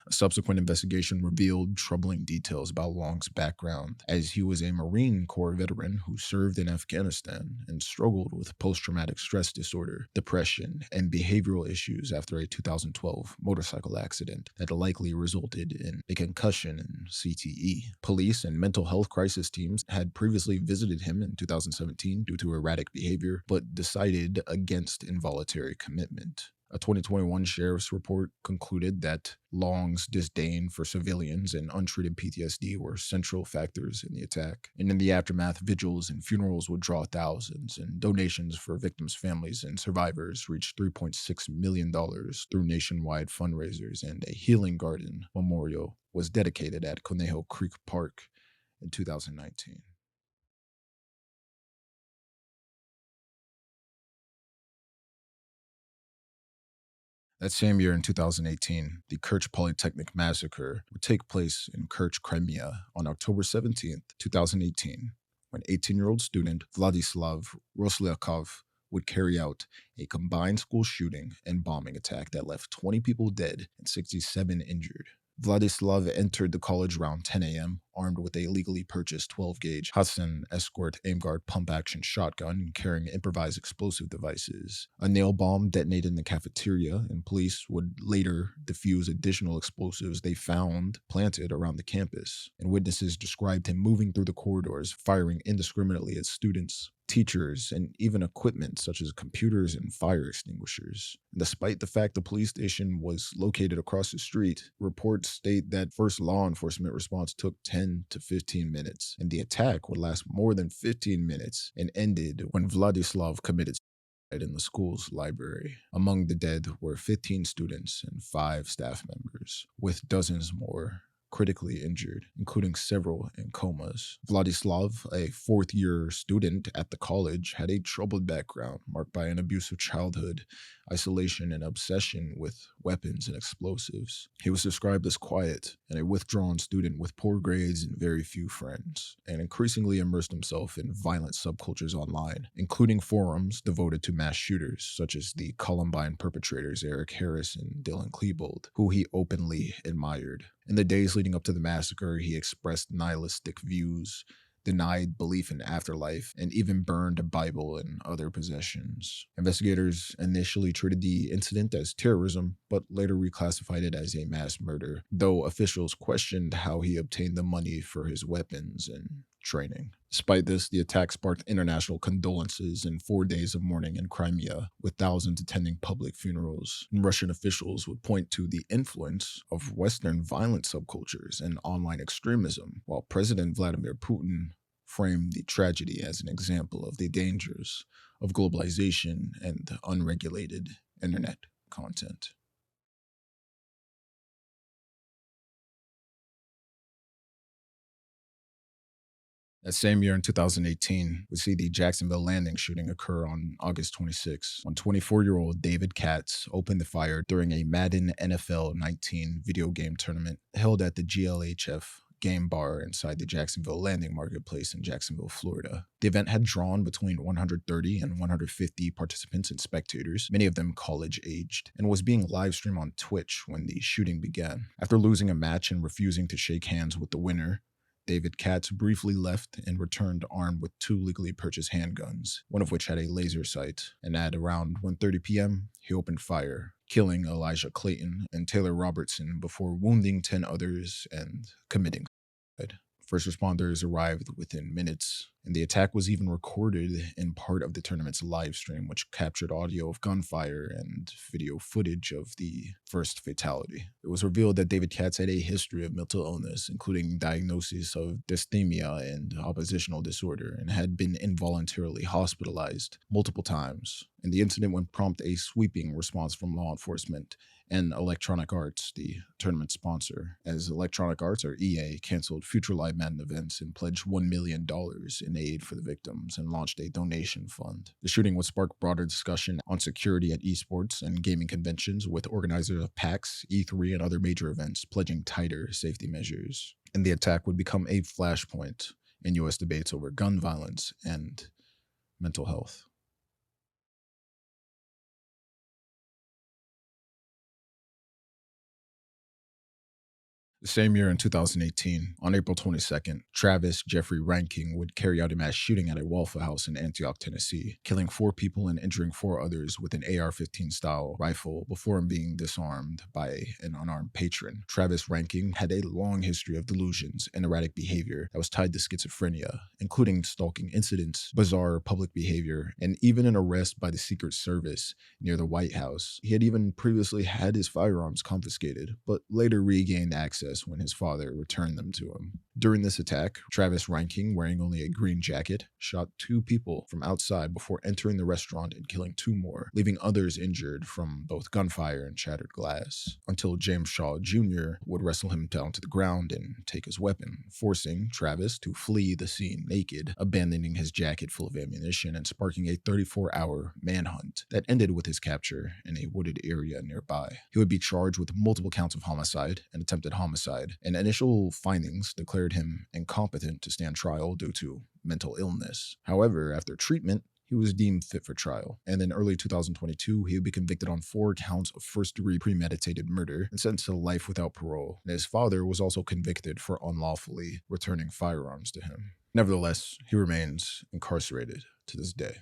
A subsequent investigation revealed troubling details about Long's background, as he was a Marine Corps veteran who served in Afghanistan and struggled with post-traumatic stress disorder, depression, and behavioral issues after a 2012 motorcycle accident that likely resulted in a concussion and CTE. Police and mental health crisis teams had previously visited him in 2017 due to erratic behavior, but decided against involuntary commitment. A 2021 sheriff's report concluded that Long's disdain for civilians and untreated PTSD were central factors in the attack. And in the aftermath, vigils and funerals would draw thousands, and donations for victims' families and survivors reached $3.6 million through nationwide fundraisers, and a healing garden memorial was dedicated at Conejo Creek Park in 2019. That same year in 2018, the Kerch Polytechnic Massacre would take place in Kerch, Crimea on October 17th, 2018, when 18-year-old student Vladislav Roslyakov would carry out a combined school shooting and bombing attack that left 20 people dead and 67 injured. Vladislav entered the college around 10 a.m., armed with a legally purchased 12-gauge Hudson Escort aim-guard pump-action shotgun and carrying improvised explosive devices. A nail bomb detonated in the cafeteria, and police would later defuse additional explosives they found planted around the campus. And witnesses described him moving through the corridors, firing indiscriminately at students, teachers, and even equipment such as computers and fire extinguishers. And despite the fact the police station was located across the street, reports state that first law enforcement response took 10 to 15 minutes, and the attack would last more than 15 minutes and ended when Vladislav committed suicide in the school's library. Among the dead were 15 students and 5 staff members, with dozens more critically injured, including several in comas. Vladislav, a fourth-year student at the college, had a troubled background marked by an abusive childhood, isolation, and obsession with weapons and explosives. He was described as quiet and a withdrawn student with poor grades and very few friends, and increasingly immersed himself in violent subcultures online, including forums devoted to mass shooters, such as the Columbine perpetrators Eric Harris and Dylan Klebold, who he openly admired. In the days leading up to the massacre, he expressed nihilistic views, denied belief in afterlife, and even burned a Bible and other possessions. Investigators initially treated the incident as terrorism, but later reclassified it as a mass murder, though officials questioned how he obtained the money for his weapons and training. Despite this, the attack sparked international condolences and 4 days of mourning in Crimea, with thousands attending public funerals. And Russian officials would point to the influence of Western violent subcultures and online extremism, while President Vladimir Putin framed the tragedy as an example of the dangers of globalization and unregulated internet content. That same year in 2018, we see the Jacksonville landing shooting occur on August 26, when 24-year-old David Katz opened the fire during a Madden NFL 19 video game tournament held at the GLHF game bar inside the Jacksonville Landing Marketplace in Jacksonville, Florida. The event had drawn between 130 and 150 participants and spectators, many of them college-aged, and was being live-streamed on Twitch when the shooting began. After losing a match and refusing to shake hands with the winner, David Katz briefly left and returned armed with 2 legally purchased handguns, one of which had a laser sight, and at around 1:30 p.m., he opened fire, killing Elijah Clayton and Taylor Robertson before wounding 10 others and committing suicide. First responders arrived within minutes, And the attack was even recorded in part of the tournament's live stream, which captured audio of gunfire and video footage of the first fatality. It was revealed that David Katz had a history of mental illness, including diagnosis of dysthymia and oppositional disorder, and had been involuntarily hospitalized multiple times. And the incident would prompt a sweeping response from law enforcement and Electronic Arts, the tournament sponsor, as Electronic Arts, or EA, canceled future Live Madden events and pledged $1 million in aid for the victims and launched a donation fund. The shooting would spark broader discussion on security at esports and gaming conventions, with organizers of PAX, E3, and other major events pledging tighter safety measures. And the attack would become a flashpoint in U.S. debates over gun violence and mental health. The same year in 2018, on April 22nd, Travis Jeffrey Ranking would carry out a mass shooting at a Waffle House in Antioch, Tennessee, killing 4 people and injuring 4 others with an AR-15 style rifle before being disarmed by an unarmed patron. Travis Ranking had a long history of delusions and erratic behavior that was tied to schizophrenia, including stalking incidents, bizarre public behavior, and even an arrest by the Secret Service near the White House. He had even previously had his firearms confiscated, but later regained access when his father returned them to him. During this attack, Travis Ranking, wearing only a green jacket, shot 2 people from outside before entering the restaurant and killing 2 more, leaving others injured from both gunfire and shattered glass, until James Shaw Jr. would wrestle him down to the ground and take his weapon, forcing Travis to flee the scene naked, abandoning his jacket full of ammunition and sparking a 34-hour manhunt that ended with his capture in a wooded area nearby. He would be charged with multiple counts of homicide and attempted homicide, and initial findings declared him incompetent to stand trial due to mental illness. However, after treatment, he was deemed fit for trial, and in early 2022, he would be convicted on 4 counts of first-degree premeditated murder and sentenced to life without parole. And his father was also convicted for unlawfully returning firearms to him. Nevertheless, he remains incarcerated to this day.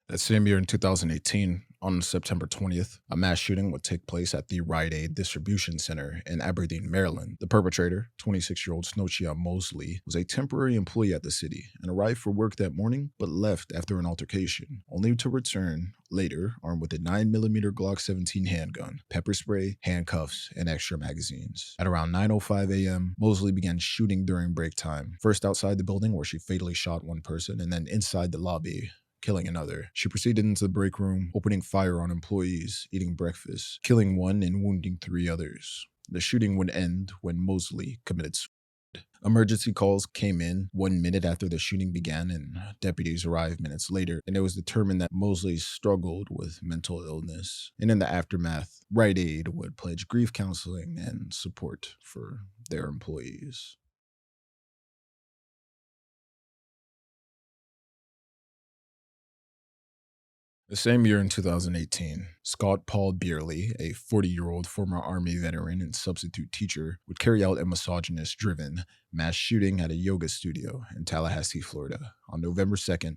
That same year in 2018, on September 20th, a mass shooting would take place at the Rite Aid Distribution Center in Aberdeen, Maryland. The perpetrator, 26-year-old Snowchia Mosley, was a temporary employee at the city and arrived for work that morning, but left after an altercation, only to return later armed with a 9mm Glock 17 handgun, pepper spray, handcuffs, and extra magazines. At around 9:05 a.m., Mosley began shooting during break time, first outside the building where she fatally shot 1 person, and then inside the lobby, killing another. She proceeded into the break room, opening fire on employees eating breakfast, killing 1 and wounding 3 others. The shooting would end when Mosley committed suicide. Emergency calls came in 1 minute after the shooting began, and deputies arrived minutes later, and it was determined that Mosley struggled with mental illness. And in the aftermath, Rite Aid would pledge grief counseling and support for their employees. The same year in 2018, Scott Paul Beerley, a 40-year-old former Army veteran and substitute teacher, would carry out a misogynist-driven mass shooting at a yoga studio in Tallahassee, Florida, on November 2nd,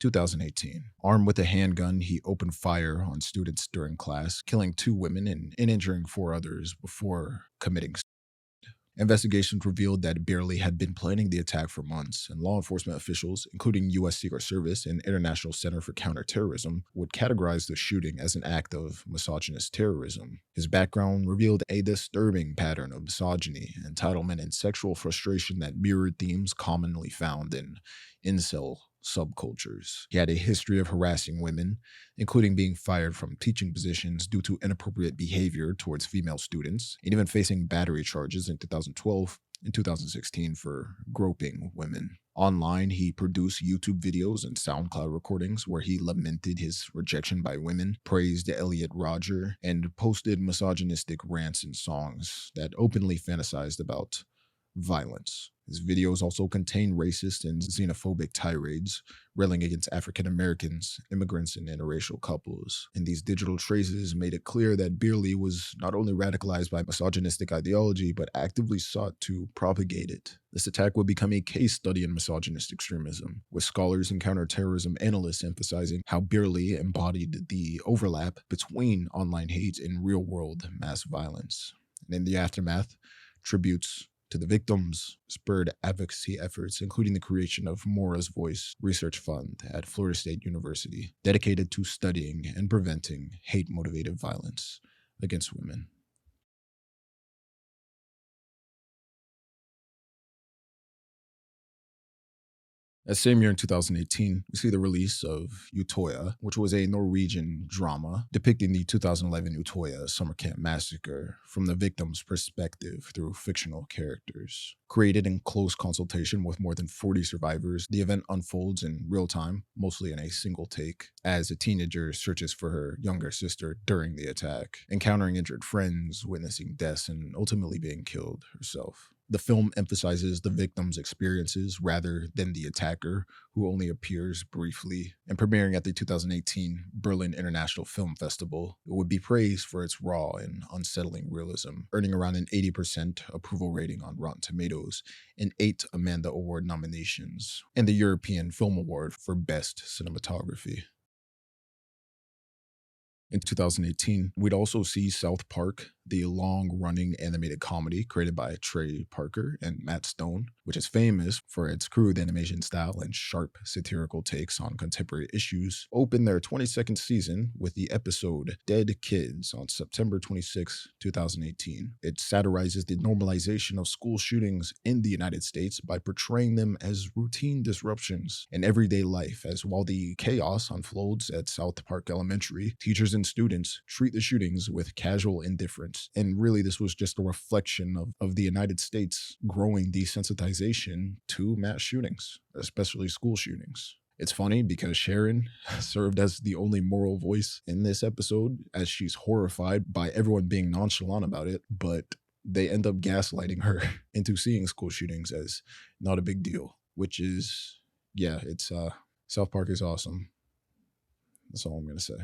2018. Armed with a handgun, he opened fire on students during class, killing 2 women and injuring 4 others before committing suicide. Investigations revealed that Beerley had been planning the attack for months, and law enforcement officials, including U.S. Secret Service and International Center for Counterterrorism, would categorize the shooting as an act of misogynist terrorism. His background revealed a disturbing pattern of misogyny, entitlement, and sexual frustration that mirrored themes commonly found in incel subcultures. He had a history of harassing women, including being fired from teaching positions due to inappropriate behavior towards female students, and even facing battery charges in 2012 and 2016 for groping women. Online, he produced YouTube videos and SoundCloud recordings where he lamented his rejection by women, praised Elliot Rodger, and posted misogynistic rants and songs that openly fantasized about violence. His videos also contain racist and xenophobic tirades, railing against African Americans, immigrants, and interracial couples. And these digital traces made it clear that Beerley was not only radicalized by misogynistic ideology, but actively sought to propagate it. This attack would become a case study in misogynist extremism, with scholars and counterterrorism analysts emphasizing how Beerley embodied the overlap between online hate and real-world mass violence. And in the aftermath, tributes to the victims spurred advocacy efforts, including the creation of Mora's Voice Research Fund at Florida State University, dedicated to studying and preventing hate-motivated violence against women. That same year in 2018, we see the release of Utoya, which was a Norwegian drama depicting the 2011 Utoya summer camp massacre from the victim's perspective through fictional characters. Created in close consultation with more than 40 survivors, the event unfolds in real time, mostly in a single take, as a teenager searches for her younger sister during the attack, encountering injured friends, witnessing deaths, and ultimately being killed herself. The film emphasizes the victim's experiences rather than the attacker, who only appears briefly. And premiering at the 2018 Berlin International Film Festival, it would be praised for its raw and unsettling realism, earning around an 80% approval rating on Rotten Tomatoes and 8 Amanda Award nominations, and the European Film Award for Best Cinematography. In 2018, we'd also see South Park, the long-running animated comedy created by Trey Parker and Matt Stone, which is famous for its crude animation style and sharp satirical takes on contemporary issues, opened their 22nd season with the episode Dead Kids on September 26, 2018. It satirizes the normalization of school shootings in the United States by portraying them as routine disruptions in everyday life, as while the chaos unfolds at South Park Elementary, teachers and students treat the shootings with casual indifference. And really, this was just a reflection of the United States growing desensitization to mass shootings, especially school shootings. It's funny because Sharon served as the only moral voice in this episode, as she's horrified by everyone being nonchalant about it, but they end up gaslighting her into seeing school shootings as not a big deal, which is, yeah, it's, South Park is awesome. That's all I'm going to say.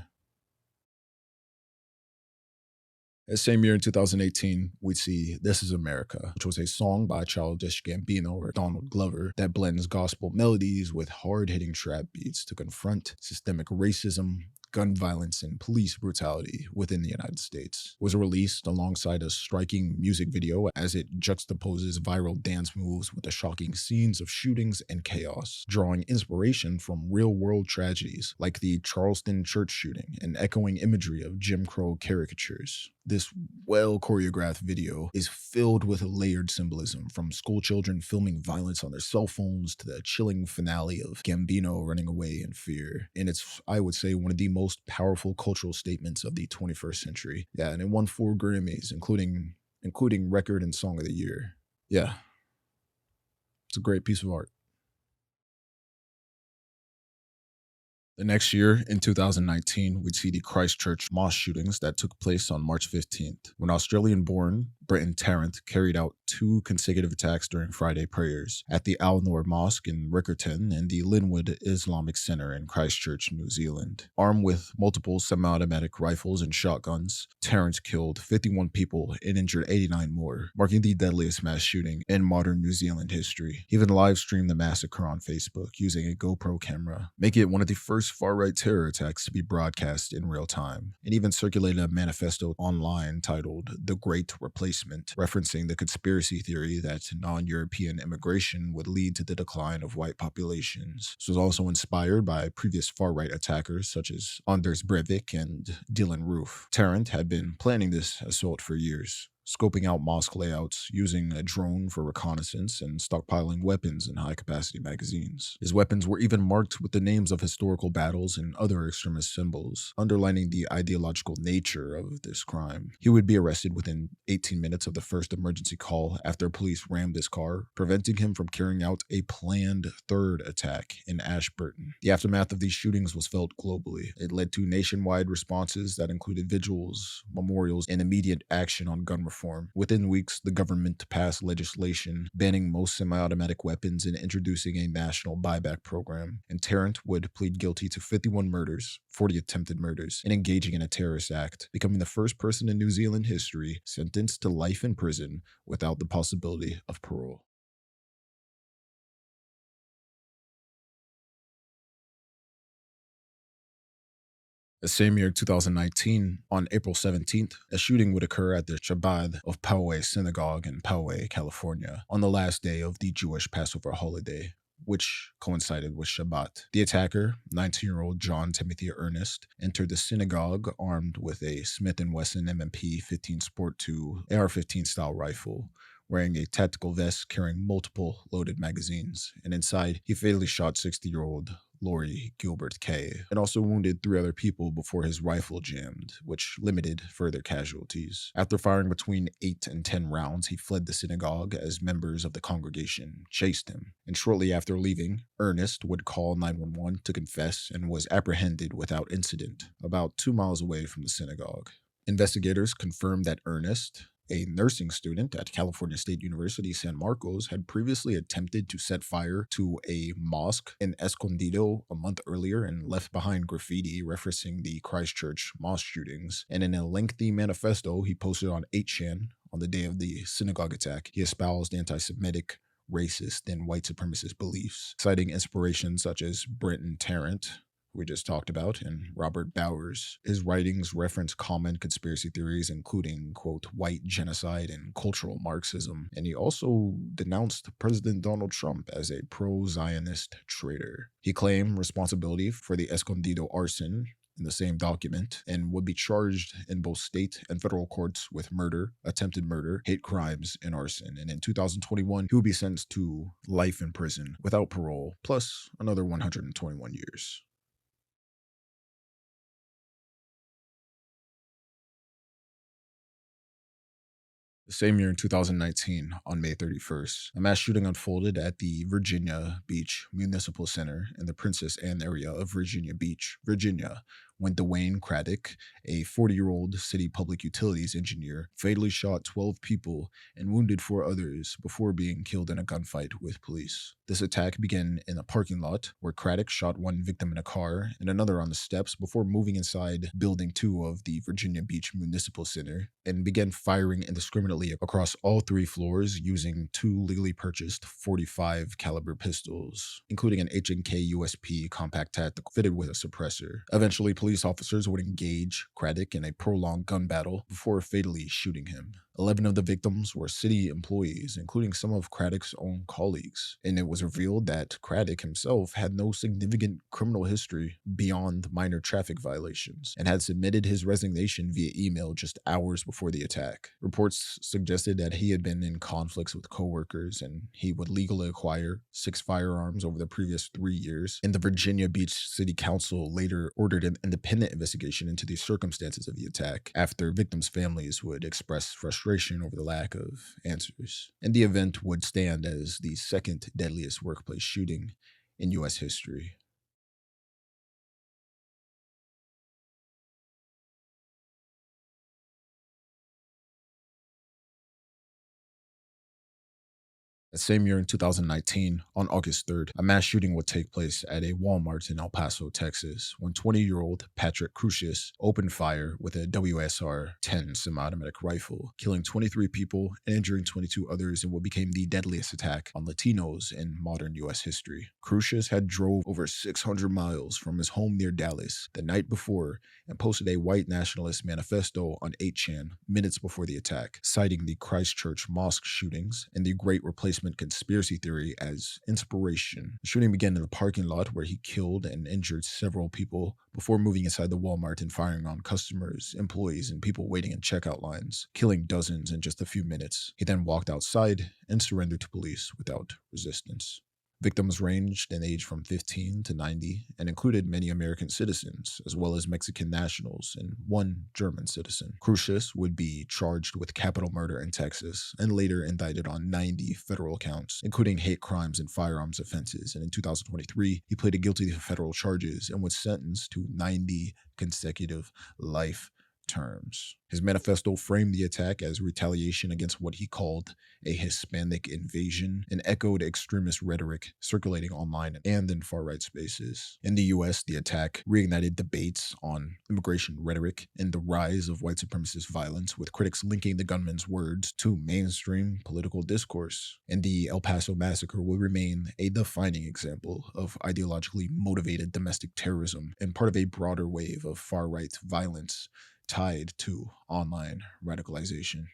That same year in 2018, we'd see This Is America, which was a song by Childish Gambino or Donald Glover that blends gospel melodies with hard-hitting trap beats to confront systemic racism, gun violence, and police brutality within the United States. It was released alongside a striking music video as it juxtaposes viral dance moves with the shocking scenes of shootings and chaos, drawing inspiration from real-world tragedies like the Charleston church shooting and echoing imagery of Jim Crow caricatures. This well-choreographed video is filled with layered symbolism, from schoolchildren filming violence on their cell phones to the chilling finale of Gambino running away in fear. And it's, I would say, one of the most powerful cultural statements of the 21st century. Yeah, and it won 4 Grammys, including Record and Song of the Year. Yeah, it's a great piece of art. The next year, in 2019, we'd see the Christchurch mosque shootings that took place on March 15th, when Australian-born Brenton Tarrant carried out 2 consecutive attacks during Friday prayers at the Al Noor Mosque in Riccarton and the Linwood Islamic Center in Christchurch, New Zealand. Armed with multiple semi-automatic rifles and shotguns, Tarrant killed 51 people and injured 89 more, marking the deadliest mass shooting in modern New Zealand history. He even live-streamed the massacre on Facebook using a GoPro camera, making it one of the first far-right terror attacks to be broadcast in real time, and even circulated a manifesto online titled The Great Replacement, referencing the conspiracy theory that non-European immigration would lead to the decline of white populations. This was also inspired by previous far-right attackers such as Anders Breivik and Dylan Roof. Tarrant had been planning this assault for years, scoping out mosque layouts, using a drone for reconnaissance, and stockpiling weapons in high-capacity magazines. His weapons were even marked with the names of historical battles and other extremist symbols, underlining the ideological nature of this crime. He would be arrested within 18 minutes of the first emergency call after police rammed his car, preventing him from carrying out a planned 3rd attack in Ashburton. The aftermath of these shootings was felt globally. It led to nationwide responses that included vigils, memorials, and immediate action on gun reform. Within weeks, the government passed legislation banning most semi-automatic weapons and introducing a national buyback program. And Tarrant would plead guilty to 51 murders, 40 attempted murders, and engaging in a terrorist act, becoming the first person in New Zealand history sentenced to life in prison without the possibility of parole. The same year, 2019, on April 17th, a shooting would occur at the Shabbat of Poway Synagogue in Poway, California, on the last day of the Jewish Passover holiday, which coincided with Shabbat. The attacker, 19-year-old John Timothy Ernest, entered the synagogue armed with a Smith & Wesson M&P 15 Sport II AR-15 style rifle, wearing a tactical vest carrying multiple loaded magazines, and inside, he fatally shot 60-year-old Lori Gilbert Kay, and also wounded three other people before his rifle jammed, which limited further casualties. After firing between 8 and 10 rounds, he fled the synagogue as members of the congregation chased him. And shortly after leaving, Ernest would call 911 to confess and was apprehended without incident, about 2 miles away from the synagogue. Investigators confirmed that Ernest, a nursing student at California State University San Marcos, had previously attempted to set fire to a mosque in Escondido a month earlier and left behind graffiti referencing the Christchurch mosque shootings. And in a lengthy manifesto he posted on 8chan on the day of the synagogue attack, he espoused anti-Semitic, racist, and white supremacist beliefs, citing inspirations such as Brenton Tarrant, we just talked about, and Robert Bowers. His writings reference common conspiracy theories, including, quote, white genocide and cultural Marxism. And he also denounced President Donald Trump as a pro-Zionist traitor. He claimed responsibility for the Escondido arson in the same document, and would be charged in both state and federal courts with murder, attempted murder, hate crimes, and arson. And in 2021, he would be sentenced to life in prison without parole, plus another 121 years. The same year in 2019, on May 31st, a mass shooting unfolded at the Virginia Beach Municipal Center in the Princess Anne area of Virginia Beach, Virginia, when Dwayne Craddock, a 40-year-old city public utilities engineer, fatally shot 12 people and wounded 4 others before being killed in a gunfight with police. This attack began in a parking lot where Craddock shot one victim in a car and another on the steps before moving inside Building 2 of the Virginia Beach Municipal Center and began firing indiscriminately across all 3 floors using 2 legally purchased .45 caliber pistols, including an H&K USP compact tactical fitted with a suppressor. Eventually, police officers would engage Craddock in a prolonged gun battle before fatally shooting him. 11 of the victims were city employees, including some of Craddock's own colleagues, and it was revealed that Craddock himself had no significant criminal history beyond minor traffic violations, and had submitted his resignation via email just hours before the attack. Reports suggested that he had been in conflicts with coworkers, and he would legally acquire 6 firearms over the previous 3 years, and the Virginia Beach City Council later ordered an independent investigation into the circumstances of the attack after victims' families would express frustration over the lack of answers. And the event would stand as the second deadliest workplace shooting in U.S. history. That same year in 2019, on August 3rd, a mass shooting would take place at a Walmart in El Paso, Texas, when 20-year-old Patrick Crucius opened fire with a WSR-10 semi-automatic rifle, killing 23 people and injuring 22 others in what became the deadliest attack on Latinos in modern U.S. history. Crucius had drove over 600 miles from his home near Dallas the night before and posted a white nationalist manifesto on 8chan minutes before the attack, citing the Christchurch mosque shootings and the Great Replacement conspiracy theory as inspiration. The shooting began in the parking lot where he killed and injured several people before moving inside the Walmart and firing on customers, employees, and people waiting in checkout lines, killing dozens in just a few minutes. He then walked outside and surrendered to police without resistance. Victims ranged in age from 15 to 90 and included many American citizens, as well as Mexican nationals and one German citizen. Crucius would be charged with capital murder in Texas and later indicted on 90 federal counts, including hate crimes and firearms offenses. And in 2023, he pleaded guilty to federal charges and was sentenced to 90 consecutive life terms. His manifesto framed the attack as retaliation against what he called a Hispanic invasion and echoed extremist rhetoric circulating online and in far right spaces. In the US, the attack reignited debates on immigration rhetoric and the rise of white supremacist violence, with critics linking the gunman's words to mainstream political discourse. And the El Paso massacre will remain a defining example of ideologically motivated domestic terrorism and part of a broader wave of far right violence tied to online radicalization.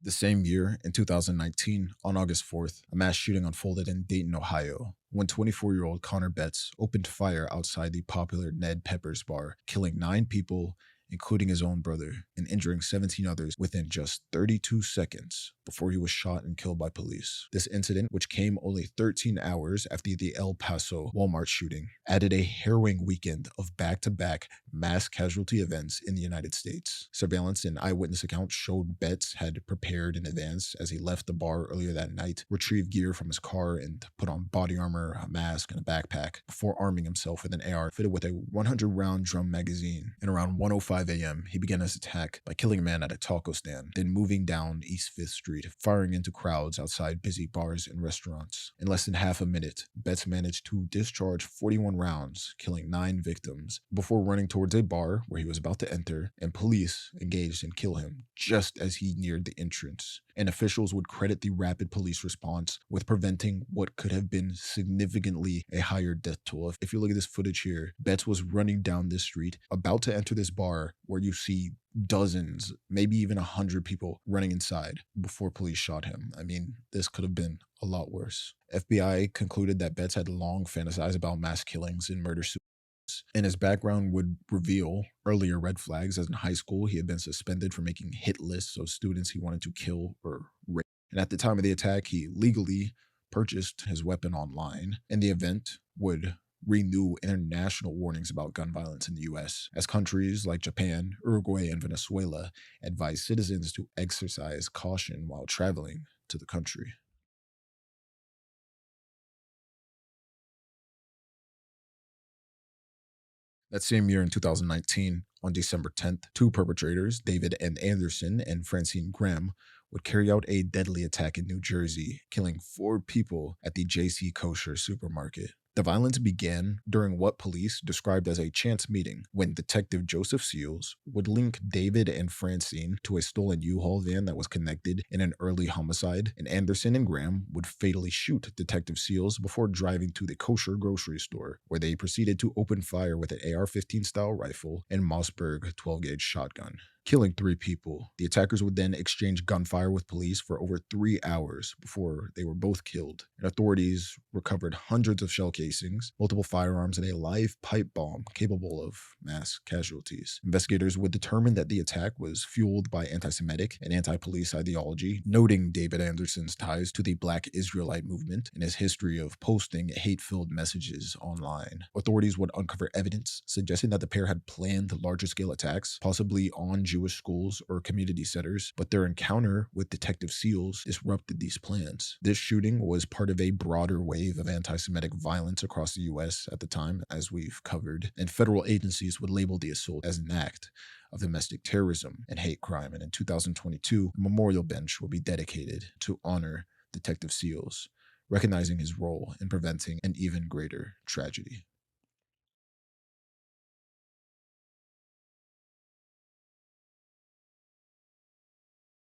The same year, in 2019, on August 4th, a mass shooting unfolded in Dayton, Ohio, when 24-year-old Connor Betts opened fire outside the popular Ned Pepper's bar, killing 9 people, including his own brother, and injuring 17 others within just 32 seconds before he was shot and killed by police. This incident, which came only 13 hours after the El Paso Walmart shooting, added a harrowing weekend of back-to-back mass casualty events in the United States. Surveillance and eyewitness accounts showed Betts had prepared in advance as he left the bar earlier that night, retrieved gear from his car, and put on body armor, a mask, and a backpack before arming himself with an AR fitted with a 100-round drum magazine. And around 1:05 a.m., he began his attack by killing a man at a taco stand, then moving down East 5th Street, firing into crowds outside busy bars and restaurants. In less than half a minute, Betts managed to discharge 41 rounds, killing 9 victims, before running towards a bar where he was about to enter, and police engaged and killed him just as he neared the entrance. And officials would credit the rapid police response with preventing what could have been significantly a higher death toll. If you look at this footage here, Betts was running down this street, about to enter this bar where you see dozens, maybe even 100 people running inside before police shot him. I mean, this could have been a lot worse. FBI concluded that Betts had long fantasized about mass killings and murder suicides, and his background would reveal earlier red flags, as in high school he had been suspended for making hit lists of students he wanted to kill or rape. And at the time of the attack, he legally purchased his weapon online, and the event would renew international warnings about gun violence in the US, as countries like Japan, Uruguay, and Venezuela advise citizens to exercise caution while traveling to the country. That same year in 2019, on December 10th, 2 perpetrators, David N. Anderson and Francine Graham, would carry out a deadly attack in New Jersey, killing 4 people at the J.C. Kosher supermarket. The violence began during what police described as a chance meeting, when Detective Joseph Seals would link David and Francine to a stolen U-Haul van that was connected in an early homicide, and Anderson and Graham would fatally shoot Detective Seals before driving to the Kosher grocery store, where they proceeded to open fire with an AR-15 style rifle and Mossberg 12-gauge shotgun, killing 3 people. The attackers would then exchange gunfire with police for over 3 hours before they were both killed. And authorities recovered hundreds of shell casings, multiple firearms, and a live pipe bomb capable of mass casualties. Investigators would determine that the attack was fueled by anti-Semitic and anti-police ideology, noting David Anderson's ties to the Black Israelite movement and his history of posting hate-filled messages online. Authorities would uncover evidence suggesting that the pair had planned larger-scale attacks, possibly on Jewish schools or community centers, but their encounter with Detective Seals disrupted these plans. This shooting was part of a broader wave of anti-Semitic violence across the US at the time, as we've covered, and federal agencies would label the assault as an act of domestic terrorism and hate crime. And in 2022, a memorial bench will be dedicated to honor Detective Seals, recognizing his role in preventing an even greater tragedy.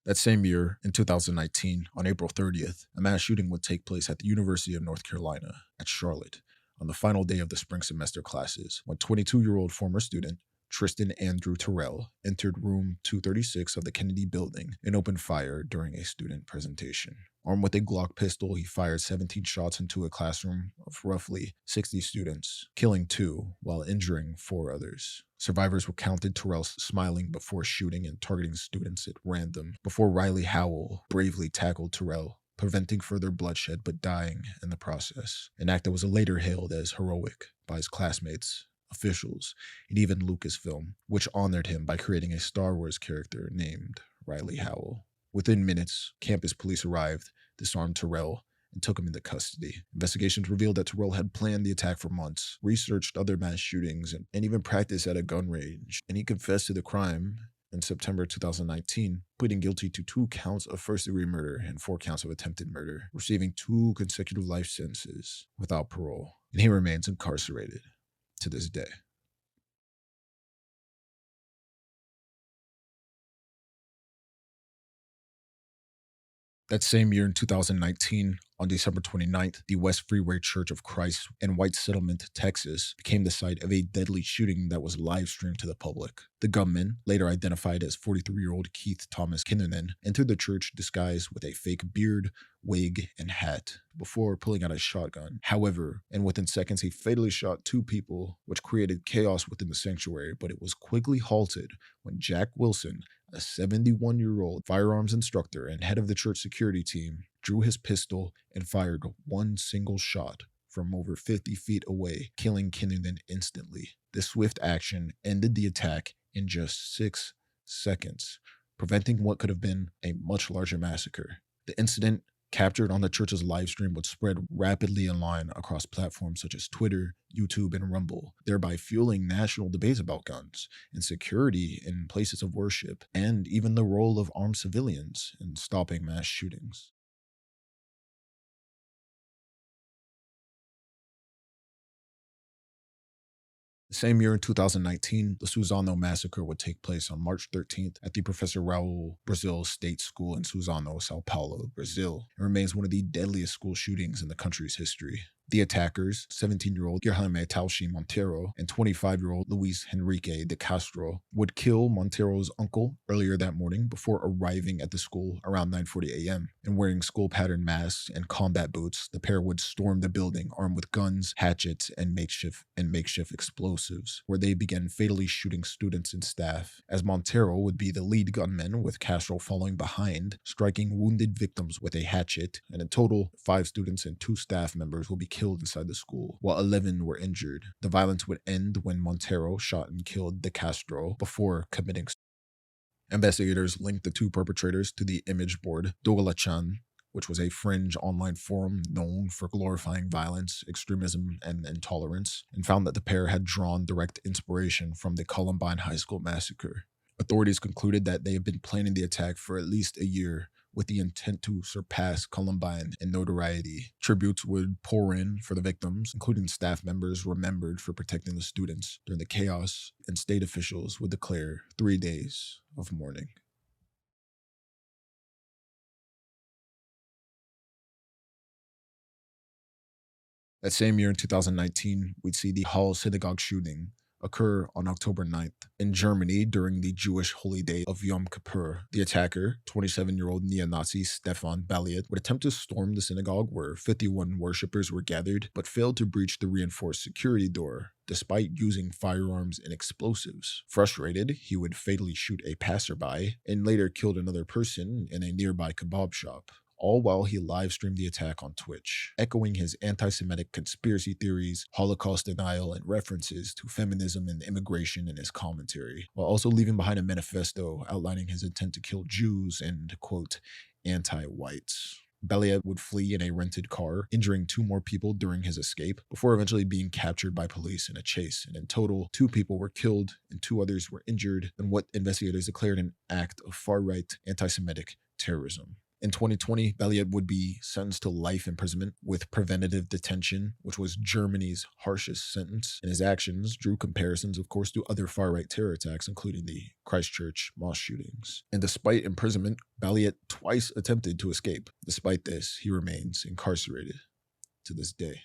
That same year, in 2019, on April 30th, a mass shooting would take place at the University of North Carolina at Charlotte on the final day of the spring semester classes, when 22-year-old former student Tristan Andrew Terrell entered room 236 of the Kennedy building and opened fire during a student presentation. Armed with a Glock pistol, he fired 17 shots into a classroom of roughly 60 students, killing 2 while injuring 4 others. Survivors recounted Terrell smiling before shooting and targeting students at random, before Riley Howell bravely tackled Terrell, preventing further bloodshed but dying in the process, an act that was later hailed as heroic by his classmates, officials, and even Lucasfilm, which honored him by creating a Star Wars character named Riley Howell. Within minutes, campus police arrived, disarmed Terrell, and took him into custody. Investigations revealed that Terrell had planned the attack for months, researched other mass shootings, and even practiced at a gun range. And he confessed to the crime in September 2019, pleading guilty to 2 counts of first-degree murder and 4 counts of attempted murder, receiving 2 consecutive life sentences without parole. And he remains incarcerated to this day. That same year in 2019, on December 29th, the West Freeway Church of Christ in White Settlement, Texas, became the site of a deadly shooting that was live streamed to the public. The gunman, later identified as 43-year-old Keith Thomas Kinnunen, entered the church disguised with a fake beard, wig, and hat before pulling out a shotgun. However, and within seconds, he fatally shot 2 people, which created chaos within the sanctuary, but it was quickly halted when Jack Wilson, a 71-year-old firearms instructor and head of the church security team, drew his pistol and fired one single shot from over 50 feet away, killing Kinnunen instantly. This swift action ended the attack in just 6 seconds, preventing what could have been a much larger massacre. The incident, captured on the church's livestream, would spread rapidly online across platforms such as Twitter, YouTube, and Rumble, thereby fueling national debates about guns, insecurity in places of worship, and even the role of armed civilians in stopping mass shootings. The same year in 2019, the Suzano massacre would take place on March 13th at the Professor Raul Brazil State School in Suzano, Sao Paulo, Brazil. It remains one of the deadliest school shootings in the country's history. The attackers, 17-year-old Guilherme Tauchi Monteiro and 25-year-old Luis Henrique de Castro, would kill Monteiro's uncle earlier that morning before arriving at the school around 9:40 a.m. And wearing school-pattern masks and combat boots, the pair would storm the building armed with guns, hatchets, and makeshift explosives, where they began fatally shooting students and staff, as Monteiro would be the lead gunman, with Castro following behind, striking wounded victims with a hatchet. And in total, 5 students and 2 staff members will be killed inside the school, while 11 were injured. The violence would end when Monteiro shot and killed De Castro before committing. Investigators linked the 2 perpetrators to the image board Dogolachan, which was a fringe online forum known for glorifying violence, extremism, and intolerance, and found that the pair had drawn direct inspiration from the Columbine High School massacre. Authorities concluded that they had been planning the attack for at least a year, with the intent to surpass Columbine in notoriety. Tributes would pour in for the victims, including staff members remembered for protecting the students during the chaos, and state officials would declare 3 days of mourning. That same year in 2019, we'd see the Hall synagogue shooting occur on October 9th in Germany during the Jewish holy day of Yom Kippur. The attacker, 27-year-old neo-Nazi Stefan Balliet, would attempt to storm the synagogue where 51 worshippers were gathered, but failed to breach the reinforced security door, despite using firearms and explosives. Frustrated, he would fatally shoot a passerby and later killed another person in a nearby kebab shop, all while he live-streamed the attack on Twitch, echoing his anti-Semitic conspiracy theories, Holocaust denial, and references to feminism and immigration in his commentary, while also leaving behind a manifesto outlining his intent to kill Jews and, quote, anti-whites. Belliet would flee in a rented car, injuring 2 more people during his escape, before eventually being captured by police in a chase. And in total, 2 people were killed and 2 others were injured in what investigators declared an act of far-right anti-Semitic terrorism. In 2020, Belliet would be sentenced to life imprisonment with preventative detention, which was Germany's harshest sentence. And his actions drew comparisons, of course, to other far-right terror attacks, including the Christchurch mosque shootings. And despite imprisonment, Belliet twice attempted to escape. Despite this, he remains incarcerated to this day.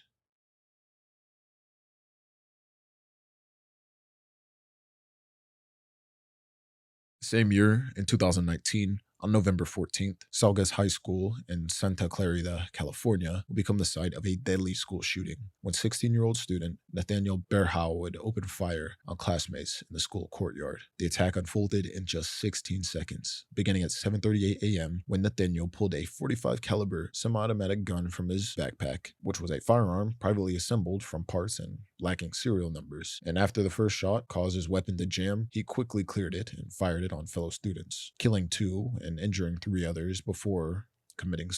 Same year, in 2019, on November 14th, Saugus High School in Santa Clarita, California, will become the site of a deadly school shooting when 16-year-old student Nathaniel Berhow would open fire on classmates in the school courtyard. The attack unfolded in just 16 seconds, beginning at 7:38 a.m. when Nathaniel pulled a .45 caliber semi-automatic gun from his backpack, which was a firearm privately assembled from parts and lacking serial numbers. And after the first shot caused his weapon to jam, he quickly cleared it and fired it on fellow students, killing 2 and injuring 3 others before committing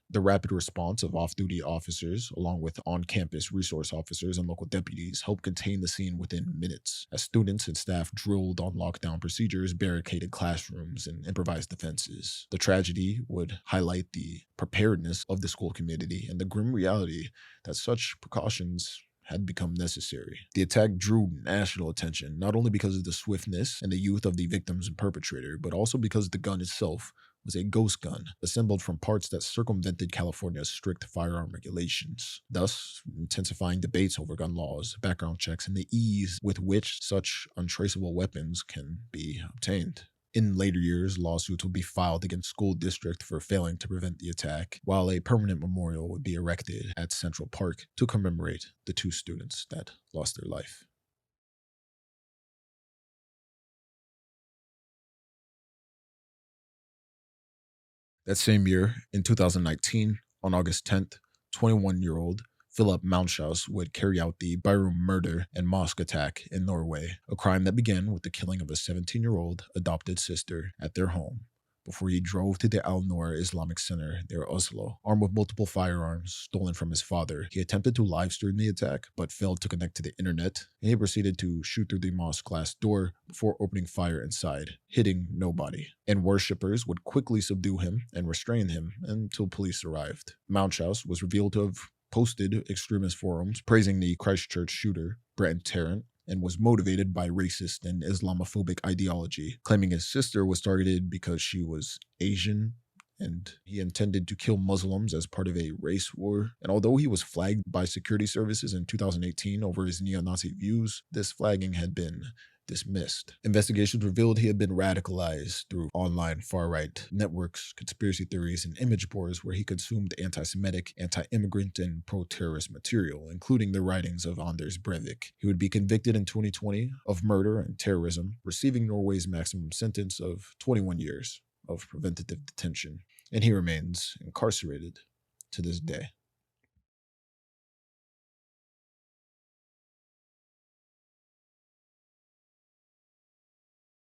The rapid response of off duty officers, along with on campus resource officers and local deputies, helped contain the scene within minutes, as students and staff drilled on lockdown procedures, barricaded classrooms, and improvised defenses. The tragedy would highlight the preparedness of the school community and the grim reality that such precautions had become necessary. The attack drew national attention, not only because of the swiftness and the youth of the victims and perpetrator, but also because the gun itself was a ghost gun, assembled from parts that circumvented California's strict firearm regulations, thus intensifying debates over gun laws, background checks, and the ease with which such untraceable weapons can be obtained. In later years, lawsuits would be filed against school district for failing to prevent the attack, while a permanent memorial would be erected at Central Park to commemorate the two students that lost their life. That same year, in 2019, on August 10th, 21-year-old Philip Mounthouse would carry out the Byrum murder and mosque attack in Norway, a crime that began with the killing of a 17-year-old adopted sister at their home before he drove to the Al Noor Islamic Center near Oslo. Armed with multiple firearms stolen from his father, he attempted to live stream the attack but failed to connect to the internet, and he proceeded to shoot through the mosque glass door before opening fire inside, hitting nobody. And worshippers would quickly subdue him and restrain him until police arrived. Mounthouse was revealed to have posted extremist forums praising the Christchurch shooter, Brent Tarrant, and was motivated by racist and Islamophobic ideology, claiming his sister was targeted because she was Asian and he intended to kill Muslims as part of a race war. And although he was flagged by security services in 2018 over his neo-Nazi views, this flagging had been dismissed. Investigations revealed he had been radicalized through online far-right networks, conspiracy theories, and image boards where he consumed anti-Semitic, anti-immigrant, and pro-terrorist material, including the writings of Anders Breivik. He would be convicted in 2020 of murder and terrorism, receiving Norway's maximum sentence of 21 years of preventative detention, and he remains incarcerated to this day.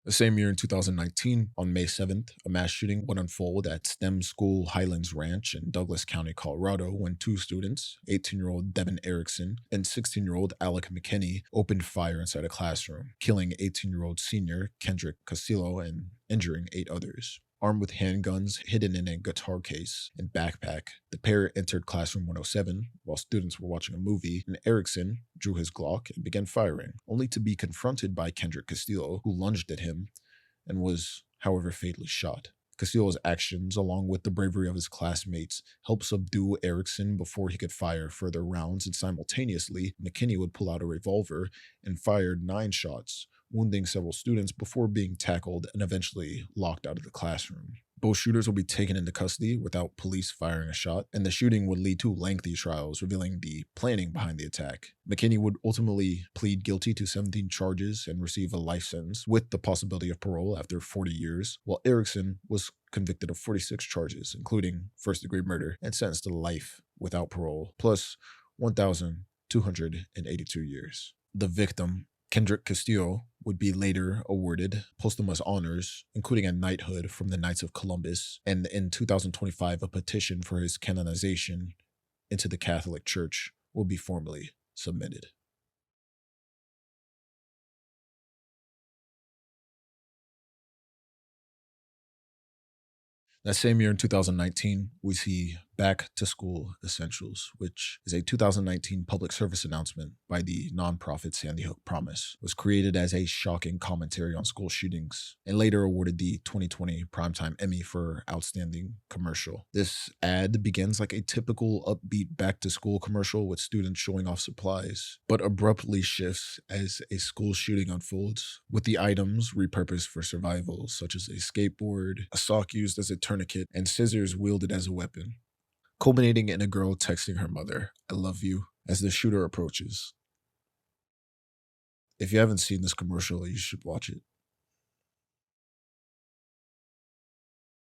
The same year in 2019, on May 7th, a mass shooting would unfold at STEM School Highlands Ranch in Douglas County, Colorado, when two students, 18-year-old Devin Erickson and 16-year-old Alec McKinney, opened fire inside a classroom, killing 18-year-old senior Kendrick Castillo and injuring 8 others. Armed with handguns hidden in a guitar case and backpack, the pair entered classroom 107 while students were watching a movie, and Erickson drew his Glock and began firing, only to be confronted by Kendrick Castillo, who lunged at him and was, however, fatally shot. Castillo's actions, along with the bravery of his classmates, helped subdue Erickson before he could fire further rounds, and simultaneously, McKinney would pull out a revolver and fired 9 shots, wounding several students before being tackled and eventually locked out of the classroom. Both shooters will be taken into custody without police firing a shot, and the shooting would lead to lengthy trials revealing the planning behind the attack. McKinney would ultimately plead guilty to 17 charges and receive a life sentence with the possibility of parole after 40 years, while Erickson was convicted of 46 charges, including first-degree murder, and sentenced to life without parole, plus 1,282 years. The victim, Kendrick Castillo, would be later awarded posthumous honors, including a knighthood from the Knights of Columbus, and in 2025, a petition for his canonization into the Catholic Church will be formally submitted. That same year in 2019, we see Back to School Essentials, which is a 2019 public service announcement by the nonprofit Sandy Hook Promise. It was created as a shocking commentary on school shootings and later awarded the 2020 Primetime Emmy for Outstanding Commercial. This ad begins like a typical upbeat back to school commercial with students showing off supplies, but abruptly shifts as a school shooting unfolds, with the items repurposed for survival, such as a skateboard, a sock used as a tourniquet, and scissors wielded as a weapon, culminating in a girl texting her mother, "I love you," as the shooter approaches. If you haven't seen this commercial, you should watch it.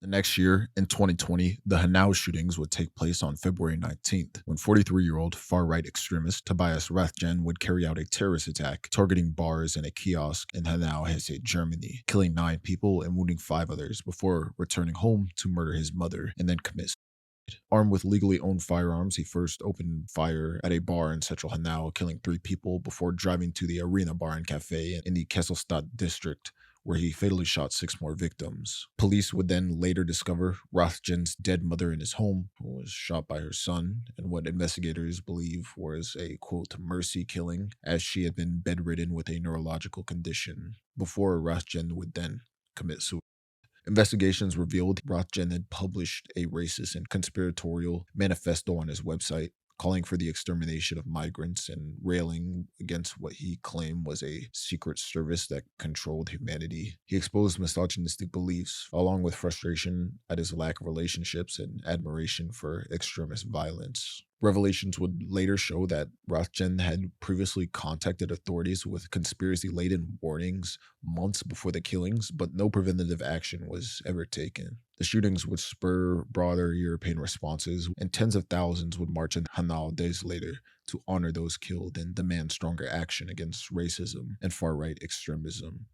The next year, in 2020, the Hanau shootings would take place on February 19th, when 43-year-old far-right extremist Tobias Rathjen would carry out a terrorist attack targeting bars and a kiosk in Hanau, Hesse, Germany, killing 9 people and wounding 5 others before returning home to murder his mother and then commit Armed with legally owned firearms, he first opened fire at a bar in central Hanau, killing 3 people before driving to the Arena Bar and Cafe in the Kesselstadt district, where he fatally shot 6 more victims. Police would then later discover Rothgen's dead mother in his home, who was shot by her son, in what investigators believe was a quote mercy killing, as she had been bedridden with a neurological condition, before Rothgen would then commit suicide. Investigations revealed Rothgen had published a racist and conspiratorial manifesto on his website, calling for the extermination of migrants and railing against what he claimed was a secret service that controlled humanity. He exposed misogynistic beliefs, along with frustration at his lack of relationships and admiration for extremist violence. Revelations would later show that Rothgen had previously contacted authorities with conspiracy-laden warnings months before the killings, but no preventative action was ever taken. The shootings would spur broader European responses, and tens of thousands would march in Hanau days later to honor those killed and demand stronger action against racism and far-right extremism.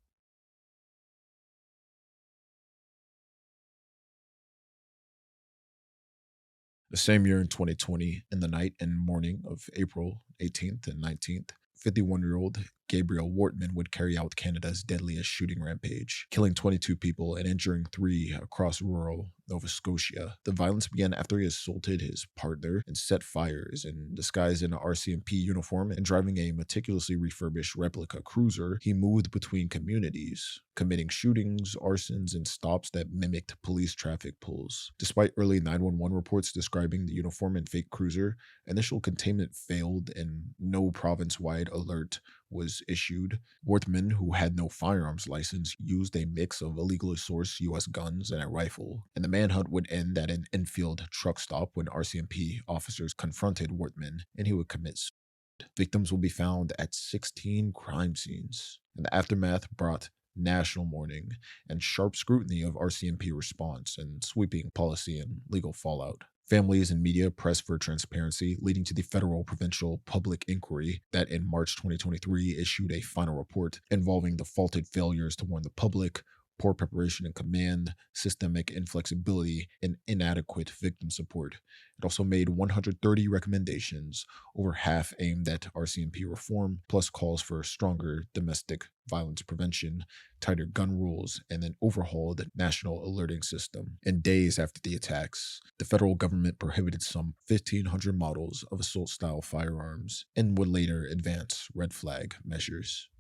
The same year in 2020, in the night and morning of April 18th and 19th, 51-year-old Gabriel Wortman would carry out Canada's deadliest shooting rampage, killing 22 people and injuring 3 across rural Nova Scotia. The violence began after he assaulted his partner and set fires, and disguised in an RCMP uniform and driving a meticulously refurbished replica cruiser, he moved between communities, committing shootings, arsons, and stops that mimicked police traffic pulls. Despite early 911 reports describing the uniform and fake cruiser, initial containment failed and no province-wide alert was issued. Worthman, who had no firearms license, used a mix of illegally sourced U.S. guns and a rifle, and the manhunt would end at an Enfield truck stop when RCMP officers confronted Wortman, and he would commit suicide. Victims will be found at 16 crime scenes, and the aftermath brought national mourning and sharp scrutiny of RCMP response and sweeping policy and legal fallout. Families and media pressed for transparency, leading to the Federal Provincial Public Inquiry that in March 2023 issued a final report involving the faulted failures to warn the public, poor preparation and command, systemic inflexibility, and inadequate victim support. It also made 130 recommendations, over half aimed at RCMP reform, plus calls for stronger domestic violence prevention, tighter gun rules, and an overhauled national alerting system. And days after the attacks, the federal government prohibited some 1,500 models of assault-style firearms and would later advance red flag measures.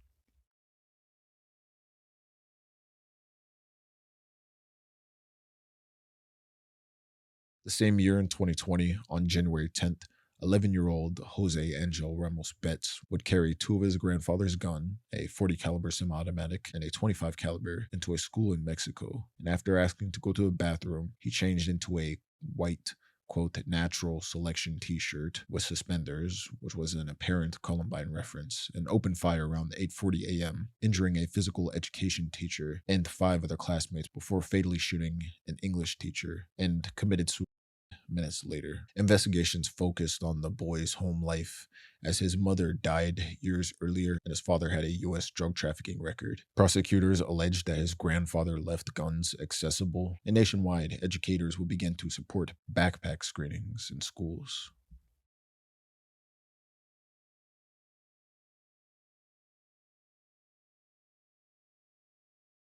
The same year in 2020, on January 10th, 11-year-old Jose Angel Ramos Betts would carry 2 of his grandfather's gun, a 40 caliber semi-automatic and a 25 caliber, into a school in Mexico. And after asking to go to the bathroom, he changed into a white quote natural selection t-shirt with suspenders, which was an apparent Columbine reference, and opened fire around 8:40 a.m., injuring a physical education teacher and 5 other classmates before fatally shooting an English teacher, and committed suicide minutes later. Investigations focused on the boy's home life, as his mother died years earlier and his father had a U.S. drug trafficking record. Prosecutors alleged that his grandfather left guns accessible, and nationwide, educators would begin to support backpack screenings in schools.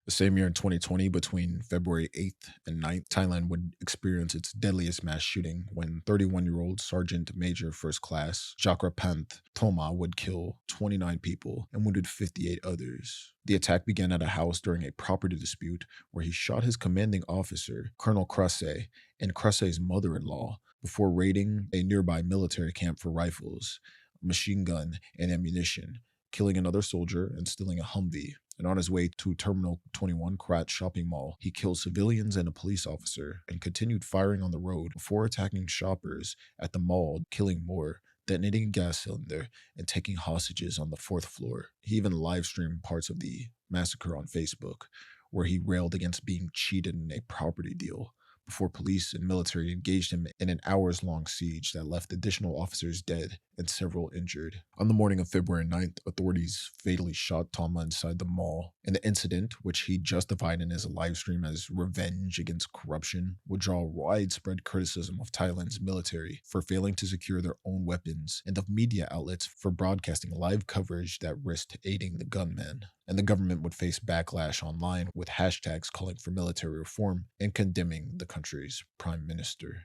The same year in 2020, between February 8th and 9th, Thailand would experience its deadliest mass shooting when 31-year-old Sergeant Major First Class Chakrapanth Thoma would kill 29 people and wounded 58 others. The attack began at a house during a property dispute where he shot his commanding officer, Colonel Krase, and Krase's mother-in-law before raiding a nearby military camp for rifles, a machine gun, and ammunition, killing another soldier and stealing a Humvee. And on his way to Terminal 21 Krat shopping mall, he killed civilians and a police officer and continued firing on the road before attacking shoppers at the mall, killing more, detonating a gas cylinder, and taking hostages on the 4th floor. He even live streamed parts of the massacre on Facebook, where he railed against being cheated in a property deal, before police and military engaged him in an hours-long siege that left additional officers dead and several injured. On the morning of February 9th, authorities fatally shot Tama inside the mall. And the incident, which he justified in his live stream as revenge against corruption, would draw widespread criticism of Thailand's military for failing to secure their own weapons and of media outlets for broadcasting live coverage that risked aiding the gunman. And the government would face backlash online with hashtags calling for military reform and condemning the country's prime minister.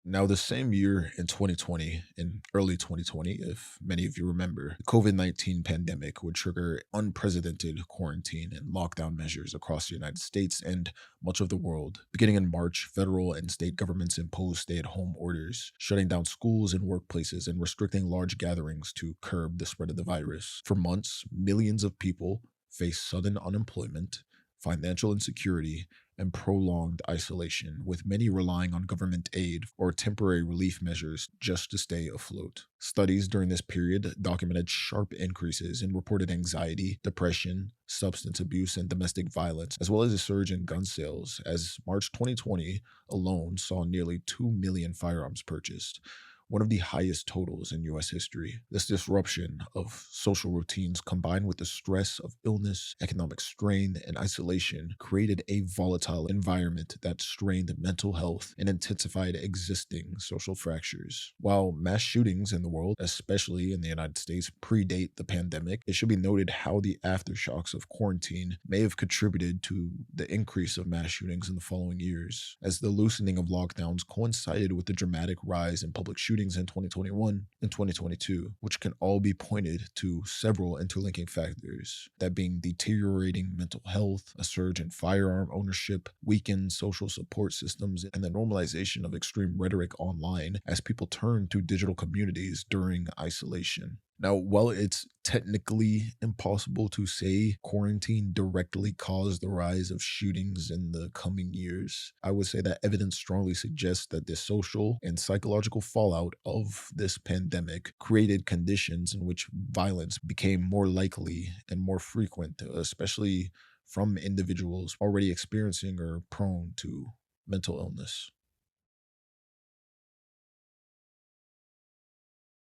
Now, the same year in 2020, in early 2020, if many of you remember, the COVID-19 pandemic would trigger unprecedented quarantine and lockdown measures across the United States and much of the world. Beginning in March, federal and state governments imposed stay-at-home orders, shutting down schools and workplaces and restricting large gatherings to curb the spread of the virus. For months, millions of people faced sudden unemployment, financial insecurity, and prolonged isolation, with many relying on government aid or temporary relief measures just to stay afloat. Studies during this period documented sharp increases in reported anxiety, depression, substance abuse, and domestic violence, as well as a surge in gun sales, as March 2020 alone saw nearly 2 million firearms purchased, one of the highest totals in US history. This disruption of social routines combined with the stress of illness, economic strain, and isolation created a volatile environment that strained mental health and intensified existing social fractures. While mass shootings in the world, especially in the United States, predate the pandemic, it should be noted how the aftershocks of quarantine may have contributed to the increase of mass shootings in the following years, as the loosening of lockdowns coincided with the dramatic rise in public shootings in 2021 and 2022, which can all be pointed to several interlinking factors, that being deteriorating mental health, a surge in firearm ownership, weakened social support systems, and the normalization of extreme rhetoric online as people turn to digital communities during isolation. Now, while it's technically impossible to say quarantine directly caused the rise of shootings in the coming years, I would say that evidence strongly suggests that the social and psychological fallout of this pandemic created conditions in which violence became more likely and more frequent, especially from individuals already experiencing or prone to mental illness.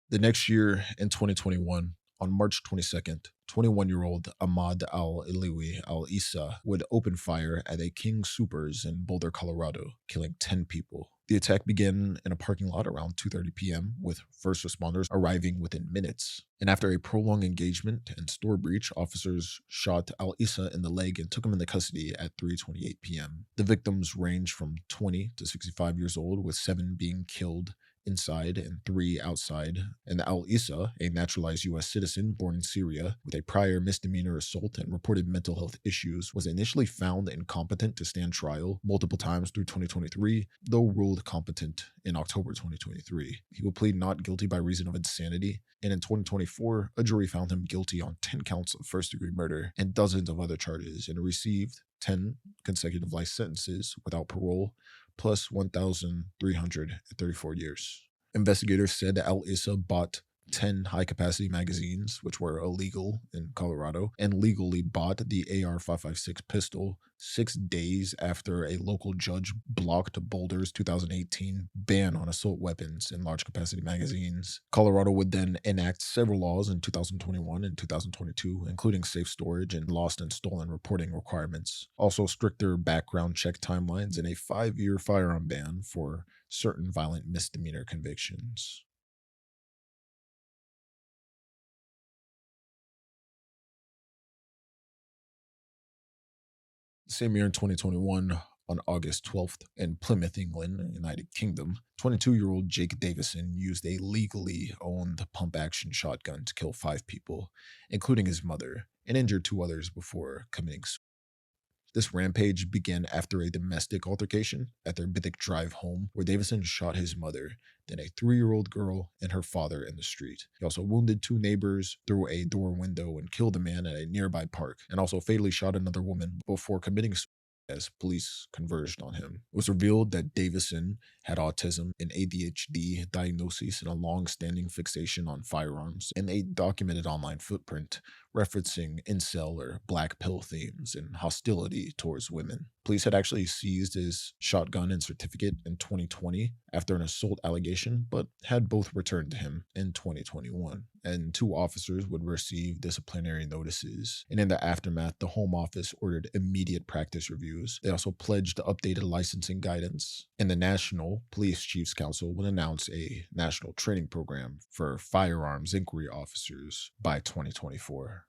The next year, in 2021, on March 22nd, 21-year-old Ahmad al-Ilawi al-Isa would open fire at a King Soopers in Boulder, Colorado, killing 10 people. The attack began in a parking lot around 2:30 p.m., with first responders arriving within minutes. And after a prolonged engagement and store breach, officers shot al-Isa in the leg and took him into custody at 3:28 p.m. The victims ranged from 20 to 65 years old, with 7 being killed inside and 3 outside. And Al Issa, a naturalized U.S. citizen born in Syria with a prior misdemeanor assault and reported mental health issues, was initially found incompetent to stand trial multiple times through 2023, though ruled competent in October 2023. He will plead not guilty by reason of insanity, and in 2024, a jury found him guilty on 10 counts of first-degree murder and dozens of other charges, and received 10 consecutive life sentences without parole, plus 1,334 years. Investigators said that Al Issa bought 10 high-capacity magazines, which were illegal in Colorado, and legally bought the AR-556 pistol 6 days after a local judge blocked Boulder's 2018 ban on assault weapons and large-capacity magazines. Colorado would then enact several laws in 2021 and 2022, including safe storage and lost and stolen reporting requirements, also stricter background check timelines, and a 5-year firearm ban for certain violent misdemeanor convictions. Same year in 2021, on August 12th, in Plymouth, England, United Kingdom, 22-year-old Jake Davison used a legally owned pump-action shotgun to kill 5 people, including his mother, and injured 2 others before committing suicide. This rampage began after a domestic altercation at their Bithick Drive home, where Davison shot his mother, then a 3-year-old girl, and her father in the street. He also wounded 2 neighbors through a door window and killed a man at a nearby park, and also fatally shot another woman before committing suicide. as police converged on him. It was revealed that Davison had autism, an ADHD diagnosis, and a long standing fixation on firearms, and a documented online footprint referencing incel or black pill themes and hostility towards women. Police had actually seized his shotgun and certificate in 2020 after an assault allegation, but had both returned to him in 2021. And two officers would receive disciplinary notices. And in the aftermath, the Home Office ordered immediate practice reviews. They also pledged updated licensing guidance. And the National Police Chiefs Council would announce a national training program for firearms inquiry officers by 2024.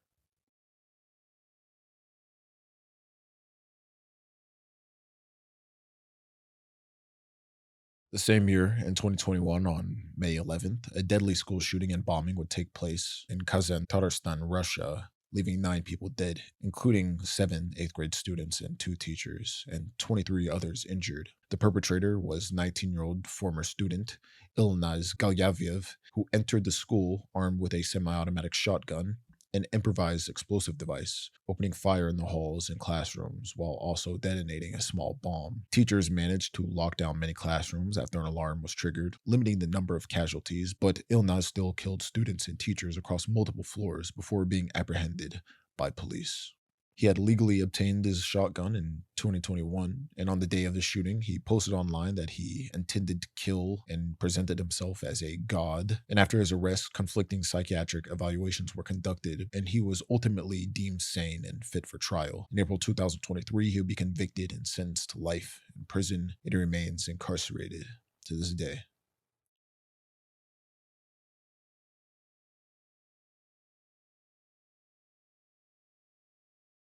The same year, in 2021, on May 11th, a deadly school shooting and bombing would take place in Kazan, Tatarstan, Russia, leaving 9 people dead, including 7 8th grade students and 2 teachers, and 23 others injured. The perpetrator was 19-year-old former student Ilnaz Galyavyev, who entered the school armed with a semi automatic shotgun, an improvised explosive device, opening fire in the halls and classrooms while also detonating a small bomb. Teachers managed to lock down many classrooms after an alarm was triggered, limiting the number of casualties, but Ilnaz still killed students and teachers across multiple floors before being apprehended by police. He had legally obtained his shotgun in 2021, and on the day of the shooting, he posted online that he intended to kill and presented himself as a god. And after his arrest, conflicting psychiatric evaluations were conducted, and he was ultimately deemed sane and fit for trial. In April 2023, he would be convicted and sentenced to life in prison, and he remains incarcerated to this day.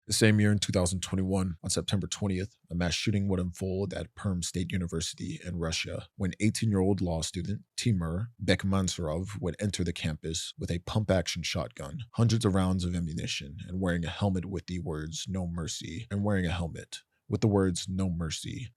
The same year in 2021, on September 20th, a mass shooting would unfold at Perm State University in Russia when 18-year-old law student Timur Bekmansurov would enter the campus with a pump-action shotgun, hundreds of rounds of ammunition, and wearing a helmet with the words "No Mercy,"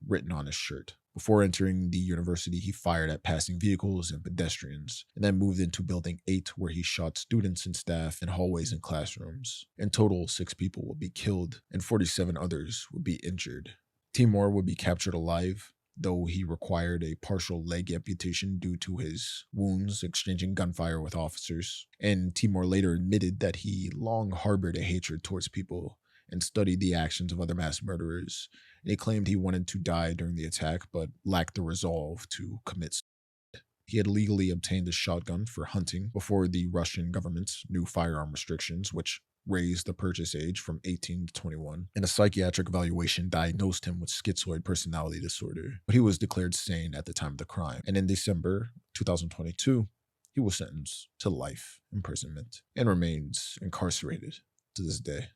written on his shirt. Before entering the university, he fired at passing vehicles and pedestrians, and then moved into Building 8, where he shot students and staff in hallways and classrooms. In total, 6 people would be killed, and 47 others would be injured. Timur would be captured alive, though he required a partial leg amputation due to his wounds exchanging gunfire with officers. And Timur later admitted that he long harbored a hatred towards people and studied the actions of other mass murderers, and he claimed he wanted to die during the attack but lacked the resolve to commit suicide. He had legally obtained a shotgun for hunting before the Russian government's new firearm restrictions, which raised the purchase age from 18 to 21, and a psychiatric evaluation diagnosed him with schizoid personality disorder, but he was declared sane at the time of the crime. And in December 2022, he was sentenced to life imprisonment and remains incarcerated to this day.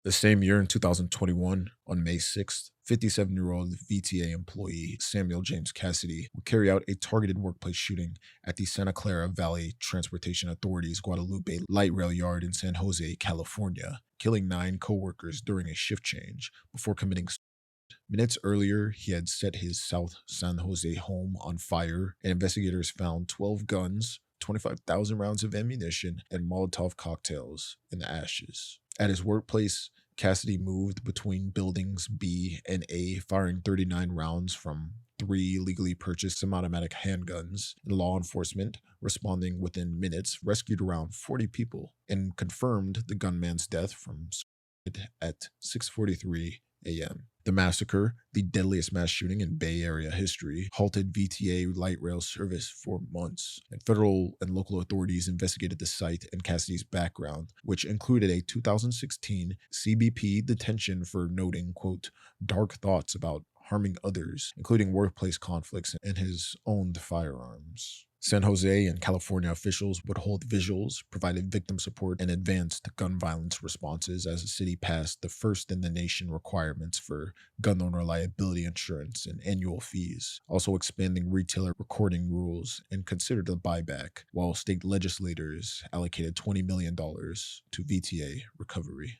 The same year in 2021, on May 6th, 57-year-old VTA employee Samuel James Cassidy would carry out a targeted workplace shooting at the Santa Clara Valley Transportation Authority's Guadalupe light rail yard in San Jose, California, killing 9 coworkers during a shift change before committing suicide. Minutes earlier, he had set his South San Jose home on fire, and investigators found 12 guns, 25,000 rounds of ammunition, and Molotov cocktails in the ashes. At his workplace, Cassidy moved between buildings B and A, firing 39 rounds from 3 legally purchased semi-automatic handguns. And law enforcement, responding within minutes, rescued around 40 people and confirmed the gunman's death from suicide at 6:43 a.m. The massacre, the deadliest mass shooting in Bay Area history, halted VTA light rail service for months, and federal and local authorities investigated the site and Cassidy's background, which included a 2016 CBP detention for noting, quote, dark thoughts about harming others, including workplace conflicts and his owned firearms. San Jose and California officials would hold vigils, provided victim support, and advanced gun violence responses as the city passed the first in the nation requirements for gun owner liability insurance and annual fees, also expanding retailer recording rules and considered a buyback, while state legislators allocated $20 million to VTA recovery.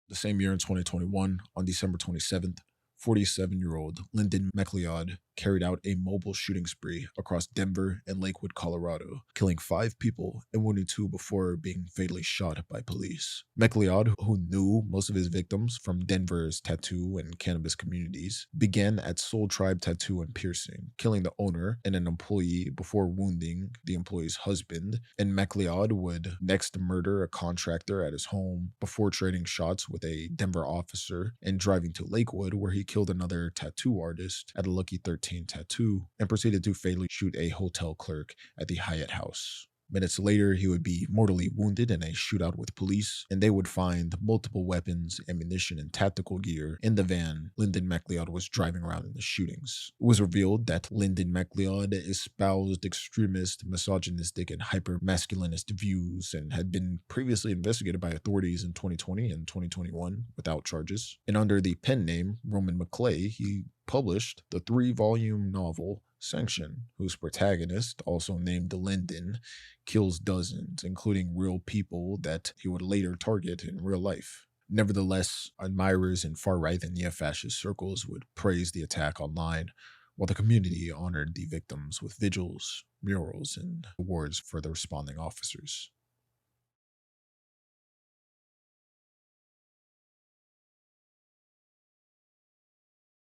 The same year in 2021, on December 27th, 47-year-old Lyndon McLeod carried out a mobile shooting spree across Denver and Lakewood, Colorado, killing 5 people and wounding 2 before being fatally shot by police. McLeod, who knew most of his victims from Denver's tattoo and cannabis communities, began at Soul Tribe Tattoo and Piercing, killing the owner and an employee before wounding the employee's husband, and McLeod would next murder a contractor at his home before trading shots with a Denver officer and driving to Lakewood, where he killed another tattoo artist at a Lucky 13 tattoo and proceeded to fatally shoot a hotel clerk at the Hyatt House. Minutes later, he would be mortally wounded in a shootout with police, and they would find multiple weapons, ammunition, and tactical gear in the van Lyndon McLeod was driving around in the shootings. It was revealed that Lyndon McLeod espoused extremist, misogynistic, and hyper-masculinist views and had been previously investigated by authorities in 2020 and 2021 without charges. And under the pen name Roman McClay, he published the 3-volume novel Sanction, whose protagonist, also named Lyndon, kills dozens, including real people that he would later target in real life. Nevertheless, admirers in far-right and neo-fascist circles would praise the attack online, while the community honored the victims with vigils, murals, and awards for the responding officers.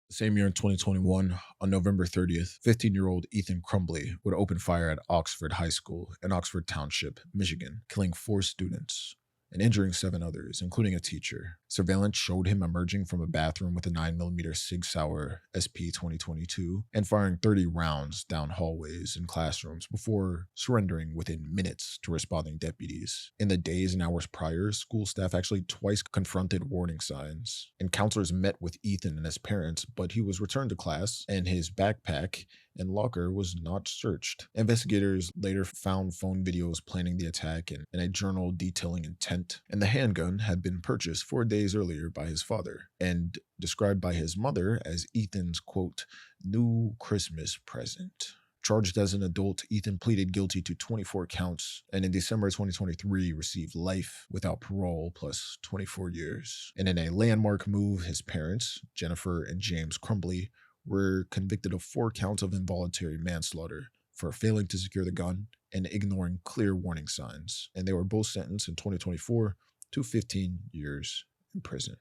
The same year in 2021, on November 30th, 15-year-old Ethan Crumbley would open fire at Oxford High School in Oxford Township, Michigan, killing 4 students and injuring 7 others, including a teacher. Surveillance showed him emerging from a bathroom with a 9mm Sig Sauer SP 2022 and firing 30 rounds down hallways and classrooms before surrendering within minutes to responding deputies. In the days and hours prior, school staff actually twice confronted warning signs, and counselors met with Ethan and his parents, but he was returned to class and his backpack and locker was not searched. Investigators later found phone videos planning the attack and a journal detailing intent, and the handgun had been purchased 4 days earlier by his father and described by his mother as Ethan's, quote, new Christmas present. Charged as an adult, Ethan pleaded guilty to 24 counts and in December 2023 received life without parole plus 24 years. And in a landmark move, his parents, Jennifer and James Crumbley, were convicted of 4 counts of involuntary manslaughter for failing to secure the gun and ignoring clear warning signs, and they were both sentenced in 2024 to 15 years in prison.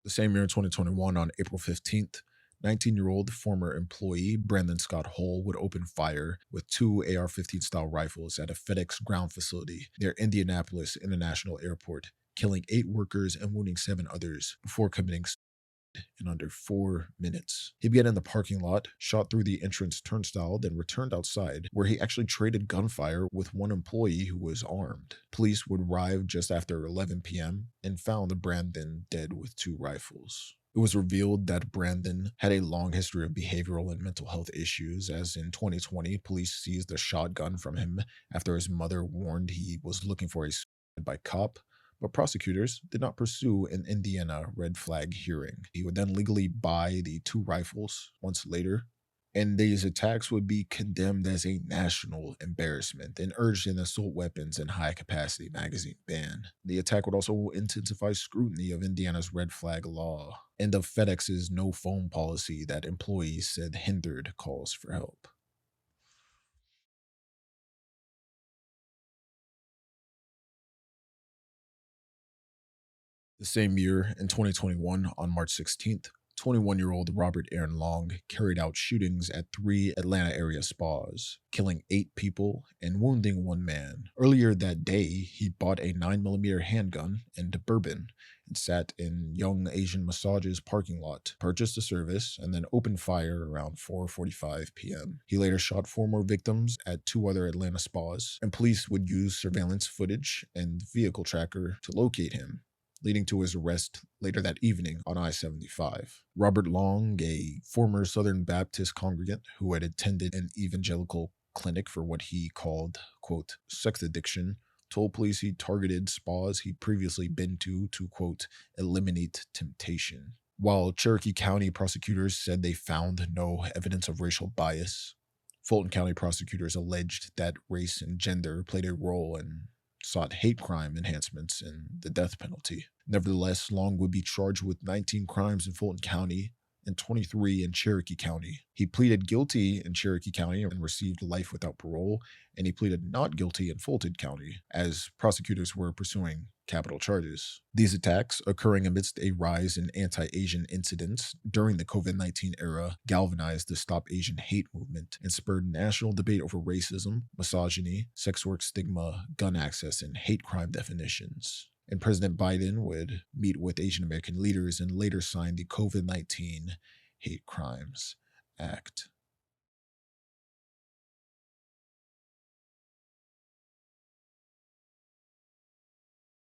The same year in 2021, on April 15th, 19-year-old former employee Brandon Scott Hull would open fire with 2 AR-15 style rifles at a FedEx ground facility near Indianapolis International Airport, killing 8 workers and wounding 7 others before committing suicide in under 4 minutes. He began in the parking lot, shot through the entrance turnstile, then returned outside, where he actually traded gunfire with one employee who was armed. Police would arrive just after 11 p.m. and found Brandon dead with 2 rifles. It was revealed that Brandon had a long history of behavioral and mental health issues, as in 2020, police seized a shotgun from him after his mother warned he was looking for a suicide by cop, but prosecutors did not pursue an Indiana red flag hearing. He would then legally buy the 2 rifles months later, and these attacks would be condemned as a national embarrassment and urged an assault weapons and high-capacity magazine ban. The attack would also intensify scrutiny of Indiana's red flag law and of FedEx's no-phone policy that employees said hindered calls for help. The same year, in 2021, on March 16th, 21-year-old Robert Aaron Long carried out shootings at 3 Atlanta area spas, killing 8 people and wounding 1 man. Earlier that day, he bought a 9mm handgun and bourbon and sat in Young Asian Massage's parking lot, purchased a service, and then opened fire around 4:45 p.m. He later shot 4 more victims at 2 other Atlanta spas, and police would use surveillance footage and vehicle tracker to locate him, leading to his arrest later that evening on I-75. Robert Long, a former Southern Baptist congregant who had attended an evangelical clinic for what he called, quote, sex addiction, told police he targeted spas he'd previously been to, quote, eliminate temptation. While Cherokee County prosecutors said they found no evidence of racial bias, Fulton County prosecutors alleged that race and gender played a role in sought hate crime enhancements and the death penalty. Nevertheless, Long would be charged with 19 crimes in Fulton County and 23 in Cherokee County. He pleaded guilty in Cherokee County and received life without parole, and he pleaded not guilty in Fulton County, as prosecutors were pursuing capital charges. These attacks, occurring amidst a rise in anti-Asian incidents during the COVID-19 era, galvanized the Stop Asian Hate movement and spurred national debate over racism, misogyny, sex work stigma, gun access, and hate crime definitions. And President Biden would meet with Asian American leaders and later sign the COVID-19 Hate Crimes Act.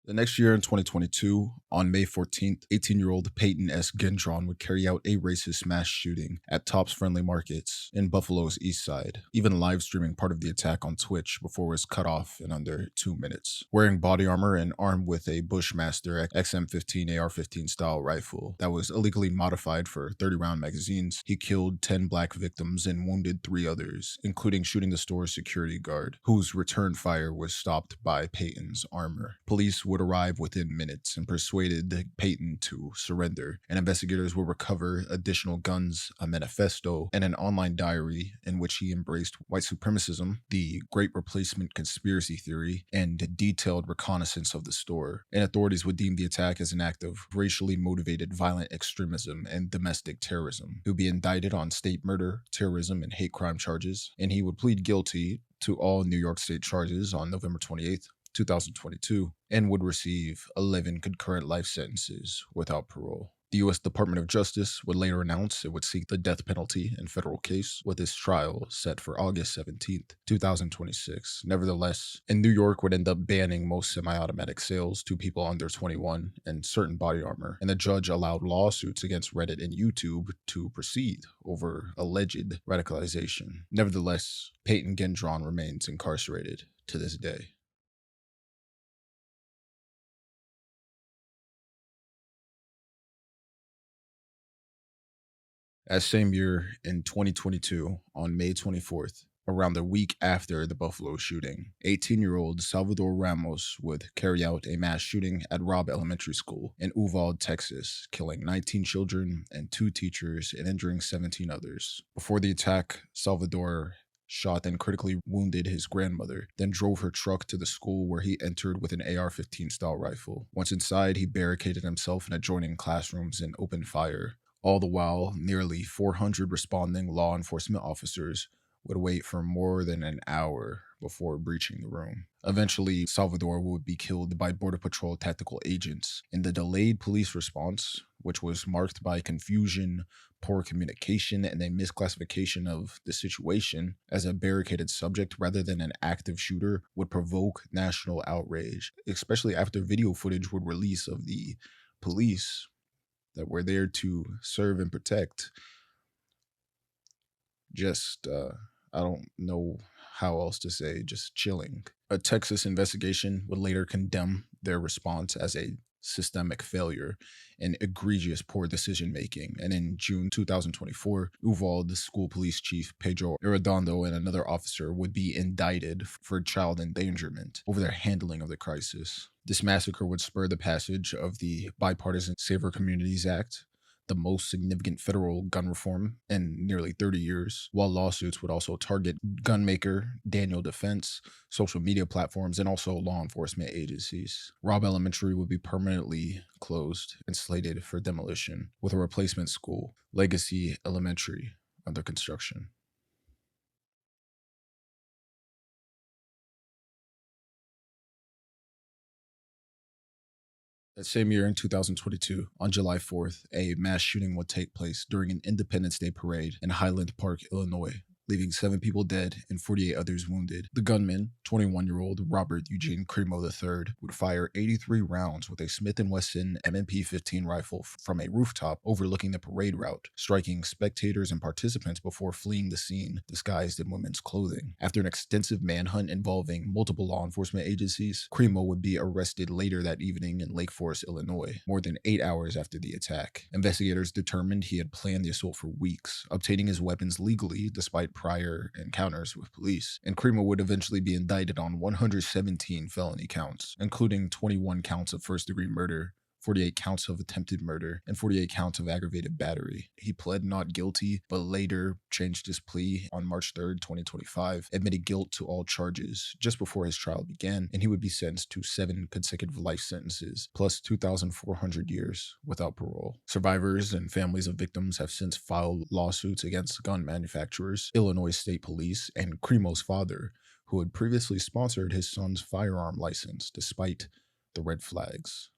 The next year in 2022, on May 14th, 18-year-old Peyton S. Gendron would carry out a racist mass shooting at Tops Friendly Markets in Buffalo's East Side, even live streaming part of the attack on Twitch before it was cut off in under 2 minutes. Wearing body armor and armed with a Bushmaster XM15 AR-15 style rifle that was illegally modified for 30-round magazines, he killed 10 black victims and wounded 3 others, including shooting the store's security guard, whose return fire was stopped by Peyton's armor. Police would arrive within minutes and persuaded Peyton to surrender, and investigators would recover additional guns, a manifesto, and an online diary in which he embraced white supremacism, the Great Replacement conspiracy theory, and detailed reconnaissance of the store. And authorities would deem the attack as an act of racially motivated violent extremism and domestic terrorism. He would be indicted on state murder, terrorism, and hate crime charges, and he would plead guilty to all New York State charges on November 28th, 2022, and would receive 11 concurrent life sentences without parole. The U.S. Department of Justice would later announce it would seek the death penalty in federal case, with its trial set for August 17th, 2026. Nevertheless, in New York would end up banning most semi-automatic sales to people under 21 and certain body armor, and the judge allowed lawsuits against Reddit and YouTube to proceed over alleged radicalization. Nevertheless, Peyton Gendron remains incarcerated to this day. That same year in 2022, on May 24th, around a week after the Buffalo shooting, 18-year-old Salvador Ramos would carry out a mass shooting at Robb Elementary School in Uvalde, Texas, killing 19 children and 2 teachers and injuring 17 others. Before the attack, Salvador shot and critically wounded his grandmother, then drove her truck to the school where he entered with an AR-15 style rifle. Once inside, he barricaded himself in adjoining classrooms and opened fire. All the while, nearly 400 responding law enforcement officers would wait for more than an hour before breaching the room. Eventually, Salvador would be killed by Border Patrol tactical agents in the delayed police response, which was marked by confusion, poor communication, and a misclassification of the situation as a barricaded subject rather than an active shooter, would provoke national outrage, especially after video footage would release of the police that were there to serve and protect. Just, I don't know how else to say, just chilling. A Texas investigation would later condemn their response as a systemic failure and egregious poor decision making. And in June 2024, Uvalde school police chief Pedro Arredondo and another officer would be indicted for child endangerment over their handling of the crisis. This massacre would spur the passage of the bipartisan Safer Communities Act, the most significant federal gun reform in nearly 30 years, while lawsuits would also target gun maker Daniel Defense, social media platforms, and also law enforcement agencies. Robb Elementary would be permanently closed and slated for demolition, with a replacement school, Legacy Elementary, under construction. That same year in 2022, on July 4th, a mass shooting would take place during an Independence Day parade in Highland Park, Illinois, leaving 7 people dead and 48 others wounded. The gunman, 21-year-old Robert Eugene Cremo III, would fire 83 rounds with a Smith & Wesson M&P-15 rifle from a rooftop overlooking the parade route, striking spectators and participants before fleeing the scene, disguised in women's clothing. After an extensive manhunt involving multiple law enforcement agencies, Cremo would be arrested later that evening in Lake Forest, Illinois, more than 8 hours after the attack. Investigators determined he had planned the assault for weeks, obtaining his weapons legally despite prior encounters with police, and Cremo would eventually be indicted on 117 felony counts, including 21 counts of first-degree murder, 48 counts of attempted murder, and 48 counts of aggravated battery. He pled not guilty, but later changed his plea on March 3rd, 2025, admitted guilt to all charges just before his trial began, and he would be sentenced to 7 consecutive life sentences, plus 2,400 years without parole. Survivors and families of victims have since filed lawsuits against gun manufacturers, Illinois State Police, and Cremo's father, who had previously sponsored his son's firearm license despite the red flags.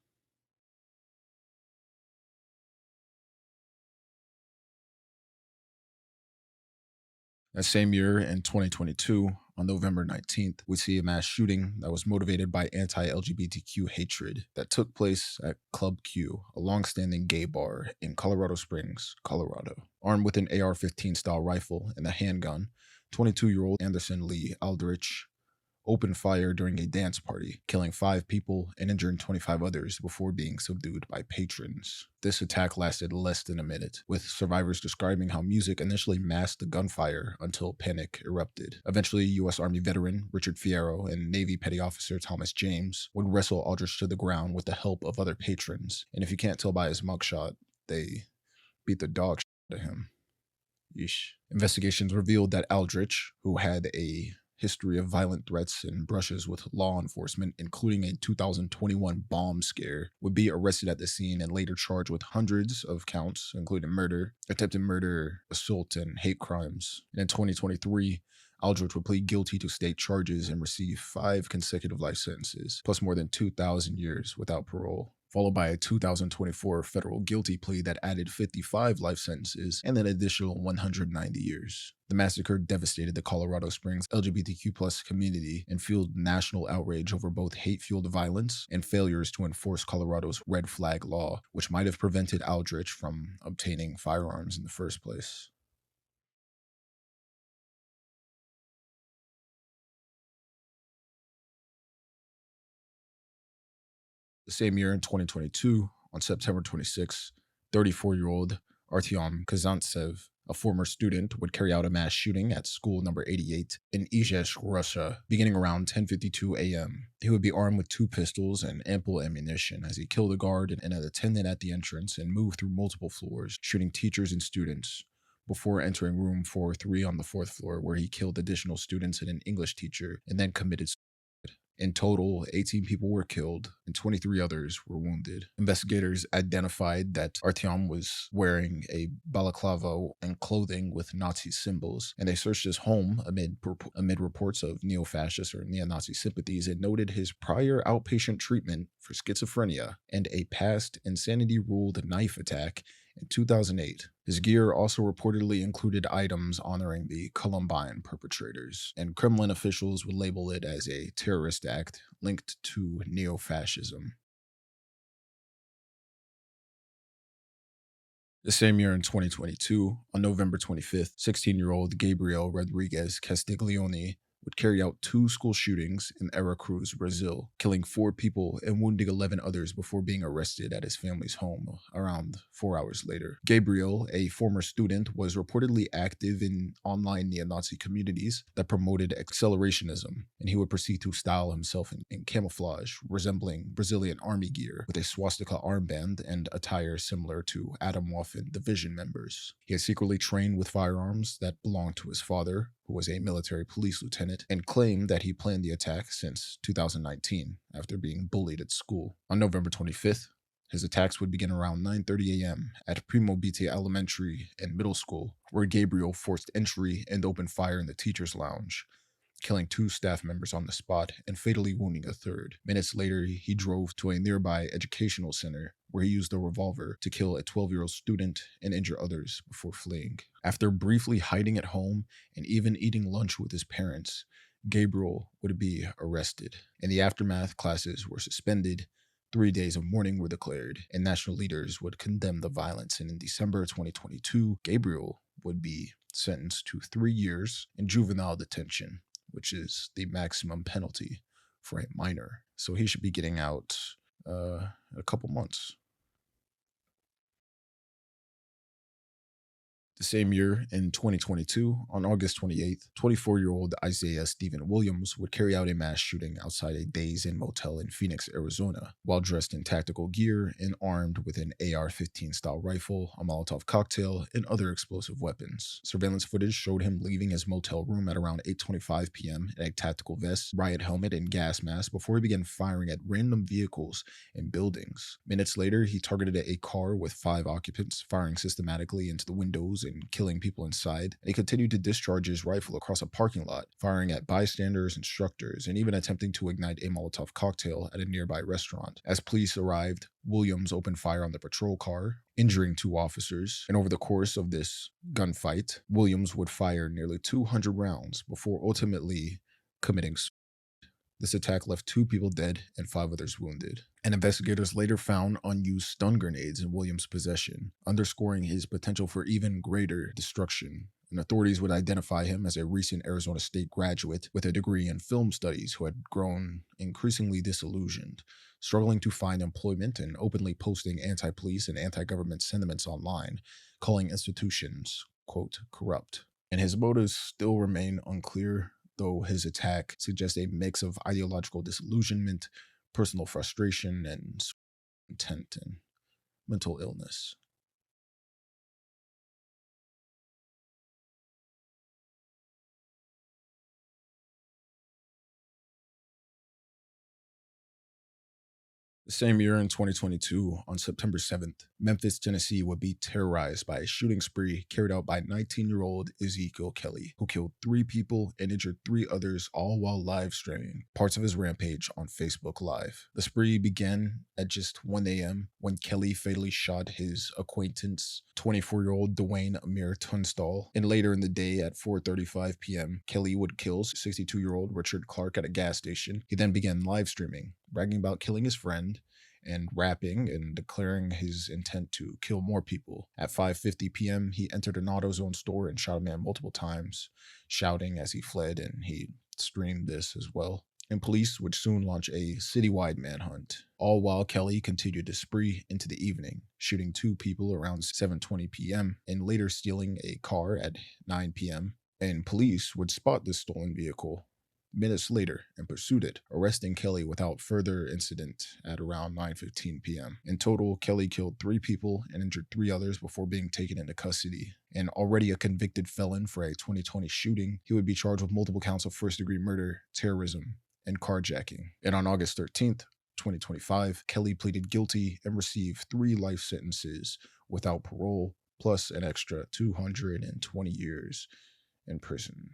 That same year in 2022, on November 19th, we see a mass shooting that was motivated by anti-LGBTQ hatred that took place at Club Q, a long-standing gay bar in Colorado Springs, Colorado. Armed with an AR-15 style rifle and a handgun, 22-year-old Anderson Lee Aldrich opened fire during a dance party, killing 5 people and injuring 25 others before being subdued by patrons. This attack lasted less than a minute, with survivors describing how music initially masked the gunfire until panic erupted. Eventually, U.S. Army veteran Richard Fierro and Navy Petty Officer Thomas James would wrestle Aldrich to the ground with the help of other patrons, and if you can't tell by his mugshot, they beat the dog shit out of him. Yeesh. Investigations revealed that Aldrich, who had a history of violent threats and brushes with law enforcement, including a 2021 bomb scare, would be arrested at the scene and later charged with hundreds of counts, including murder, attempted murder, assault, and hate crimes. And in 2023, Aldrich would plead guilty to state charges and receive 5 consecutive life sentences, plus more than 2,000 years without parole, followed by a 2024 federal guilty plea that added 55 life sentences and an additional 190 years. The massacre devastated the Colorado Springs LGBTQ+ community and fueled national outrage over both hate-fueled violence and failures to enforce Colorado's red flag law, which might have prevented Aldrich from obtaining firearms in the first place. The same year in 2022, on September 26, 34-year-old Artyom Kazantsev, a former student, would carry out a mass shooting at school number 88 in Izhevsk, Russia, beginning around 10:52 a.m. He would be armed with 2 pistols and ample ammunition as he killed a guard and an attendant at the entrance and moved through multiple floors, shooting teachers and students, before entering room 403 on the 4th floor, where he killed additional students and an English teacher and then committed suicide. In total, 18 people were killed and 23 others were wounded. Investigators identified that Artyom was wearing a balaclava and clothing with Nazi symbols, and they searched his home amid reports of neo-fascist or neo-Nazi sympathies and noted his prior outpatient treatment for schizophrenia and a past insanity-ruled knife attack in 2008. His gear also reportedly included items honoring the Columbine perpetrators, and Kremlin officials would label it as a terrorist act linked to neo-fascism. The same year in 2022, on November 25th, 16-year-old Gabriel Rodriguez Castiglione would carry out 2 school shootings in Aracruz, Brazil, killing 4 people and wounding 11 others before being arrested at his family's home around 4 hours later. Gabriel, a former student, was reportedly active in online neo-Nazi communities that promoted accelerationism, and he would proceed to style himself in camouflage, resembling Brazilian army gear, with a swastika armband and attire similar to Atomwaffen division members. He had secretly trained with firearms that belonged to his father, who was a military police lieutenant, and claimed that he planned the attack since 2019 after being bullied at school. On November 25th, his attacks would begin around 9:30 a.m. at Primo Bite Elementary and Middle School, where Gabriel forced entry and opened fire in the teacher's lounge, killing 2 staff members on the spot and fatally wounding a third. Minutes later, he drove to a nearby educational center where he used a revolver to kill a 12-year-old student and injure others before fleeing. After briefly hiding at home and even eating lunch with his parents, Gabriel would be arrested. In the aftermath, classes were suspended, 3 days of mourning were declared, and national leaders would condemn the violence. And in December 2022, Gabriel would be sentenced to 3 years in juvenile detention, which is the maximum penalty for a minor. So he should be getting out a couple months. The same year, in 2022, on August 28th, 24-year-old Isaiah Stephen Williams would carry out a mass shooting outside a Days Inn motel in Phoenix, Arizona, while dressed in tactical gear and armed with an AR-15 style rifle, a Molotov cocktail, and other explosive weapons. Surveillance footage showed him leaving his motel room at around 8:25 p.m. in a tactical vest, riot helmet, and gas mask before he began firing at random vehicles and buildings. Minutes later, he targeted a car with 5 occupants, firing systematically into the windows and killing people inside. And he continued to discharge his rifle across a parking lot, firing at bystanders, instructors, and even attempting to ignite a Molotov cocktail at a nearby restaurant. As police arrived, Williams opened fire on the patrol car, injuring 2 officers. And over the course of this gunfight, Williams would fire nearly 200 rounds before ultimately committing suicide. This attack left 2 people dead and 5 others wounded. And investigators later found unused stun grenades in Williams' possession, underscoring his potential for even greater destruction. And authorities would identify him as a recent Arizona State graduate with a degree in film studies who had grown increasingly disillusioned, struggling to find employment and openly posting anti-police and anti-government sentiments online, calling institutions, quote, corrupt. And his motives still remain unclear, though his attack suggests a mix of ideological disillusionment, personal frustration, and intent and mental illness. The same year in 2022, on September 7th, Memphis, Tennessee would be terrorized by a shooting spree carried out by 19-year-old Ezekiel Kelly, who killed 3 people and injured 3 others, all while live streaming parts of his rampage on Facebook Live. The spree began at just 1 a.m. when Kelly fatally shot his acquaintance, 24-year-old Dwayne Amir Tunstall, and later in the day at 4:35 p.m., Kelly would kill 62-year-old Richard Clark at a gas station. He then began live streaming, bragging about killing his friend and rapping and declaring his intent to kill more people. At 5:50 p.m., he entered an AutoZone store and shot a man multiple times, shouting as he fled, and he streamed this as well. And police would soon launch a citywide manhunt, all while Kelly continued to spree into the evening, shooting 2 people around 7:20 p.m. and later stealing a car at 9 p.m. And police would spot this stolen vehicle minutes later and pursued it, arresting Kelly without further incident at around 9:15 p.m. In total, Kelly killed 3 people and injured 3 others before being taken into custody. And already a convicted felon for a 2020 shooting, he would be charged with multiple counts of first-degree murder, terrorism, and carjacking. And on August 13th, 2025, Kelly pleaded guilty and received 3 life sentences without parole, plus an extra 220 years in prison.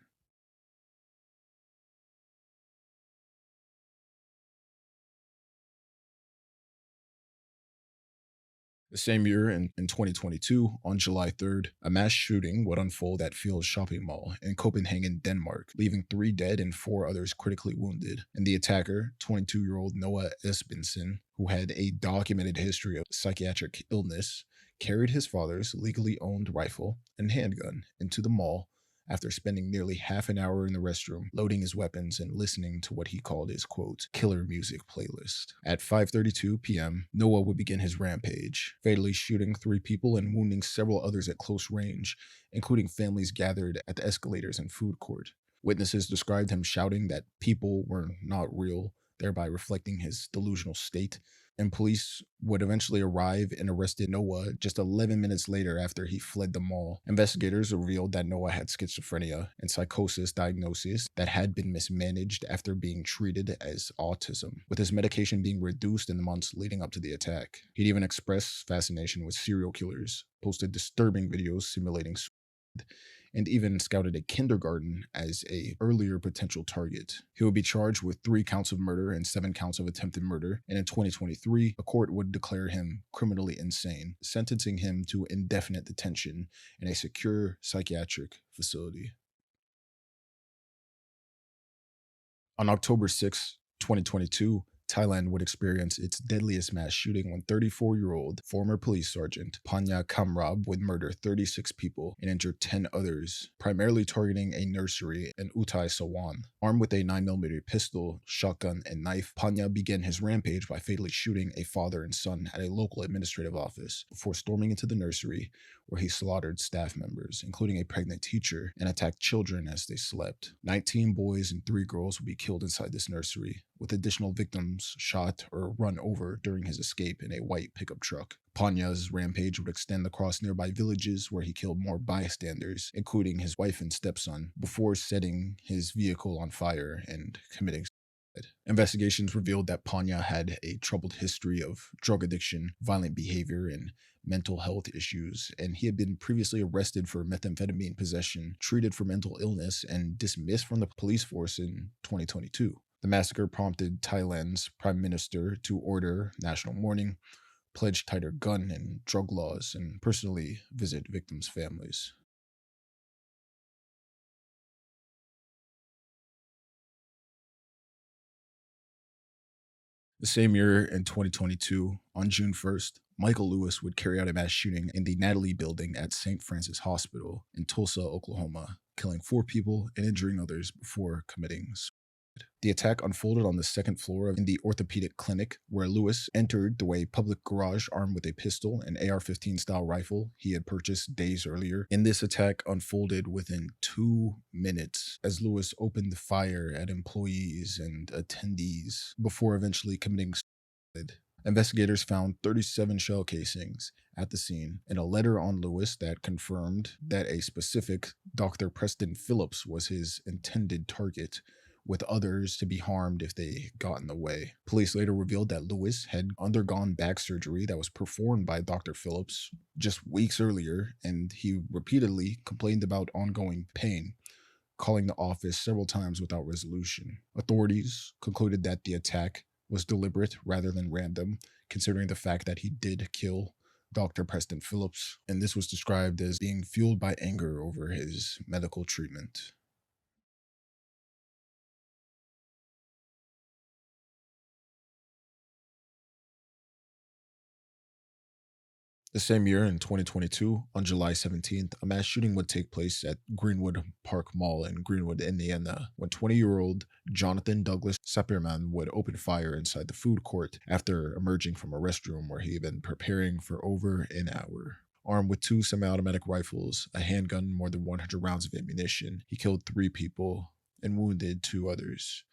The same year, in 2022, on July 3rd, a mass shooting would unfold at Fields Shopping Mall in Copenhagen, Denmark, leaving 3 dead and 4 others critically wounded. And the attacker, 22-year-old Noah Esbensen, who had a documented history of psychiatric illness, carried his father's legally owned rifle and handgun into the mall after spending nearly half an hour in the restroom, loading his weapons and listening to what he called his, quote, killer music playlist. At 5:32 p.m., Noah would begin his rampage, fatally shooting 3 people and wounding several others at close range, including families gathered at the escalators and food court. Witnesses described him shouting that people were not real, thereby reflecting his delusional state. And police would eventually arrive and arrested Noah just 11 minutes later after he fled the mall. Investigators revealed that Noah had schizophrenia and psychosis diagnoses that had been mismanaged after being treated as autism, with his medication being reduced in the months leading up to the attack. He'd even expressed fascination with serial killers, posted disturbing videos simulating suicide, and even scouted a kindergarten as a earlier potential target. He would be charged with 3 counts of murder and 7 counts of attempted murder, and in 2023, a court would declare him criminally insane, sentencing him to indefinite detention in a secure psychiatric facility. On October 6, 2022, Thailand would experience its deadliest mass shooting when 34-year-old former police sergeant Panya Kamrab would murder 36 people and injure 10 others, primarily targeting a nursery in Utai Sawan. Armed with a 9mm pistol, shotgun, and knife, Panya began his rampage by fatally shooting a father and son at a local administrative office before storming into the nursery, where he slaughtered staff members, including a pregnant teacher, and attacked children as they slept. 19 boys and 3 girls would be killed inside this nursery, with additional victims shot or run over during his escape in a white pickup truck. Panya's rampage would extend across nearby villages where he killed more bystanders, including his wife and stepson, before setting his vehicle on fire and committing suicide. Investigations revealed that Panya had a troubled history of drug addiction, violent behavior, and mental health issues, and he had been previously arrested for methamphetamine possession, treated for mental illness, and dismissed from the police force in 2022. The massacre prompted Thailand's prime minister to order national mourning, pledge tighter gun and drug laws, and personally visit victims' families. The same year in 2022, on June 1st, Michael Lewis would carry out a mass shooting in the Natalie building at St. Francis Hospital in Tulsa, Oklahoma, killing 4 people and injuring others before committing suicide. The attack unfolded on the second floor in the orthopedic clinic, where Lewis entered through a public garage armed with a pistol and AR-15 style rifle he had purchased days earlier. And this attack unfolded within 2 minutes as Lewis opened fire at employees and attendees before eventually committing suicide. Investigators found 37 shell casings at the scene and a letter on Lewis that confirmed that a specific Dr. Preston Phillips was his intended target, with others to be harmed if they got in the way. Police later revealed that Lewis had undergone back surgery that was performed by Dr. Phillips just weeks earlier, and he repeatedly complained about ongoing pain, calling the office several times without resolution. Authorities concluded that the attack was deliberate rather than random, considering the fact that he did kill Dr. Preston Phillips, and this was described as being fueled by anger over his medical treatment. The same year, in 2022, on July 17th, a mass shooting would take place at Greenwood Park Mall in Greenwood, Indiana, when 20-year-old Jonathan Douglas Sapirman would open fire inside the food court after emerging from a restroom where he had been preparing for over an hour. Armed with 2 semi-automatic rifles, a handgun, and more than 100 rounds of ammunition, he killed 3 people and wounded 2 others.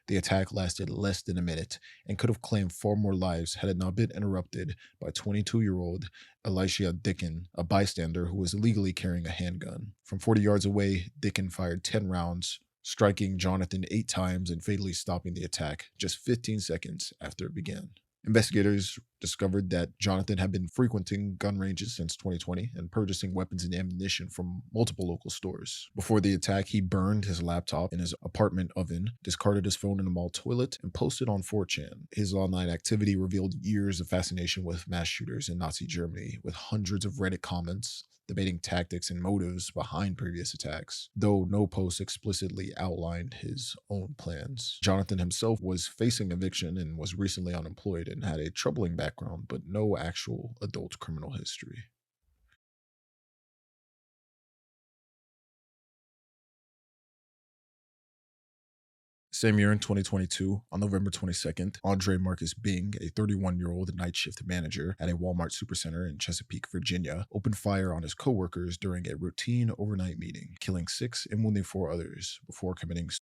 The attack lasted less than a minute and could have claimed 4 more lives had it not been interrupted by 22-year-old Elisha Dickin, a bystander who was illegally carrying a handgun. From 40 yards away, Dickin fired 10 rounds, striking Jonathan 8 times and fatally stopping the attack just 15 seconds after it began. Investigators discovered that Jonathan had been frequenting gun ranges since 2020 and purchasing weapons and ammunition from multiple local stores. Before the attack, he burned his laptop in his apartment oven, discarded his phone in a mall toilet, and posted on 4chan. His online activity revealed years of fascination with mass shooters in Nazi Germany, with hundreds of Reddit comments debating tactics and motives behind previous attacks, though no post explicitly outlined his own plans. Jonathan himself was facing eviction and was recently unemployed and had a troubling background, but no actual adult criminal history. Same year in 2022, on November 22nd, Andre Marcus Bing, a 31-year-old night shift manager at a Walmart supercenter in Chesapeake, Virginia, opened fire on his coworkers during a routine overnight meeting, killing 6 and wounding 4 others before committing suicide.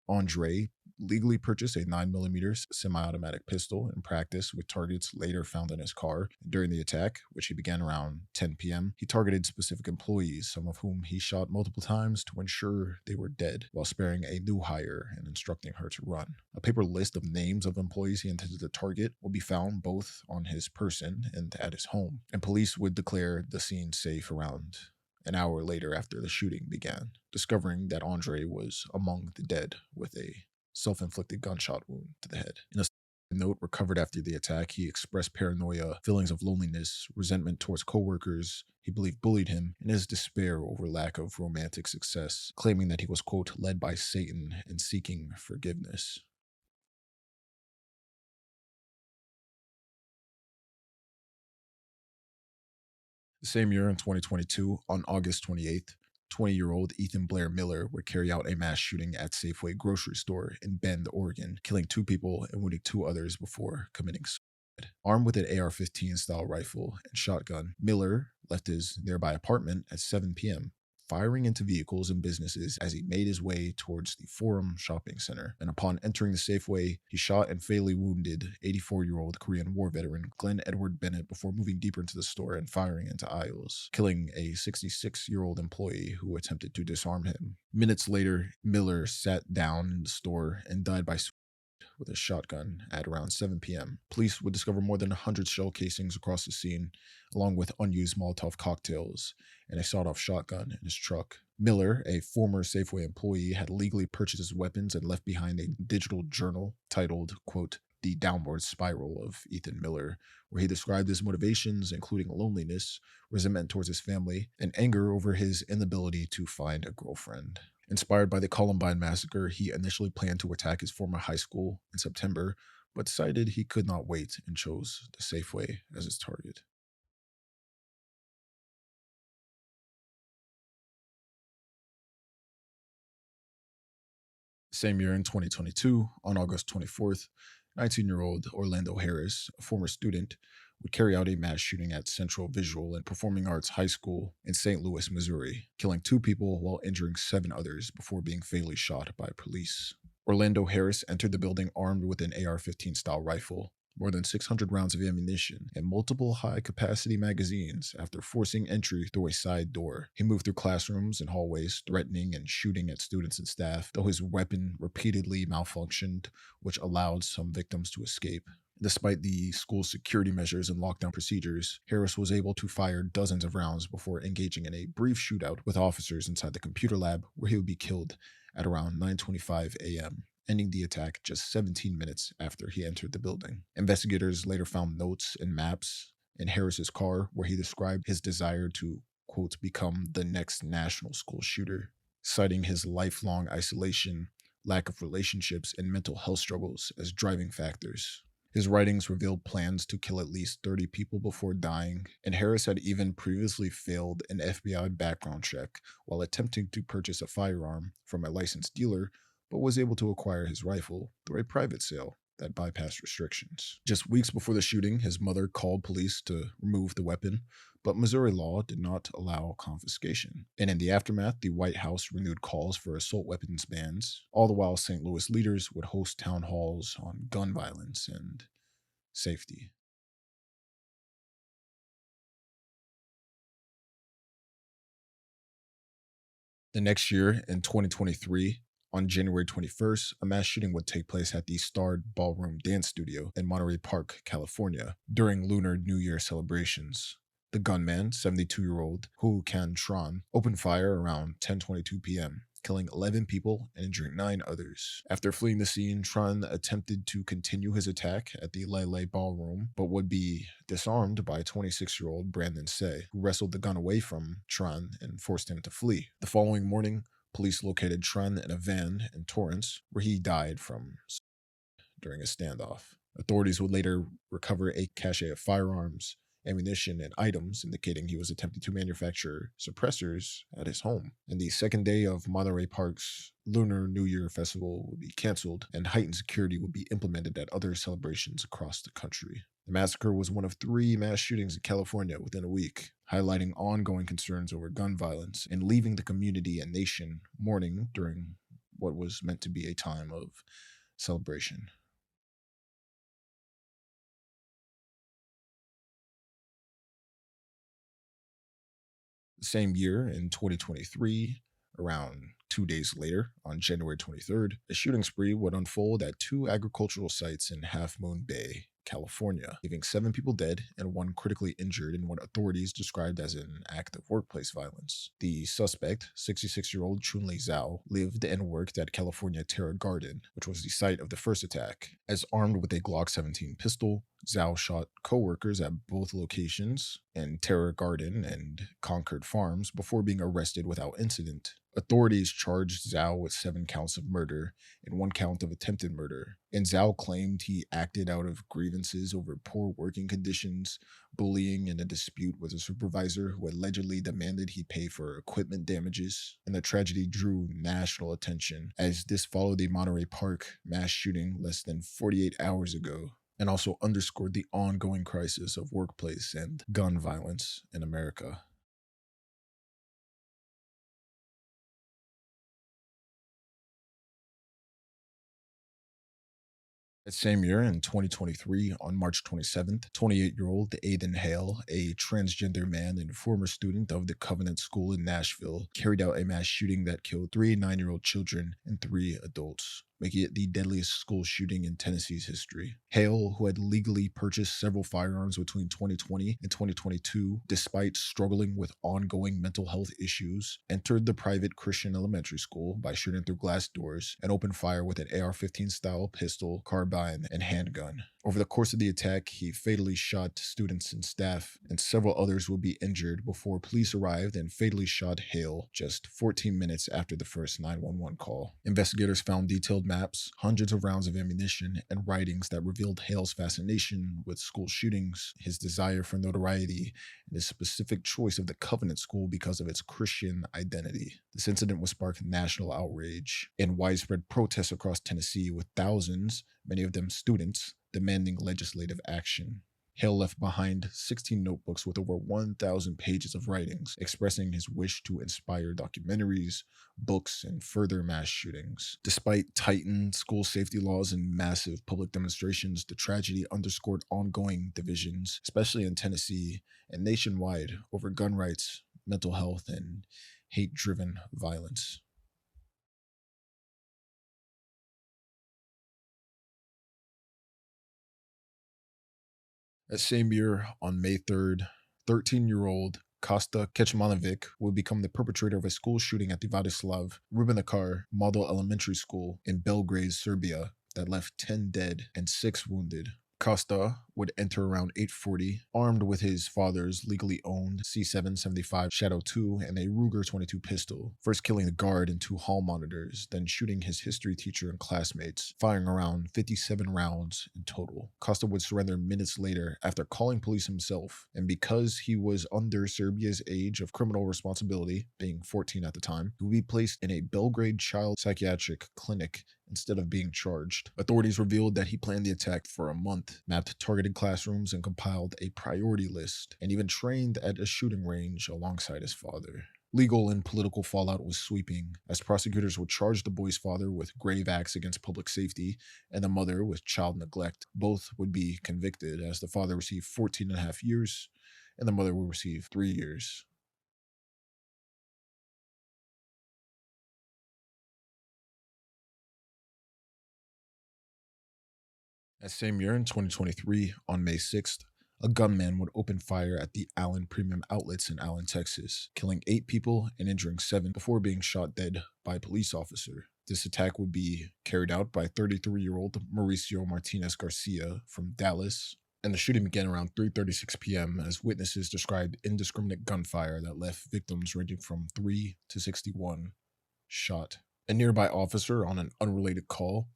Andre legally purchased a 9mm semi-automatic pistol in practice with targets later found in his car. During the attack, which he began around 10 p.m., he targeted specific employees, some of whom he shot multiple times to ensure they were dead, while sparing a new hire and instructing her to run. A paper list of names of employees he intended to target will be found both on his person and at his home, and police would declare the scene safe around an hour later after the shooting began, discovering that Andre was among the dead with a self-inflicted gunshot wound to the head. In a note recovered after the attack, he expressed paranoia, feelings of loneliness, resentment towards coworkers he believed bullied him, and his despair over lack of romantic success, claiming that he was, quote, led by Satan and seeking forgiveness. The same year in 2022, on August 28th, 20-year-old Ethan Blair Miller would carry out a mass shooting at Safeway grocery store in Bend, Oregon, killing 2 people and wounding 2 others before committing suicide. Armed with an AR-15 style rifle and shotgun, Miller left his nearby apartment at 7 p.m., firing into vehicles and businesses as he made his way towards the Forum Shopping Center. And upon entering the Safeway, he shot and fatally wounded 84-year-old Korean War veteran Glenn Edward Bennett before moving deeper into the store and firing into aisles, killing a 66-year-old employee who attempted to disarm him. Minutes later, Miller sat down in the store and died by with a shotgun at around 7 p.m. Police would discover more than 100 shell casings across the scene, along with unused Molotov cocktails and a sawed-off shotgun in his truck. Miller, a former Safeway employee, had legally purchased his weapons and left behind a digital journal titled, quote, The Downward Spiral of Ethan Miller, where he described his motivations, including loneliness, resentment towards his family, and anger over his inability to find a girlfriend. Inspired by the Columbine massacre, he initially planned to attack his former high school in September, but decided he could not wait and chose the Safeway as his target. Same year in 2022, on August 24th, 19-year-old Orlando Harris, a former student, would carry out a mass shooting at Central Visual and Performing Arts High School in St. Louis, Missouri, killing 2 people while injuring 7 others before being fatally shot by police. Orlando Harris entered the building armed with an AR-15 style rifle, more than 600 rounds of ammunition, and multiple high-capacity magazines after forcing entry through a side door. He moved through classrooms and hallways, threatening and shooting at students and staff, though his weapon repeatedly malfunctioned, which allowed some victims to escape. Despite the school's security measures and lockdown procedures, Harris was able to fire dozens of rounds before engaging in a brief shootout with officers inside the computer lab, where he would be killed at around 9:25 a.m., ending the attack just 17 minutes after he entered the building. Investigators later found notes and maps in Harris's car where he described his desire to, quote, become the next national school shooter, citing his lifelong isolation, lack of relationships, and mental health struggles as driving factors. His writings revealed plans to kill at least 30 people before dying, and Harris had even previously failed an FBI background check while attempting to purchase a firearm from a licensed dealer, but was able to acquire his rifle through a private sale that bypassed restrictions. Just weeks before the shooting, his mother called police to remove the weapon, but Missouri law did not allow confiscation. And in the aftermath, the White House renewed calls for assault weapons bans, all the while St. Louis leaders would host town halls on gun violence and safety. The next year, in 2023, on January 21st, a mass shooting would take place at the Starred Ballroom Dance Studio in Monterey Park, California, during Lunar New Year celebrations. The gunman, 72-year-old Hu Can Tran, opened fire around 10:22 p.m., killing 11 people and injuring 9 others. After fleeing the scene, Tran attempted to continue his attack at the Lele Ballroom, but would be disarmed by 26-year-old Brandon Say, who wrestled the gun away from Tran and forced him to flee. The following morning, police located Tran in a van in Torrance, where he died from during a standoff. Authorities would later recover a cache of firearms, ammunition, and items indicating he was attempting to manufacture suppressors at his home. And the second day of Monterey Park's Lunar New Year Festival would be canceled, and heightened security would be implemented at other celebrations across the country. The massacre was one of 3 mass shootings in California within a week, highlighting ongoing concerns over gun violence and leaving the community and nation mourning during what was meant to be a time of celebration. The same year, in 2023, around 2 days later, on January 23rd, a shooting spree would unfold at 2 agricultural sites in Half Moon Bay, California, leaving 7 people dead and 1 critically injured in what authorities described as an act of workplace violence. The suspect, 66-year-old Chunli Zhao, lived and worked at California Terra Garden, which was the site of the first attack. As armed with a Glock 17 pistol, Zhao shot co-workers at both locations in Terra Garden and Concord Farms before being arrested without incident. Authorities charged Zhao with 7 counts of murder and 1 count of attempted murder, and Zhao claimed he acted out of grievances over poor working conditions, bullying, and a dispute with a supervisor who allegedly demanded he pay for equipment damages. And the tragedy drew national attention, as this followed a Monterey Park mass shooting less than 48 hours ago. and also underscored the ongoing crisis of workplace and gun violence in America. That same year, in 2023, on March 27th, 28-year-old Aiden Hale, a transgender man and former student of the Covenant School in Nashville, carried out a mass shooting that killed three 9-year-old children and three adults, making it the deadliest school shooting in Tennessee's history. Hale, who had legally purchased several firearms between 2020 and 2022, despite struggling with ongoing mental health issues, entered the private Christian elementary school by shooting through glass doors and opened fire with an AR-15 style pistol, carbine, and handgun. Over the course of the attack, he fatally shot students and staff, and several others would be injured before police arrived and fatally shot Hale just 14 minutes after the first 911 call. Investigators found detailed maps, hundreds of rounds of ammunition, and writings that revealed Hale's fascination with school shootings, his desire for notoriety, and his specific choice of the Covenant School because of its Christian identity. This incident would spark national outrage and widespread protests across Tennessee, with thousands, many of them students, demanding legislative action. Hale left behind 16 notebooks with over 1,000 pages of writings expressing his wish to inspire documentaries, books, and further mass shootings. Despite tightened school safety laws and massive public demonstrations, the tragedy underscored ongoing divisions, especially in Tennessee and nationwide, over gun rights, mental health, and hate-driven violence. That same year, on May 3rd, 13-year-old Kosta Kecmanovic would become the perpetrator of a school shooting at the Vladislav Rubinakar Model Elementary School in Belgrade, Serbia, that left 10 dead and 6 wounded. Costa would enter around 8:40, armed with his father's legally owned C775 Shadow 2 and a Ruger 22 pistol, first killing the guard and 2 hall monitors, then shooting his history teacher and classmates, firing around 57 rounds in total. Costa would surrender minutes later after calling police himself, and because he was under Serbia's age of criminal responsibility, being 14 at the time, he would be placed in a Belgrade child psychiatric clinic instead of being charged. Authorities revealed that he planned the attack for a month, mapped targeted classrooms, and compiled a priority list, and even trained at a shooting range alongside his father. Legal and political fallout was sweeping, as prosecutors would charge the boy's father with grave acts against public safety and the mother with child neglect. Both would be convicted, as the father received 14 and a half years and the mother would receive 3 years. That same year, in 2023, on May 6th, a gunman would open fire at the Allen Premium Outlets in Allen, Texas, killing 8 people and injuring 7 before being shot dead by a police officer. This attack would be carried out by 33-year-old Mauricio Martinez Garcia from Dallas, and the shooting began around 3:36 p.m. as witnesses described indiscriminate gunfire that left victims ranging from 3 to 61 shot. A nearby officer on an unrelated call,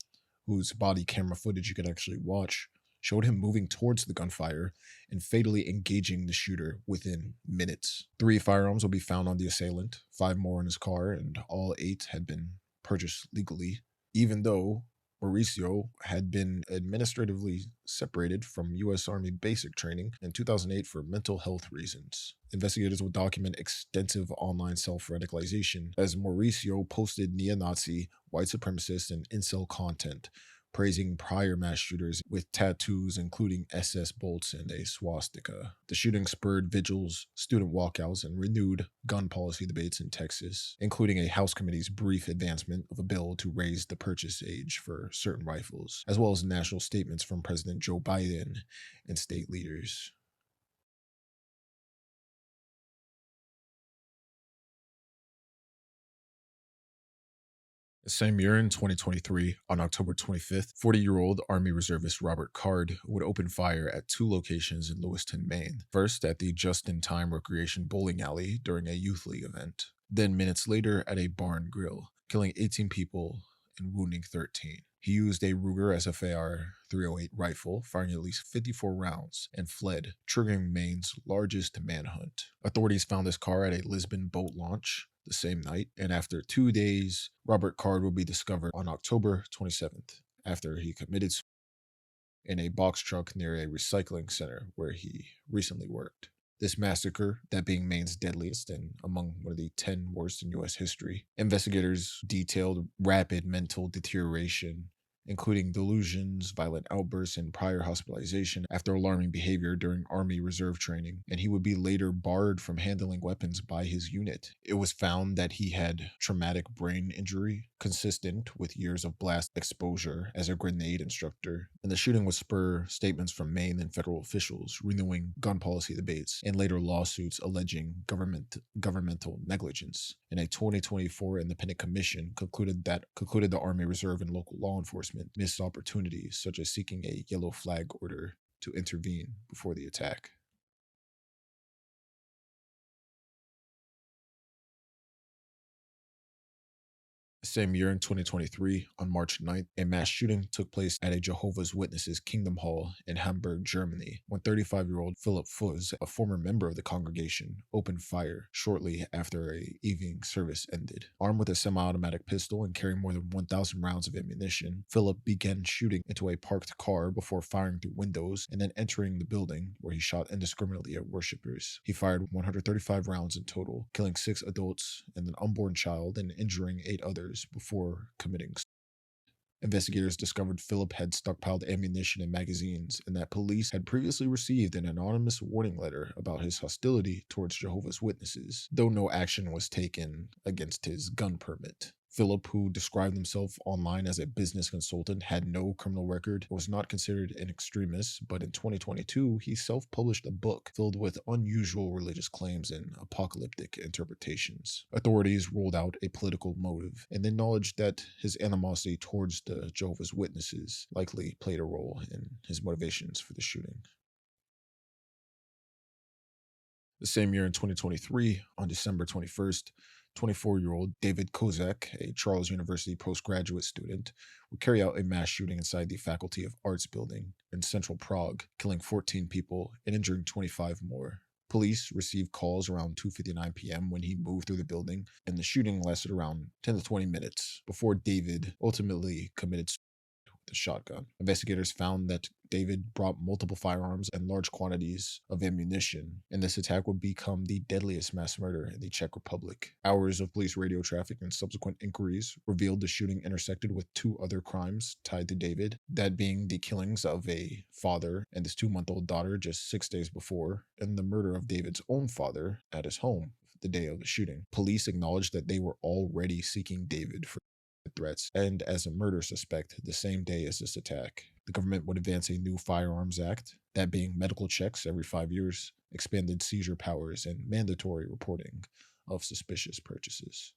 whose body camera footage you could actually watch, showed him moving towards the gunfire and fatally engaging the shooter within minutes. 3 firearms will be found on the assailant, 5 more in his car, and all 8 had been purchased legally, even though Mauricio had been administratively separated from U.S. Army basic training in 2008 for mental health reasons. Investigators would document extensive online self-radicalization as Mauricio posted neo-Nazi, white supremacist, and incel content, praising prior mass shooters with tattoos including SS bolts and a swastika. The shooting spurred vigils, student walkouts, and renewed gun policy debates in Texas, including a House committee's brief advancement of a bill to raise the purchase age for certain rifles, as well as national statements from President Joe Biden and state leaders. The same year, in 2023, on October 25th, 40-year-old Army Reservist Robert Card would open fire at 2 locations in Lewiston, Maine. First, at the Just-in-Time Recreation Bowling Alley during a youth league event. Then, minutes later, at a bar and grill, killing 18 people and wounding 13. He used a Ruger SFAR 308 rifle, firing at least 54 rounds, and fled, triggering Maine's largest manhunt. Authorities found his car at a Lisbon boat launch the same night, and after 2 days, Robert Card would be discovered on October 27th after he committed in a box truck near a recycling center where he recently worked. This massacre, that being Maine's deadliest and among one of the 10 worst in U.S. history, investigators detailed rapid mental deterioration, including delusions, violent outbursts, and prior hospitalization after alarming behavior during Army Reserve training, and he would be later barred from handling weapons by his unit. It was found that he had traumatic brain injury consistent with years of blast exposure as a grenade instructor, and the shooting would spur statements from Maine and federal officials renewing gun policy debates and later lawsuits alleging governmental negligence. In a 2024 independent commission concluded the Army Reserve and local law enforcement missed opportunities such as seeking a yellow flag order to intervene before the attack. Same year in 2023, on March 9th, a mass shooting took place at a Jehovah's Witnesses Kingdom Hall in Hamburg, Germany, when 35-year-old Philip Fuz, a former member of the congregation, opened fire shortly after a evening service ended. Armed with a semi-automatic pistol and carrying more than 1,000 rounds of ammunition, Philip began shooting into a parked car before firing through windows and then entering the building, where he shot indiscriminately at worshippers. He fired 135 rounds in total, killing 6 adults and an unborn child and injuring 8 others before committing. Investigators discovered Philip had stockpiled ammunition and magazines, and that police had previously received an anonymous warning letter about his hostility towards Jehovah's Witnesses, though no action was taken against his gun permit. Philip, who described himself online as a business consultant, had no criminal record, was not considered an extremist, but in 2022, he self-published a book filled with unusual religious claims and apocalyptic interpretations. Authorities ruled out a political motive and acknowledged that his animosity towards the Jehovah's Witnesses likely played a role in his motivations for the shooting. The same year in 2023, on December 21st, 24-year-old David Kozak, a Charles University postgraduate student, would carry out a mass shooting inside the Faculty of Arts building in central Prague, killing 14 people and injuring 25 more. Police received calls around 2:59 p.m. when he moved through the building, and the shooting lasted around 10 to 20 minutes before David ultimately committed the shotgun. Investigators found that David brought multiple firearms and large quantities of ammunition, and this attack would become the deadliest mass murder in the Czech Republic. Hours of police radio traffic and subsequent inquiries revealed the shooting intersected with 2 other crimes tied to David, that being the killings of a father and his 2-month-old daughter just 6 days before, and the murder of David's own father at his home the day of the shooting. Police acknowledged that they were already seeking David for threats and as a murder suspect the same day as this attack. The government would advance a new Firearms Act, that being medical checks every 5 years, expanded seizure powers, and mandatory reporting of suspicious purchases.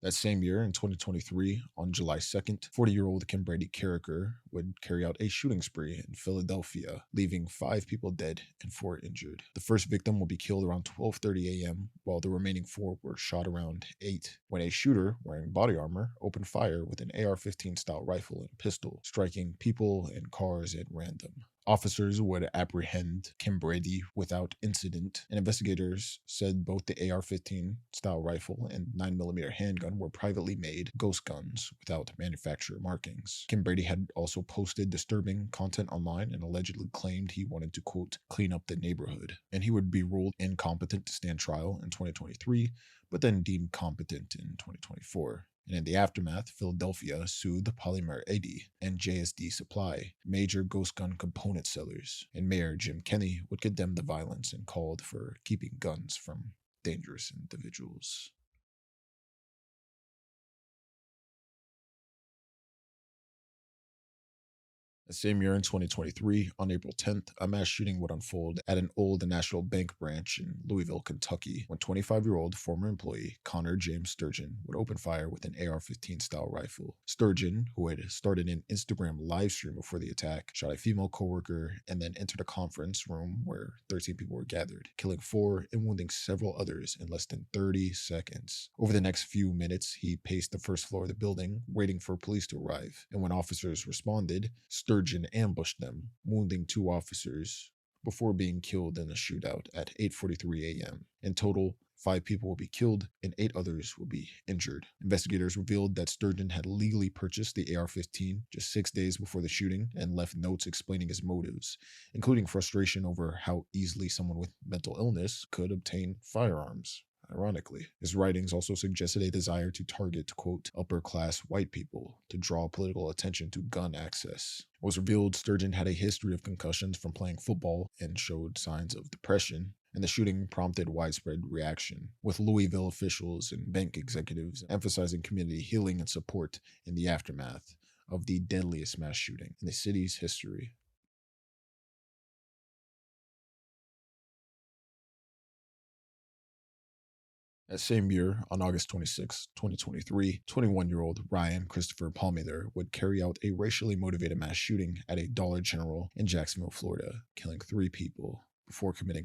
That same year, in 2023, on July 2nd, 40-year-old Kim Brady Carricker would carry out a shooting spree in Philadelphia, leaving 5 people dead and 4 injured. The first victim will be killed around 12:30 a.m., while the remaining 4 were shot around 8, when a shooter wearing body armor opened fire with an AR-15 style rifle and pistol, striking people and cars at random. Officers would apprehend Kim Brady without incident, and investigators said both the AR-15 style rifle and 9mm handgun were privately made ghost guns without manufacturer markings. Kim Brady had also posted disturbing content online and allegedly claimed he wanted to, quote, clean up the neighborhood, and he would be ruled incompetent to stand trial in 2023, but then deemed competent in 2024. And in the aftermath, Philadelphia sued Polymer AD and JSD Supply, major ghost gun component sellers, and Mayor Jim Kenney would condemn the violence and called for keeping guns from dangerous individuals. The same year in 2023, on April 10th, a mass shooting would unfold at an old National Bank branch in Louisville, Kentucky, when 25-year-old former employee Connor James Sturgeon would open fire with an AR-15 style rifle. Sturgeon, who had started an Instagram live stream before the attack, shot a female coworker and then entered a conference room where 13 people were gathered, killing 4 and wounding several others in less than 30 seconds. Over the next few minutes, he paced the first floor of the building, waiting for police to arrive, and when officers responded, Sturgeon ambushed them, wounding 2 officers before being killed in a shootout at 8:43 a.m. In total, 5 people will be killed and 8 others will be injured. Investigators revealed that Sturgeon had legally purchased the AR 15 just 6 days before the shooting and left notes explaining his motives, including frustration over how easily someone with mental illness could obtain firearms. Ironically, his writings also suggested a desire to target, quote, upper class white people to draw political attention to gun access. It was revealed Sturgeon had a history of concussions from playing football and showed signs of depression, and the shooting prompted widespread reaction, with Louisville officials and bank executives emphasizing community healing and support in the aftermath of the deadliest mass shooting in the city's history. That same year, on August 26, 2023, 21-year-old Ryan Christopher Palmer would carry out a racially motivated mass shooting at a Dollar General in Jacksonville, Florida, killing 3 people before committing.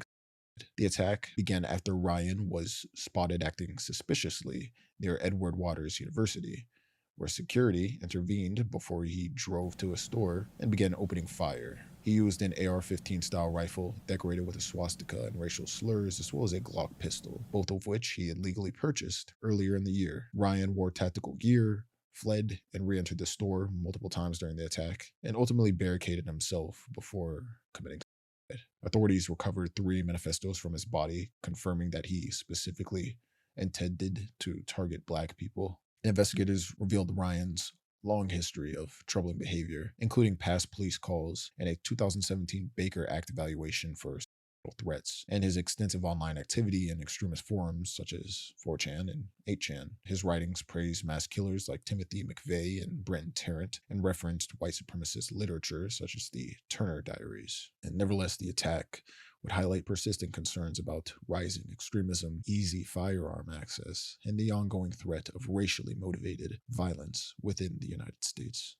The attack began after Ryan was spotted acting suspiciously near Edward Waters University, where security intervened before he drove to a store and began opening fire. He used an AR 15 style rifle decorated with a swastika and racial slurs, as well as a Glock pistol, both of which he had legally purchased earlier in the year. Ryan wore tactical gear, fled, and re entered the store multiple times during the attack, and ultimately barricaded himself before committing suicide. Authorities recovered 3 manifestos from his body, confirming that he specifically intended to target Black people. Investigators revealed Ryan's long history of troubling behavior, including past police calls and a 2017 Baker Act evaluation for sexual threats, and his extensive online activity in extremist forums such as 4chan and 8chan. His writings praised mass killers like Timothy McVeigh and Brenton Tarrant, and referenced white supremacist literature such as the Turner Diaries. And nevertheless, the attack would highlight persistent concerns about rising extremism, easy firearm access, and the ongoing threat of racially motivated violence within the United States.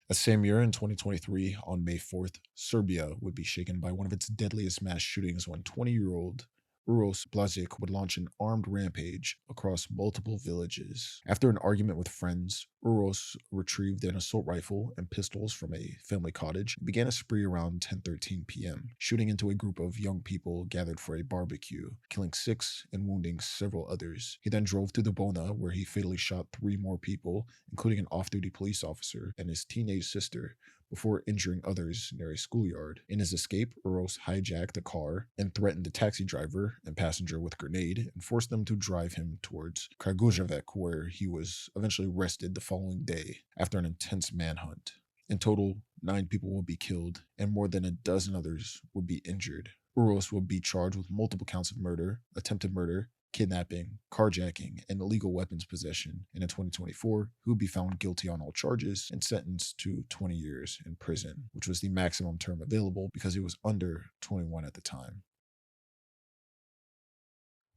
That same year, in 2023, on May 4th, Serbia would be shaken by one of its deadliest mass shootings when 20-year-old Uros Blazic would launch an armed rampage across multiple villages. After an argument with friends, Uros retrieved an assault rifle and pistols from a family cottage and began a spree around 10:13 p.m., shooting into a group of young people gathered for a barbecue, killing 6 and wounding several others. He then drove to Dubona, where he fatally shot 3 more people, including an off-duty police officer and his teenage sister, before injuring others near a schoolyard. In his escape, Uros hijacked a car and threatened the taxi driver and passenger with a grenade and forced them to drive him towards Kragujevac, where he was eventually arrested the following day after an intense manhunt. In total, 9 people will be killed and more than a dozen others will be injured. Uros will be charged with multiple counts of murder, attempted murder, kidnapping, carjacking, and illegal weapons possession. And in 2024, he would be found guilty on all charges and sentenced to 20 years in prison, which was the maximum term available because he was under 21 at the time.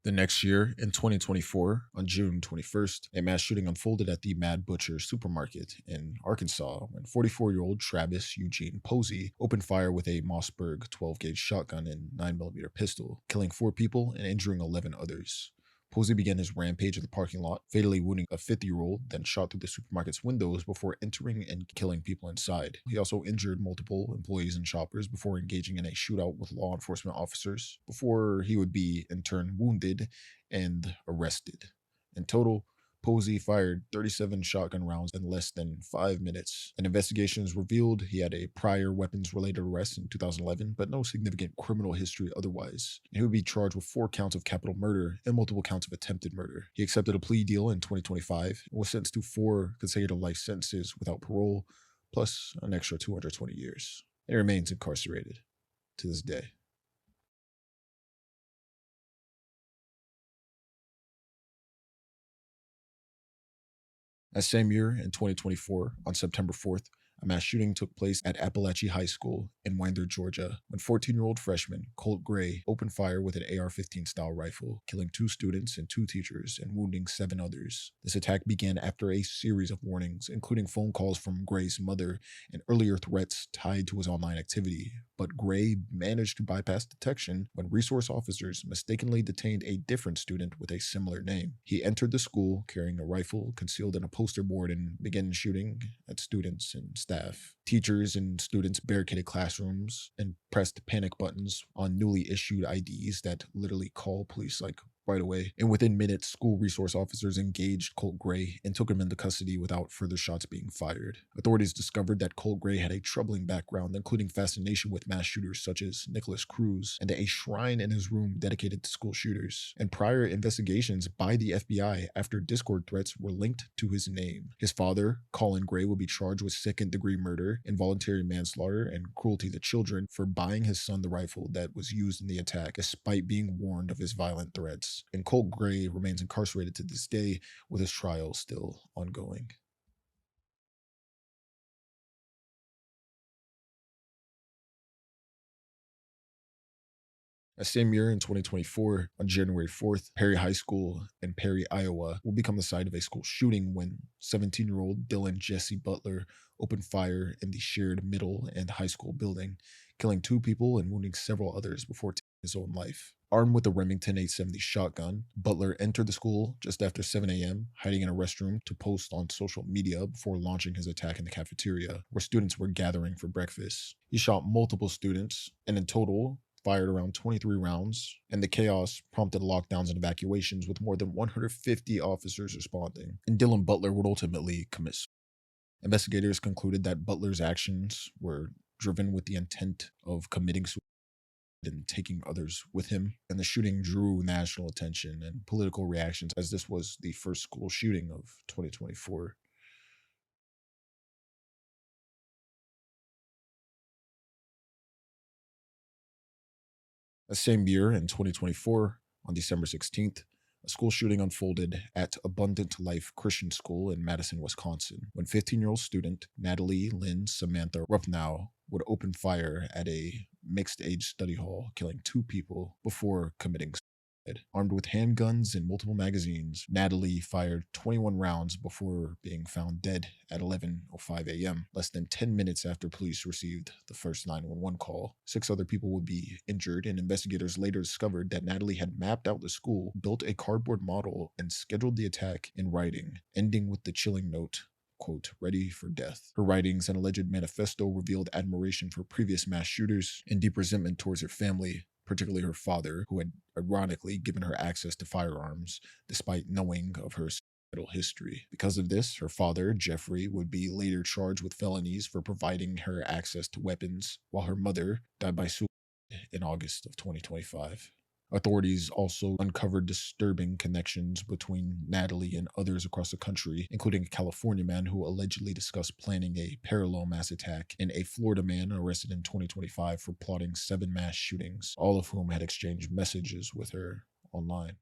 The next year, in 2024, on June 21st, a mass shooting unfolded at the Mad Butcher supermarket in Arkansas when 44-year-old Travis Eugene Posey opened fire with a Mossberg 12-gauge shotgun and 9mm pistol, killing 4 people and injuring 11 others. Posey began his rampage at the parking lot, fatally wounding a 50-year-old, then shot through the supermarket's windows before entering and killing people inside. He also injured multiple employees and shoppers before engaging in a shootout with law enforcement officers, before he would be in turn wounded and arrested. In total, Posey fired 37 shotgun rounds in less than 5 minutes. And investigations revealed he had a prior weapons-related arrest in 2011, but no significant criminal history otherwise. And he would be charged with 4 counts of capital murder and multiple counts of attempted murder. He accepted a plea deal in 2025 and was sentenced to 4 consecutive life sentences without parole, plus an extra 220 years. He remains incarcerated to this day. That same year, in 2024, on September 4th, a mass shooting took place at Appalachia High School in Winder, Georgia, when 14-year-old freshman Colt Gray opened fire with an AR-15 style rifle, killing 2 students and 2 teachers and wounding 7 others. This attack began after a series of warnings, including phone calls from Gray's mother and earlier threats tied to his online activity. But Gray managed to bypass detection when resource officers mistakenly detained a different student with a similar name. He entered the school carrying a rifle concealed in a poster board and began shooting at students and staff staff. Teachers and students barricaded classrooms and pressed panic buttons on newly issued IDs that literally call police like right away. And within minutes, school resource officers engaged Colt Gray and took him into custody without further shots being fired. Authorities discovered that Colt Gray had a troubling background, including fascination with mass shooters such as Nicholas Cruz, and a shrine in his room dedicated to school shooters. And prior investigations by the FBI after Discord threats were linked to his name. His father, Colin Gray, will be charged with second-degree murder, involuntary manslaughter, and cruelty to children for buying his son the rifle that was used in the attack, despite being warned of his violent threats. And Colt Gray remains incarcerated to this day, with his trial still ongoing. That same year in 2024, on January 4th, Perry High School in Perry, Iowa, will become the site of a school shooting when 17-year-old Dylan Jesse Butler opened fire in the shared middle and high school building, killing two people and wounding several others before taking his own life. Armed with a Remington 870 shotgun, Butler entered the school just after 7 a.m., hiding in a restroom to post on social media before launching his attack in the cafeteria, where students were gathering for breakfast. He shot multiple students, and in total, fired around 23 rounds, and the chaos prompted lockdowns and evacuations with more than 150 officers responding. And Dylan Butler would ultimately commit suicide. Investigators concluded that Butler's actions were driven with the intent of committing suicide and taking others with him, and the shooting drew national attention and political reactions as this was the first school shooting of 2024. That same year, in 2024, on December 16th, a school shooting unfolded at Abundant Life Christian School in Madison, Wisconsin, when 15-year-old student Natalie Lynn Samantha Ruffnow would open fire at a mixed-age study hall, killing two people before committing suicide. Armed with handguns and multiple magazines, Natalie fired 21 rounds before being found dead at 11:05 a.m., less than 10 minutes after police received the first 911 call. Six other people would be injured, and investigators later discovered that Natalie had mapped out the school, built a cardboard model, and scheduled the attack in writing, ending with the chilling note, quote, ready for death. Her writings and alleged manifesto revealed admiration for previous mass shooters and deep resentment towards her family, particularly her father, who had ironically given her access to firearms despite knowing of her suicidal history. Because of this, her father, Jeffrey, would be later charged with felonies for providing her access to weapons, while her mother died by suicide in August of 2025. Authorities also uncovered disturbing connections between Natalie and others across the country, including a California man who allegedly discussed planning a parallel mass attack, and a Florida man arrested in 2025 for plotting 7 mass shootings, all of whom had exchanged messages with her online.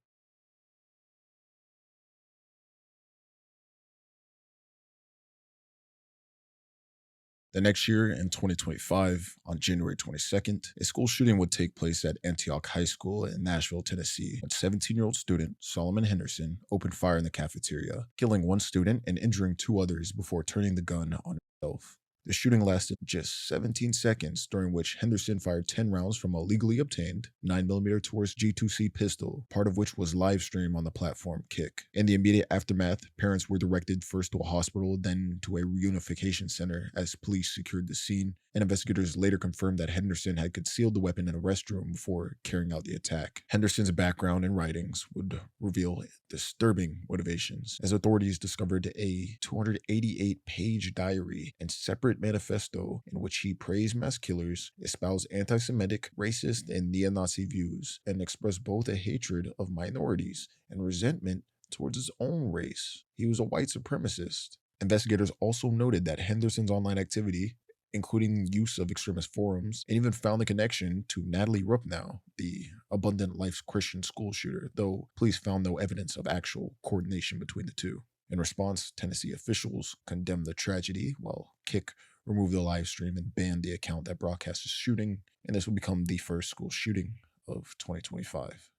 The next year, in 2025, on January 22nd, a school shooting would take place at Antioch High School in Nashville, Tennessee, when 17-year-old student Solomon Henderson opened fire in the cafeteria, killing one student and injuring two others before turning the gun on himself. The shooting lasted just 17 seconds, during which Henderson fired 10 rounds from a legally obtained 9mm Taurus G2C pistol, part of which was live streamed on the platform Kick. In the immediate aftermath, parents were directed first to a hospital, then to a reunification center as police secured the scene, and investigators later confirmed that Henderson had concealed the weapon in a restroom before carrying out the attack. Henderson's background and writings would reveal disturbing motivations, as authorities discovered a 288-page diary and separate manifesto in which he praised mass killers, espoused anti-Semitic, racist, and neo-Nazi views, and expressed both a hatred of minorities and resentment towards his own race. He was a white supremacist. Investigators also noted that Henderson's online activity, including use of extremist forums, and even found a connection to Natalie Ruppnow, the Abundant Life Christian school shooter, though police found no evidence of actual coordination between the two. In response, Tennessee officials condemned the tragedy, while Kick removed the live stream and banned the account that broadcast the shooting, and this would become the first school shooting of 2025.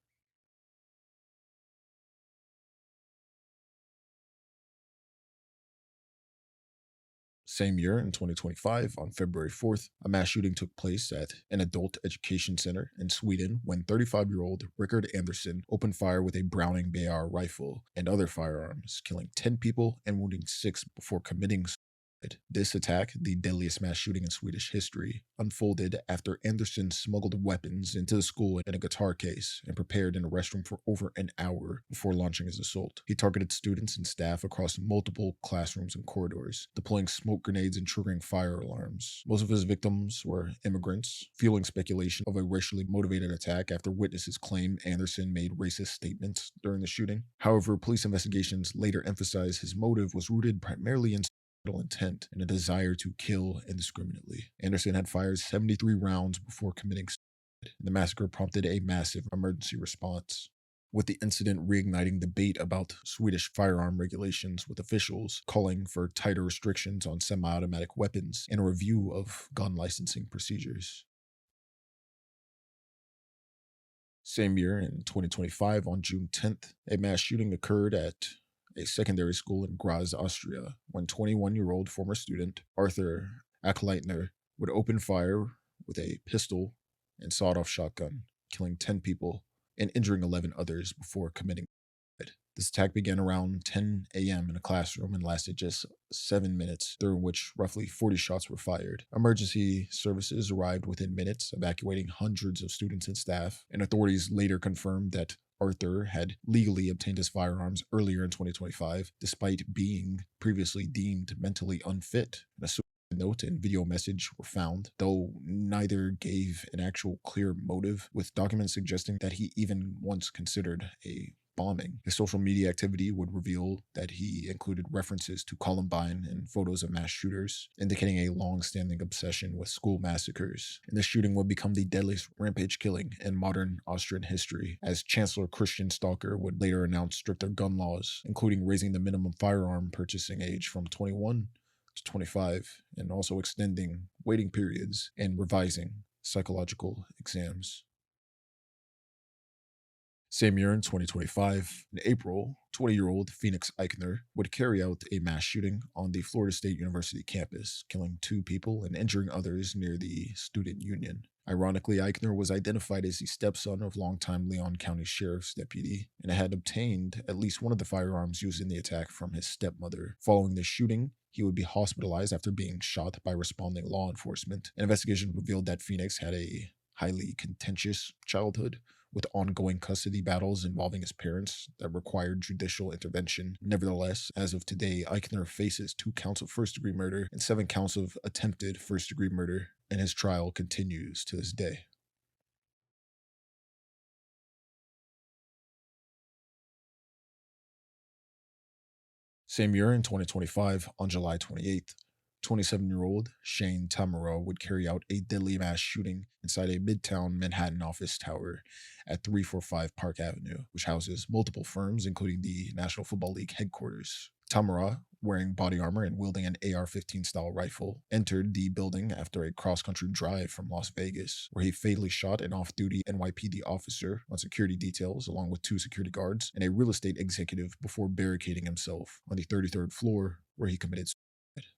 Same year, in 2025, on February 4th, a mass shooting took place at an adult education center in Sweden when 35-year-old Rickard Anderson opened fire with a Browning BAR rifle and other firearms, killing 10 people and wounding 6 before committing suicide This attack, the deadliest mass shooting in Swedish history, unfolded after Anderson smuggled weapons into the school in a guitar case and prepared in a restroom for over an hour before launching his assault. He targeted students and staff across multiple classrooms and corridors, deploying smoke grenades and triggering fire alarms. Most of his victims were immigrants, fueling speculation of a racially motivated attack after witnesses claim Anderson made racist statements during the shooting. However, police investigations later emphasized his motive was rooted primarily in intent and a desire to kill indiscriminately. Anderson had fired 73 rounds before committing suicide, and the massacre prompted a massive emergency response, with the incident reigniting debate about Swedish firearm regulations, with officials calling for tighter restrictions on semi-automatic weapons and a review of gun licensing procedures. Same year, in 2025, on June 10th, a mass shooting occurred at a secondary school in Graz, Austria, when 21-year-old former student Arthur Ackleitner would open fire with a pistol and sawed-off shotgun, killing 10 people and injuring 11 others before committing suicide. This attack began around 10 a.m. in a classroom and lasted just 7 minutes, during which roughly 40 shots were fired. Emergency services arrived within minutes, evacuating hundreds of students and staff, and authorities later confirmed that Arthur had legally obtained his firearms earlier in 2025, despite being previously deemed mentally unfit. And a suicide note and video message were found, though neither gave an actual clear motive, with documents suggesting that he even once considered a bombing. His social media activity would reveal that he included references to Columbine and photos of mass shooters, indicating a long-standing obsession with school massacres. And this shooting would become the deadliest rampage killing in modern Austrian history, as Chancellor Christian Stalker would later announce stricter gun laws, including raising the minimum firearm purchasing age from 21 to 25, and also extending waiting periods and revising psychological exams. Same year, in 2025, in April, 20-year-old Phoenix Eichner would carry out a mass shooting on the Florida State University campus, killing 2 people and injuring others near the student union. Ironically, Eichner was identified as the stepson of longtime Leon County Sheriff's deputy and had obtained at least one of the firearms used in the attack from his stepmother. Following the shooting, he would be hospitalized after being shot by responding law enforcement. An investigation revealed that Phoenix had a highly contentious childhood, with ongoing custody battles involving his parents that required judicial intervention. Nevertheless, as of today, Eichner faces 2 counts of first-degree murder and 7 counts of attempted first-degree murder, and his trial continues to this day. Same year, in 2025, on July 28th, 27-year-old Shane Tamara would carry out a deadly mass shooting inside a Midtown Manhattan office tower at 345 Park Avenue, which houses multiple firms, including the National Football League headquarters. Tamara, wearing body armor and wielding an AR-15 style rifle, entered the building after a cross-country drive from Las Vegas, where he fatally shot an off-duty NYPD officer on security details, along with 2 security guards and a real estate executive, before barricading himself on the 33rd floor, where he committed suicide.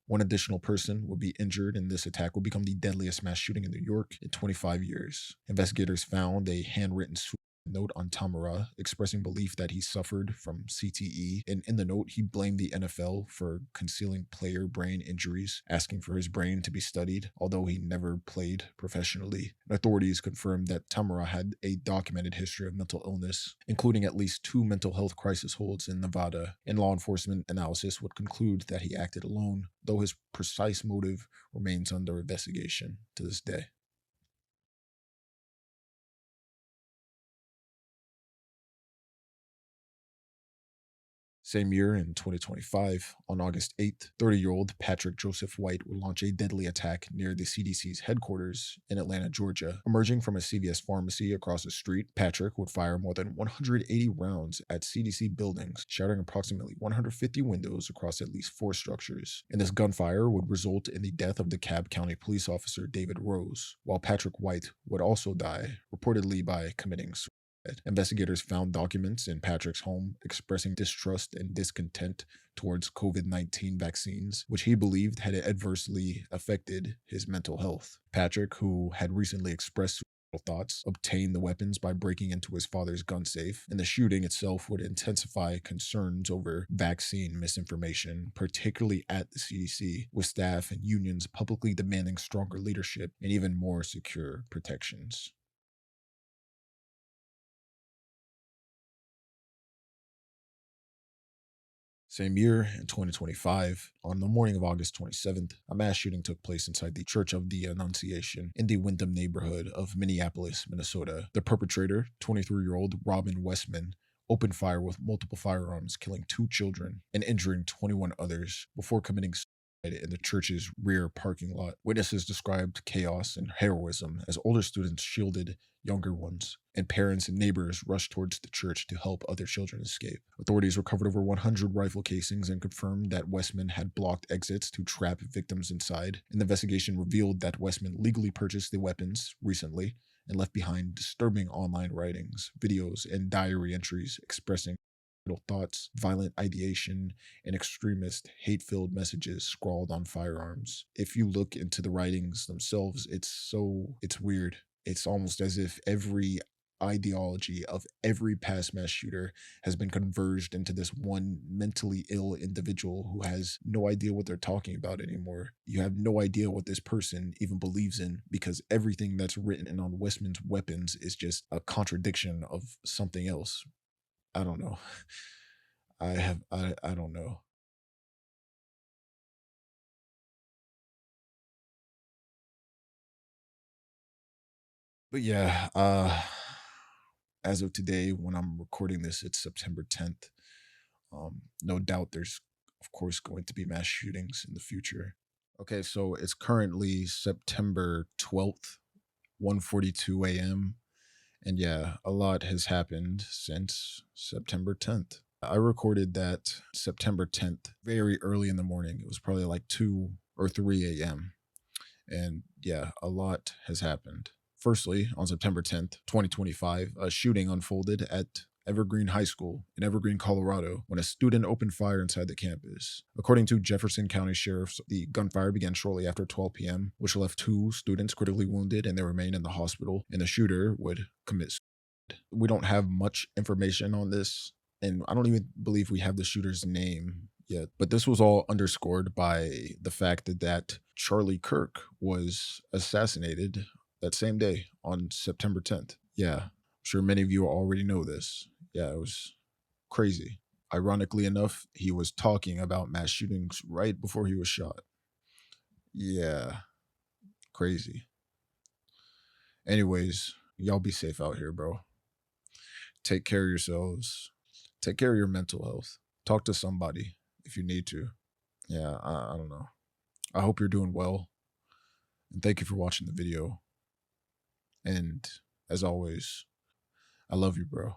1 additional person would be injured, and this attack would become the deadliest mass shooting in New York in 25 years. Investigators found a handwritten suicide note on Tamara expressing belief that he suffered from CTE, and in the note he blamed the NFL for concealing player brain injuries, asking for his brain to be studied, although he never played professionally. And authorities confirmed that Tamara had a documented history of mental illness, including at least 2 mental health crisis holds in Nevada, and law enforcement analysis would conclude that he acted alone, though his precise motive remains under investigation to this day. Same year, in 2025, on August 8th, 30-year-old Patrick Joseph White would launch a deadly attack near the CDC's headquarters in Atlanta, Georgia. Emerging from a CVS pharmacy across the street, Patrick would fire more than 180 rounds at CDC buildings, shattering approximately 150 windows across at least 4 structures. And this gunfire would result in the death of DeKalb County police officer David Rose, while Patrick White would also die, reportedly by committing suicide. Investigators found documents in Patrick's home expressing distrust and discontent towards COVID-19 vaccines, which he believed had adversely affected his mental health. Patrick, who had recently expressed thoughts, obtain the weapons by breaking into his father's gun safe, and the shooting itself would intensify concerns over vaccine misinformation, particularly at the CDC, with staff and unions publicly demanding stronger leadership and even more secure protections. Same year, in 2025, on the morning of August 27th, a mass shooting took place inside the Church of the Annunciation in the Wyndham neighborhood of Minneapolis, Minnesota. The perpetrator, 23-year-old Robin Westman, opened fire with multiple firearms, killing 2 children and injuring 21 others before committing suicide in the church's rear parking lot. Witnesses described chaos and heroism as older students shielded younger ones, and parents and neighbors rushed towards the church to help other children escape. Authorities recovered over 100 rifle casings and confirmed that Westman had blocked exits to trap victims inside. An investigation revealed that Westman legally purchased the weapons recently and left behind disturbing online writings, videos, and diary entries expressing thoughts, violent ideation, and extremist, hate filled messages scrawled on firearms. If you look into the writings themselves, it's weird. It's almost as if every ideology of every past mass shooter has been converged into this one mentally ill individual who has no idea what they're talking about anymore. You have no idea what this person even believes in because everything that's written on Westman's weapons is just a contradiction of something else. I don't know. I don't know. But yeah, as of today, when I'm recording this, it's September 10th. No doubt there's, of course, going to be mass shootings in the future. Okay, so it's currently September 12th, 1:42 a.m. And yeah, a lot has happened since September 10th. I recorded that September 10th very early in the morning. It was probably like 2 or 3 a.m. And yeah, a lot has happened. Firstly, on September 10th, 2025, a shooting unfolded at Evergreen High School in Evergreen, Colorado, when a student opened fire inside the campus. According to Jefferson County Sheriff's, the gunfire began shortly after 12 p.m., which left 2 students critically wounded and they remain in the hospital, and the shooter would commit suicide. We don't have much information on this, and I don't even believe we have the shooter's name yet. But this was all underscored by the fact that Charlie Kirk was assassinated that same day on September 10th. Yeah, I'm sure many of you already know this. Yeah, it was crazy. Ironically enough, he was talking about mass shootings right before he was shot. Yeah, crazy. Anyways, y'all be safe out here, bro. Take care of yourselves. Take care of your mental health. Talk to somebody if you need to. Yeah, I don't know. I hope you're doing well. And thank you for watching the video. And as always, I love you, bro.